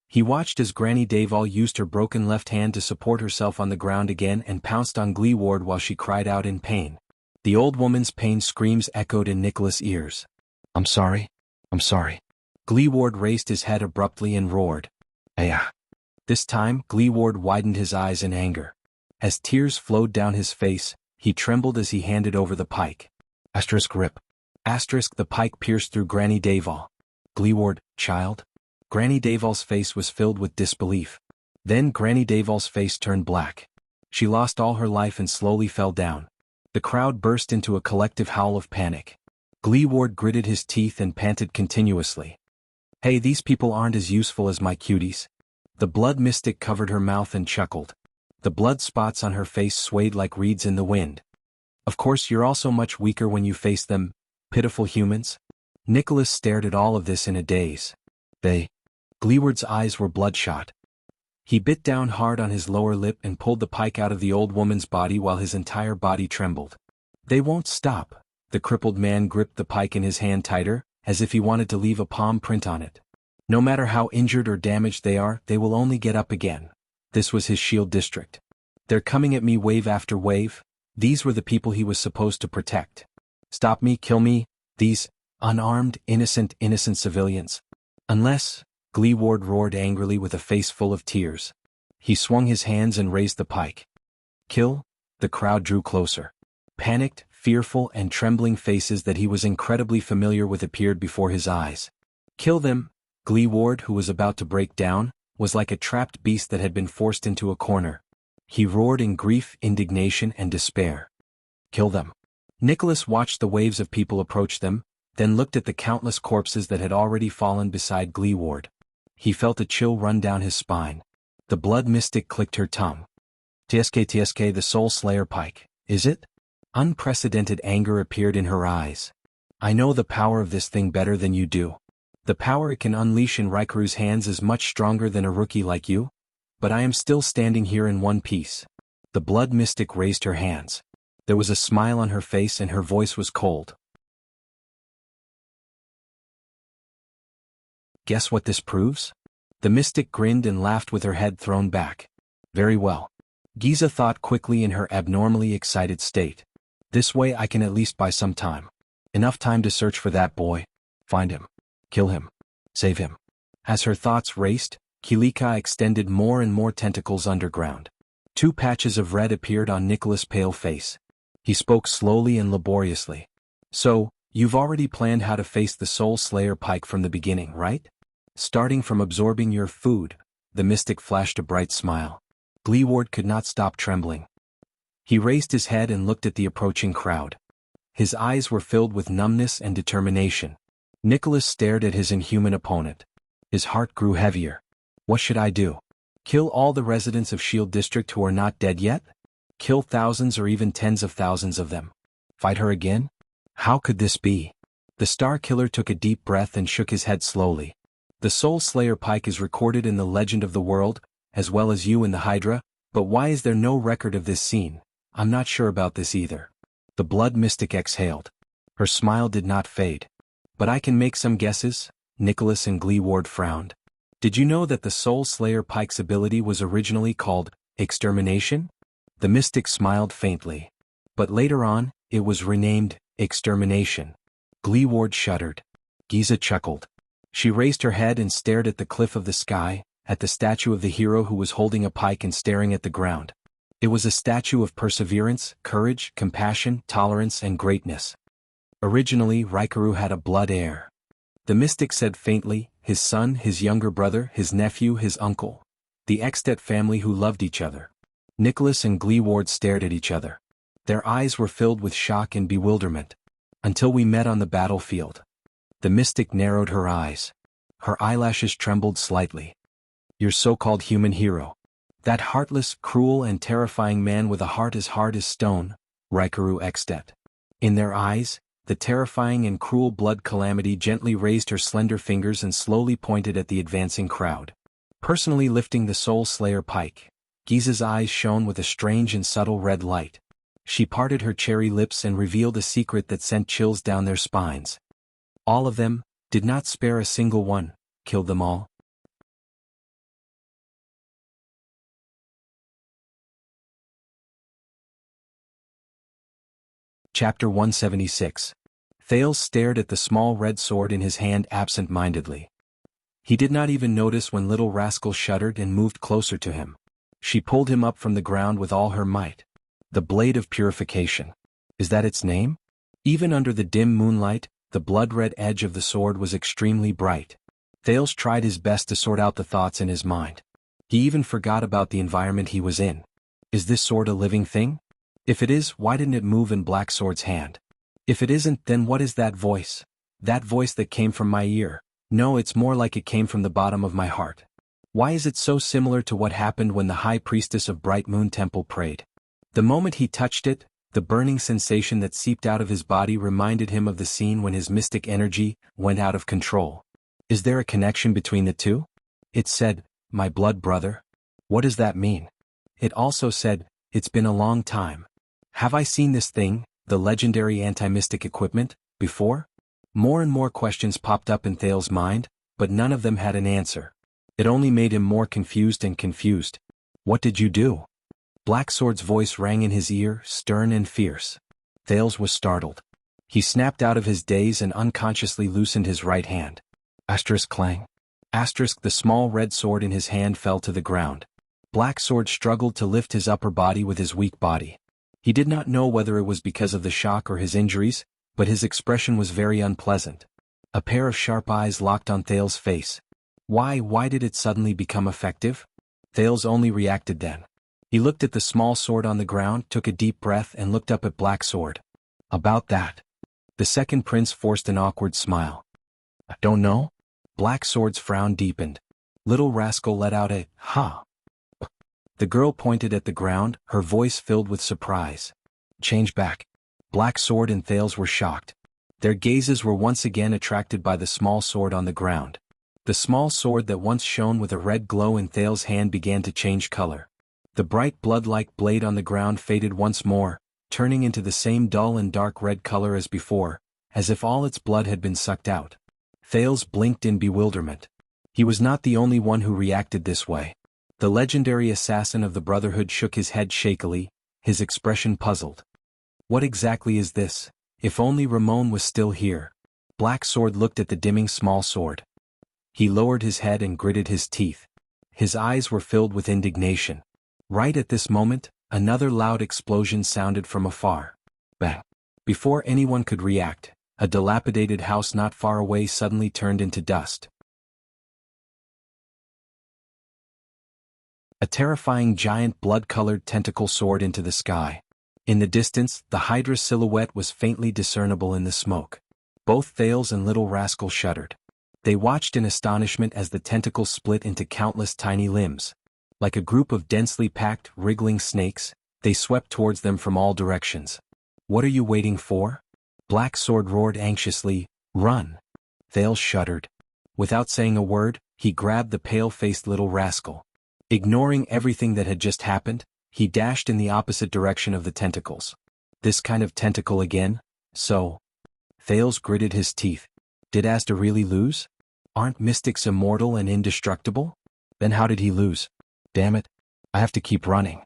He watched as Granny Davol used her broken left hand to support herself on the ground again and pounced on Gleeward while she cried out in pain. The old woman's pain screams echoed in Nicholas' ears. I'm sorry. Gleeward raised his head abruptly and roared. Ayah. This time, Gleeward widened his eyes in anger. As tears flowed down his face, he trembled as he handed over the pike. Rip. The pike pierced through Granny Davol. Gleeward, child? Granny Davol's face was filled with disbelief. Then Granny Davol's face turned black. She lost all her life and slowly fell down. The crowd burst into a collective howl of panic. Gleeward gritted his teeth and panted continuously. Hey, these people aren't as useful as my cuties. The blood mystic covered her mouth and chuckled. The blood spots on her face swayed like reeds in the wind. Of course you're also much weaker when you face them, pitiful humans. Nicholas stared at all of this in a daze. Gleeward's eyes were bloodshot. He bit down hard on his lower lip and pulled the pike out of the old woman's body while his entire body trembled. They won't stop. The crippled man gripped the pike in his hand tighter, as if he wanted to leave a palm print on it. No matter how injured or damaged they are, they will only get up again. This was his Shield District. They're coming at me wave after wave. These were the people he was supposed to protect. Stop me, kill me, these unarmed, innocent civilians. Unless, Gleeward roared angrily with a face full of tears. He swung his hands and raised the pike. Kill? The crowd drew closer. Panicked, fearful and trembling faces that he was incredibly familiar with appeared before his eyes. Kill them? Gleeward, who was about to break down, was like a trapped beast that had been forced into a corner. He roared in grief, indignation and despair. Kill them. Nicholas watched the waves of people approach them, then looked at the countless corpses that had already fallen beside Gleeward. He felt a chill run down his spine. The blood mystic clicked her tongue. TSK, the Soul Slayer Pike, is it? Unprecedented anger appeared in her eyes. I know the power of this thing better than you do. The power it can unleash in Raikuru's hands is much stronger than a rookie like you, but I am still standing here in one piece. The blood mystic raised her hands. There was a smile on her face and her voice was cold. Guess what this proves? The mystic grinned and laughed with her head thrown back. Very well. Giza thought quickly in her abnormally excited state. This way I can at least buy some time. Enough time to search for that boy. Find him. Kill him. Save him. As her thoughts raced, Kilika extended more and more tentacles underground. 2 patches of red appeared on Nicholas' pale face. He spoke slowly and laboriously. So, you've already planned how to face the Soul Slayer Pike from the beginning, right? Starting from absorbing your food, the mystic flashed a bright smile. Gleeward could not stop trembling. He raised his head and looked at the approaching crowd. His eyes were filled with numbness and determination. Nicholas stared at his inhuman opponent. His heart grew heavier. What should I do? Kill all the residents of Shield District who are not dead yet? Kill thousands or even tens of thousands of them? Fight her again? How could this be? The Star Killer took a deep breath and shook his head slowly. The Soul Slayer Pike is recorded in the legend of the world, as well as you in the Hydra, but why is there no record of this scene? I'm not sure about this either. The blood mystic exhaled. Her smile did not fade. But I can make some guesses. Nicholas and Gleeward frowned. Did you know that the Soul Slayer Pike's ability was originally called Extermination? The mystic smiled faintly. But later on, it was renamed Extermination. Gleeward shuddered. Giza chuckled. She raised her head and stared at the cliff of the sky, at the statue of the hero who was holding a pike and staring at the ground. It was a statue of perseverance, courage, compassion, tolerance and greatness. Originally, Raikuru had a blood heir. The mystic said faintly, his son, his younger brother, his nephew, his uncle. The Extet family who loved each other. Nicholas and Gleeward stared at each other. Their eyes were filled with shock and bewilderment. Until we met on the battlefield. The mystic narrowed her eyes. Her eyelashes trembled slightly. Your so-called human hero. That heartless, cruel and terrifying man with a heart as hard as stone, Raikuru Extet. In their eyes, the terrifying and cruel blood calamity gently raised her slender fingers and slowly pointed at the advancing crowd. Personally lifting the Soul Slayer Pike, Giza's eyes shone with a strange and subtle red light. She parted her cherry lips and revealed a secret that sent chills down their spines. All of them, did not spare a single one, killed them all. Chapter 176. Thales stared at the small red sword in his hand absent-mindedly. He did not even notice when little rascal shuddered and moved closer to him. She pulled him up from the ground with all her might. The Blade of Purification. Is that its name? Even under the dim moonlight, the blood-red edge of the sword was extremely bright. Thales tried his best to sort out the thoughts in his mind. He even forgot about the environment he was in. Is this sword a living thing? If it is, why didn't it move in Black Sword's hand? If it isn't, then what is that voice? That voice that came from my ear. No, it's more like it came from the bottom of my heart. Why is it so similar to what happened when the High Priestess of Bright Moon Temple prayed? The moment he touched it, the burning sensation that seeped out of his body reminded him of the scene when his mystic energy went out of control. Is there a connection between the two? It said, my blood brother. What does that mean? It also said, it's been a long time. Have I seen this thing, the legendary anti-mystic equipment, before? More and more questions popped up in Thales' mind, but none of them had an answer. It only made him more confused and confused. What did you do? Black Sword's voice rang in his ear, stern and fierce. Thales was startled. He snapped out of his daze and unconsciously loosened his right hand. Asterisk clang. Asterisk the small red sword in his hand fell to the ground. Black Sword struggled to lift his upper body with his weak body. He did not know whether it was because of the shock or his injuries, but his expression was very unpleasant. A pair of sharp eyes locked on Thales' face. Why did it suddenly become effective? Thales only reacted then. He looked at the small sword on the ground, took a deep breath and looked up at Black Sword. About that. The second prince forced an awkward smile. I don't know. Black Sword's frown deepened. Little rascal let out a, ha. The girl pointed at the ground, her voice filled with surprise. Change back. Black Sword and Thales were shocked. Their gazes were once again attracted by the small sword on the ground. The small sword that once shone with a red glow in Thales' hand began to change color. The bright blood-like blade on the ground faded once more, turning into the same dull and dark red color as before, as if all its blood had been sucked out. Thales blinked in bewilderment. He was not the only one who reacted this way. The legendary assassin of the Brotherhood shook his head shakily, his expression puzzled. What exactly is this? If only Ramon was still here. Black Sword looked at the dimming small sword. He lowered his head and gritted his teeth. His eyes were filled with indignation. Right at this moment, another loud explosion sounded from afar. Bang! Before anyone could react, a dilapidated house not far away suddenly turned into dust. A terrifying giant blood-colored tentacle soared into the sky. In the distance, the Hydra silhouette was faintly discernible in the smoke. Both Thales and Little Rascal shuddered. They watched in astonishment as the tentacle split into countless tiny limbs. Like a group of densely packed, wriggling snakes, they swept towards them from all directions. What are you waiting for? Black Sword roared anxiously, run! Thales shuddered. Without saying a word, he grabbed the pale-faced Little Rascal. Ignoring everything that had just happened, he dashed in the opposite direction of the tentacles. This kind of tentacle again? So? Thales gritted his teeth. Did Asda really lose? Aren't mystics immortal and indestructible? Then how did he lose? Damn it, I have to keep running.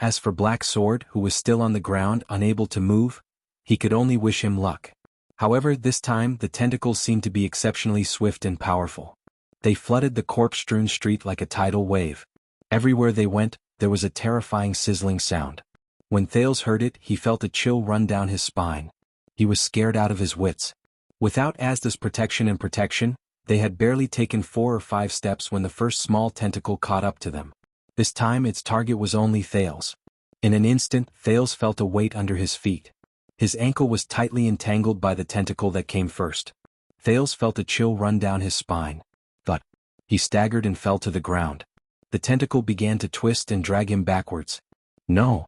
As for Black Sword, who was still on the ground, unable to move, he could only wish him luck. However, this time the tentacles seemed to be exceptionally swift and powerful. They flooded the corpse-strewn street like a tidal wave. Everywhere they went, there was a terrifying sizzling sound. When Thales heard it, he felt a chill run down his spine. He was scared out of his wits. Without Asda's protection, they had barely taken 4 or 5 steps when the first small tentacle caught up to them. This time its target was only Thales. In an instant, Thales felt a weight under his feet. His ankle was tightly entangled by the tentacle that came first. Thales felt a chill run down his spine. Thud. He staggered and fell to the ground. The tentacle began to twist and drag him backwards. No!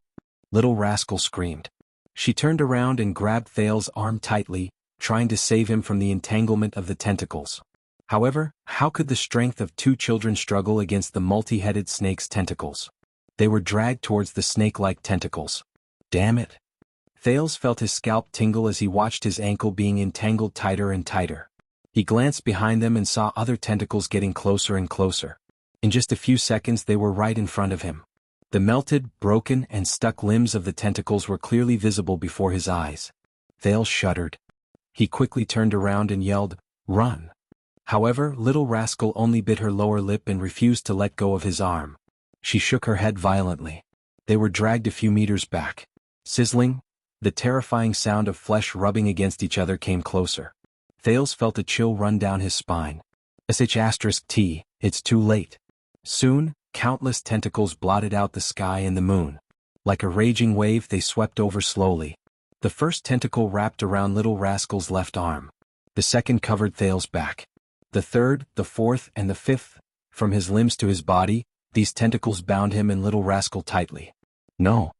Little Rascal screamed. She turned around and grabbed Thales' arm tightly, trying to save him from the entanglement of the tentacles. However, how could the strength of 2 children struggle against the multi-headed snake's tentacles? They were dragged towards the snake-like tentacles. Damn it! Thales felt his scalp tingle as he watched his ankle being entangled tighter and tighter. He glanced behind them and saw other tentacles getting closer and closer. In just a few seconds they were right in front of him. The melted, broken, and stuck limbs of the tentacles were clearly visible before his eyes. Thales shuddered. He quickly turned around and yelled, "Run!" However, Little Rascal only bit her lower lip and refused to let go of his arm. She shook her head violently. They were dragged a few meters back. Sizzling, the terrifying sound of flesh rubbing against each other came closer. Thales felt a chill run down his spine. *T, it's too late. Soon, countless tentacles blotted out the sky and the moon. Like a raging wave they swept over slowly. The first tentacle wrapped around Little Rascal's left arm. The second covered Thales' back. The third, the fourth, and the fifth, from his limbs to his body, these tentacles bound him and Little Rascal tightly. No.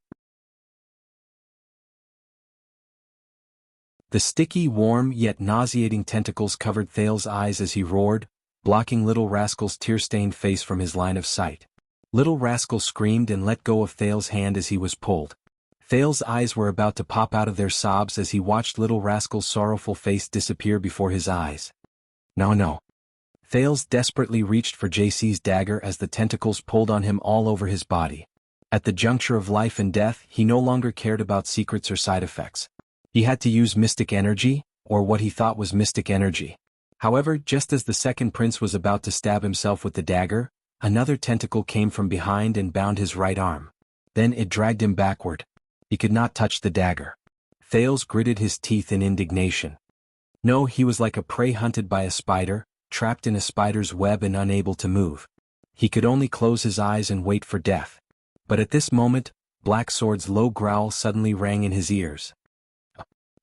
The sticky, warm, yet nauseating tentacles covered Thales' eyes as he roared, blocking Little Rascal's tear-stained face from his line of sight. Little Rascal screamed and let go of Thales' hand as he was pulled. Thales' eyes were about to pop out of their sobs as he watched Little Rascal's sorrowful face disappear before his eyes. No. Thales desperately reached for JC's dagger as the tentacles pulled on him all over his body. At the juncture of life and death, he no longer cared about secrets or side effects. He had to use mystic energy, or what he thought was mystic energy. However, just as the second prince was about to stab himself with the dagger, another tentacle came from behind and bound his right arm. Then it dragged him backward. He could not touch the dagger. Thales gritted his teeth in indignation. No, he was like a prey hunted by a spider, trapped in a spider's web and unable to move. He could only close his eyes and wait for death. But at this moment, Black Sword's low growl suddenly rang in his ears.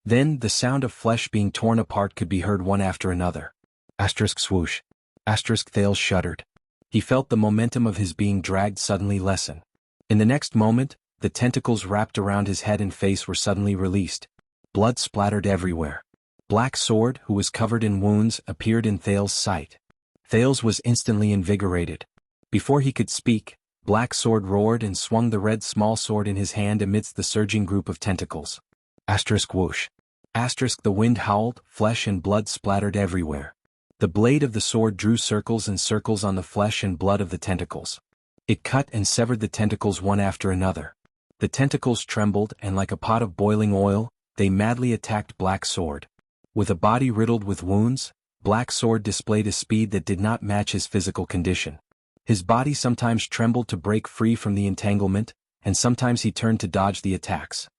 Then, the sound of flesh being torn apart could be heard one after another. Asterisk swoosh. Asterisk Thales shuddered. He felt the momentum of his being dragged suddenly lessen. In the next moment, the tentacles wrapped around his head and face were suddenly released. Blood splattered everywhere. Black Sword, who was covered in wounds, appeared in Thales' sight. Thales was instantly invigorated. Before he could speak, Black Sword roared and swung the red small sword in his hand amidst the surging group of tentacles. Asterisk whoosh. Asterisk the wind howled, flesh and blood splattered everywhere. The blade of the sword drew circles and circles on the flesh and blood of the tentacles. It cut and severed the tentacles one after another. The tentacles trembled and like a pot of boiling oil, they madly attacked Black Sword. With a body riddled with wounds, Black Sword displayed a speed that did not match his physical condition. His body sometimes trembled to break free from the entanglement, and sometimes he turned to dodge the attacks.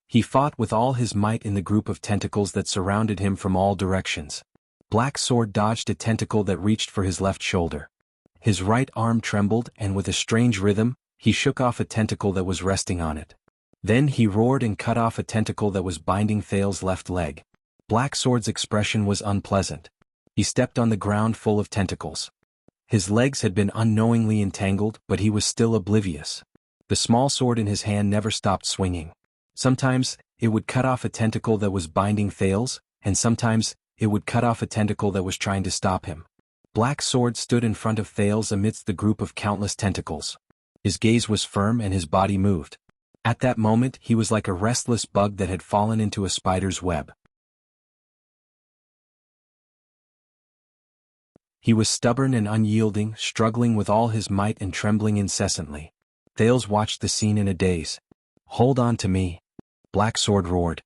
He fought with all his might in the group of tentacles that surrounded him from all directions. Black Sword dodged a tentacle that reached for his left shoulder. His right arm trembled and with a strange rhythm, he shook off a tentacle that was resting on it. Then he roared and cut off a tentacle that was binding Thales' left leg. Black Sword's expression was unpleasant. He stepped on the ground full of tentacles. His legs had been unknowingly entangled, but he was still oblivious. The small sword in his hand never stopped swinging. Sometimes, it would cut off a tentacle that was binding Thales, and sometimes, it would cut off a tentacle that was trying to stop him. Black Sword stood in front of Thales amidst the group of countless tentacles. His gaze was firm and his body moved. At that moment, he was like a restless bug that had fallen into a spider's web. He was stubborn and unyielding, struggling with all his might and trembling incessantly. Thales watched the scene in a daze. "Hold on to me," Black Sword roared.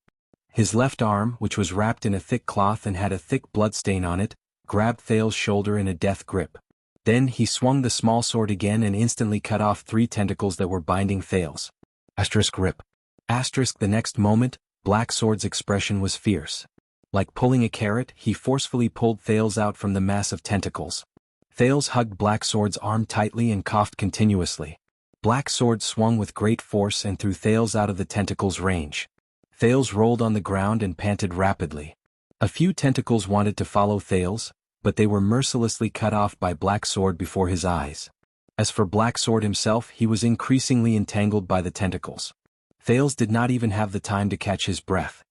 His left arm, which was wrapped in a thick cloth and had a thick bloodstain on it, grabbed Thales' shoulder in a death grip. Then he swung the small sword again and instantly cut off 3 tentacles that were binding Thales. Asterisk rip. Asterisk the next moment, Black Sword's expression was fierce. Like pulling a carrot, he forcefully pulled Thales out from the mass of tentacles. Thales hugged Black Sword's arm tightly and coughed continuously. Black Sword swung with great force and threw Thales out of the tentacle's range. Thales rolled on the ground and panted rapidly. A few tentacles wanted to follow Thales, but they were mercilessly cut off by Black Sword before his eyes. As for Black Sword himself, he was increasingly entangled by the tentacles. Thales did not even have the time to catch his breath.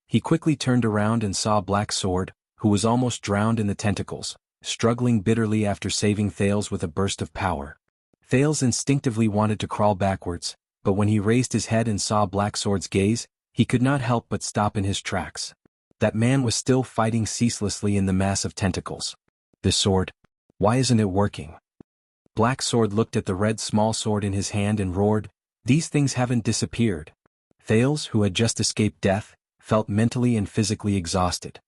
He quickly turned around and saw Black Sword, who was almost drowned in the tentacles, struggling bitterly after saving Thales with a burst of power. Thales instinctively wanted to crawl backwards, but when he raised his head and saw Black Sword's gaze, he could not help but stop in his tracks. That man was still fighting ceaselessly in the mass of tentacles. This sword, why isn't it working? Black Sword looked at the red small sword in his hand and roared, "These things haven't disappeared." Thales, who had just escaped death, felt mentally and physically exhausted.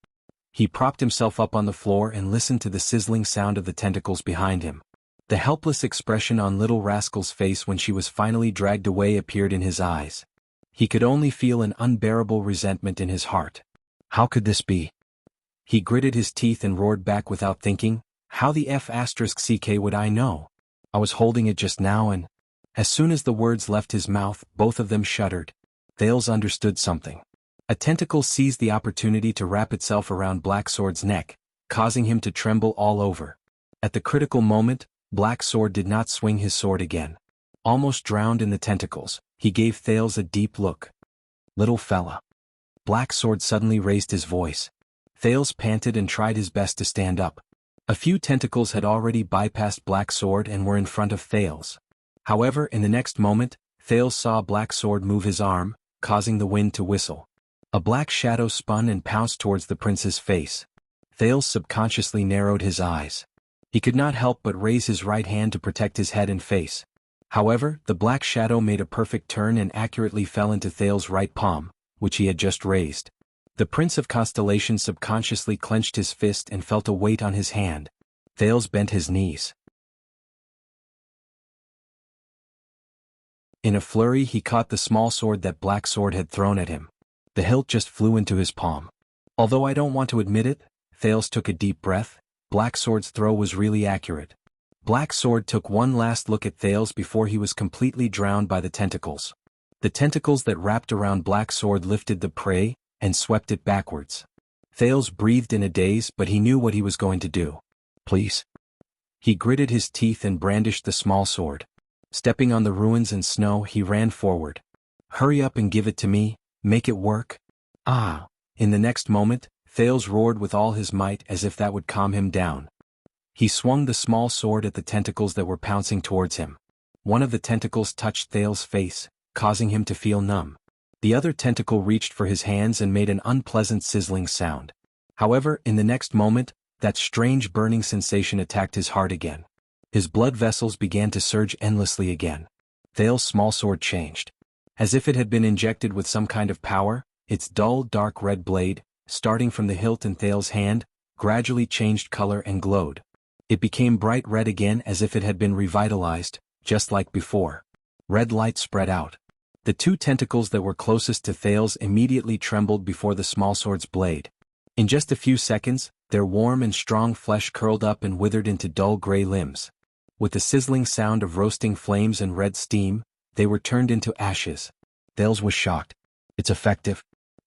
He propped himself up on the floor and listened to the sizzling sound of the tentacles behind him. The helpless expression on Little Rascal's face when she was finally dragged away appeared in his eyes. He could only feel an unbearable resentment in his heart. How could this be? He gritted his teeth and roared back without thinking, "How the F***ck would I know? I was holding it just now and—" As soon as the words left his mouth, both of them shuddered. Thales understood something. A tentacle seized the opportunity to wrap itself around Black Sword's neck, causing him to tremble all over. At the critical moment, Black Sword did not swing his sword again. Almost drowned in the tentacles, he gave Thales a deep look. "Little fella." Black Sword suddenly raised his voice. Thales panted and tried his best to stand up. A few tentacles had already bypassed Black Sword and were in front of Thales. However, in the next moment, Thales saw Black Sword move his arm, causing the wind to whistle. A black shadow spun and pounced towards the prince's face. Thales subconsciously narrowed his eyes. He could not help but raise his right hand to protect his head and face. However, the black shadow made a perfect turn and accurately fell into Thales' right palm, which he had just raised. The Prince of Constellation subconsciously clenched his fist and felt a weight on his hand. Thales bent his knees. In a flurry he caught the small sword that Black Sword had thrown at him. The hilt just flew into his palm. Although I don't want to admit it, Thales took a deep breath. Black Sword's throw was really accurate. Black Sword took one last look at Thales before he was completely drowned by the tentacles. The tentacles that wrapped around Black Sword lifted the prey and swept it backwards. Thales breathed in a daze, but he knew what he was going to do. Please. He gritted his teeth and brandished the small sword. Stepping on the ruins and snow, he ran forward. Hurry up and give it to me, make it work. Ah! In the next moment, Thales roared with all his might as if that would calm him down. He swung the small sword at the tentacles that were pouncing towards him. One of the tentacles touched Thales' face, causing him to feel numb. The other tentacle reached for his hands and made an unpleasant sizzling sound. However, in the next moment, that strange burning sensation attacked his heart again. His blood vessels began to surge endlessly again. Thales' small sword changed. As if it had been injected with some kind of power, its dull, dark red blade, starting from the hilt in Thales' hand, gradually changed color and glowed. It became bright red again as if it had been revitalized, just like before. Red light spread out. The two tentacles that were closest to Thales immediately trembled before the small sword's blade. In just a few seconds, their warm and strong flesh curled up and withered into dull gray limbs. With the sizzling sound of roasting flames and red steam, they were turned into ashes. Thales was shocked. It's effective.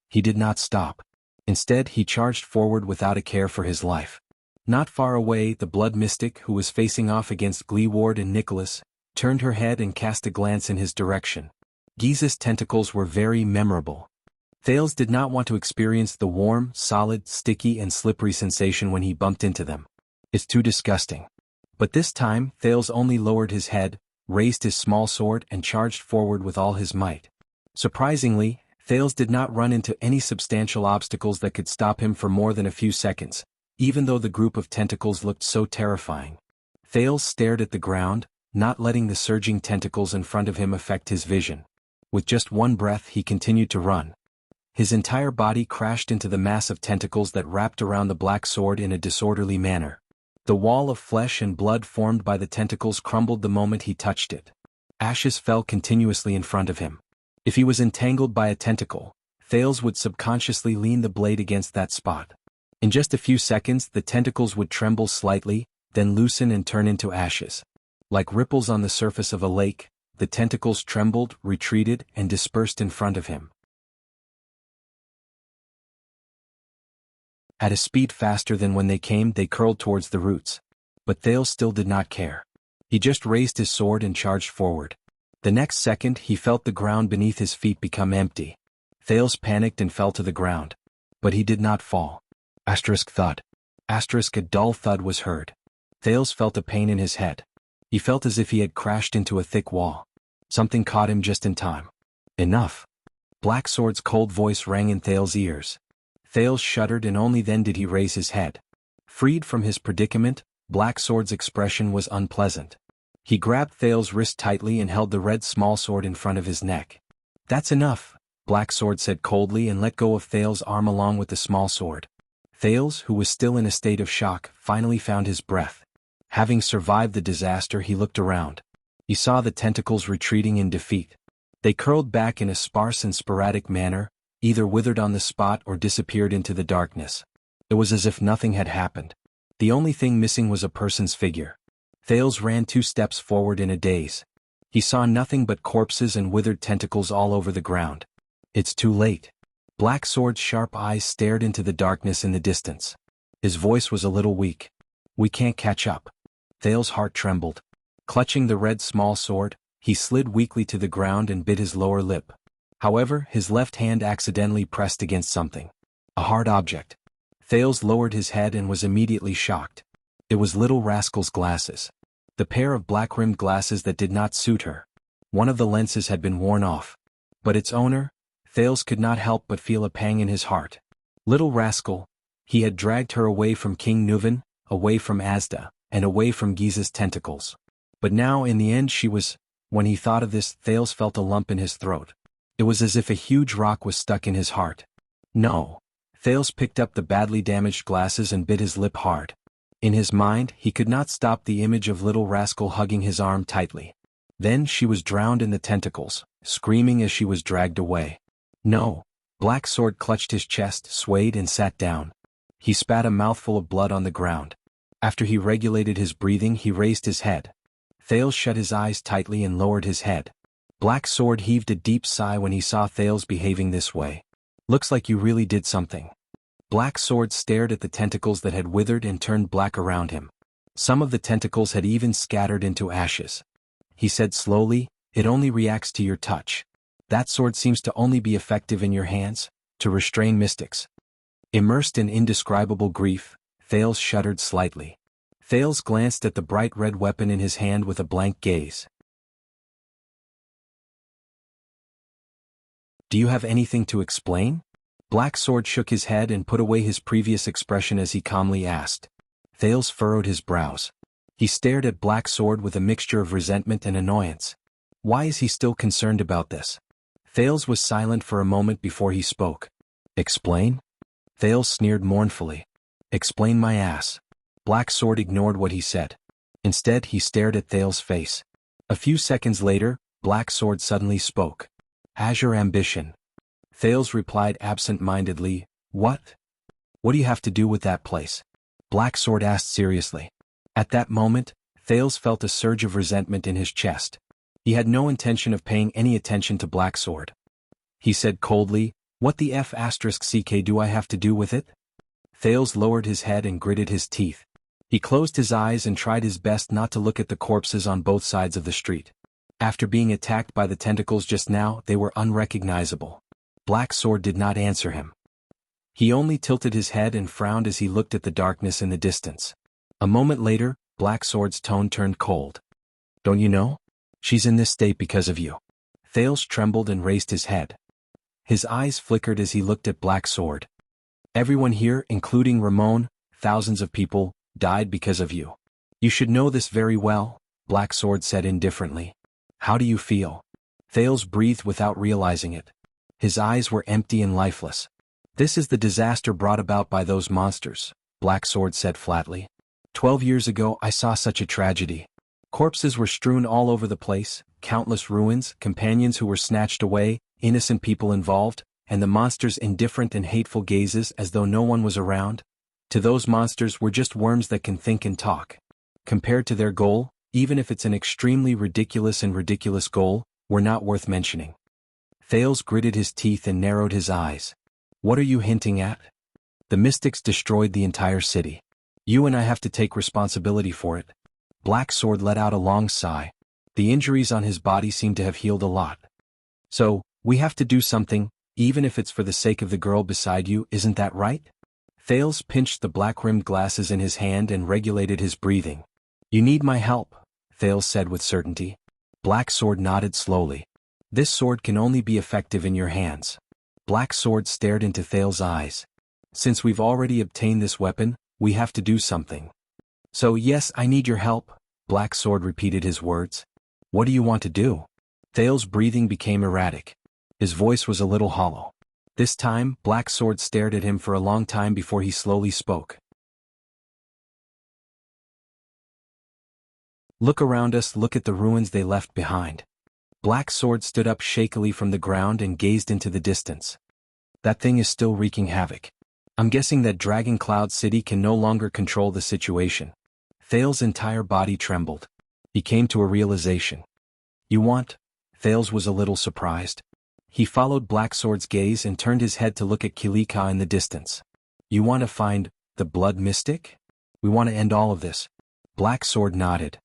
He did not stop. Instead, he charged forward without a care for his life. Not far away, the blood mystic, who was facing off against Gleeward and Nicholas, turned her head and cast a glance in his direction. Giza's tentacles were very memorable. Thales did not want to experience the warm, solid, sticky and slippery sensation when he bumped into them. It's too disgusting. But this time, Thales only lowered his head, raised his small sword and charged forward with all his might. Surprisingly, Thales did not run into any substantial obstacles that could stop him for more than a few seconds, even though the group of tentacles looked so terrifying. Thales stared at the ground, not letting the surging tentacles in front of him affect his vision. With just one breath he continued to run. His entire body crashed into the mass of tentacles that wrapped around the black sword in a disorderly manner. The wall of flesh and blood formed by the tentacles crumbled the moment he touched it. Ashes fell continuously in front of him. If he was entangled by a tentacle, Thales would subconsciously lean the blade against that spot. In just a few seconds the tentacles would tremble slightly, then loosen and turn into ashes. Like ripples on the surface of a lake, the tentacles trembled, retreated, and dispersed in front of him. At a speed faster than when they came, they curled towards the roots. But Thales still did not care. He just raised his sword and charged forward. The next second he felt the ground beneath his feet become empty. Thales panicked and fell to the ground. But he did not fall. Thud. A dull thud was heard. Thales felt a pain in his head. He felt as if he had crashed into a thick wall. Something caught him just in time. Enough. Black Sword's cold voice rang in Thales' ears. Thales shuddered and only then did he raise his head. Freed from his predicament, Black Sword's expression was unpleasant. He grabbed Thales' wrist tightly and held the red small sword in front of his neck. That's enough, Black Sword said coldly and let go of Thales' arm along with the small sword. Thales, who was still in a state of shock, finally found his breath. Having survived the disaster, he looked around. He saw the tentacles retreating in defeat. They curled back in a sparse and sporadic manner, either withered on the spot or disappeared into the darkness. It was as if nothing had happened. The only thing missing was a person's figure. Thales ran 2 steps forward in a daze. He saw nothing but corpses and withered tentacles all over the ground. It's too late. Black Sword's sharp eyes stared into the darkness in the distance. His voice was a little weak. We can't catch up. Thales' heart trembled. Clutching the red small sword, he slid weakly to the ground and bit his lower lip. However, his left hand accidentally pressed against something. A hard object. Thales lowered his head and was immediately shocked. It was Little Rascal's glasses. The pair of black-rimmed glasses that did not suit her. One of the lenses had been worn off. But its owner? Thales could not help but feel a pang in his heart. Little Rascal. He had dragged her away from King Nuvan, away from Asda, and away from Giza's tentacles. But now in the end she was... When he thought of this, Thales felt a lump in his throat. It was as if a huge rock was stuck in his heart. No. Thales picked up the badly damaged glasses and bit his lip hard. In his mind, he could not stop the image of little rascal hugging his arm tightly. Then she was drowned in the tentacles, screaming as she was dragged away. No. Black Sword clutched his chest, swayed and sat down. He spat a mouthful of blood on the ground. After he regulated his breathing, he raised his head. Thales shut his eyes tightly and lowered his head. Black Sword heaved a deep sigh when he saw Thales behaving this way. Looks like you really did something. Black Sword stared at the tentacles that had withered and turned black around him. Some of the tentacles had even scattered into ashes. He said slowly, "It only reacts to your touch. That sword seems to only be effective in your hands, to restrain mystics." Immersed in indescribable grief, Thales shuddered slightly. Thales glanced at the bright red weapon in his hand with a blank gaze. "Do you have anything to explain?" Black Sword shook his head and put away his previous expression as he calmly asked. Thales furrowed his brows. He stared at Black Sword with a mixture of resentment and annoyance. Why is he still concerned about this? Thales was silent for a moment before he spoke. "Explain?" Thales sneered mournfully. "Explain my ass." Black Sword ignored what he said. Instead, he stared at Thales' face. A few seconds later, Black Sword suddenly spoke. "Azure ambition." Thales replied absent-mindedly, "What? What do you have to do with that place?" Black Sword asked seriously. At that moment, Thales felt a surge of resentment in his chest. He had no intention of paying any attention to Black Sword. He said coldly, "What the f***ck do I have to do with it?" Thales lowered his head and gritted his teeth. He closed his eyes and tried his best not to look at the corpses on both sides of the street. After being attacked by the tentacles just now, they were unrecognizable. Black Sword did not answer him. He only tilted his head and frowned as he looked at the darkness in the distance. A moment later, Black Sword's tone turned cold. "Don't you know? She's in this state because of you." Thales trembled and raised his head. His eyes flickered as he looked at Black Sword. "Everyone here, including Ramon, thousands of people, died because of you. You should know this very well," Black Sword said indifferently. "How do you feel?" Thales breathed without realizing it. His eyes were empty and lifeless. "This is the disaster brought about by those monsters," Black Sword said flatly. 12 years ago I saw such a tragedy. Corpses were strewn all over the place, countless ruins, companions who were snatched away, innocent people involved, and the monsters' indifferent and hateful gazes as though no one was around. To those monsters we're just worms that can think and talk. Compared to their goal, even if it's an extremely ridiculous goal, we're not worth mentioning. Thales gritted his teeth and narrowed his eyes. "What are you hinting at?" "The mystics destroyed the entire city. You and I have to take responsibility for it." Black Sword let out a long sigh. The injuries on his body seemed to have healed a lot. "So, we have to do something, even if it's for the sake of the girl beside you, isn't that right?" Thales pinched the black-rimmed glasses in his hand and regulated his breathing. "You need my help," Thales said with certainty. Black Sword nodded slowly. "This sword can only be effective in your hands." Black Sword stared into Thales' eyes. "Since we've already obtained this weapon, we have to do something." "So yes, I need your help," Black Sword repeated his words. "What do you want to do?" Thales' breathing became erratic. His voice was a little hollow. This time, Black Sword stared at him for a long time before he slowly spoke. "Look around us, look at the ruins they left behind." Black Sword stood up shakily from the ground and gazed into the distance. "That thing is still wreaking havoc. I'm guessing that Dragon Cloud City can no longer control the situation." Thales' entire body trembled. He came to a realization. "You want?" Thales was a little surprised. He followed Black Sword's gaze and turned his head to look at Kilika in the distance. "You want to find the Blood Mystic? We want to end all of this." Black Sword nodded.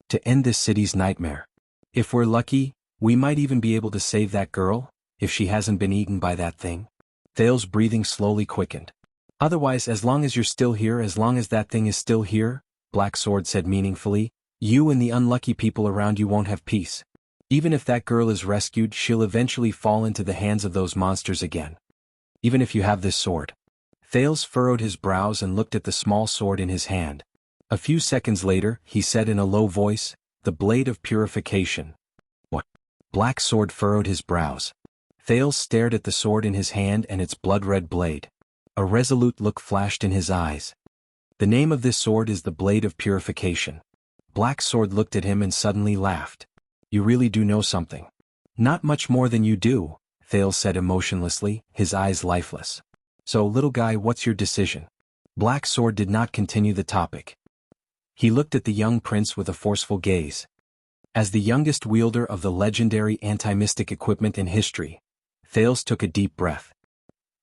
"To end this city's nightmare. If we're lucky, we might even be able to save that girl, if she hasn't been eaten by that thing." Thales' breathing slowly quickened. "Otherwise, as long as you're still here, as long as that thing is still here," Black Sword said meaningfully, "you and the unlucky people around you won't have peace. Even if that girl is rescued, she'll eventually fall into the hands of those monsters again. Even if you have this sword." Thales furrowed his brows and looked at the small sword in his hand. A few seconds later, he said in a low voice, "The blade of purification." "What?" Black Sword furrowed his brows. Thales stared at the sword in his hand and its blood-red blade. A resolute look flashed in his eyes. The name of this sword is the Blade of Purification. Black Sword looked at him and suddenly laughed. You really do know something. Not much more than you do, Thales said emotionlessly, his eyes lifeless. So, little guy, what's your decision? Black Sword did not continue the topic. He looked at the young prince with a forceful gaze. As the youngest wielder of the legendary anti-mystic equipment in history, Thales took a deep breath.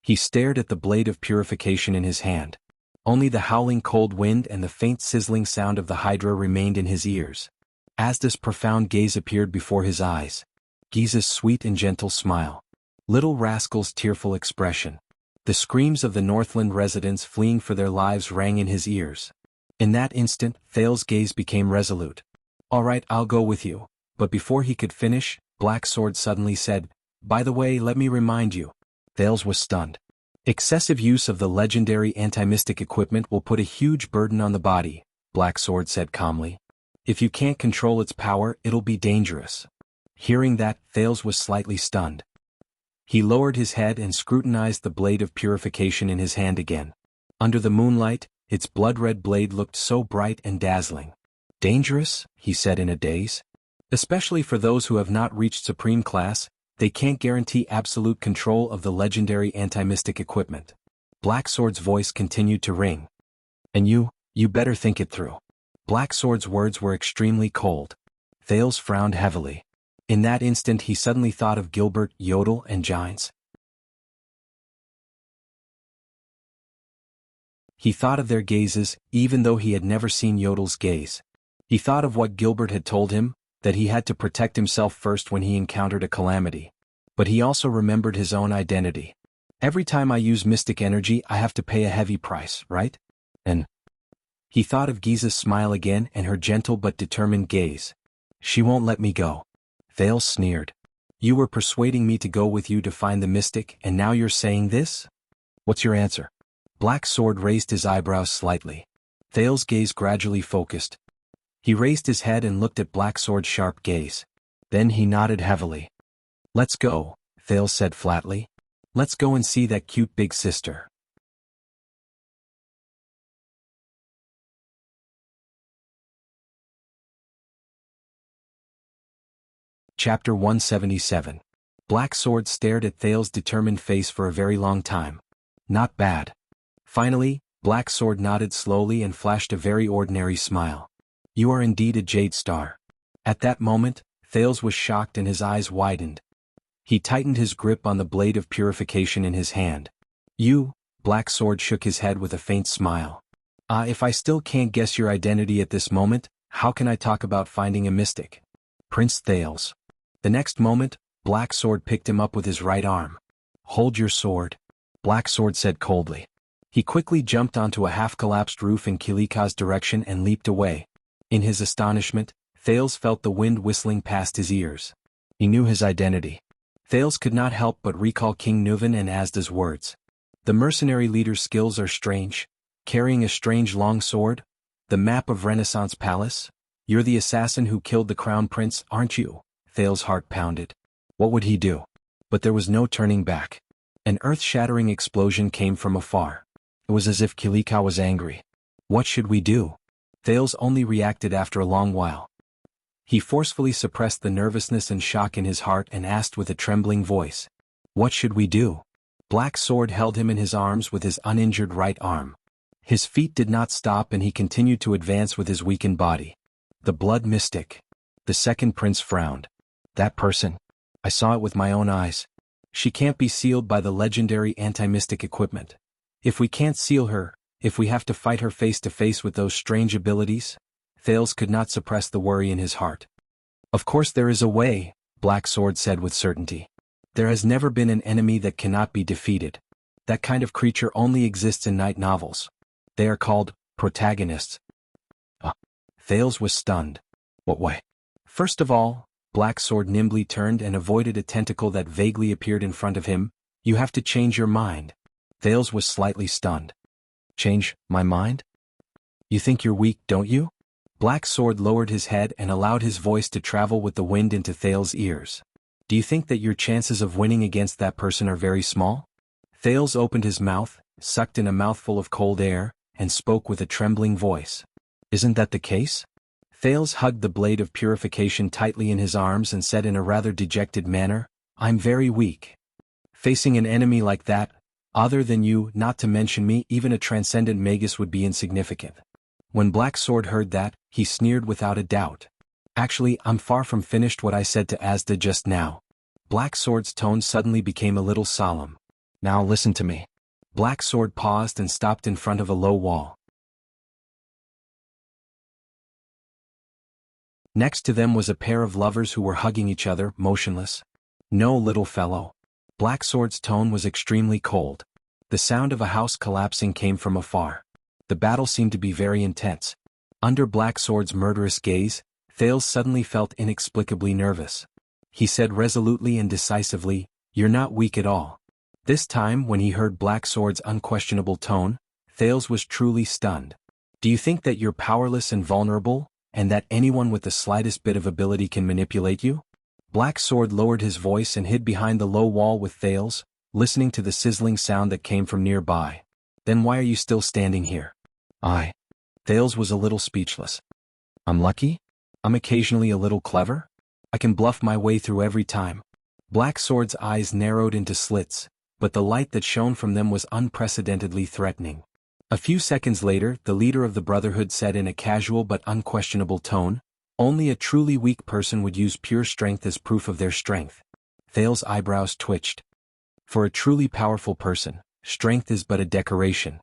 He stared at the Blade of Purification in his hand. Only the howling cold wind and the faint sizzling sound of the Hydra remained in his ears. Asda's profound gaze appeared before his eyes. Giza's sweet and gentle smile. Little Rascal's tearful expression. The screams of the Northland residents fleeing for their lives rang in his ears. In that instant, Thales' gaze became resolute. All right, I'll go with you. But before he could finish, Black Sword suddenly said, by the way, let me remind you. Thales was stunned. Excessive use of the legendary anti-mystic equipment will put a huge burden on the body, Black Sword said calmly. If you can't control its power, it'll be dangerous. Hearing that, Thales was slightly stunned. He lowered his head and scrutinized the Blade of Purification in his hand again. Under the moonlight, its blood-red blade looked so bright and dazzling. Dangerous? He said in a daze. Especially for those who have not reached Supreme Class, they can't guarantee absolute control of the legendary anti-mystic equipment. Black Sword's voice continued to ring. And you better think it through. Black Sword's words were extremely cold. Thales frowned heavily. In that instant he suddenly thought of Gilbert, Yodel, and Giants. He thought of their gazes, even though he had never seen Yodel's gaze. He thought of what Gilbert had told him, that he had to protect himself first when he encountered a calamity. But he also remembered his own identity. Every time I use mystic energy, I have to pay a heavy price, right? And he thought of Giza's smile again and her gentle but determined gaze. She won't let me go. Thales sneered. You were persuading me to go with you to find the mystic, and now you're saying this? What's your answer? Black Sword raised his eyebrows slightly. Thales' gaze gradually focused. He raised his head and looked at Black Sword's sharp gaze. Then he nodded heavily. Let's go, Thales said flatly. Let's go and see that cute big sister. Chapter 177. Black Sword stared at Thales' determined face for a very long time. Not bad. Finally, Black Sword nodded slowly and flashed a very ordinary smile. You are indeed a Jade Star. At that moment, Thales was shocked and his eyes widened. He tightened his grip on the Blade of Purification in his hand. You, Black Sword shook his head with a faint smile. If I still can't guess your identity at this moment, how can I talk about finding a mystic? Prince Thales. The next moment, Black Sword picked him up with his right arm. Hold your sword, Black Sword said coldly. He quickly jumped onto a half-collapsed roof in Kilika's direction and leaped away. In his astonishment, Thales felt the wind whistling past his ears. He knew his identity. Thales could not help but recall King Nuven and Asda's words. The mercenary leader's skills are strange. Carrying a strange long sword? The map of Renaissance Palace? You're the assassin who killed the crown prince, aren't you? Thales' heart pounded. What would he do? But there was no turning back. An earth-shattering explosion came from afar. It was as if Kilika was angry. What should we do? Thales only reacted after a long while. He forcefully suppressed the nervousness and shock in his heart and asked with a trembling voice. What should we do? Black Sword held him in his arms with his uninjured right arm. His feet did not stop and he continued to advance with his weakened body. The blood mystic. The second prince frowned. That person. I saw it with my own eyes. She can't be sealed by the legendary anti-mystic equipment. If we can't seal her, if we have to fight her face to face with those strange abilities? Thales could not suppress the worry in his heart. Of course there is a way, Black Sword said with certainty. There has never been an enemy that cannot be defeated. That kind of creature only exists in night novels. They are called protagonists. Thales was stunned. What way? First of all, Black Sword nimbly turned and avoided a tentacle that vaguely appeared in front of him. You have to change your mind. Thales was slightly stunned. Change my mind? You think you're weak, don't you? Black Sword lowered his head and allowed his voice to travel with the wind into Thales' ears. Do you think that your chances of winning against that person are very small? Thales opened his mouth, sucked in a mouthful of cold air, and spoke with a trembling voice. Isn't that the case? Thales hugged the blade of purification tightly in his arms and said in a rather dejected manner, I'm very weak. Facing an enemy like that, other than you, not to mention me, even a transcendent magus would be insignificant. When Black Sword heard that, he sneered without a doubt. Actually, I'm far from finished what I said to Asda just now. Black Sword's tone suddenly became a little solemn. Now listen to me. Black Sword paused and stopped in front of a low wall. Next to them was a pair of lovers who were hugging each other, motionless. No, little fellow. Black Sword's tone was extremely cold. The sound of a house collapsing came from afar. The battle seemed to be very intense. Under Black Sword's murderous gaze, Thales suddenly felt inexplicably nervous. He said resolutely and decisively, You're not weak at all. This time, when he heard Black Sword's unquestionable tone, Thales was truly stunned. Do you think that you're powerless and vulnerable, and that anyone with the slightest bit of ability can manipulate you? Black Sword lowered his voice and hid behind the low wall with Thales, listening to the sizzling sound that came from nearby. Then why are you still standing here? Thales was a little speechless. I'm lucky? I'm occasionally a little clever? I can bluff my way through every time. Black Sword's eyes narrowed into slits, but the light that shone from them was unprecedentedly threatening. A few seconds later, the leader of the Brotherhood said in a casual but unquestionable tone, Only a truly weak person would use pure strength as proof of their strength. Thales' eyebrows twitched. For a truly powerful person, strength is but a decoration.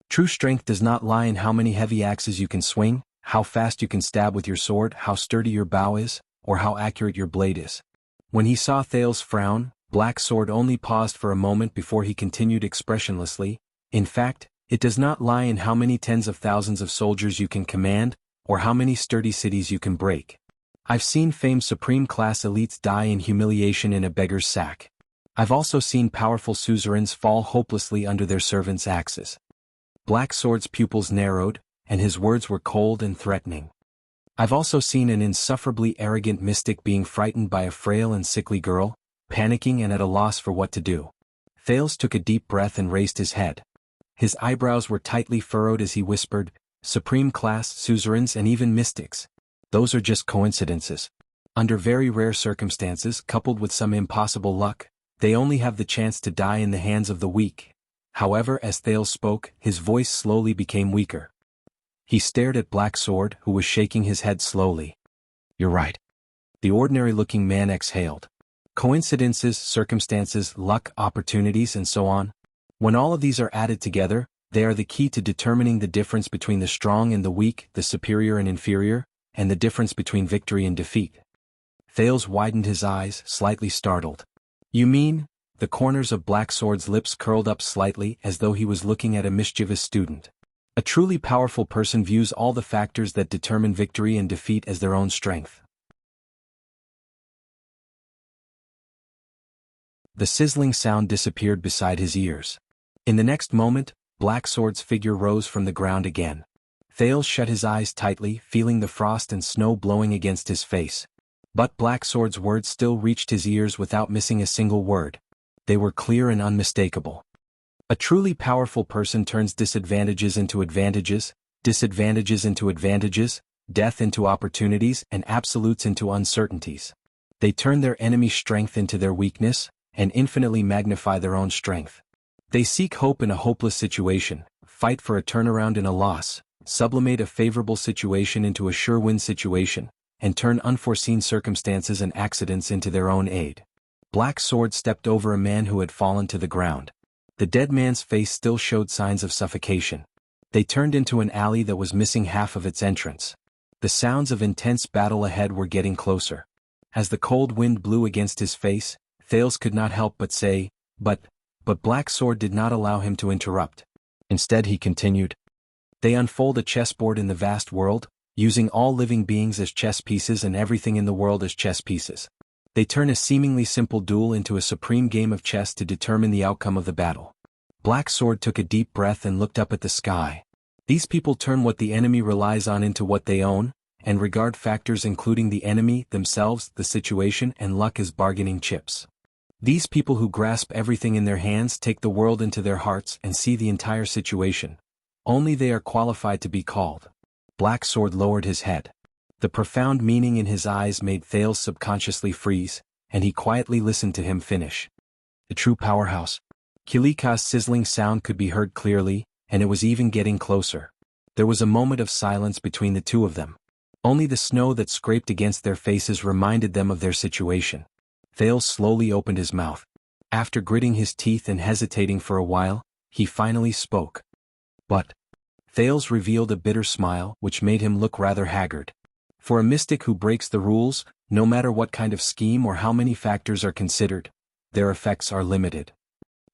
True strength does not lie in how many heavy axes you can swing, how fast you can stab with your sword, how sturdy your bow is, or how accurate your blade is. When he saw Thales frown, Black Sword only paused for a moment before he continued expressionlessly, In fact, it does not lie in how many tens of thousands of soldiers you can command, or how many sturdy cities you can break. I've seen famed supreme-class elites die in humiliation in a beggar's sack. I've also seen powerful suzerains fall hopelessly under their servants' axes. Black Sword's pupils narrowed, and his words were cold and threatening. I've also seen an insufferably arrogant mystic being frightened by a frail and sickly girl, panicking and at a loss for what to do. Thales took a deep breath and raised his head. His eyebrows were tightly furrowed as he whispered, Supreme-class suzerains and even mystics. Those are just coincidences. Under very rare circumstances, coupled with some impossible luck, they only have the chance to die in the hands of the weak. However, as Thales spoke, his voice slowly became weaker. He stared at Black Sword, who was shaking his head slowly. You're right. The ordinary-looking man exhaled. Coincidences, circumstances, luck, opportunities, and so on. When all of these are added together, they are the key to determining the difference between the strong and the weak, the superior and inferior, and the difference between victory and defeat. Thales widened his eyes, slightly startled. You mean? The corners of Black Sword's lips curled up slightly as though he was looking at a mischievous student. A truly powerful person views all the factors that determine victory and defeat as their own strength. The sizzling sound disappeared beside his ears. In the next moment, Black Sword's figure rose from the ground again. Thales shut his eyes tightly, feeling the frost and snow blowing against his face. But Black Sword's words still reached his ears without missing a single word. They were clear and unmistakable. A truly powerful person turns disadvantages into advantages, disadvantages into advantages, death into opportunities, and absolutes into uncertainties. They turn their enemy's strength into their weakness, and infinitely magnify their own strength. They seek hope in a hopeless situation, fight for a turnaround in a loss, sublimate a favorable situation into a sure-win situation, and turn unforeseen circumstances and accidents into their own aid. Black Sword stepped over a man who had fallen to the ground. The dead man's face still showed signs of suffocation. They turned into an alley that was missing half of its entrance. The sounds of intense battle ahead were getting closer. As the cold wind blew against his face, Thales could not help but say, But Black Sword did not allow him to interrupt. Instead he continued. They unfold a chessboard in the vast world, using all living beings as chess pieces and everything in the world as chess pieces. They turn a seemingly simple duel into a supreme game of chess to determine the outcome of the battle. Black Sword took a deep breath and looked up at the sky. These people turn what the enemy relies on into what they own, and regard factors including the enemy, themselves, the situation, and luck as bargaining chips. These people who grasp everything in their hands take the world into their hearts and see the entire situation. Only they are qualified to be called. Black Sword lowered his head. The profound meaning in his eyes made Thales subconsciously freeze, and he quietly listened to him finish. The true powerhouse. Kilika's sizzling sound could be heard clearly, and it was even getting closer. There was a moment of silence between the two of them. Only the snow that scraped against their faces reminded them of their situation. Thales slowly opened his mouth. After gritting his teeth and hesitating for a while, he finally spoke. But Thales revealed a bitter smile which made him look rather haggard. For a mystic who breaks the rules, no matter what kind of scheme or how many factors are considered, their effects are limited.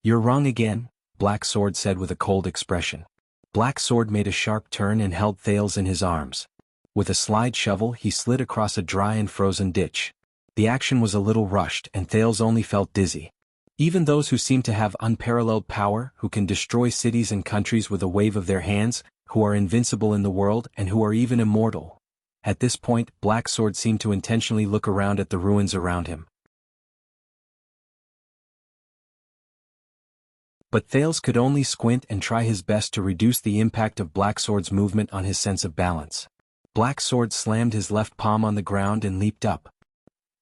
You're wrong again, Black Sword said with a cold expression. Black Sword made a sharp turn and held Thales in his arms. With a slide shovel he slid across a dry and frozen ditch. The action was a little rushed and Thales only felt dizzy. Even those who seem to have unparalleled power, who can destroy cities and countries with a wave of their hands, who are invincible in the world and who are even immortal. At this point, Black Sword seemed to intentionally look around at the ruins around him. But Thales could only squint and try his best to reduce the impact of Black Sword's movement on his sense of balance. Black Sword slammed his left palm on the ground and leaped up.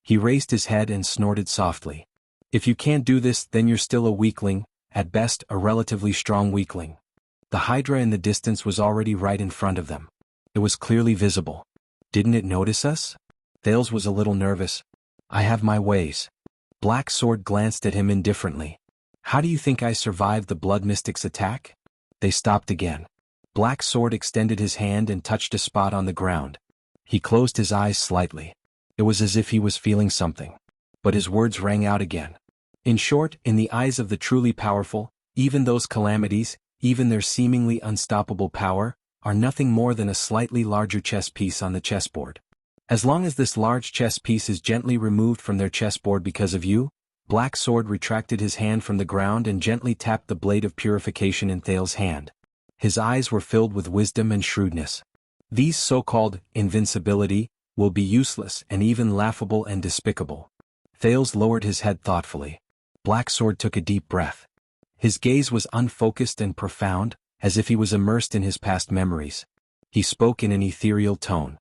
He raised his head and snorted softly. If you can't do this, then you're still a weakling, at best a relatively strong weakling. The Hydra in the distance was already right in front of them. It was clearly visible. Didn't it notice us? Thales was a little nervous. I have my ways. Black Sword glanced at him indifferently. How do you think I survived the Blood Mystic's attack? They stopped again. Black Sword extended his hand and touched a spot on the ground. He closed his eyes slightly. It was as if he was feeling something. But his words rang out again. In short, in the eyes of the truly powerful, even those calamities, even their seemingly unstoppable power, are nothing more than a slightly larger chess piece on the chessboard. As long as this large chess piece is gently removed from their chessboard because of you, Black Sword retracted his hand from the ground and gently tapped the blade of purification in Thales' hand. His eyes were filled with wisdom and shrewdness. These so-called invincibility will be useless and even laughable and despicable. Thales lowered his head thoughtfully. Black Sword took a deep breath. His gaze was unfocused and profound, as if he was immersed in his past memories. He spoke in an ethereal tone.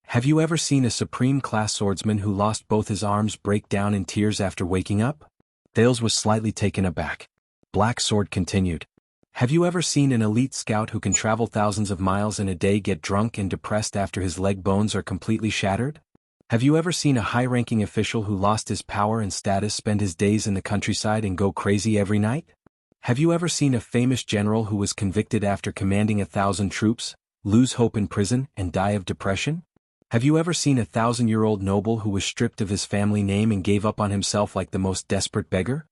Have you ever seen a supreme-class swordsman who lost both his arms break down in tears after waking up? Thales was slightly taken aback. Black Sword continued. Have you ever seen an elite scout who can travel thousands of miles in a day get drunk and depressed after his leg bones are completely shattered? Have you ever seen a high-ranking official who lost his power and status spend his days in the countryside and go crazy every night? Have you ever seen a famous general who was convicted after commanding 1,000 troops, lose hope in prison, and die of depression? Have you ever seen a 1,000-year-old noble who was stripped of his family name and gave up on himself like the most desperate beggar?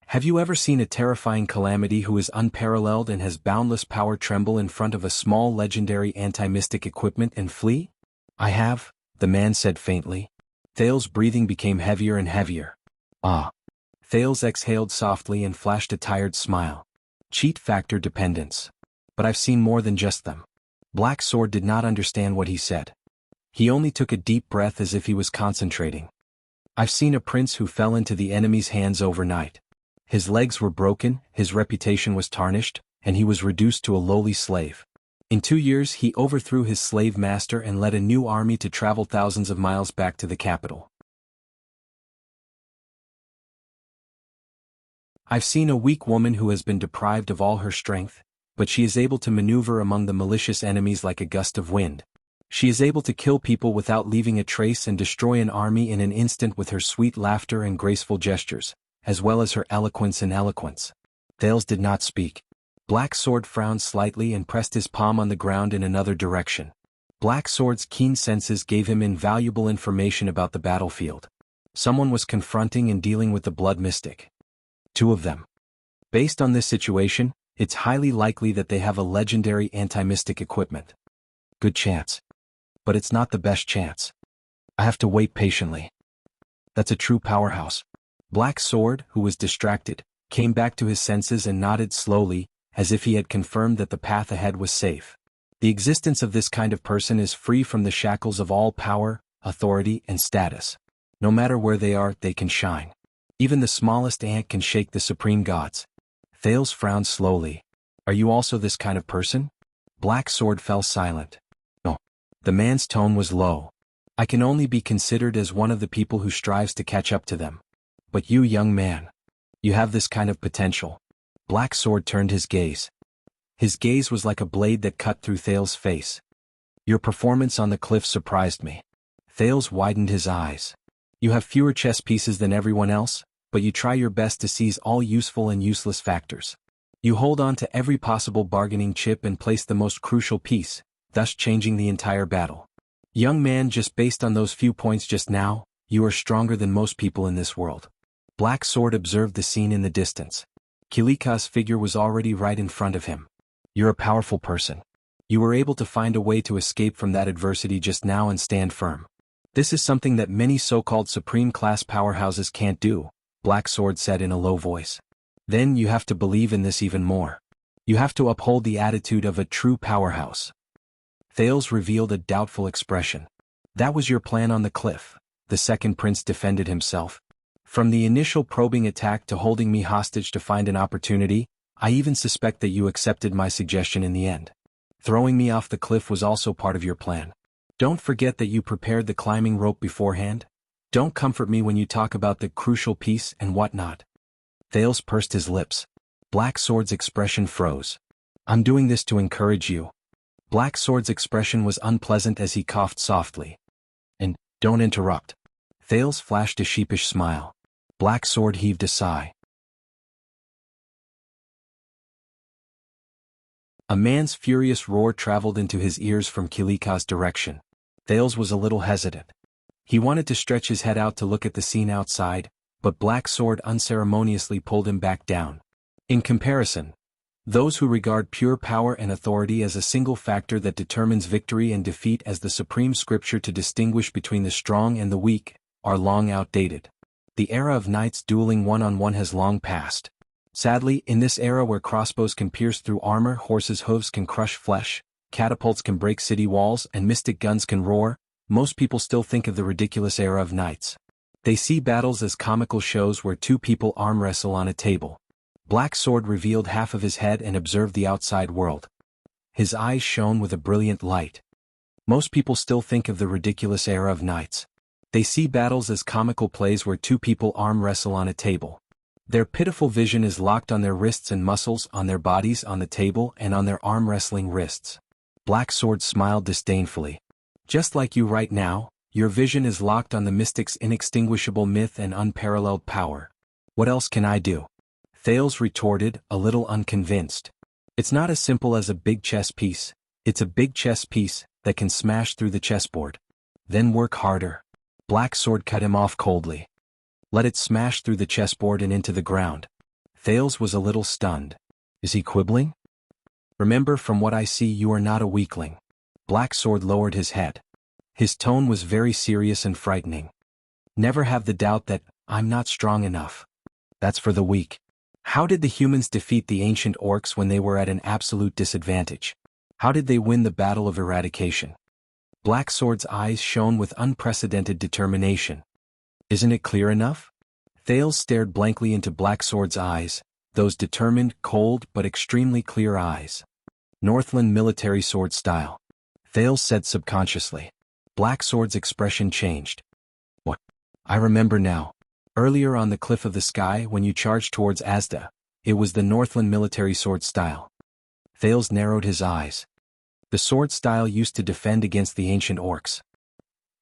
Have you ever seen a terrifying calamity who is unparalleled and has boundless power tremble in front of a small legendary anti-mystic equipment and flee? I have, the man said faintly. Thales' breathing became heavier and heavier. Ah. Thales exhaled softly and flashed a tired smile. Cheat factor dependence. But I've seen more than just them. Black Sword did not understand what he said. He only took a deep breath as if he was concentrating. I've seen a prince who fell into the enemy's hands overnight. His legs were broken, his reputation was tarnished, and he was reduced to a lowly slave. In 2 years he overthrew his slave master and led a new army to travel thousands of miles back to the capital. I've seen a weak woman who has been deprived of all her strength, but she is able to maneuver among the malicious enemies like a gust of wind. She is able to kill people without leaving a trace and destroy an army in an instant with her sweet laughter and graceful gestures, as well as her eloquence and eloquence. Thales did not speak. Black Sword frowned slightly and pressed his palm on the ground in another direction. Black Sword's keen senses gave him invaluable information about the battlefield. Someone was confronting and dealing with the Blood Mystic. 2 of them. Based on this situation, it's highly likely that they have a legendary anti-mystic equipment. Good chance. But it's not the best chance. I have to wait patiently. That's a true powerhouse. Black Sword, who was distracted, came back to his senses and nodded slowly, as if he had confirmed that the path ahead was safe. The existence of this kind of person is free from the shackles of all power, authority, and status. No matter where they are, they can shine. Even the smallest ant can shake the supreme gods. Thales frowned slowly. Are you also this kind of person? Black Sword fell silent. No. The man's tone was low. I can only be considered as one of the people who strives to catch up to them. But you, young man, you have this kind of potential. Black Sword turned his gaze. His gaze was like a blade that cut through Thales' face. Your performance on the cliff surprised me. Thales widened his eyes. You have fewer chess pieces than everyone else, but you try your best to seize all useful and useless factors. You hold on to every possible bargaining chip and place the most crucial piece, thus changing the entire battle. Young man, just based on those few points just now, you are stronger than most people in this world. Black Sword observed the scene in the distance. Kilika's figure was already right in front of him. You're a powerful person. You were able to find a way to escape from that adversity just now and stand firm. This is something that many so-called supreme-class powerhouses can't do, Black Sword said in a low voice. Then you have to believe in this even more. You have to uphold the attitude of a true powerhouse. Thales revealed a doubtful expression. That was your plan on the cliff, the second prince defended himself. From the initial probing attack to holding me hostage to find an opportunity, I even suspect that you accepted my suggestion in the end. Throwing me off the cliff was also part of your plan. Don't forget that you prepared the climbing rope beforehand. Don't comfort me when you talk about the crucial piece and whatnot. Thales pursed his lips. Black Sword's expression froze. I'm doing this to encourage you. Black Sword's expression was unpleasant as he coughed softly. And, don't interrupt. Thales flashed a sheepish smile. Black Sword heaved a sigh. A man's furious roar traveled into his ears from Kilika's direction. Thales was a little hesitant. He wanted to stretch his head out to look at the scene outside, but Black Sword unceremoniously pulled him back down. In comparison, those who regard pure power and authority as a single factor that determines victory and defeat as the supreme scripture to distinguish between the strong and the weak, are long outdated. The era of knights dueling one-on-one has long passed. Sadly, in this era where crossbows can pierce through armor, horses' hooves can crush flesh, catapults can break city walls, and mystic guns can roar, most people still think of the ridiculous era of knights. They see battles as comical shows where two people arm wrestle on a table. Black Sword revealed half of his head and observed the outside world. His eyes shone with a brilliant light. Most people still think of the ridiculous era of knights. They see battles as comical plays where two people arm wrestle on a table. Their pitiful vision is locked on their wrists and muscles, on their bodies, on the table, and on their arm-wrestling wrists. Black Sword smiled disdainfully. Just like you right now, your vision is locked on the mystic's inextinguishable myth and unparalleled power. What else can I do? Thales retorted, a little unconvinced. It's not as simple as a big chess piece. It's a big chess piece that can smash through the chessboard. Then work harder. Black Sword cut him off coldly. Let it smash through the chessboard and into the ground. Thales was a little stunned. Is he quibbling? Remember, from what I see, you are not a weakling. Black Sword lowered his head. His tone was very serious and frightening. Never have the doubt that, I'm not strong enough. That's for the weak. How did the humans defeat the ancient orcs when they were at an absolute disadvantage? How did they win the battle of eradication? Black Sword's eyes shone with unprecedented determination. Isn't it clear enough? Thales stared blankly into Black Sword's eyes, those determined, cold, but extremely clear eyes. Northland military sword style. Thales said subconsciously. Black Sword's expression changed. What? I remember now. Earlier on the Cliff of the Sky when you charged towards Asda, it was the Northland military sword style. Thales narrowed his eyes. The sword style used to defend against the ancient orcs.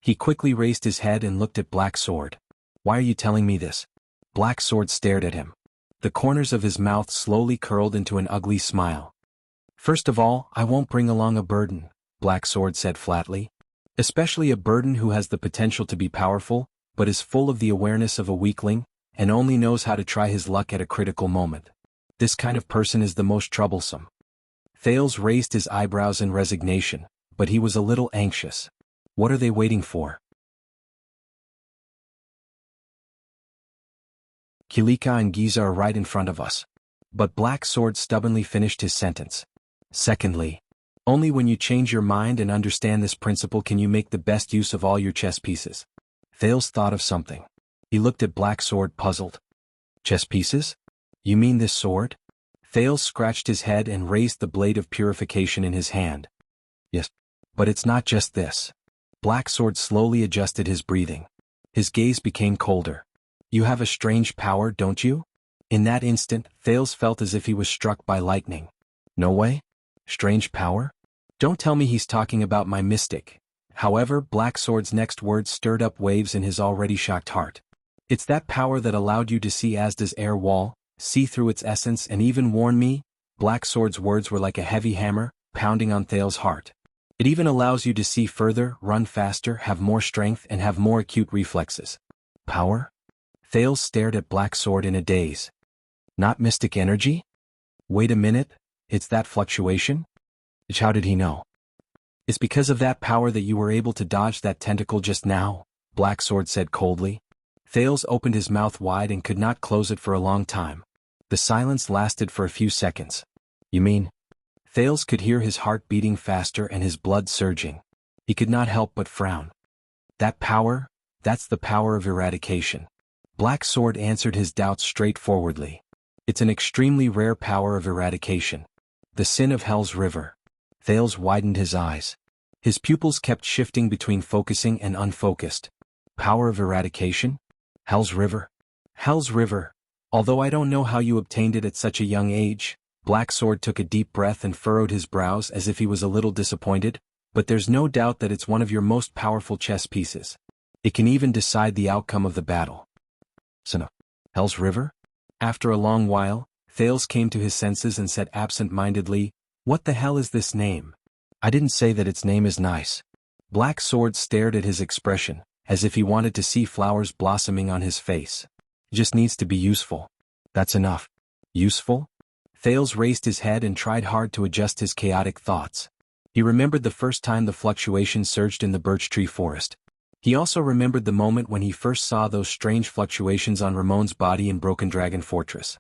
He quickly raised his head and looked at Black Sword. Why are you telling me this? Black Sword stared at him. The corners of his mouth slowly curled into an ugly smile. First of all, I won't bring along a burden, Black Sword said flatly. Especially a burden who has the potential to be powerful, but is full of the awareness of a weakling, and only knows how to try his luck at a critical moment. This kind of person is the most troublesome. Thales raised his eyebrows in resignation, but he was a little anxious. What are they waiting for? Kilika and Giza are right in front of us. But Black Sword stubbornly finished his sentence. Secondly, Only when you change your mind and understand this principle can you make the best use of all your chess pieces. Thales thought of something. He looked at Black Sword puzzled. Chess pieces? You mean this sword? Thales scratched his head and raised the blade of purification in his hand. Yes. But it's not just this. Black Sword slowly adjusted his breathing. His gaze became colder. You have a strange power, don't you? In that instant, Thales felt as if he was struck by lightning. No way? Strange power? Don't tell me he's talking about my mystic. However, Black Sword's next words stirred up waves in his already shocked heart. It's that power that allowed you to see Asda's air wall, see through its essence and even warn me? Black Sword's words were like a heavy hammer, pounding on Thales' heart. It even allows you to see further, run faster, have more strength and have more acute reflexes. Power? Thales stared at Black Sword in a daze. Not mystic energy? Wait a minute, it's that fluctuation? How did he know? It's because of that power that you were able to dodge that tentacle just now, Black Sword said coldly. Thales opened his mouth wide and could not close it for a long time. The silence lasted for a few seconds. You mean? Thales could hear his heart beating faster and his blood surging. He could not help but frown. That power? That's the power of eradication. Black Sword answered his doubts straightforwardly. It's an extremely rare power of eradication. The sin of Hell's River. Thales widened his eyes. His pupils kept shifting between focusing and unfocused. Power of eradication? Hell's River? Hell's River. Although I don't know how you obtained it at such a young age, Black Sword took a deep breath and furrowed his brows as if he was a little disappointed, but there's no doubt that it's one of your most powerful chess pieces. It can even decide the outcome of the battle. So, Hell's River? After a long while, Thales came to his senses and said absent-mindedly, "What the hell is this name? I didn't say that its name is nice." Black Sword stared at his expression, as if he wanted to see flowers blossoming on his face. It just needs to be useful. That's enough. Useful? Thales raised his head and tried hard to adjust his chaotic thoughts. He remembered the first time the fluctuation surged in the birch tree forest. He also remembered the moment when he first saw those strange fluctuations on Ramon's body in Broken Dragon Fortress.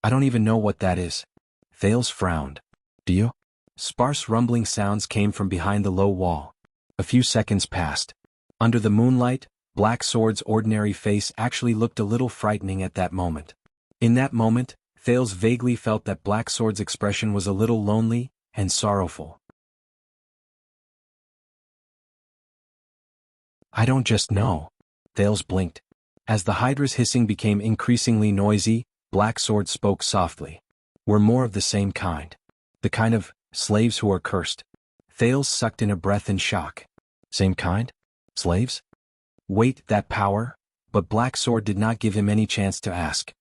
I don't even know what that is. Thales frowned. Do you? Sparse rumbling sounds came from behind the low wall. A few seconds passed. Under the moonlight, Black Sword's ordinary face actually looked a little frightening at that moment. In that moment, Thales vaguely felt that Black Sword's expression was a little lonely and sorrowful. I don't just know. Thales blinked. As the Hydra's hissing became increasingly noisy, Black Sword spoke softly. We're more of the same kind. The kind of slaves who are cursed. Thales sucked in a breath in shock. Same kind? Slaves? Wait, that power? But Black Sword did not give him any chance to ask.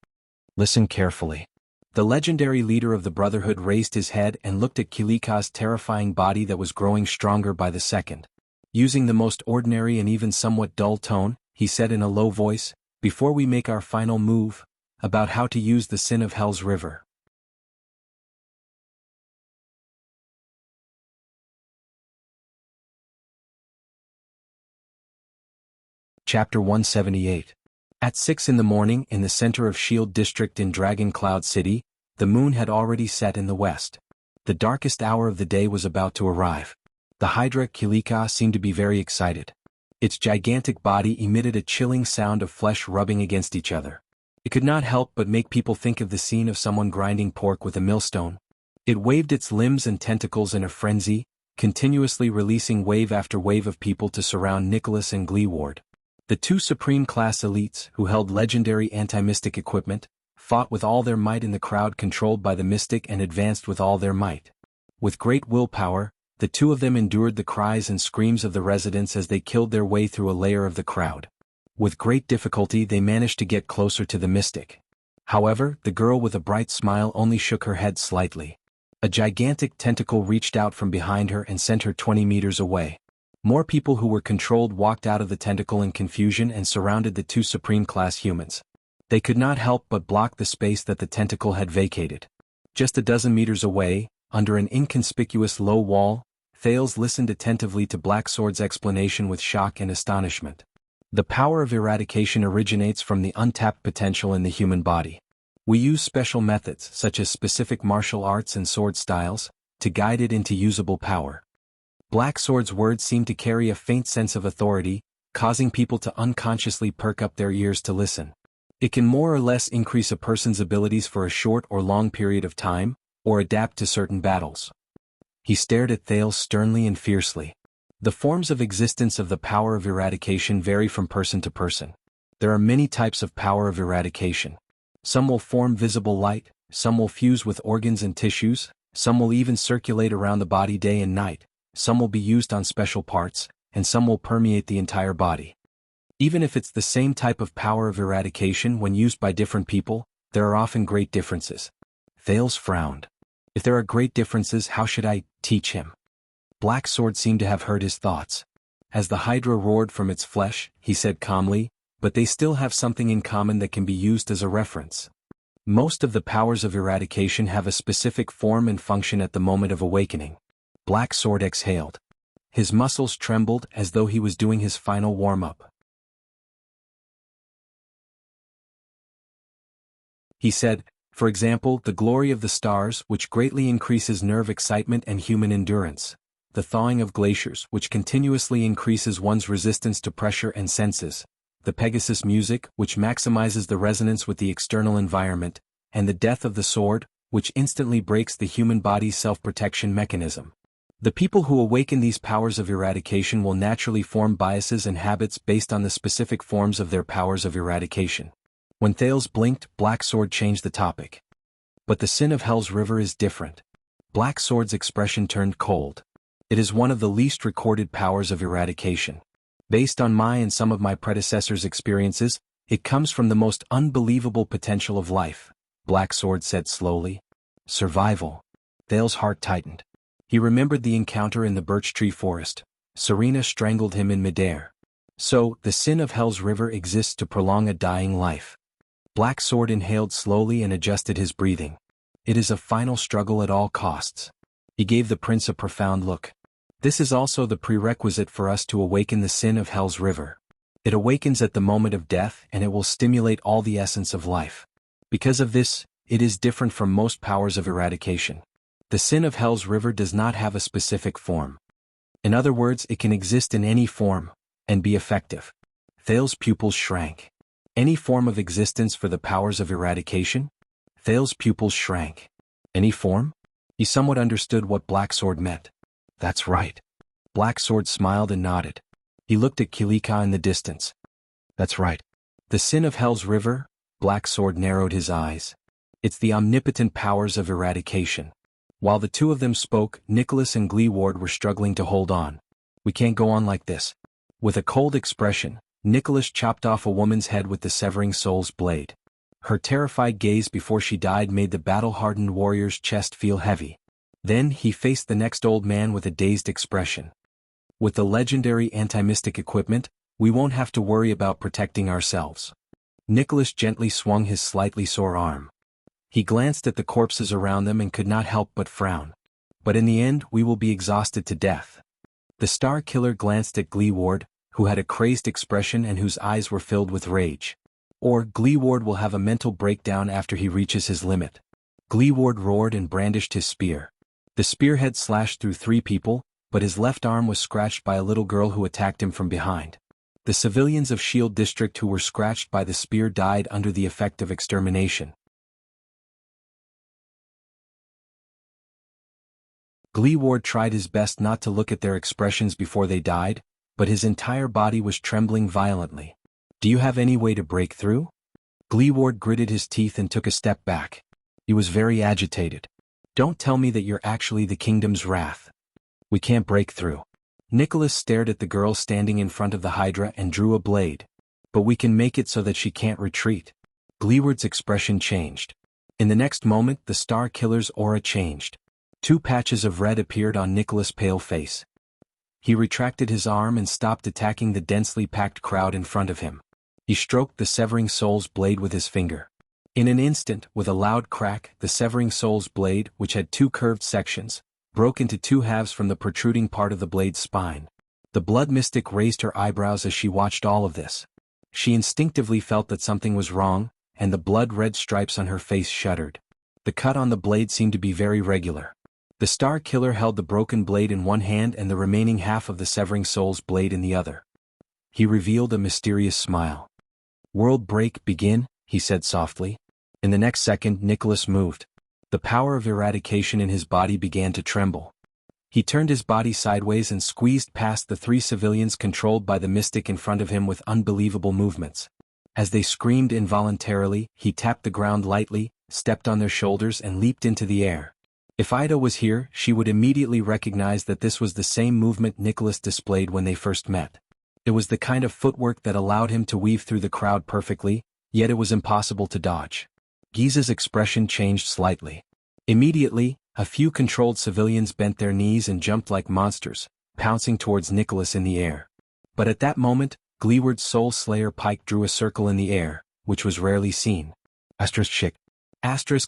Listen carefully. The legendary leader of the Brotherhood raised his head and looked at Kilika's terrifying body that was growing stronger by the second. Using the most ordinary and even somewhat dull tone, he said in a low voice, "Before we make our final move, about how to use the sin of Hell's River." Chapter 178. At 6 in the morning in the center of Shield District in Dragon Cloud City, the moon had already set in the west. The darkest hour of the day was about to arrive. The Hydra Kilika seemed to be very excited. Its gigantic body emitted a chilling sound of flesh rubbing against each other. It could not help but make people think of the scene of someone grinding pork with a millstone. It waved its limbs and tentacles in a frenzy, continuously releasing wave after wave of people to surround Nicholas and Gleeward. The two Supreme-class elites, who held legendary anti-mystic equipment, fought with all their might in the crowd controlled by the mystic and advanced with all their might. With great willpower, the two of them endured the cries and screams of the residents as they killed their way through a layer of the crowd. With great difficulty they managed to get closer to the mystic. However, the girl with a bright smile only shook her head slightly. A gigantic tentacle reached out from behind her and sent her 20 meters away. More people who were controlled walked out of the tentacle in confusion and surrounded the two Supreme-class humans. They could not help but block the space that the tentacle had vacated. Just a dozen meters away, under an inconspicuous low wall, Thales listened attentively to Black Sword's explanation with shock and astonishment. The power of eradication originates from the untapped potential in the human body. We use special methods such as specific martial arts and sword styles, to guide it into usable power. Black Sword's words seemed to carry a faint sense of authority, causing people to unconsciously perk up their ears to listen. It can more or less increase a person's abilities for a short or long period of time, or adapt to certain battles. He stared at Thales sternly and fiercely. The forms of existence of the power of eradication vary from person to person. There are many types of power of eradication. Some will form visible light, some will fuse with organs and tissues, some will even circulate around the body day and night, some will be used on special parts, and some will permeate the entire body. Even if it's the same type of power of eradication when used by different people, there are often great differences. Thales frowned. If there are great differences, how should I teach him? Black Sword seemed to have heard his thoughts. As the Hydra roared from its flesh, he said calmly, but they still have something in common that can be used as a reference. Most of the powers of eradication have a specific form and function at the moment of awakening. Black Sword exhaled. His muscles trembled as though he was doing his final warm-up. He said, for example, the glory of the stars, which greatly increases nerve excitement and human endurance. The thawing of glaciers, which continuously increases one's resistance to pressure and senses. The Pegasus music, which maximizes the resonance with the external environment. And the death of the sword, which instantly breaks the human body's self-protection mechanism. The people who awaken these powers of eradication will naturally form biases and habits based on the specific forms of their powers of eradication. When Thales blinked, Black Sword changed the topic. But the sin of Hell's River is different. Black Sword's expression turned cold. It is one of the least recorded powers of eradication. Based on my and some of my predecessors' experiences, it comes from the most unbelievable potential of life, Black Sword said slowly. Survival. Thales' heart tightened. He remembered the encounter in the birch tree forest. Serena strangled him in midair. So, the sin of Hell's River exists to prolong a dying life. Black Sword inhaled slowly and adjusted his breathing. It is a final struggle at all costs. He gave the prince a profound look. This is also the prerequisite for us to awaken the sin of Hell's River. It awakens at the moment of death and it will stimulate all the essence of life. Because of this, it is different from most powers of eradication. The sin of Hell's River does not have a specific form. In other words, it can exist in any form, and be effective. Thales' pupils shrank. Any form of existence for the powers of eradication? Thales' pupils shrank. Any form? He somewhat understood what Black Sword meant. That's right. Black Sword smiled and nodded. He looked at Kilika in the distance. That's right. The sin of Hell's River? Black Sword narrowed his eyes. It's the omnipotent powers of eradication. While the two of them spoke, Nicholas and Gleeward were struggling to hold on. We can't go on like this. With a cold expression, Nicholas chopped off a woman's head with the severing soul's blade. Her terrified gaze before she died made the battle-hardened warrior's chest feel heavy. Then he faced the next old man with a dazed expression. With the legendary anti-mystic equipment, we won't have to worry about protecting ourselves. Nicholas gently swung his slightly sore arm. He glanced at the corpses around them and could not help but frown. But in the end, we will be exhausted to death. The Star Killer glanced at Gleeward, who had a crazed expression and whose eyes were filled with rage. Or Gleeward will have a mental breakdown after he reaches his limit. Gleeward roared and brandished his spear. The spearhead slashed through 3 people, but his left arm was scratched by a little girl who attacked him from behind. The civilians of Shield District who were scratched by the spear died under the effect of extermination. Gleeward tried his best not to look at their expressions before they died, but his entire body was trembling violently. Do you have any way to break through? Gleeward gritted his teeth and took a step back. He was very agitated. Don't tell me that you're actually the kingdom's wrath. We can't break through. Nicholas stared at the girl standing in front of the Hydra and drew a blade. But we can make it so that she can't retreat. Gleeward's expression changed. In the next moment, the Star Killer's aura changed. 2 patches of red appeared on Nicholas' pale face. He retracted his arm and stopped attacking the densely packed crowd in front of him. He stroked the Severing Soul's blade with his finger. In an instant, with a loud crack, the Severing Soul's blade, which had 2 curved sections, broke into 2 halves from the protruding part of the blade's spine. The Blood Mystic raised her eyebrows as she watched all of this. She instinctively felt that something was wrong, and the blood-red stripes on her face shuddered. The cut on the blade seemed to be very regular. The Star Killer held the broken blade in one hand and the remaining half of the Severing Soul's blade in the other. He revealed a mysterious smile. "World break, begin," he said softly. In the next second, Nicholas moved. The power of eradication in his body began to tremble. He turned his body sideways and squeezed past the 3 civilians controlled by the mystic in front of him with unbelievable movements. As they screamed involuntarily, he tapped the ground lightly, stepped on their shoulders and leaped into the air. If Ida was here, she would immediately recognize that this was the same movement Nicholas displayed when they first met. It was the kind of footwork that allowed him to weave through the crowd perfectly, yet it was impossible to dodge. Giza's expression changed slightly. Immediately, a few controlled civilians bent their knees and jumped like monsters, pouncing towards Nicholas in the air. But at that moment, Gleeward's Soul Slayer pike drew a circle in the air, which was rarely seen.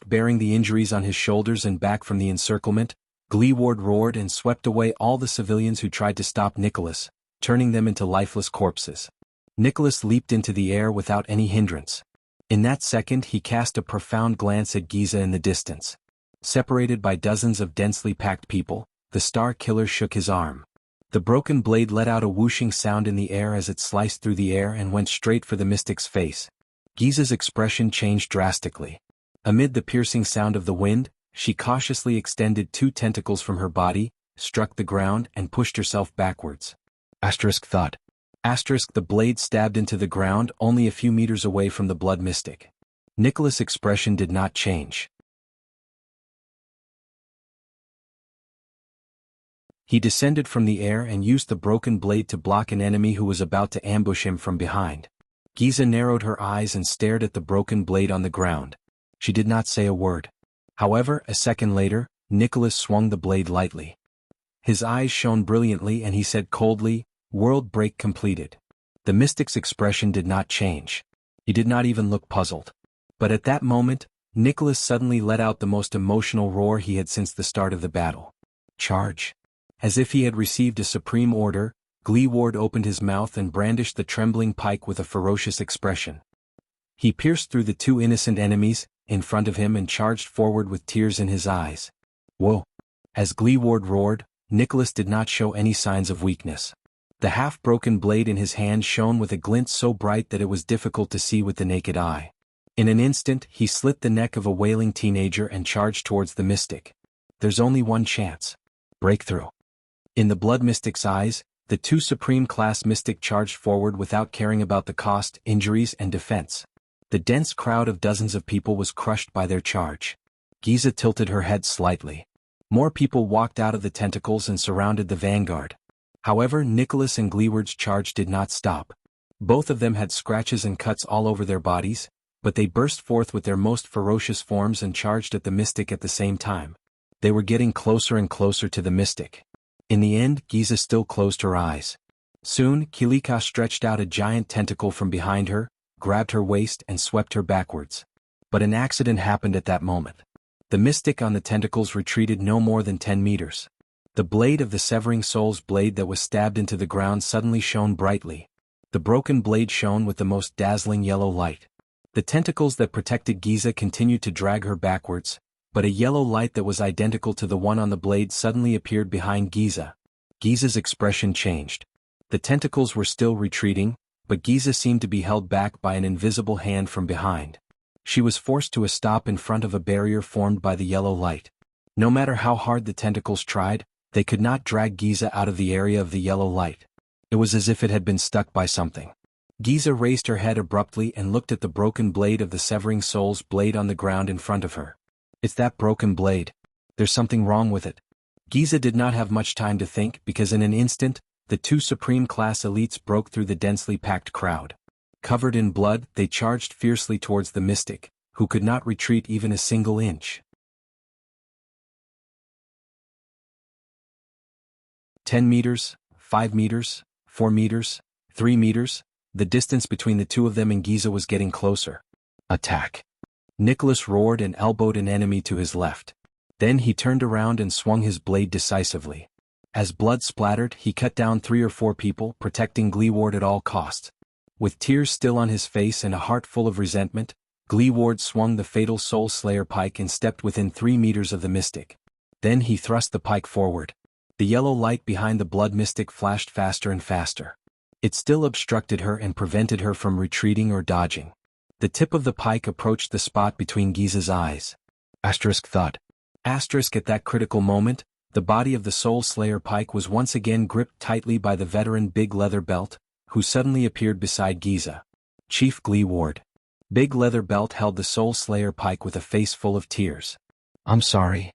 Bearing the injuries on his shoulders and back from the encirclement, Gleeward roared and swept away all the civilians who tried to stop Nicholas, turning them into lifeless corpses. Nicholas leaped into the air without any hindrance. In that second he cast a profound glance at Giza in the distance. Separated by dozens of densely packed people, the Star Killer shook his arm. The broken blade let out a whooshing sound in the air as it sliced through the air and went straight for the mystic's face. Giza's expression changed drastically. Amid the piercing sound of the wind, she cautiously extended 2 tentacles from her body, struck the ground and pushed herself backwards. Thought. The blade stabbed into the ground only a few meters away from the blood mystic. Nicholas' expression did not change. He descended from the air and used the broken blade to block an enemy who was about to ambush him from behind. Giza narrowed her eyes and stared at the broken blade on the ground. She did not say a word. However, a second later, Nicholas swung the blade lightly. His eyes shone brilliantly and he said coldly, "World break completed." The mystic's expression did not change. He did not even look puzzled. But at that moment, Nicholas suddenly let out the most emotional roar he had since the start of the battle. "Charge!" As if he had received a supreme order, Gleeward opened his mouth and brandished the trembling pike with a ferocious expression. He pierced through the 2 innocent enemies in front of him and charged forward with tears in his eyes. "Whoa!" As Gleeward roared, Nicholas did not show any signs of weakness. The half-broken blade in his hand shone with a glint so bright that it was difficult to see with the naked eye. In an instant, he slit the neck of a wailing teenager and charged towards the mystic. There's only one chance. Breakthrough. In the blood mystic's eyes, the 2 supreme-class mystic charged forward without caring about the cost, injuries and defense. The dense crowd of dozens of people was crushed by their charge. Giza tilted her head slightly. More people walked out of the tentacles and surrounded the vanguard. However, Nicholas and Gleeward's charge did not stop. Both of them had scratches and cuts all over their bodies, but they burst forth with their most ferocious forms and charged at the mystic at the same time. They were getting closer and closer to the mystic. In the end, Giza still closed her eyes. Soon, Kilika stretched out a giant tentacle from behind her, grabbed her waist and swept her backwards. But an accident happened at that moment. The mystic on the tentacles retreated no more than 10 meters. The blade of the Severing Soul's blade that was stabbed into the ground suddenly shone brightly. The broken blade shone with the most dazzling yellow light. The tentacles that protected Giza continued to drag her backwards, but a yellow light that was identical to the one on the blade suddenly appeared behind Giza. Giza's expression changed. The tentacles were still retreating, but Giza seemed to be held back by an invisible hand from behind. She was forced to a stop in front of a barrier formed by the yellow light. No matter how hard the tentacles tried, they could not drag Giza out of the area of the yellow light. It was as if it had been stuck by something. Giza raised her head abruptly and looked at the broken blade of the Severing Soul's blade on the ground in front of her. "It's that broken blade. There's something wrong with it." Giza did not have much time to think because in an instant, the 2 supreme-class elites broke through the densely packed crowd. Covered in blood, they charged fiercely towards the mystic, who could not retreat even a single inch. 10 meters, 5 meters, 4 meters, 3 meters, the distance between the 2 of them and Giza was getting closer. "Attack!" Nicholas roared and elbowed an enemy to his left. Then he turned around and swung his blade decisively. As blood splattered, he cut down 3 or 4 people, protecting Gleeward at all costs. With tears still on his face and a heart full of resentment, Gleeward swung the fatal Soul Slayer pike and stepped within 3 meters of the mystic. Then he thrust the pike forward. The yellow light behind the blood mystic flashed faster and faster. It still obstructed her and prevented her from retreating or dodging. The tip of the pike approached the spot between Giza's eyes. Thud. At that critical moment, the body of the Soul Slayer pike was once again gripped tightly by the veteran Big Leather Belt, who suddenly appeared beside Giza. Chief Glee Ward. Big Leather Belt held the Soul Slayer pike with a face full of tears. I'm sorry.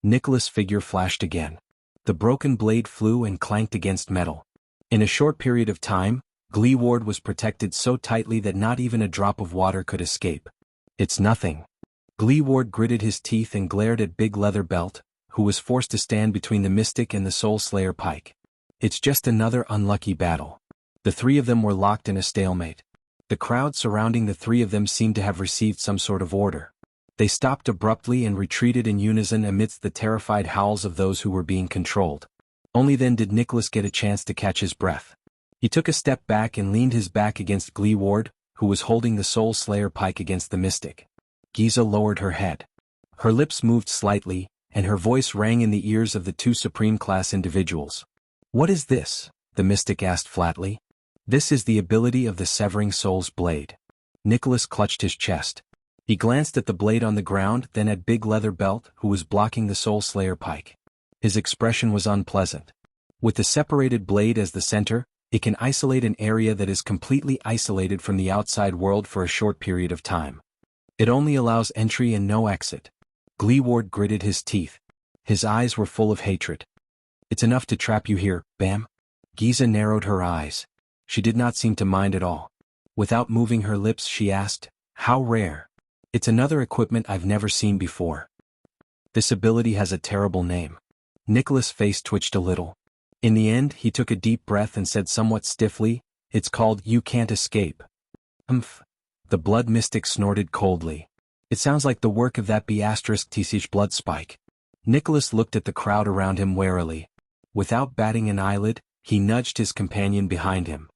Nicholas' figure flashed again. The broken blade flew and clanked against metal. In a short period of time, Glee Ward was protected so tightly that not even a drop of water could escape. It's nothing. Glee Ward gritted his teeth and glared at Big Leather Belt, who was forced to stand between the Mystic and the Soul Slayer pike. It's just another unlucky battle. The three of them were locked in a stalemate. The crowd surrounding the three of them seemed to have received some sort of order. They stopped abruptly and retreated in unison amidst the terrified howls of those who were being controlled. Only then did Nicholas get a chance to catch his breath. He took a step back and leaned his back against Glee Ward, who was holding the Soul Slayer pike against the Mystic. Giza lowered her head. Her lips moved slightly, and her voice rang in the ears of the two Supreme-class individuals. What is this? The Mystic asked flatly. This is the ability of the Severing Soul's blade. Nicholas clutched his chest. He glanced at the blade on the ground, then at Big Leather Belt, who was blocking the Soul Slayer pike. His expression was unpleasant. With the separated blade as the center, it can isolate an area that is completely isolated from the outside world for a short period of time. It only allows entry and no exit. Glee Ward gritted his teeth. His eyes were full of hatred. It's enough to trap you here, Bam? Giza narrowed her eyes. She did not seem to mind at all. Without moving her lips she asked, how rare? It's another equipment I've never seen before. This ability has a terrible name. Nicholas' face twitched a little. In the end he took a deep breath and said somewhat stiffly, it's called You Can't Escape. The blood mystic snorted coldly. It sounds like the work of that B*TCH blood spike. Nicholas looked at the crowd around him warily. Without batting an eyelid, he nudged his companion behind him.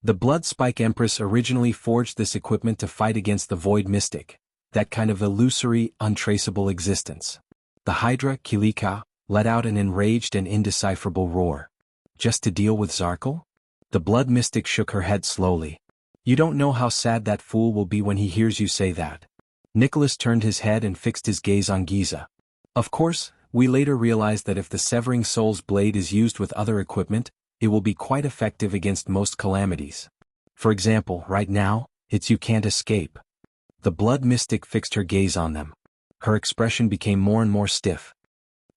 The Blood Spike Empress originally forged this equipment to fight against the Void Mystic, that kind of illusory, untraceable existence. The Hydra, Kilika, let out an enraged and indecipherable roar. Just to deal with Zarkle? The Blood Mystic shook her head slowly. You don't know how sad that fool will be when he hears you say that. Nicholas turned his head and fixed his gaze on Giza. Of course, we later realized that if the Severing Soul's blade is used with other equipment, it will be quite effective against most calamities. For example, right now, it's You Can't Escape. The Blood Mystic fixed her gaze on them. Her expression became more and more stiff.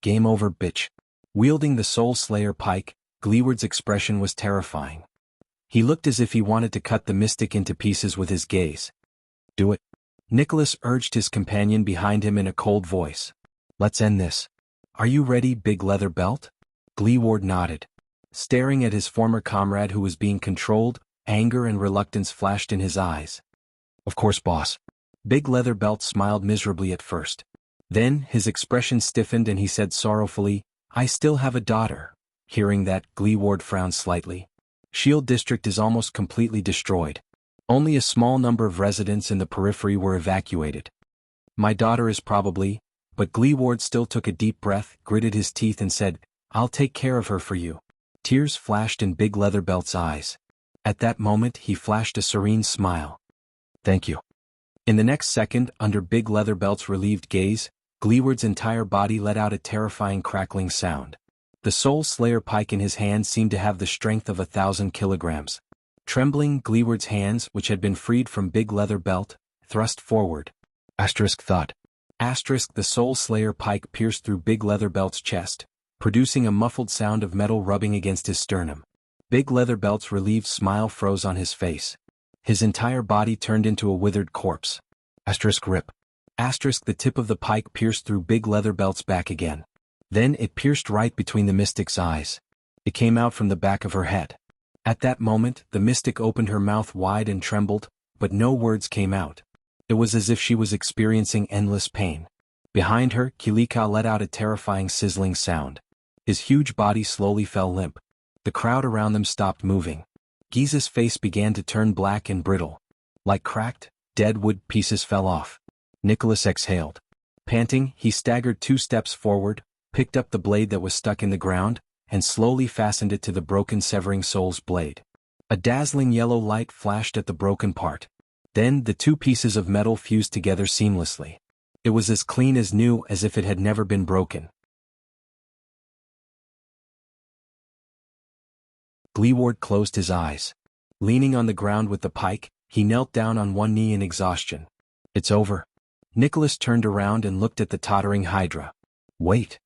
Game over, bitch. Wielding the Soul Slayer pike, Gleeward's expression was terrifying. He looked as if he wanted to cut the Mystic into pieces with his gaze. Do it. Nicholas urged his companion behind him in a cold voice. Let's end this. Are you ready, Big Leather Belt? Gleeward nodded. Staring at his former comrade who was being controlled, anger and reluctance flashed in his eyes. Of course, boss. Big Leather Belt smiled miserably at first. Then, his expression stiffened and he said sorrowfully, I still have a daughter. Hearing that, Gleeward frowned slightly. Shield District is almost completely destroyed. Only a small number of residents in the periphery were evacuated. My daughter is probably, but Gleeward still took a deep breath, gritted his teeth and said, I'll take care of her for you. Tears flashed in Big Leather Belt's eyes. At that moment he flashed a serene smile. Thank you. In the next second, under Big Leather Belt's relieved gaze, Gleeward's entire body let out a terrifying crackling sound. The Soul Slayer pike in his hand seemed to have the strength of 1,000 kilograms. Trembling, Gleeward's hands, which had been freed from Big Leather Belt, thrust forward. Thud. The Soul Slayer pike pierced through Big Leather Belt's chest, producing a muffled sound of metal rubbing against his sternum. Big Leather Belt's relieved smile froze on his face. His entire body turned into a withered corpse. Rip. The tip of the pike pierced through Big Leather Belt's back again. Then it pierced right between the Mystic's eyes. It came out from the back of her head. At that moment, the Mystic opened her mouth wide and trembled, but no words came out. It was as if she was experiencing endless pain. Behind her, Kilika let out a terrifying sizzling sound. His huge body slowly fell limp. The crowd around them stopped moving. Giza's face began to turn black and brittle. Like cracked, dead wood, pieces fell off. Nicholas exhaled. Panting, he staggered 2 steps forward, picked up the blade that was stuck in the ground, and slowly fastened it to the broken severing soul's blade. A dazzling yellow light flashed at the broken part. Then the 2 pieces of metal fused together seamlessly. It was as clean as new, as if it had never been broken. Gleeward closed his eyes. Leaning on the ground with the pike, he knelt down on one knee in exhaustion. It's over. Nicholas turned around and looked at the tottering hydra. Wait.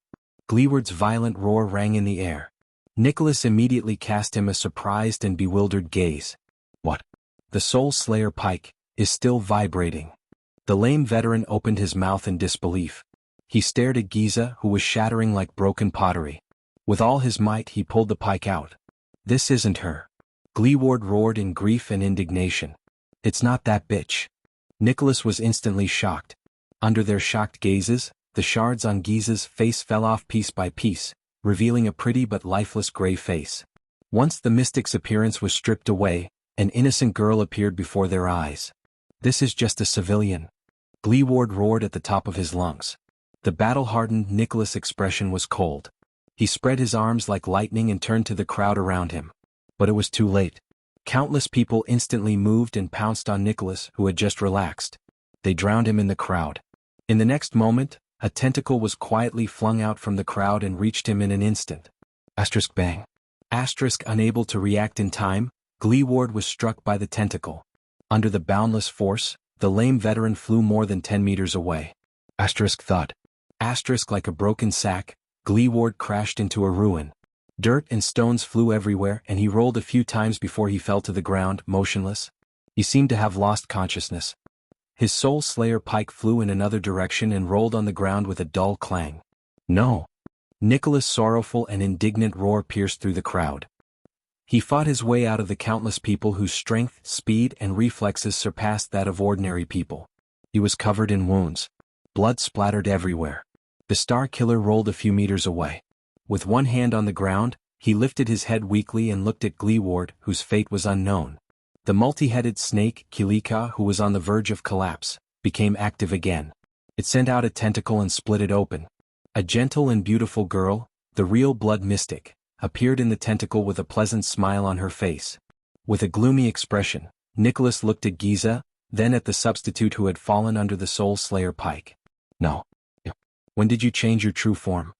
Gleeward's violent roar rang in the air. Nicholas immediately cast him a surprised and bewildered gaze. What? The Soul Slayer pike is still vibrating. The lame veteran opened his mouth in disbelief. He stared at Giza, who was shattering like broken pottery. With all his might he pulled the pike out. This isn't her. Gleeward roared in grief and indignation. It's not that bitch. Nicholas was instantly shocked. Under their shocked gazes, the shards on Giza's face fell off piece by piece, revealing a pretty but lifeless gray face. Once the mystic's appearance was stripped away, an innocent girl appeared before their eyes. This is just a civilian. Gleeward roared at the top of his lungs. The battle-hardened Nicholas' expression was cold. He spread his arms like lightning and turned to the crowd around him. But it was too late. Countless people instantly moved and pounced on Nicholas, who had just relaxed. They drowned him in the crowd. In the next moment, a tentacle was quietly flung out from the crowd and reached him in an instant. Asterisk bang. Asterisk unable to react in time, Gleeward was struck by the tentacle. Under the boundless force, the lame veteran flew more than 10 meters away. Asterisk thud. Asterisk like a broken sack, Gleeward crashed into a ruin. Dirt and stones flew everywhere and he rolled a few times before he fell to the ground, motionless. He seemed to have lost consciousness. His Soul Slayer pike flew in another direction and rolled on the ground with a dull clang. No! Nicholas' sorrowful and indignant roar pierced through the crowd. He fought his way out of the countless people whose strength, speed, and reflexes surpassed that of ordinary people. He was covered in wounds. Blood splattered everywhere. The Star Killer rolled a few meters away. With one hand on the ground, he lifted his head weakly and looked at Gleeward, whose fate was unknown. The multi-headed snake, Kilika, who was on the verge of collapse, became active again. It sent out a tentacle and split it open. A gentle and beautiful girl, the real blood mystic, appeared in the tentacle with a pleasant smile on her face. With a gloomy expression, Nicholas looked at Giza, then at the substitute who had fallen under the Soul Slayer pike. No. When did you change your true form?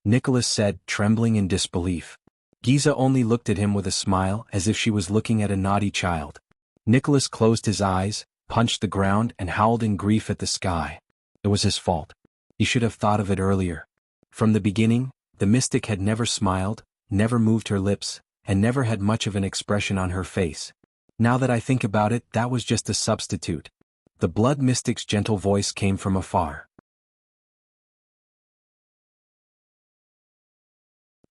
Nicholas said, trembling in disbelief. Giza only looked at him with a smile as if she was looking at a naughty child. Nicholas closed his eyes, punched the ground and howled in grief at the sky. It was his fault. He should have thought of it earlier. From the beginning, the mystic had never smiled, never moved her lips, and never had much of an expression on her face. Now that I think about it, that was just a substitute. The blood mystic's gentle voice came from afar.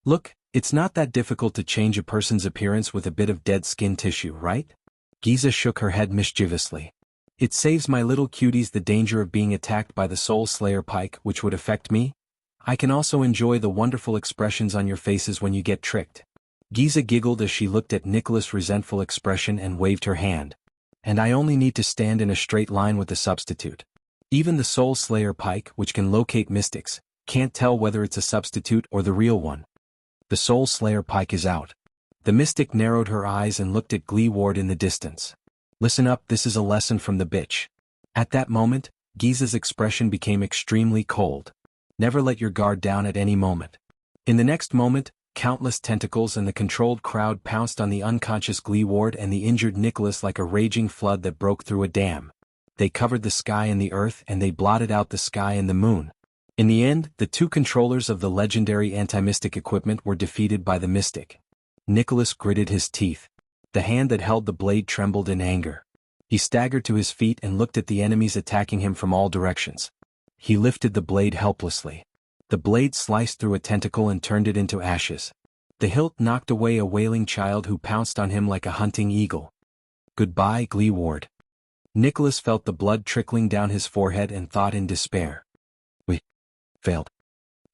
Look, it's not that difficult to change a person's appearance with a bit of dead skin tissue, right? Giza shook her head mischievously. It saves my little cuties the danger of being attacked by the Soul Slayer pike, which would affect me. I can also enjoy the wonderful expressions on your faces when you get tricked. Giza giggled as she looked at Nicholas' resentful expression and waved her hand. And I only need to stand in a straight line with the substitute. Even the Soul Slayer pike, which can locate mystics, can't tell whether it's a substitute or the real one. The Soul Slayer pike is out. The mystic narrowed her eyes and looked at Gleeward in the distance. Listen up, this is a lesson from the bitch. At that moment, Giza's expression became extremely cold. Never let your guard down at any moment. In the next moment, countless tentacles and the controlled crowd pounced on the unconscious Gleeward and the injured Nicholas like a raging flood that broke through a dam. They covered the sky and the earth and they blotted out the sky and the moon. In the end, the 2 controllers of the legendary anti-mystic equipment were defeated by the mystic. Nicholas gritted his teeth. The hand that held the blade trembled in anger. He staggered to his feet and looked at the enemies attacking him from all directions. He lifted the blade helplessly. The blade sliced through a tentacle and turned it into ashes. The hilt knocked away a wailing child who pounced on him like a hunting eagle. Goodbye, Gleeward. Nicholas felt the blood trickling down his forehead and thought in despair. We failed.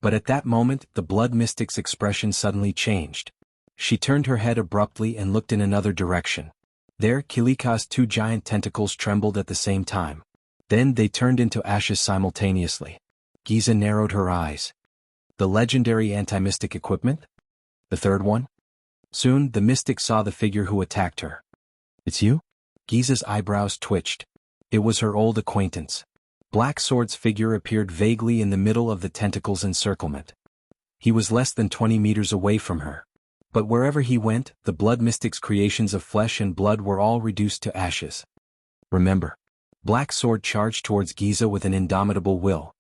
But at that moment, the blood mystic's expression suddenly changed. She turned her head abruptly and looked in another direction. There, Kilika's 2 giant tentacles trembled at the same time. Then they turned into ashes simultaneously. Giza narrowed her eyes. The legendary anti-mystic equipment? The third one? Soon, the mystic saw the figure who attacked her. It's you? Giza's eyebrows twitched. It was her old acquaintance. Black Sword's figure appeared vaguely in the middle of the tentacle's encirclement. He was less than 20 meters away from her. But wherever he went, the blood mystic's creations of flesh and blood were all reduced to ashes. Remember. Black Sword charged towards Giza with an indomitable will.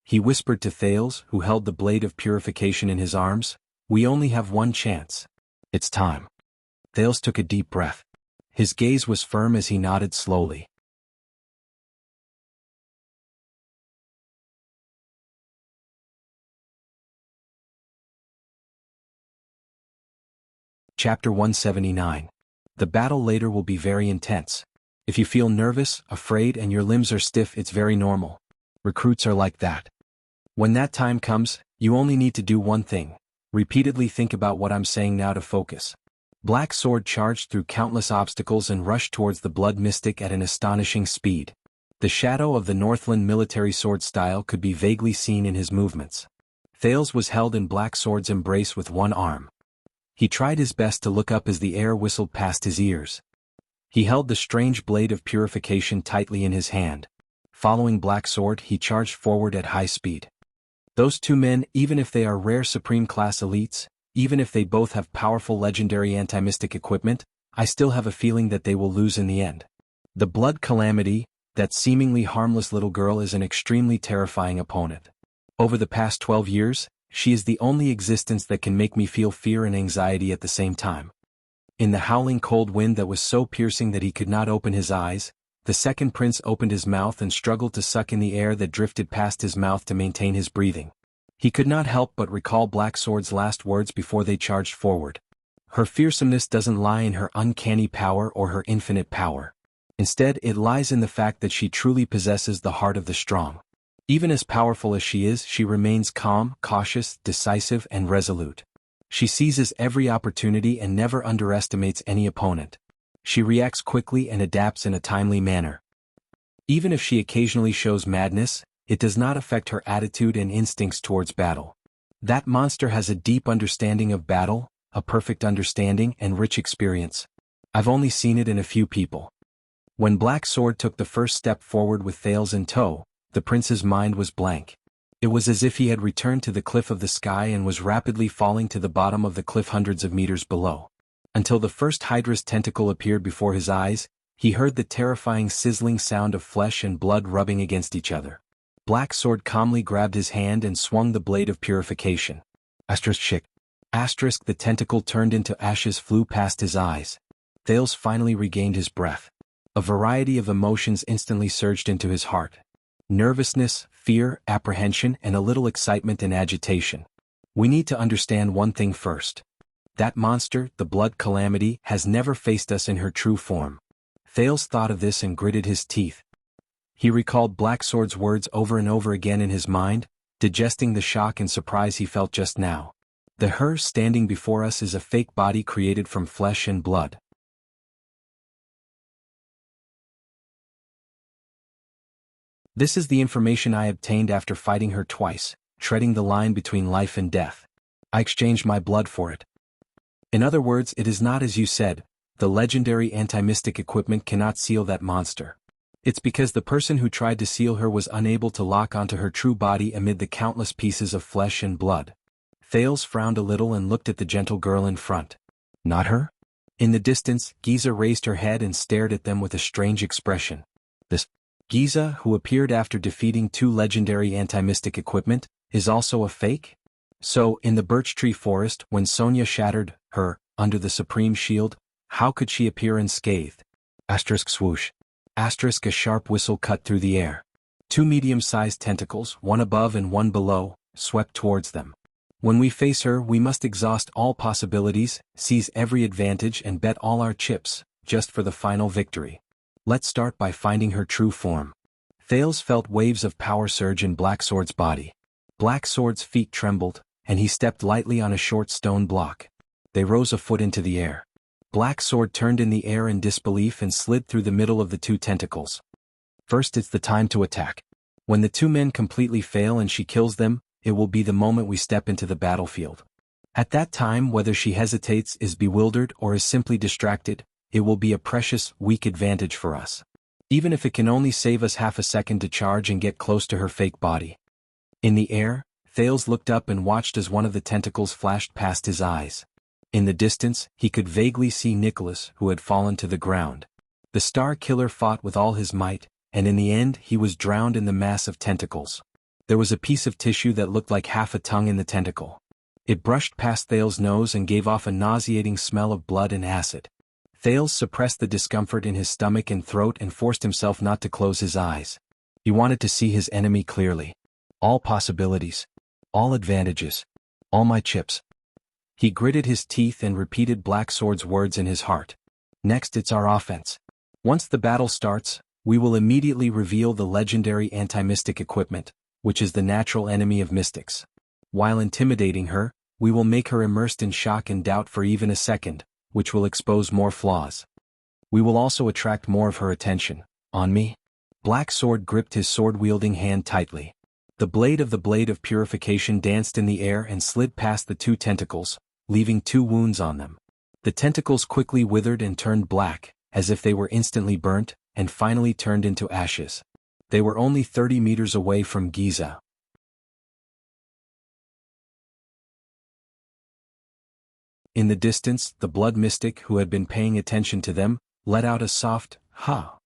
He whispered to Thales, who held the blade of purification in his arms, "We only have one chance. It's time." Thales took a deep breath. His gaze was firm as he nodded slowly. Chapter 179. The battle later will be very intense. If you feel nervous, afraid, and your limbs are stiff, it's very normal. Recruits are like that. When that time comes, you only need to do one thing. Repeatedly think about what I'm saying now to focus. Black Sword charged through countless obstacles and rushed towards the blood mystic at an astonishing speed. The shadow of the Northland military sword style could be vaguely seen in his movements. Thales was held in Black Sword's embrace with one arm. He tried his best to look up as the air whistled past his ears. He held the strange blade of purification tightly in his hand. Following Black Sword, he charged forward at high speed. Those two men, even if they are rare supreme-class elites, even if they both have powerful legendary anti-mystic equipment, I still have a feeling that they will lose in the end. The Blood Calamity, that seemingly harmless little girl, is an extremely terrifying opponent. Over the past 12 years, she is the only existence that can make me feel fear and anxiety at the same time. In the howling cold wind that was so piercing that he could not open his eyes, the second prince opened his mouth and struggled to suck in the air that drifted past his mouth to maintain his breathing. He could not help but recall Black Sword's last words before they charged forward. Her fearsomeness doesn't lie in her uncanny power or her infinite power. Instead, it lies in the fact that she truly possesses the heart of the strong. Even as powerful as she is, she remains calm, cautious, decisive, and resolute. She seizes every opportunity and never underestimates any opponent. She reacts quickly and adapts in a timely manner. Even if she occasionally shows madness, it does not affect her attitude and instincts towards battle. That monster has a deep understanding of battle, a perfect understanding and rich experience. I've only seen it in a few people. When Black Sword took the first step forward with Thales in tow, the prince's mind was blank. It was as if he had returned to the cliff of the sky and was rapidly falling to the bottom of the cliff hundreds of meters below. Until the first Hydra's tentacle appeared before his eyes, he heard the terrifying sizzling sound of flesh and blood rubbing against each other. Black Sword calmly grabbed his hand and swung the blade of purification. Asterisk. The tentacle turned into ashes flew past his eyes. Thales finally regained his breath. A variety of emotions instantly surged into his heart. Nervousness, fear, apprehension, and a little excitement and agitation. We need to understand one thing first. That monster, the Blood Calamity, has never faced us in her true form. Thales thought of this and gritted his teeth. He recalled Black Sword's words over and over again in his mind, digesting the shock and surprise he felt just now. The her standing before us is a fake body created from flesh and blood. This is the information I obtained after fighting her twice, treading the line between life and death. I exchanged my blood for it. In other words, it is not as you said, the legendary anti-mystic equipment cannot seal that monster. It's because the person who tried to seal her was unable to lock onto her true body amid the countless pieces of flesh and blood. Thales frowned a little and looked at the gentle girl in front. Not her? In the distance, Giza raised her head and stared at them with a strange expression. This Giza, who appeared after defeating two legendary anti-mystic equipment, is also a fake? So, in the birch tree forest, when Sonia shattered her under the supreme shield, how could she appear unscathed? Asterisk swoosh. Asterisk a sharp whistle cut through the air. Two medium-sized tentacles, one above and one below, swept towards them. When we face her, we must exhaust all possibilities, seize every advantage and bet all our chips, just for the final victory. Let's start by finding her true form. Thales felt waves of power surge in Black Sword's body. Black Sword's feet trembled, and he stepped lightly on a short stone block. They rose a foot into the air. Black Sword turned in the air in disbelief and slid through the middle of the two tentacles. First, it's the time to attack. When the two men completely fail and she kills them, it will be the moment we step into the battlefield. At that time, whether she hesitates, is bewildered, or is simply distracted, it will be a precious, weak advantage for us. Even if it can only save us half a second to charge and get close to her fake body. In the air, Thales looked up and watched as one of the tentacles flashed past his eyes. In the distance, he could vaguely see Nicholas, who had fallen to the ground. The Star Killer fought with all his might, and in the end he was drowned in the mass of tentacles. There was a piece of tissue that looked like half a tongue in the tentacle. It brushed past Thales' nose and gave off a nauseating smell of blood and acid. Thales suppressed the discomfort in his stomach and throat and forced himself not to close his eyes. He wanted to see his enemy clearly. All possibilities. All advantages. All my chips. He gritted his teeth and repeated Black Sword's words in his heart. Next, it's our offense. Once the battle starts, we will immediately reveal the legendary anti-mystic equipment, which is the natural enemy of mystics. While intimidating her, we will make her immersed in shock and doubt for even a second, which will expose more flaws. We will also attract more of her attention. On me? Black Sword gripped his sword-wielding hand tightly. The blade of purification danced in the air and slid past the two tentacles, leaving 2 wounds on them. The tentacles quickly withered and turned black, as if they were instantly burnt, and finally turned into ashes. They were only 30 meters away from Giza. In the distance, the blood mystic who had been paying attention to them, let out a soft, "Ha."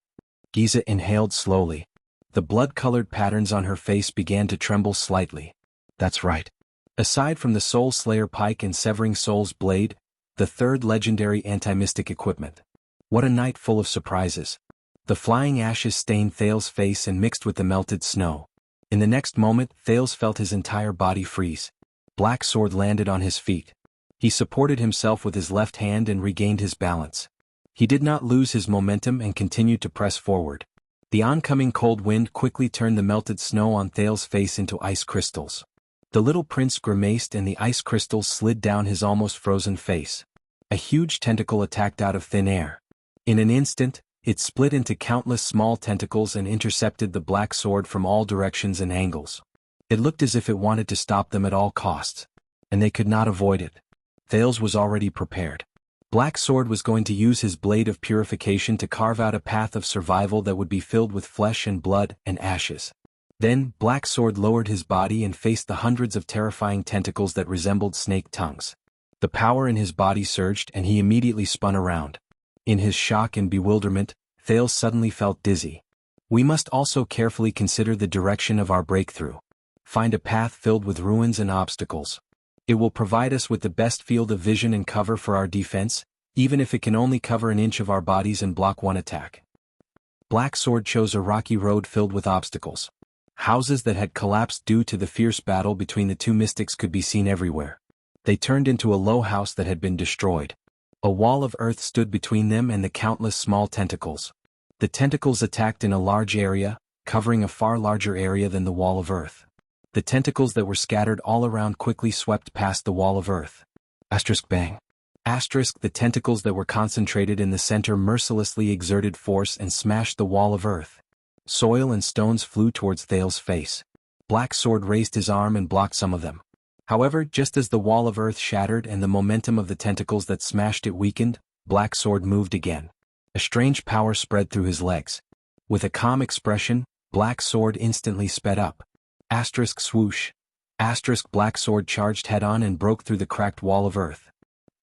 Giza inhaled slowly. The blood-colored patterns on her face began to tremble slightly. That's right. Aside from the Soul Slayer Pike and Severing Soul's Blade, the third legendary anti-mystic equipment. What a night full of surprises. The flying ashes stained Thales' face and mixed with the melted snow. In the next moment, Thales felt his entire body freeze. Black Sword landed on his feet. He supported himself with his left hand and regained his balance. He did not lose his momentum and continued to press forward. The oncoming cold wind quickly turned the melted snow on Thales' face into ice crystals. The little prince grimaced and the ice crystals slid down his almost frozen face. A huge tentacle attacked out of thin air. In an instant, it split into countless small tentacles and intercepted the Black Sword from all directions and angles. It looked as if it wanted to stop them at all costs. And they could not avoid it. Thales was already prepared. Black Sword was going to use his blade of purification to carve out a path of survival that would be filled with flesh and blood and ashes. Then, Black Sword lowered his body and faced the hundreds of terrifying tentacles that resembled snake tongues. The power in his body surged and he immediately spun around. In his shock and bewilderment, Thales suddenly felt dizzy. We must also carefully consider the direction of our breakthrough. Find a path filled with ruins and obstacles. It will provide us with the best field of vision and cover for our defense, even if it can only cover an inch of our bodies and block one attack. Black Sword chose a rocky road filled with obstacles. Houses that had collapsed due to the fierce battle between the two mystics could be seen everywhere. They turned into a low house that had been destroyed. A wall of earth stood between them and the countless small tentacles. The tentacles attacked in a large area, covering a far larger area than the wall of earth. The tentacles that were scattered all around quickly swept past the wall of earth. Bang. The tentacles that were concentrated in the center mercilessly exerted force and smashed the wall of earth. Soil and stones flew towards Thales' face. Black Sword raised his arm and blocked some of them. However, just as the wall of earth shattered and the momentum of the tentacles that smashed it weakened, Black Sword moved again. A strange power spread through his legs. With a calm expression, Black Sword instantly sped up. Swoosh. Black Sword charged head-on and broke through the cracked wall of earth.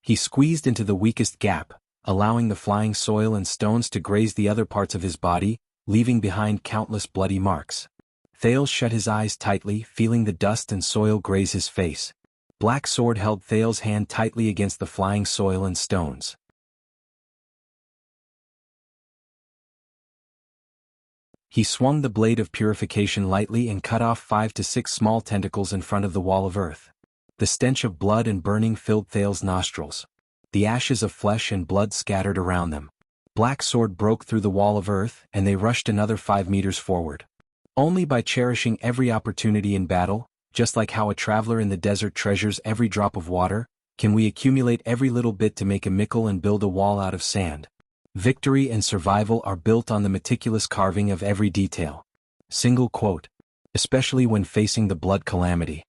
He squeezed into the weakest gap, allowing the flying soil and stones to graze the other parts of his body, leaving behind countless bloody marks. Thales shut his eyes tightly, feeling the dust and soil graze his face. Black Sword held Thales' hand tightly against the flying soil and stones. He swung the blade of purification lightly and cut off 5 to 6 small tentacles in front of the wall of earth. The stench of blood and burning filled Thales' nostrils. The ashes of flesh and blood scattered around them. Black Sword broke through the wall of earth and they rushed another 5 meters forward. Only by cherishing every opportunity in battle, just like how a traveler in the desert treasures every drop of water, can we accumulate every little bit to make a mickle and build a wall out of sand. Victory and survival are built on the meticulous carving of every detail. Single quote. Especially when facing the blood calamity.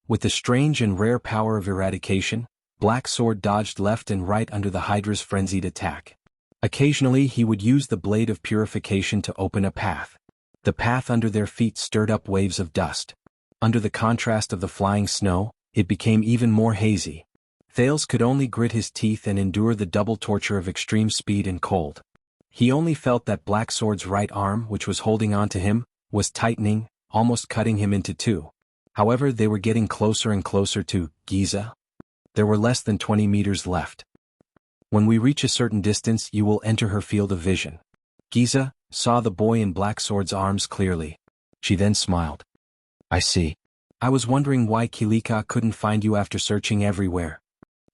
With the strange and rare power of eradication, Black Sword dodged left and right under the Hydra's frenzied attack. Occasionally he would use the blade of purification to open a path. The path under their feet stirred up waves of dust. Under the contrast of the flying snow, it became even more hazy. Thales could only grit his teeth and endure the double torture of extreme speed and cold. He only felt that Black Sword's right arm, which was holding on to him, was tightening, almost cutting him into two. However, they were getting closer and closer to Giza. There were less than 20 meters left. When we reach a certain distance, you will enter her field of vision. Giza saw the boy in Black Sword's arms clearly. She then smiled. I see. I was wondering why Kilika couldn't find you after searching everywhere.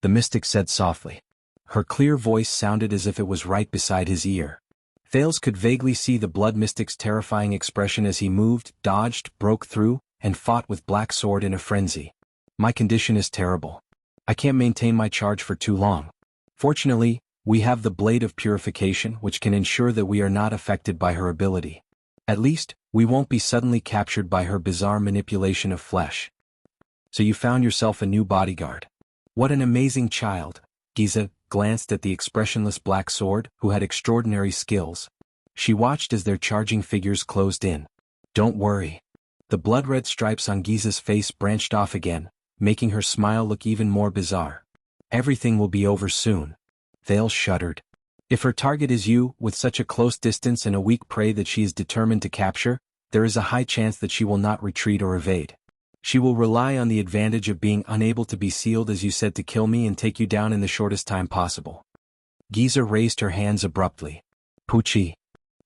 The mystic said softly. Her clear voice sounded as if it was right beside his ear. Thales could vaguely see the blood mystic's terrifying expression as he moved, dodged, broke through, and fought with Black Sword in a frenzy. My condition is terrible. I can't maintain my charge for too long. Fortunately, we have the blade of purification which can ensure that we are not affected by her ability. At least, we won't be suddenly captured by her bizarre manipulation of flesh. So you found yourself a new bodyguard. What an amazing child. Giza glanced at the expressionless Black Sword, who had extraordinary skills. She watched as their charging figures closed in. Don't worry. The blood-red stripes on Giza's face branched off again, making her smile look even more bizarre. Everything will be over soon. Thales shuddered. If her target is you, with such a close distance and a weak prey that she is determined to capture, there is a high chance that she will not retreat or evade. She will rely on the advantage of being unable to be sealed as you said to kill me and take you down in the shortest time possible. Giza raised her hands abruptly. Pucci.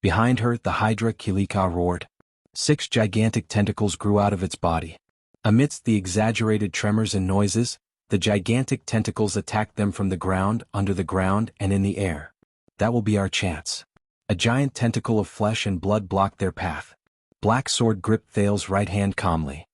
Behind her, the Hydra Kilika roared. 6 gigantic tentacles grew out of its body. Amidst the exaggerated tremors and noises, the gigantic tentacles attacked them from the ground, under the ground, and in the air. That will be our chance. A giant tentacle of flesh and blood blocked their path. Black Sword gripped Thales' right hand calmly.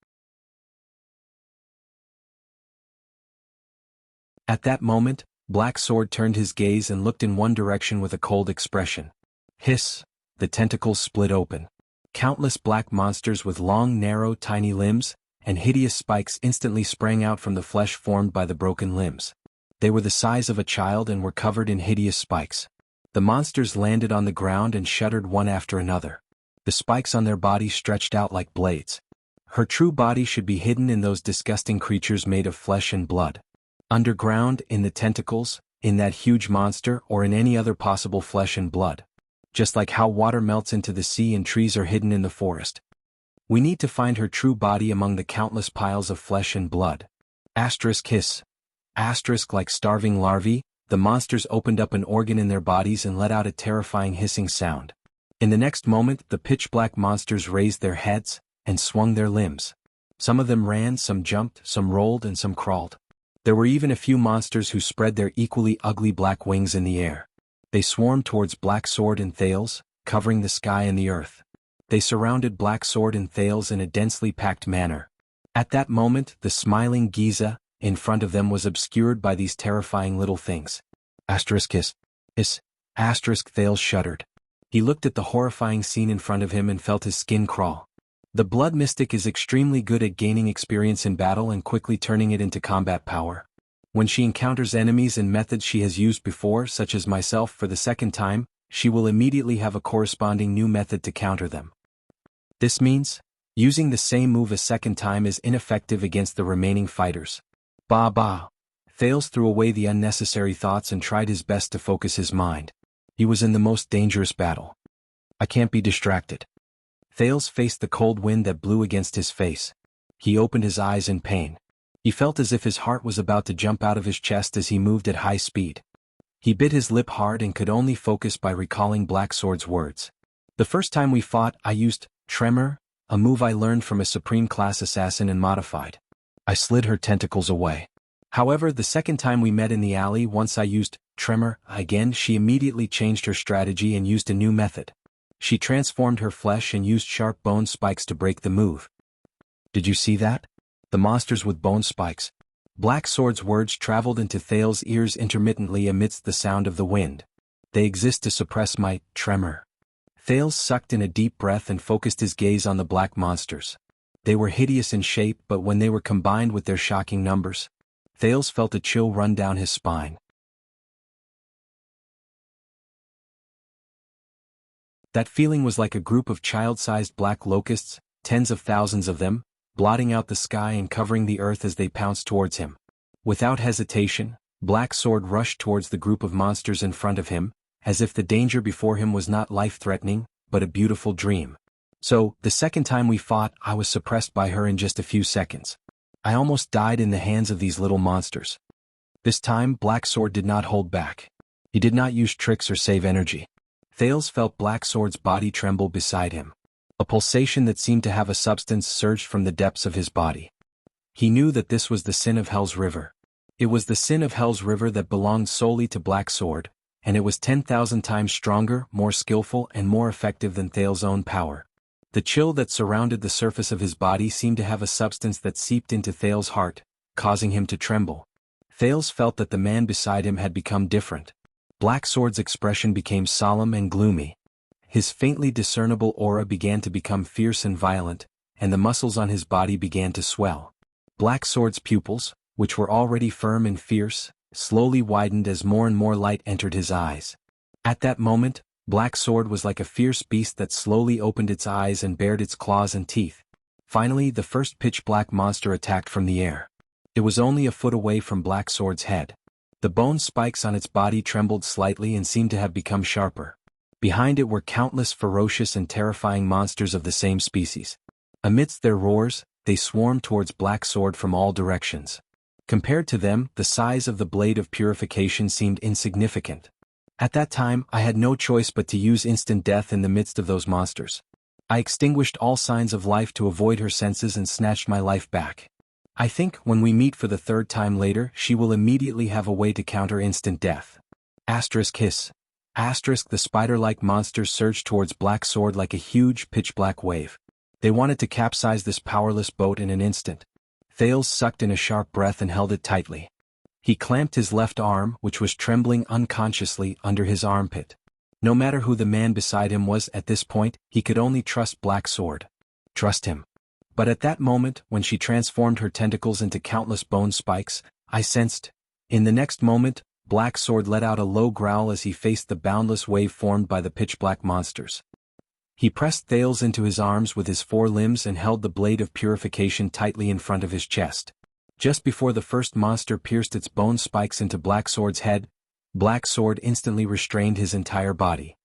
At that moment, Black Sword turned his gaze and looked in one direction with a cold expression. Hiss! The tentacles split open. Countless black monsters with long, narrow, tiny limbs, and hideous spikes instantly sprang out from the flesh formed by the broken limbs. They were the size of a child and were covered in hideous spikes. The monsters landed on the ground and shuddered one after another. The spikes on their bodies stretched out like blades. Her true body should be hidden in those disgusting creatures made of flesh and blood. Underground, in the tentacles, in that huge monster, or in any other possible flesh and blood. Just like how water melts into the sea and trees are hidden in the forest. We need to find her true body among the countless piles of flesh and blood. Hiss. Like starving larvae, the monsters opened up an organ in their bodies and let out a terrifying hissing sound. In the next moment, the pitch-black monsters raised their heads and swung their limbs. Some of them ran, some jumped, some rolled, and some crawled. There were even a few monsters who spread their equally ugly black wings in the air. They swarmed towards Black Sword and Thales, covering the sky and the earth. They surrounded Black Sword and Thales in a densely packed manner. At that moment, the smiling Giza, in front of them, was obscured by these terrifying little things. Hiss. Thales shuddered. He looked at the horrifying scene in front of him and felt his skin crawl. The blood mystic is extremely good at gaining experience in battle and quickly turning it into combat power. When she encounters enemies and methods she has used before, such as myself, for the second time, she will immediately have a corresponding new method to counter them. This means, using the same move a second time is ineffective against the remaining fighters. Thales threw away the unnecessary thoughts and tried his best to focus his mind. He was in the most dangerous battle. I can't be distracted. Thales faced the cold wind that blew against his face. He opened his eyes in pain. He felt as if his heart was about to jump out of his chest as he moved at high speed. He bit his lip hard and could only focus by recalling Black Sword's words. The first time we fought, I used Tremor, a move I learned from a Supreme Class assassin and modified. I slid her tentacles away. However, the second time we met in the alley, once I used Tremor again, she immediately changed her strategy and used a new method. She transformed her flesh and used sharp bone spikes to break the move. Did you see that? The monsters with bone spikes. Black Sword's words traveled into Thales' ears intermittently amidst the sound of the wind. They exist to suppress my tremor. Thales sucked in a deep breath and focused his gaze on the black monsters. They were hideous in shape, but when they were combined with their shocking numbers, Thales felt a chill run down his spine. That feeling was like a group of child-sized black locusts, tens of thousands of them, blotting out the sky and covering the earth as they pounced towards him. Without hesitation, Black Sword rushed towards the group of monsters in front of him, as if the danger before him was not life-threatening, but a beautiful dream. So, the second time we fought, I was suppressed by her in just a few seconds. I almost died in the hands of these little monsters. This time, Black Sword did not hold back. He did not use tricks or save energy. Thales felt Black Sword's body tremble beside him. A pulsation that seemed to have a substance surged from the depths of his body. He knew that this was the sin of Hell's River. It was the sin of Hell's River that belonged solely to Black Sword, and it was 10,000 times stronger, more skillful, and more effective than Thales' own power. The chill that surrounded the surface of his body seemed to have a substance that seeped into Thales' heart, causing him to tremble. Thales felt that the man beside him had become different. Black Sword's expression became solemn and gloomy. His faintly discernible aura began to become fierce and violent, and the muscles on his body began to swell. Black Sword's pupils, which were already firm and fierce, slowly widened as more and more light entered his eyes. At that moment, Black Sword was like a fierce beast that slowly opened its eyes and bared its claws and teeth. Finally, the first pitch-black monster attacked from the air. It was only a foot away from Black Sword's head. The bone spikes on its body trembled slightly and seemed to have become sharper. Behind it were countless ferocious and terrifying monsters of the same species. Amidst their roars, they swarmed towards Black Sword from all directions. Compared to them, the size of the blade of purification seemed insignificant. At that time, I had no choice but to use instant death in the midst of those monsters. I extinguished all signs of life to avoid her senses and snatched my life back. I think, when we meet for the third time later, she will immediately have a way to counter instant death. Hiss. The spider-like monsters surged towards Black Sword like a huge pitch-black wave. They wanted to capsize this powerless boat in an instant. Thales sucked in a sharp breath and held it tightly. He clamped his left arm, which was trembling unconsciously, under his armpit. No matter who the man beside him was at this point, he could only trust Black Sword. Trust him. But at that moment, when she transformed her tentacles into countless bone spikes, I sensed. In the next moment, Black Sword let out a low growl as he faced the boundless wave formed by the pitch-black monsters. He pressed Thales into his arms with his four limbs and held the blade of purification tightly in front of his chest. Just before the first monster pierced its bone spikes into Black Sword's head, Black Sword instantly restrained his entire body.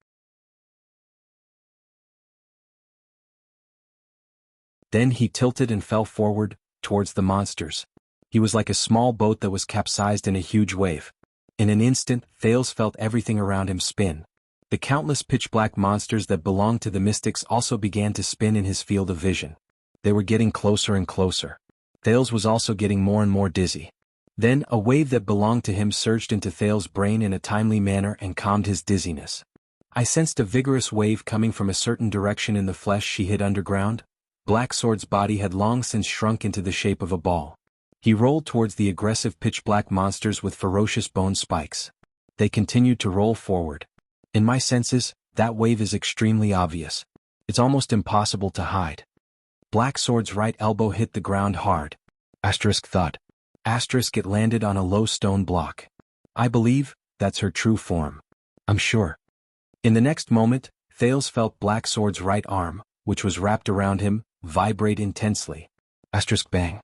Then he tilted and fell forward, towards the monsters. He was like a small boat that was capsized in a huge wave. In an instant, Thales felt everything around him spin. The countless pitch-black monsters that belonged to the mystics also began to spin in his field of vision. They were getting closer and closer. Thales was also getting more and more dizzy. Then, a wave that belonged to him surged into Thales' brain in a timely manner and calmed his dizziness. I sensed a vigorous wave coming from a certain direction in the flesh she hid underground. Black Sword's body had long since shrunk into the shape of a ball. He rolled towards the aggressive pitch-black monsters with ferocious bone spikes. They continued to roll forward. In my senses, that wave is extremely obvious. It's almost impossible to hide. Black Sword's right elbow hit the ground hard. Thought. It landed on a low stone block. I believe, that's her true form. I'm sure. In the next moment, Thales felt Black Sword's right arm, which was wrapped around him, vibrate intensely. Bang.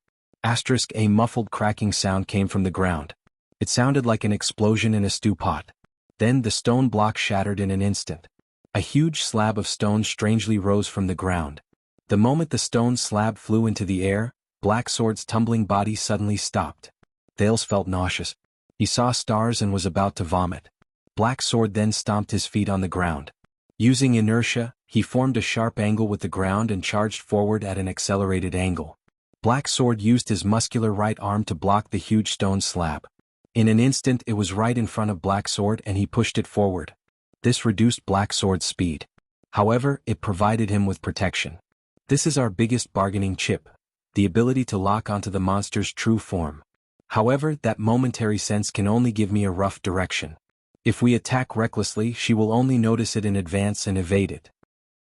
A muffled cracking sound came from the ground. It sounded like an explosion in a stew pot. Then the stone block shattered in an instant. A huge slab of stone strangely rose from the ground. The moment the stone slab flew into the air, Black Sword's tumbling body suddenly stopped. Thales felt nauseous. He saw stars and was about to vomit. Black Sword then stomped his feet on the ground. Using inertia, he formed a sharp angle with the ground and charged forward at an accelerated angle. Black Sword used his muscular right arm to block the huge stone slab. In an instant it was right in front of Black Sword and he pushed it forward. This reduced Black Sword's speed. However, it provided him with protection. This is our biggest bargaining chip, the ability to lock onto the monster's true form. However, that momentary sense can only give me a rough direction. If we attack recklessly, she will only notice it in advance and evade it.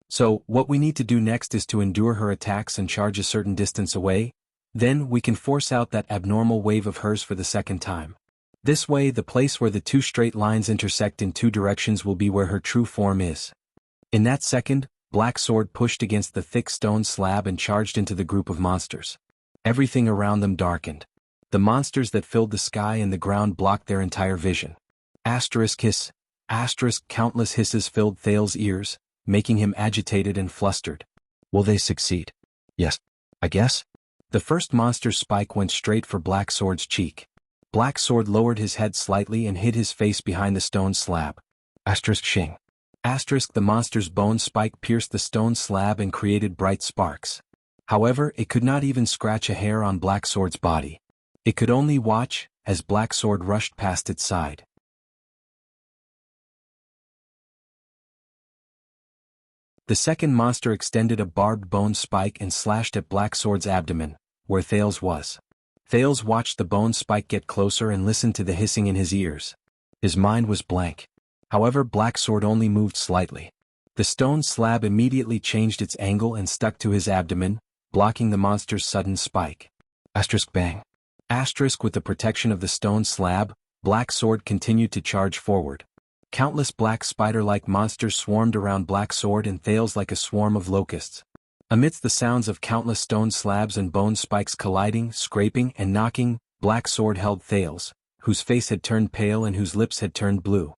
So, what we need to do next is to endure her attacks and charge a certain distance away. Then, we can force out that abnormal wave of hers for the second time. This way, the place where the two straight lines intersect in two directions will be where her true form is. In that second, Black Sword pushed against the thick stone slab and charged into the group of monsters. Everything around them darkened. The monsters that filled the sky and the ground blocked their entire vision. Hiss. Countless hisses filled Thale's ears, making him agitated and flustered. Will they succeed? Yes, I guess. The first monster's spike went straight for Black Sword's cheek. Black Sword lowered his head slightly and hid his face behind the stone slab. Shing. The monster's bone spike pierced the stone slab and created bright sparks. However, it could not even scratch a hair on Black Sword's body. It could only watch, as Black Sword rushed past its side. The second monster extended a barbed bone spike and slashed at Black Sword's abdomen, where Thales was. Thales watched the bone spike get closer and listened to the hissing in his ears. His mind was blank. However, Black Sword only moved slightly. The stone slab immediately changed its angle and stuck to his abdomen, blocking the monster's sudden spike. Bang. With the protection of the stone slab, Black Sword continued to charge forward. Countless black spider-like monsters swarmed around Black Sword and Thales like a swarm of locusts. Amidst the sounds of countless stone slabs and bone spikes colliding, scraping, and knocking, Black Sword held Thales, whose face had turned pale and whose lips had turned blue.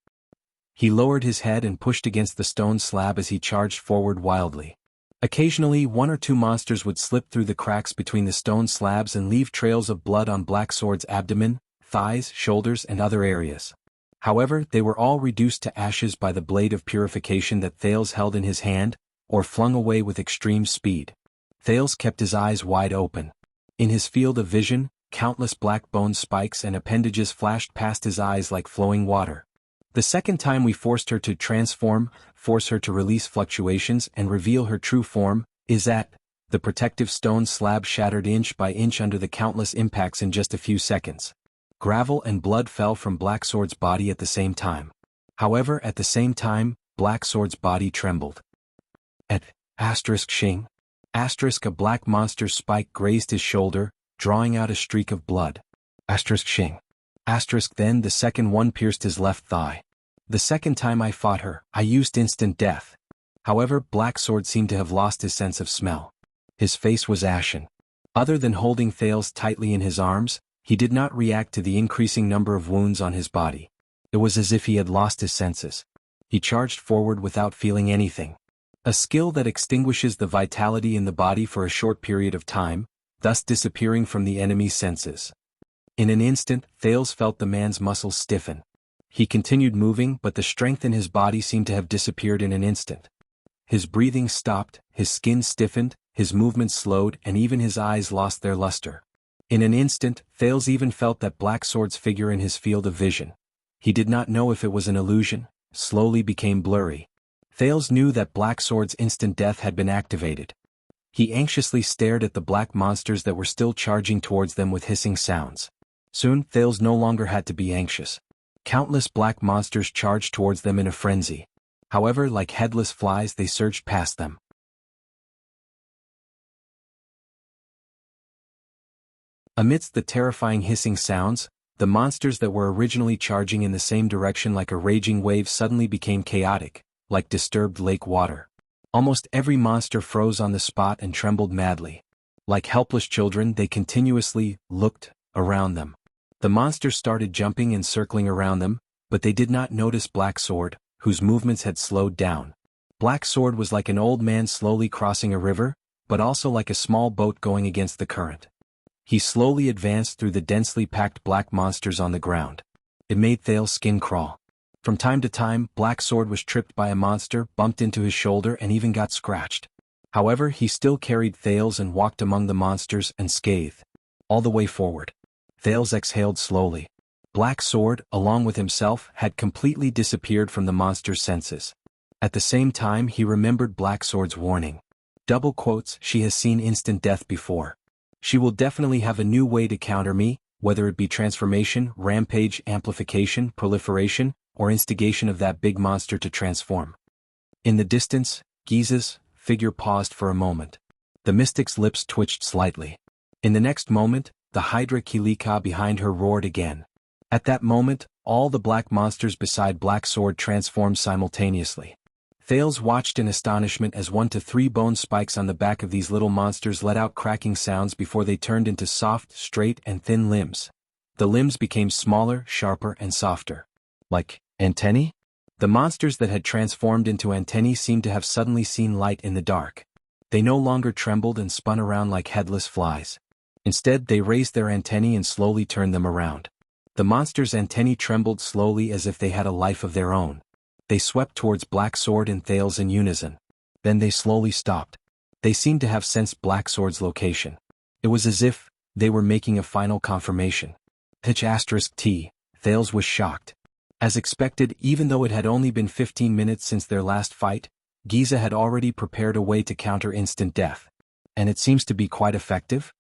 He lowered his head and pushed against the stone slab as he charged forward wildly. Occasionally, one or two monsters would slip through the cracks between the stone slabs and leave trails of blood on Black Sword's abdomen, thighs, shoulders, and other areas. However, they were all reduced to ashes by the blade of purification that Thales held in his hand, or flung away with extreme speed. Thales kept his eyes wide open. In his field of vision, countless black bone spikes and appendages flashed past his eyes like flowing water. The second time we forced her to transform, force her to release fluctuations and reveal her true form, the protective stone slab shattered inch by inch under the countless impacts in just a few seconds. Gravel and blood fell from Black Sword's body at the same time. However, at the same time, Black Sword's body trembled. Shing. A black monster's spike grazed his shoulder, drawing out a streak of blood. Shing. Then the second one pierced his left thigh. The second time I fought her, I used instant death. However, Black Sword seemed to have lost his sense of smell. His face was ashen. Other than holding Thales tightly in his arms, he did not react to the increasing number of wounds on his body. It was as if he had lost his senses. He charged forward without feeling anything. A skill that extinguishes the vitality in the body for a short period of time, thus disappearing from the enemy's senses. In an instant, Thales felt the man's muscles stiffen. He continued moving, but the strength in his body seemed to have disappeared in an instant. His breathing stopped, his skin stiffened, his movements slowed, and even his eyes lost their luster. In an instant, Thales even felt that Black Sword's figure in his field of vision. He did not know if it was an illusion, slowly became blurry. Thales knew that Black Sword's instant death had been activated. He anxiously stared at the black monsters that were still charging towards them with hissing sounds. Soon, Thales no longer had to be anxious. Countless black monsters charged towards them in a frenzy. However, like headless flies, they surged past them. Amidst the terrifying hissing sounds, the monsters that were originally charging in the same direction like a raging wave suddenly became chaotic, like disturbed lake water. Almost every monster froze on the spot and trembled madly. Like helpless children, they continuously looked around them. The monsters started jumping and circling around them, but they did not notice Black Sword, whose movements had slowed down. Black Sword was like an old man slowly crossing a river, but also like a small boat going against the current. He slowly advanced through the densely packed black monsters on the ground. It made Thale's skin crawl. From time to time, Black Sword was tripped by a monster, bumped into his shoulder, and even got scratched. However, he still carried Thales and walked among the monsters unscathed. All the way forward. Thales exhaled slowly. Black Sword, along with himself, had completely disappeared from the monster's senses. At the same time, he remembered Black Sword's warning. She has seen instant death before. She will definitely have a new way to counter me, whether it be transformation, rampage, amplification, proliferation, or instigation of that big monster to transform. In the distance, Giza's figure paused for a moment. The mystic's lips twitched slightly. In the next moment, the Hydra Kilika behind her roared again. At that moment, all the black monsters beside Black Sword transformed simultaneously. Thales watched in astonishment as 1 to 3 bone spikes on the back of these little monsters let out cracking sounds before they turned into soft, straight and thin limbs. The limbs became smaller, sharper and softer. Like antennae? The monsters that had transformed into antennae seemed to have suddenly seen light in the dark. They no longer trembled and spun around like headless flies. Instead, they raised their antennae and slowly turned them around. The monsters' antennae trembled slowly as if they had a life of their own. They swept towards Black Sword and Thales in unison. Then they slowly stopped. They seemed to have sensed Black Sword's location. It was as if they were making a final confirmation. T. Thales was shocked. As expected, even though it had only been 15 minutes since their last fight, Giza had already prepared a way to counter instant death. And it seems to be quite effective?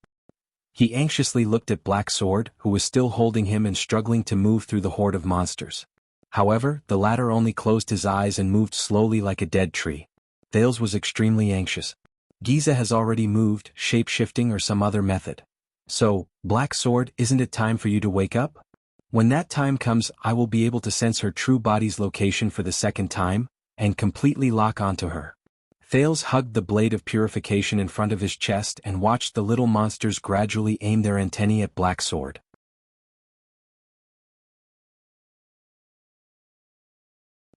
He anxiously looked at Black Sword, who was still holding him and struggling to move through the horde of monsters. However, the latter only closed his eyes and moved slowly like a dead tree. Thales was extremely anxious. Giza has already moved, shape-shifting or some other method. So, Black Sword, isn't it time for you to wake up? When that time comes, I will be able to sense her true body's location for the second time, and completely lock onto her. Thales hugged the blade of purification in front of his chest and watched the little monsters gradually aim their antennae at Black Sword.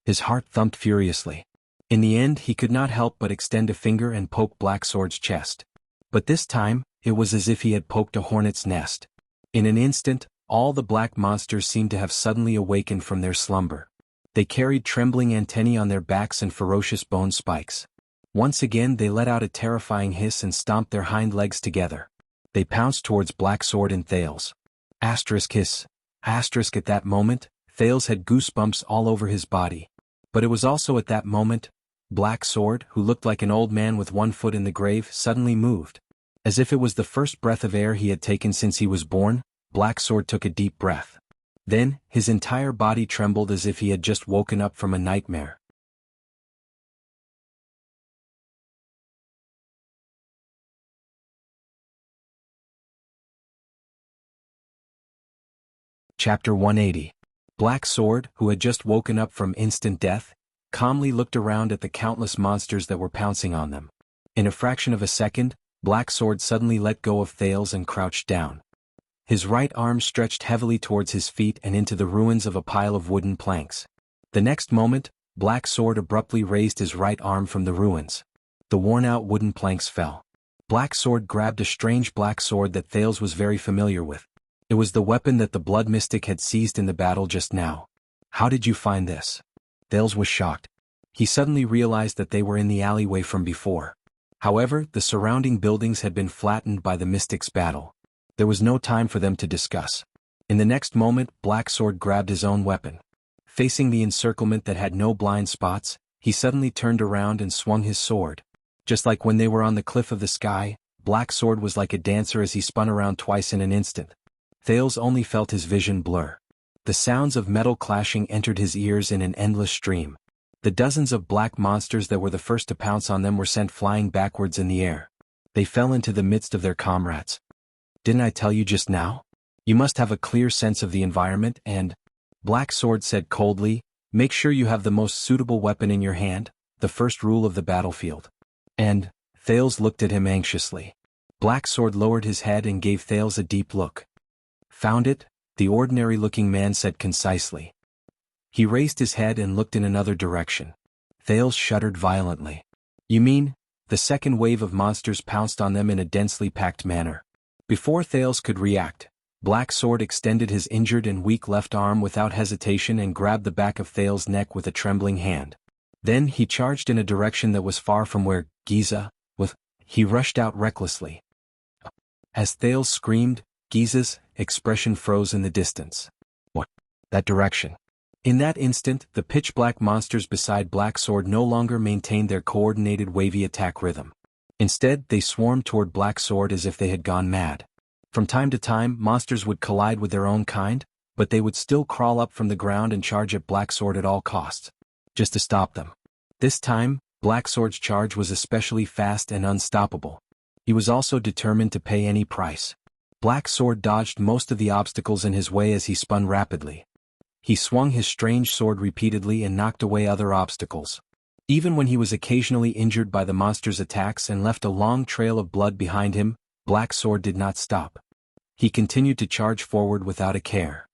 His heart thumped furiously. In the end, he could not help but extend a finger and poke Black Sword's chest. But this time, it was as if he had poked a hornet's nest. In an instant, all the black monsters seemed to have suddenly awakened from their slumber. They carried trembling antennae on their backs and ferocious bone spikes. Once again they let out a terrifying hiss and stomped their hind legs together. They pounced towards Black Sword and Thales. Hiss. At that moment, Thales had goosebumps all over his body. But it was also at that moment, Black Sword, who looked like an old man with 1 foot in the grave, suddenly moved. As if it was the first breath of air he had taken since he was born, Black Sword took a deep breath. Then, his entire body trembled as if he had just woken up from a nightmare. Chapter 180. Black Sword, who had just woken up from instant death, calmly looked around at the countless monsters that were pouncing on them. In a fraction of a second, Black Sword suddenly let go of Thales and crouched down. His right arm stretched heavily towards his feet and into the ruins of a pile of wooden planks. The next moment, Black Sword abruptly raised his right arm from the ruins. The worn-out wooden planks fell. Black Sword grabbed a strange black sword that Thales was very familiar with. It was the weapon that the Blood Mystic had seized in the battle just now. How did you find this? Thales was shocked. He suddenly realized that they were in the alleyway from before. However, the surrounding buildings had been flattened by the Mystic's battle. There was no time for them to discuss. In the next moment, Black Sword grabbed his own weapon. Facing the encirclement that had no blind spots, he suddenly turned around and swung his sword. Just like when they were on the cliff of the sky, Black Sword was like a dancer as he spun around twice in an instant. Thales only felt his vision blur. The sounds of metal clashing entered his ears in an endless stream. The dozens of black monsters that were the first to pounce on them were sent flying backwards in the air. They fell into the midst of their comrades. Didn't I tell you just now? You must have a clear sense of the environment and... Black Sword said coldly, make sure you have the most suitable weapon in your hand, the first rule of the battlefield. And, Thales looked at him anxiously. Black Sword lowered his head and gave Thales a deep look. Found it, the ordinary-looking man said concisely. He raised his head and looked in another direction. Thales shuddered violently. You mean, the second wave of monsters pounced on them in a densely packed manner. Before Thales could react, Black Sword extended his injured and weak left arm without hesitation and grabbed the back of Thales' neck with a trembling hand. Then he charged in a direction that was far from where Giza was. He rushed out recklessly. As Thales screamed, Giza's expression froze in the distance. What? That direction. In that instant, the pitch-black monsters beside Black Sword no longer maintained their coordinated wavy attack rhythm. Instead, they swarmed toward Black Sword as if they had gone mad. From time to time, monsters would collide with their own kind, but they would still crawl up from the ground and charge at Black Sword at all costs, just to stop them. This time, Black Sword's charge was especially fast and unstoppable. He was also determined to pay any price. Black Sword dodged most of the obstacles in his way as he spun rapidly. He swung his strange sword repeatedly and knocked away other obstacles. Even when he was occasionally injured by the monster's attacks and left a long trail of blood behind him, Black Sword did not stop. He continued to charge forward without a care.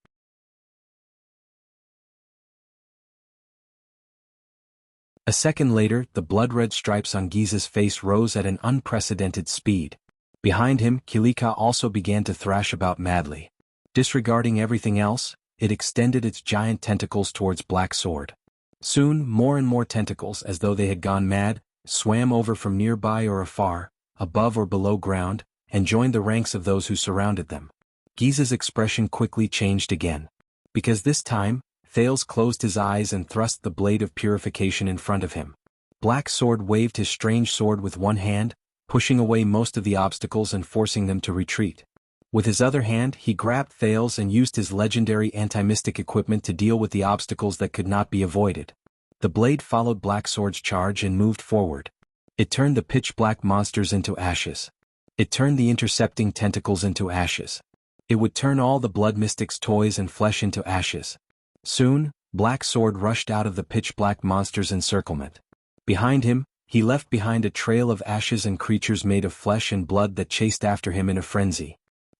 A second later, the blood-red stripes on Giza's face rose at an unprecedented speed. Behind him, Kilika also began to thrash about madly. Disregarding everything else, it extended its giant tentacles towards Black Sword. Soon, more and more tentacles, as though they had gone mad, swam over from nearby or afar, above or below ground, and joined the ranks of those who surrounded them. Giza's expression quickly changed again. Because this time, Thales closed his eyes and thrust the blade of purification in front of him. Black Sword waved his strange sword with one hand, pushing away most of the obstacles and forcing them to retreat. With his other hand, he grabbed Thales and used his legendary anti-mystic equipment to deal with the obstacles that could not be avoided. The blade followed Black Sword's charge and moved forward. It turned the pitch-black monsters into ashes. It turned the intercepting tentacles into ashes. It would turn all the blood mystic's toys and flesh into ashes. Soon, Black Sword rushed out of the pitch-black monster's encirclement. Behind him, he left behind a trail of ashes and creatures made of flesh and blood that chased after him in a frenzy.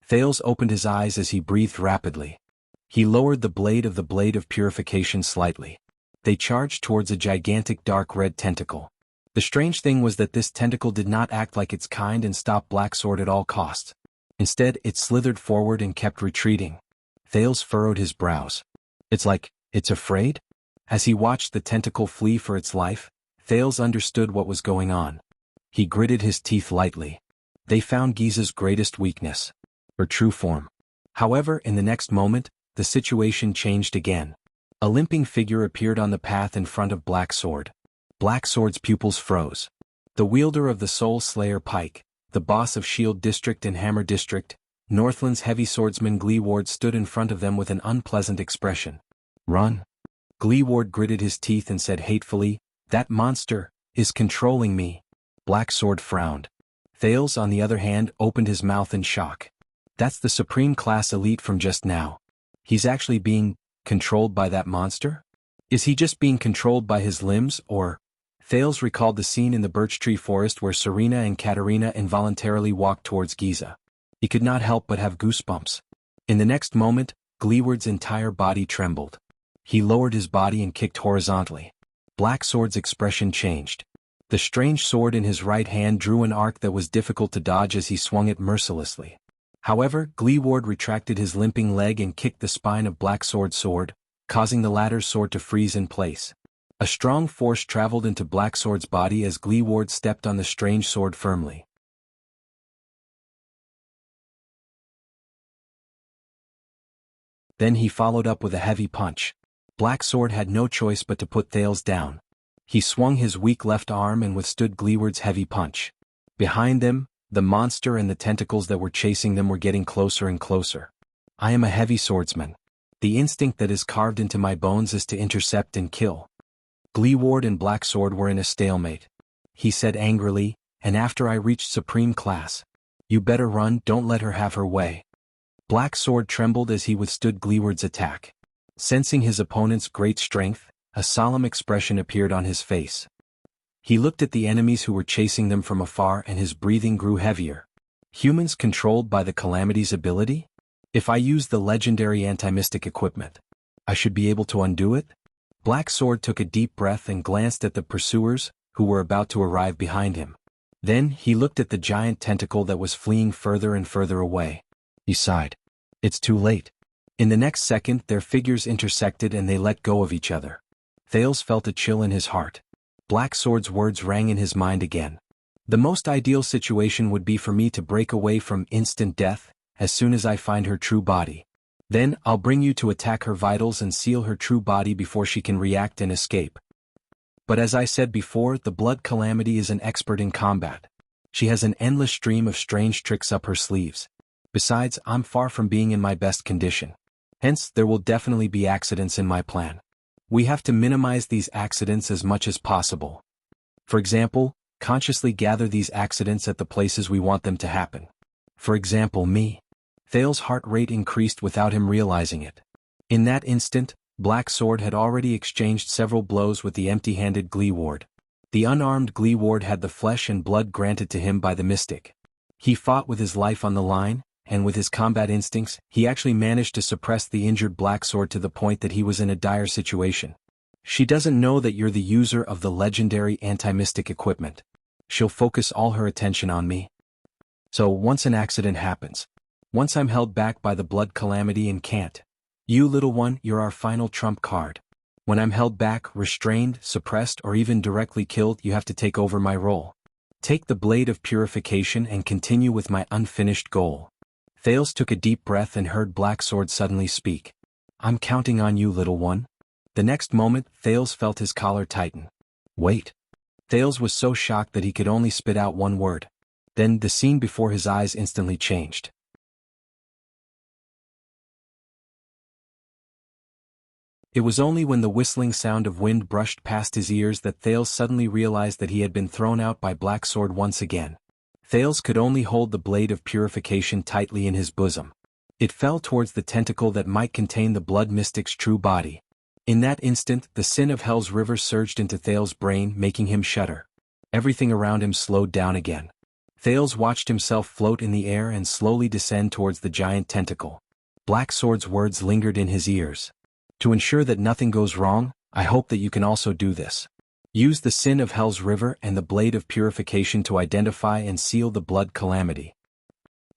Thales opened his eyes as he breathed rapidly. He lowered the blade of purification slightly. They charged towards a gigantic dark red tentacle. The strange thing was that this tentacle did not act like its kind and stop Black Sword at all costs. Instead, it slithered forward and kept retreating. Thales furrowed his brows. It's like, it's afraid? As he watched the tentacle flee for its life, Thales understood what was going on. He gritted his teeth lightly. They found Giza's greatest weakness. Her true form. However, in the next moment, the situation changed again. A limping figure appeared on the path in front of Black Sword. Black Sword's pupils froze. The wielder of the Soul Slayer Pike, the boss of Shield District and Hammer District, Northland's heavy swordsman Gleeward stood in front of them with an unpleasant expression. Run. Gleeward gritted his teeth and said hatefully, "That monster is controlling me." Black Sword frowned. Thales, on the other hand, opened his mouth in shock. That's the Supreme Class Elite from just now. He's actually being controlled by that monster? Is he just being controlled by his limbs, or? Thales recalled the scene in the birch tree forest where Serena and Katerina involuntarily walked towards Giza. He could not help but have goosebumps. In the next moment, Gleeward's entire body trembled. He lowered his body and kicked horizontally. Black Sword's expression changed. The strange sword in his right hand drew an arc that was difficult to dodge as he swung it mercilessly. However, Gleeward retracted his limping leg and kicked the spine of Black Sword's sword, causing the latter's sword to freeze in place. A strong force traveled into Black Sword's body as Gleeward stepped on the strange sword firmly. Then he followed up with a heavy punch. Black Sword had no choice but to put Thales down. He swung his weak left arm and withstood Gleeward's heavy punch. Behind them, the monster and the tentacles that were chasing them were getting closer and closer. I am a heavy swordsman. The instinct that is carved into my bones is to intercept and kill. Gleeward and Black Sword were in a stalemate. He said angrily, "And after I reached Supreme Class. You better run, don't let her have her way." Black Sword trembled as he withstood Gleeward's attack. Sensing his opponent's great strength, a solemn expression appeared on his face. He looked at the enemies who were chasing them from afar and his breathing grew heavier. Humans controlled by the Calamity's ability? If I use the legendary anti-mystic equipment, I should be able to undo it? Black Sword took a deep breath and glanced at the pursuers, who were about to arrive behind him. Then he looked at the giant tentacle that was fleeing further and further away. He sighed. It's too late. In the next second, their figures intersected and they let go of each other. Thales felt a chill in his heart. Black Sword's words rang in his mind again. The most ideal situation would be for me to break away from instant death, as soon as I find her true body. Then, I'll bring you to attack her vitals and seal her true body before she can react and escape. But as I said before, the Blood Calamity is an expert in combat. She has an endless stream of strange tricks up her sleeves. Besides, I'm far from being in my best condition. Hence, there will definitely be accidents in my plan. We have to minimize these accidents as much as possible. For example, consciously gather these accidents at the places we want them to happen. For example, me. Thales's heart rate increased without him realizing it. In that instant, Black Sword had already exchanged several blows with the empty-handed Gleeward. The unarmed Gleeward had the flesh and blood granted to him by the mystic. He fought with his life on the line, and with his combat instincts, he actually managed to suppress the injured Black Sword to the point that he was in a dire situation. She doesn't know that you're the user of the legendary anti-mystic equipment. She'll focus all her attention on me. So once an accident happens, once I'm held back by the blood calamity and can't, you little one, you're our final trump card. When I'm held back, restrained, suppressed, or even directly killed, you have to take over my role. Take the blade of purification and continue with my unfinished goal. Thales took a deep breath and heard Black Sword suddenly speak. I'm counting on you, little one. The next moment, Thales felt his collar tighten. Wait. Thales was so shocked that he could only spit out one word. Then the scene before his eyes instantly changed. It was only when the whistling sound of wind brushed past his ears that Thales suddenly realized that he had been thrown out by Black Sword once again. Thales could only hold the blade of purification tightly in his bosom. It fell towards the tentacle that might contain the blood mystic's true body. In that instant, the sin of Hell's river surged into Thales' brain, making him shudder. Everything around him slowed down again. Thales watched himself float in the air and slowly descend towards the giant tentacle. Black Sword's words lingered in his ears. To ensure that nothing goes wrong, I hope that you can also do this. Use the sin of Hell's river and the blade of purification to identify and seal the blood calamity.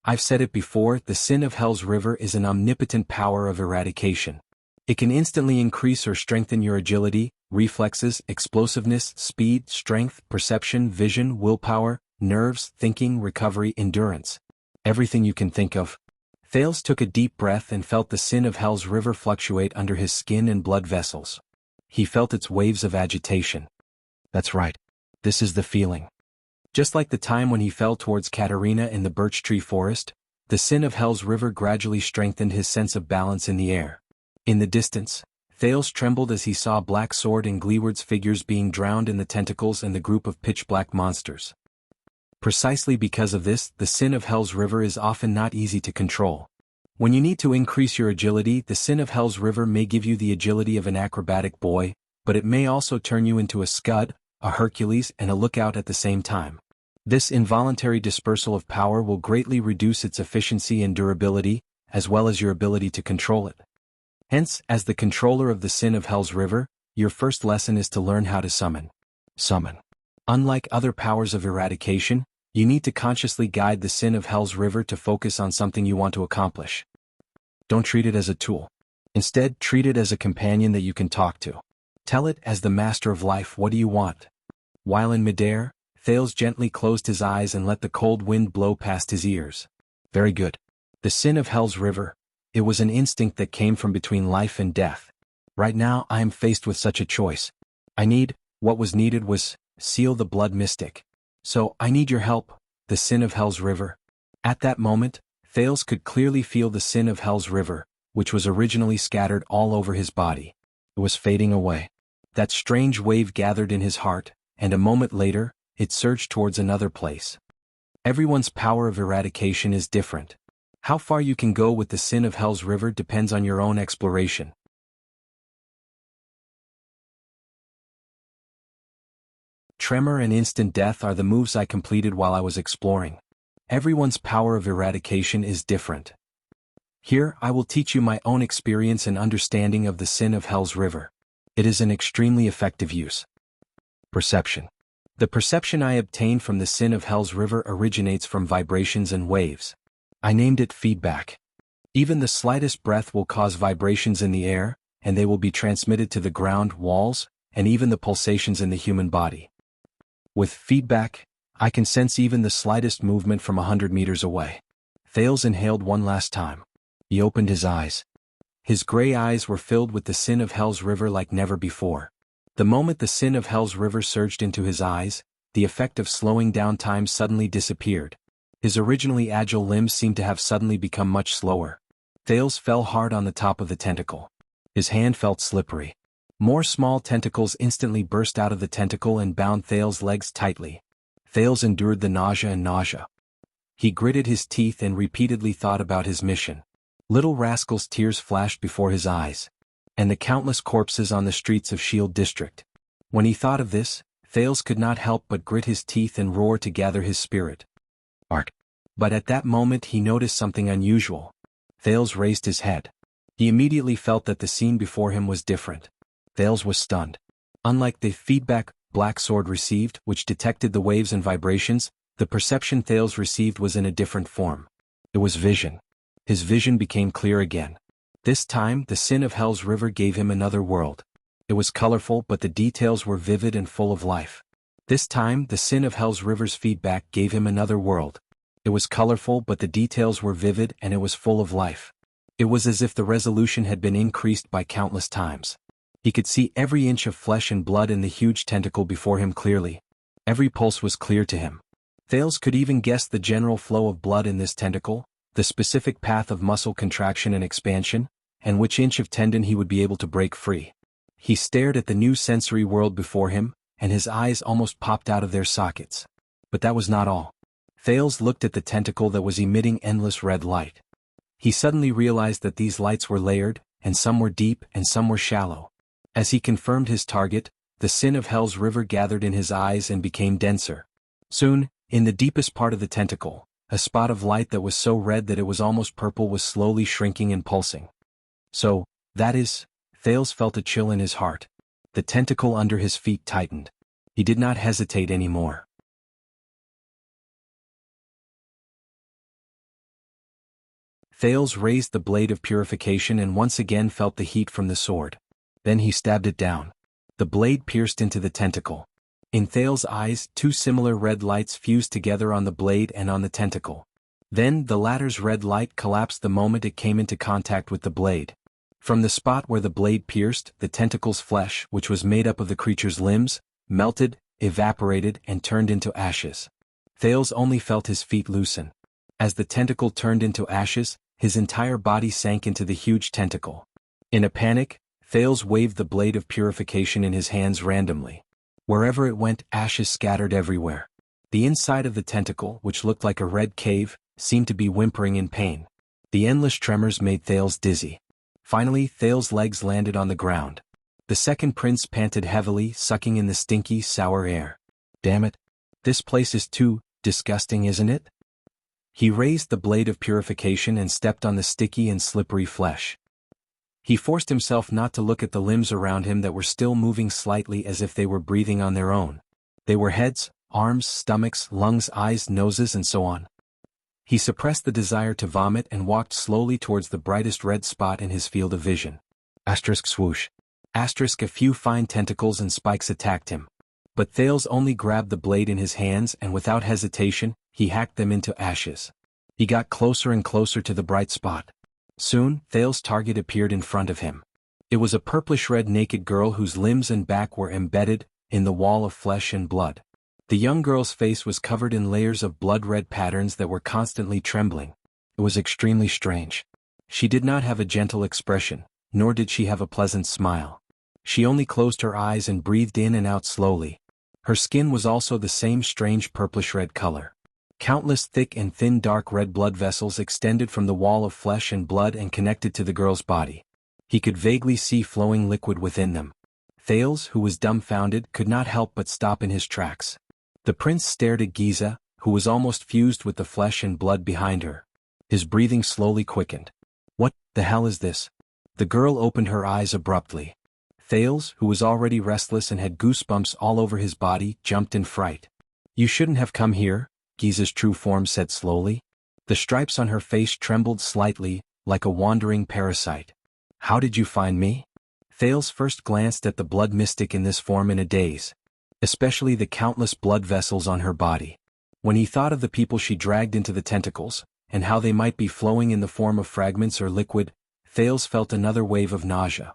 I've said it before, the sin of Hell's river is an omnipotent power of eradication. It can instantly increase or strengthen your agility, reflexes, explosiveness, speed, strength, perception, vision, willpower, nerves, thinking, recovery, endurance. Everything you can think of. Thales took a deep breath and felt the sin of Hell's river fluctuate under his skin and blood vessels. He felt its waves of agitation. That's right. This is the feeling. Just like the time when he fell towards Katerina in the birch tree forest, the sin of Hell's river gradually strengthened his sense of balance in the air. In the distance, Thales trembled as he saw Black Sword and Gleeward's figures being drowned in the tentacles and the group of pitch-black monsters. Precisely because of this, the sin of Hell's river is often not easy to control. When you need to increase your agility, the sin of Hell's river may give you the agility of an acrobatic boy, but it may also turn you into a Scud, a Hercules, and a Lookout at the same time. This involuntary dispersal of power will greatly reduce its efficiency and durability, as well as your ability to control it. Hence, as the controller of the sin of Hell's river, your first lesson is to learn how to summon. Unlike other powers of eradication, you need to consciously guide the sin of Hell's river to focus on something you want to accomplish. Don't treat it as a tool. Instead, treat it as a companion that you can talk to. Tell it, as the master of life, what do you want? While in midair, Thales gently closed his eyes and let the cold wind blow past his ears. Very good. The sin of Hell's river. It was an instinct that came from between life and death. Right now I am faced with such a choice. What was needed was, seal the blood mystic. So, I need your help, the sin of Hell's river. At that moment, Thales could clearly feel the sin of Hell's river, which was originally scattered all over his body. It was fading away. That strange wave gathered in his heart, and a moment later, it surged towards another place. Everyone's power of eradication is different. How far you can go with the sin of Hell's river depends on your own exploration. Tremor and instant death are the moves I completed while I was exploring. Everyone's power of eradication is different. Here, I will teach you my own experience and understanding of the sin of Hell's river. It is an extremely effective use. Perception. The perception I obtained from the sin of Hell's river originates from vibrations and waves. I named it feedback. Even the slightest breath will cause vibrations in the air, and they will be transmitted to the ground, walls, and even the pulsations in the human body. With feedback, I can sense even the slightest movement from 100 meters away. Thales inhaled one last time. He opened his eyes. His gray eyes were filled with the sin of Hell's river like never before. The moment the sin of Hell's river surged into his eyes, the effect of slowing down time suddenly disappeared. His originally agile limbs seemed to have suddenly become much slower. Thales fell hard on the top of the tentacle. His hand felt slippery. More small tentacles instantly burst out of the tentacle and bound Thales' legs tightly. Thales endured the nausea. He gritted his teeth and repeatedly thought about his mission. Little rascal's tears flashed before his eyes. And the countless corpses on the streets of Shield District. When he thought of this, Thales could not help but grit his teeth and roar to gather his spirit. Ark. But at that moment he noticed something unusual. Thales raised his head. He immediately felt that the scene before him was different. Thales was stunned. Unlike the feedback Black Sword received, which detected the waves and vibrations, the perception Thales received was in a different form. It was vision. His vision became clear again. This time, the sin of Hell's river gave him another world. It was colorful, but the details were vivid and full of life. This time, the sin of Hell's river's feedback gave him another world. It was colorful, but the details were vivid and it was full of life. It was as if the resolution had been increased by countless times. He could see every inch of flesh and blood in the huge tentacle before him clearly. Every pulse was clear to him. Thales could even guess the general flow of blood in this tentacle, the specific path of muscle contraction and expansion, and which inch of tendon he would be able to break free. He stared at the new sensory world before him, and his eyes almost popped out of their sockets. But that was not all. Thales looked at the tentacle that was emitting endless red light. He suddenly realized that these lights were layered, and some were deep and some were shallow. As he confirmed his target, the sin of Hell's river gathered in his eyes and became denser. Soon, in the deepest part of the tentacle, a spot of light that was so red that it was almost purple was slowly shrinking and pulsing. So, that is, Thales felt a chill in his heart. The tentacle under his feet tightened. He did not hesitate anymore. Thales raised the blade of purification and once again felt the heat from the sword. Then he stabbed it down. The blade pierced into the tentacle. In Thales' eyes, two similar red lights fused together on the blade and on the tentacle. Then the latter's red light collapsed the moment it came into contact with the blade. From the spot where the blade pierced, the tentacle's flesh, which was made up of the creature's limbs, melted, evaporated, and turned into ashes. Thales only felt his feet loosen. As the tentacle turned into ashes, his entire body sank into the huge tentacle. In a panic, Thales waved the blade of purification in his hands randomly. Wherever it went, ashes scattered everywhere. The inside of the tentacle, which looked like a red cave, seemed to be whimpering in pain. The endless tremors made Thales dizzy. Finally, Thales' legs landed on the ground. The second prince panted heavily, sucking in the stinky, sour air. Damn it. This place is too disgusting, isn't it? He raised the blade of purification and stepped on the sticky and slippery flesh. He forced himself not to look at the limbs around him that were still moving slightly as if they were breathing on their own. They were heads, arms, stomachs, lungs, eyes, noses, and so on. He suppressed the desire to vomit and walked slowly towards the brightest red spot in his field of vision. Asterisk swoosh. Asterisk a few fine tentacles and spikes attacked him. But Thales only grabbed the blade in his hands and without hesitation, he hacked them into ashes. He got closer and closer to the bright spot. Soon, Thales' target appeared in front of him. It was a purplish-red naked girl whose limbs and back were embedded in the wall of flesh and blood. The young girl's face was covered in layers of blood-red patterns that were constantly trembling. It was extremely strange. She did not have a gentle expression, nor did she have a pleasant smile. She only closed her eyes and breathed in and out slowly. Her skin was also the same strange purplish-red color. Countless thick and thin dark red blood vessels extended from the wall of flesh and blood and connected to the girl's body. He could vaguely see flowing liquid within them. Thales, who was dumbfounded, could not help but stop in his tracks. The prince stared at Giza, who was almost fused with the flesh and blood behind her. His breathing slowly quickened. What the hell is this? The girl opened her eyes abruptly. Thales, who was already restless and had goosebumps all over his body, jumped in fright. You shouldn't have come here, Giza's true form said slowly. The stripes on her face trembled slightly, like a wandering parasite. How did you find me? Thales first glanced at the blood mystic in this form in a daze. Especially the countless blood vessels on her body. When he thought of the people she dragged into the tentacles, and how they might be flowing in the form of fragments or liquid, Thales felt another wave of nausea.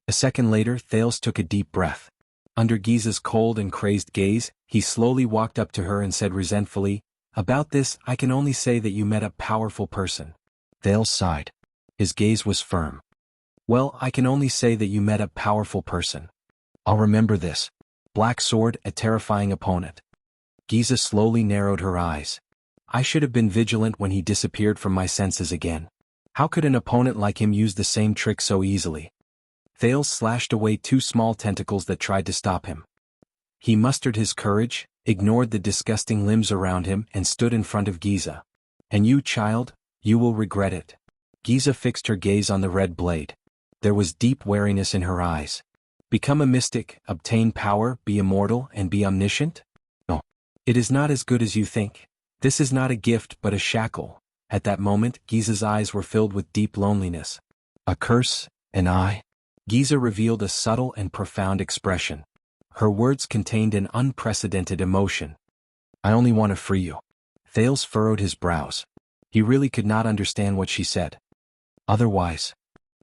A second later, Thales took a deep breath. Under Giza's cold and crazed gaze, he slowly walked up to her and said resentfully, About this, I can only say that you met a powerful person. Thales sighed. His gaze was firm. Well, I can only say that you met a powerful person. I'll remember this. Black Sword, a terrifying opponent. Giza slowly narrowed her eyes. I should have been vigilant when he disappeared from my senses again. How could an opponent like him use the same trick so easily? Thales slashed away 2 small tentacles that tried to stop him. He mustered his courage, ignored the disgusting limbs around him, and stood in front of Giza. And you, child, you will regret it. Giza fixed her gaze on the red blade. There was deep wariness in her eyes. Become a mystic, obtain power, be immortal, and be omniscient? No. It is not as good as you think. This is not a gift but a shackle. At that moment, Giza's eyes were filled with deep loneliness. A curse, and I? Giza revealed a subtle and profound expression. Her words contained an unprecedented emotion. I only want to free you. Thales furrowed his brows. He really could not understand what she said. Otherwise,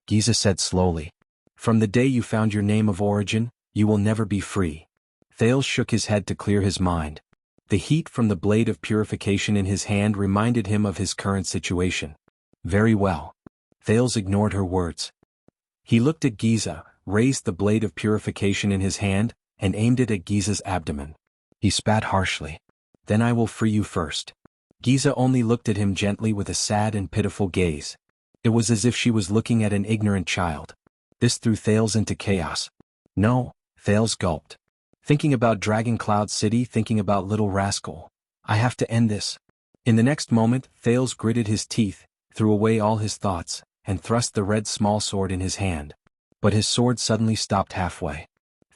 Giza said slowly, from the day you found your name of origin, you will never be free. Thales shook his head to clear his mind. The heat from the blade of purification in his hand reminded him of his current situation. Very well. Thales ignored her words. He looked at Giza, raised the blade of purification in his hand, and aimed it at Giza's abdomen. He spat harshly. Then I will free you first. Giza only looked at him gently with a sad and pitiful gaze. It was as if she was looking at an ignorant child. This threw Thales into chaos. No, Thales gulped. Thinking about Dragon Cloud City, thinking about Little Rascal. I have to end this. In the next moment, Thales gritted his teeth, threw away all his thoughts, and thrust the red small sword in his hand. But his sword suddenly stopped halfway.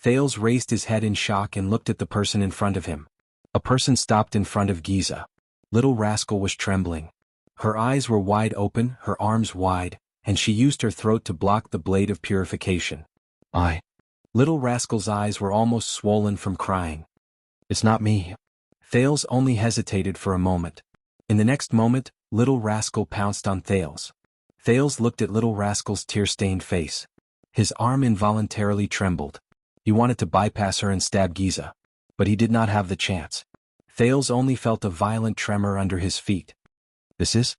Thales raised his head in shock and looked at the person in front of him. A person stopped in front of Giza. Little Rascal was trembling. Her eyes were wide open, her arms wide, and she used her throat to block the blade of purification. Little Rascal's eyes were almost swollen from crying. It's not me. Thales only hesitated for a moment. In the next moment, Little Rascal pounced on Thales. Thales looked at Little Rascal's tear-stained face. His arm involuntarily trembled. He wanted to bypass her and stab Giza. But he did not have the chance. Thales only felt a violent tremor under his feet. This is?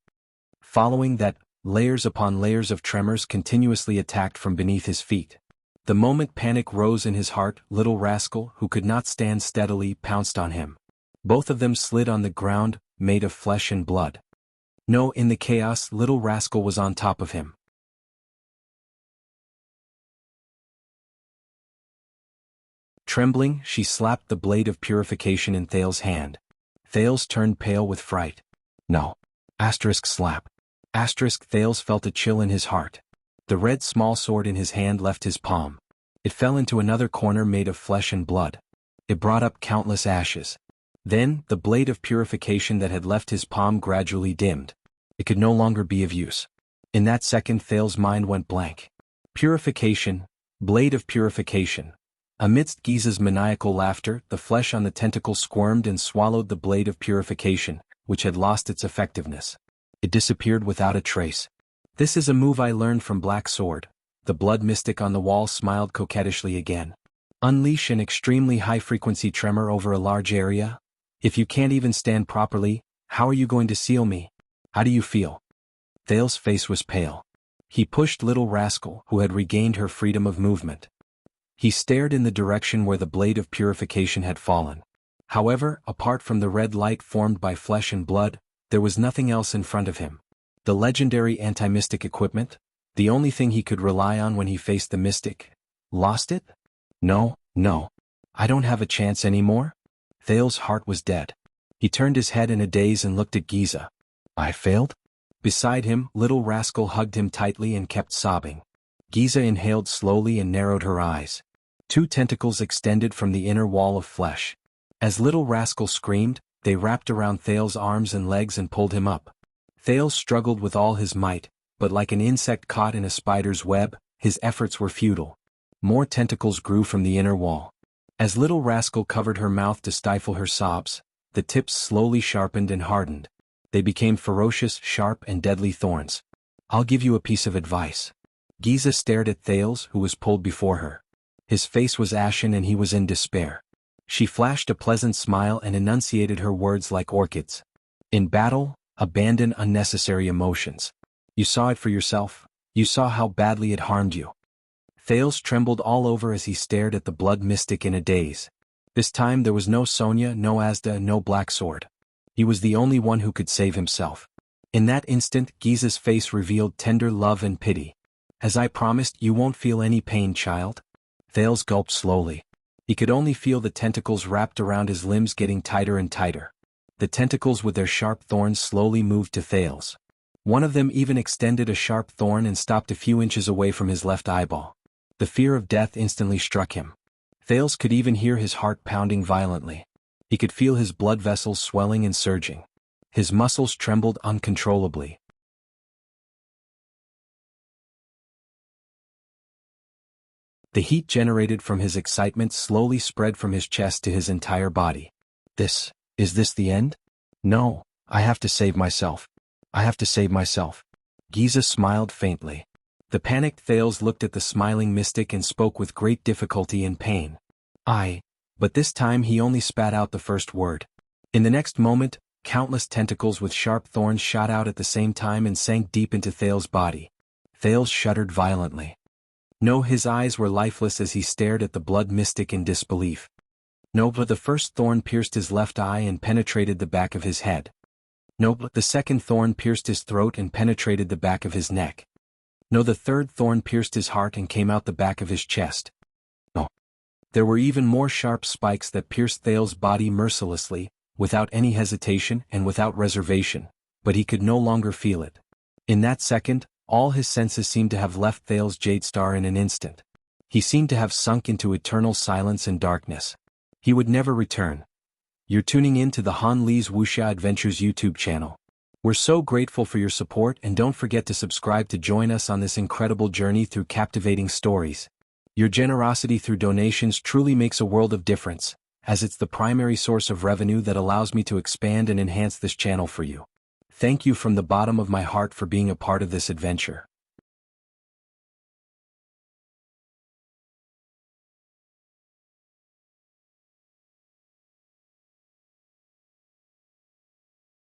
Following that, layers upon layers of tremors continuously attacked from beneath his feet. The moment panic rose in his heart, Little Rascal, who could not stand steadily, pounced on him. Both of them slid on the ground, made of flesh and blood. No, in the chaos, Little Rascal was on top of him. Trembling, she slapped the blade of purification in Thales' hand. Thales turned pale with fright. No. Slap. Thales felt a chill in his heart. The red small sword in his hand left his palm. It fell into another corner made of flesh and blood. It brought up countless ashes. Then, the blade of purification that had left his palm gradually dimmed. It could no longer be of use. In that second, Thales' mind went blank. Purification, blade of purification. Amidst Giza's maniacal laughter, the flesh on the tentacle squirmed and swallowed the blade of purification, which had lost its effectiveness. It disappeared without a trace. This is a move I learned from Black Sword. The blood mystic on the wall smiled coquettishly again. Unleash an extremely high-frequency tremor over a large area? If you can't even stand properly, how are you going to seal me? How do you feel? Thales' face was pale. He pushed Little Rascal, who had regained her freedom of movement. He stared in the direction where the blade of purification had fallen. However, apart from the red light formed by flesh and blood, there was nothing else in front of him. The legendary anti-mystic equipment, the only thing he could rely on when he faced the mystic. Lost it? No. I don't have a chance anymore? Thales' heart was dead. He turned his head in a daze and looked at Giza. I failed? Beside him, Little Rascal hugged him tightly and kept sobbing. Giza inhaled slowly and narrowed her eyes. 2 tentacles extended from the inner wall of flesh. As Little Rascal screamed, they wrapped around Thales' arms and legs and pulled him up. Thales struggled with all his might, but like an insect caught in a spider's web, his efforts were futile. More tentacles grew from the inner wall. As Little Rascal covered her mouth to stifle her sobs, the tips slowly sharpened and hardened. They became ferocious, sharp, and deadly thorns. I'll give you a piece of advice. Giza stared at Thales, who was pulled before her. His face was ashen and he was in despair. She flashed a pleasant smile and enunciated her words like orchids. In battle, abandon unnecessary emotions. You saw it for yourself. You saw how badly it harmed you. Thales trembled all over as he stared at the blood mystic in a daze. This time there was no Sonia, no Asda, no Black Sword. He was the only one who could save himself. In that instant, Giza's face revealed tender love and pity. As I promised, you won't feel any pain, child? Thales gulped slowly. He could only feel the tentacles wrapped around his limbs getting tighter and tighter. The tentacles with their sharp thorns slowly moved to Thales. One of them even extended a sharp thorn and stopped a few inches away from his left eyeball. The fear of death instantly struck him. Thales could even hear his heart pounding violently. He could feel his blood vessels swelling and surging. His muscles trembled uncontrollably. The heat generated from his excitement slowly spread from his chest to his entire body. Is this the end? No, I have to save myself. I have to save myself. Giza smiled faintly. The panicked Thales looked at the smiling mystic and spoke with great difficulty and pain. But this time he only spat out the first word. In the next moment, countless tentacles with sharp thorns shot out at the same time and sank deep into Thales' body. Thales shuddered violently. No, his eyes were lifeless as he stared at the blood mystic in disbelief. No, but the first thorn pierced his left eye and penetrated the back of his head. No, but the second thorn pierced his throat and penetrated the back of his neck. No, the third thorn pierced his heart and came out the back of his chest. No. There were even more sharp spikes that pierced Thales' body mercilessly, without any hesitation and without reservation, but he could no longer feel it. In that second, all his senses seemed to have left Thales' Jade Star in an instant. He seemed to have sunk into eternal silence and darkness. He would never return. You're tuning in to the Han Lee's Wuxia Adventures YouTube channel. We're so grateful for your support, and don't forget to subscribe to join us on this incredible journey through captivating stories. Your generosity through donations truly makes a world of difference, as it's the primary source of revenue that allows me to expand and enhance this channel for you. Thank you from the bottom of my heart for being a part of this adventure.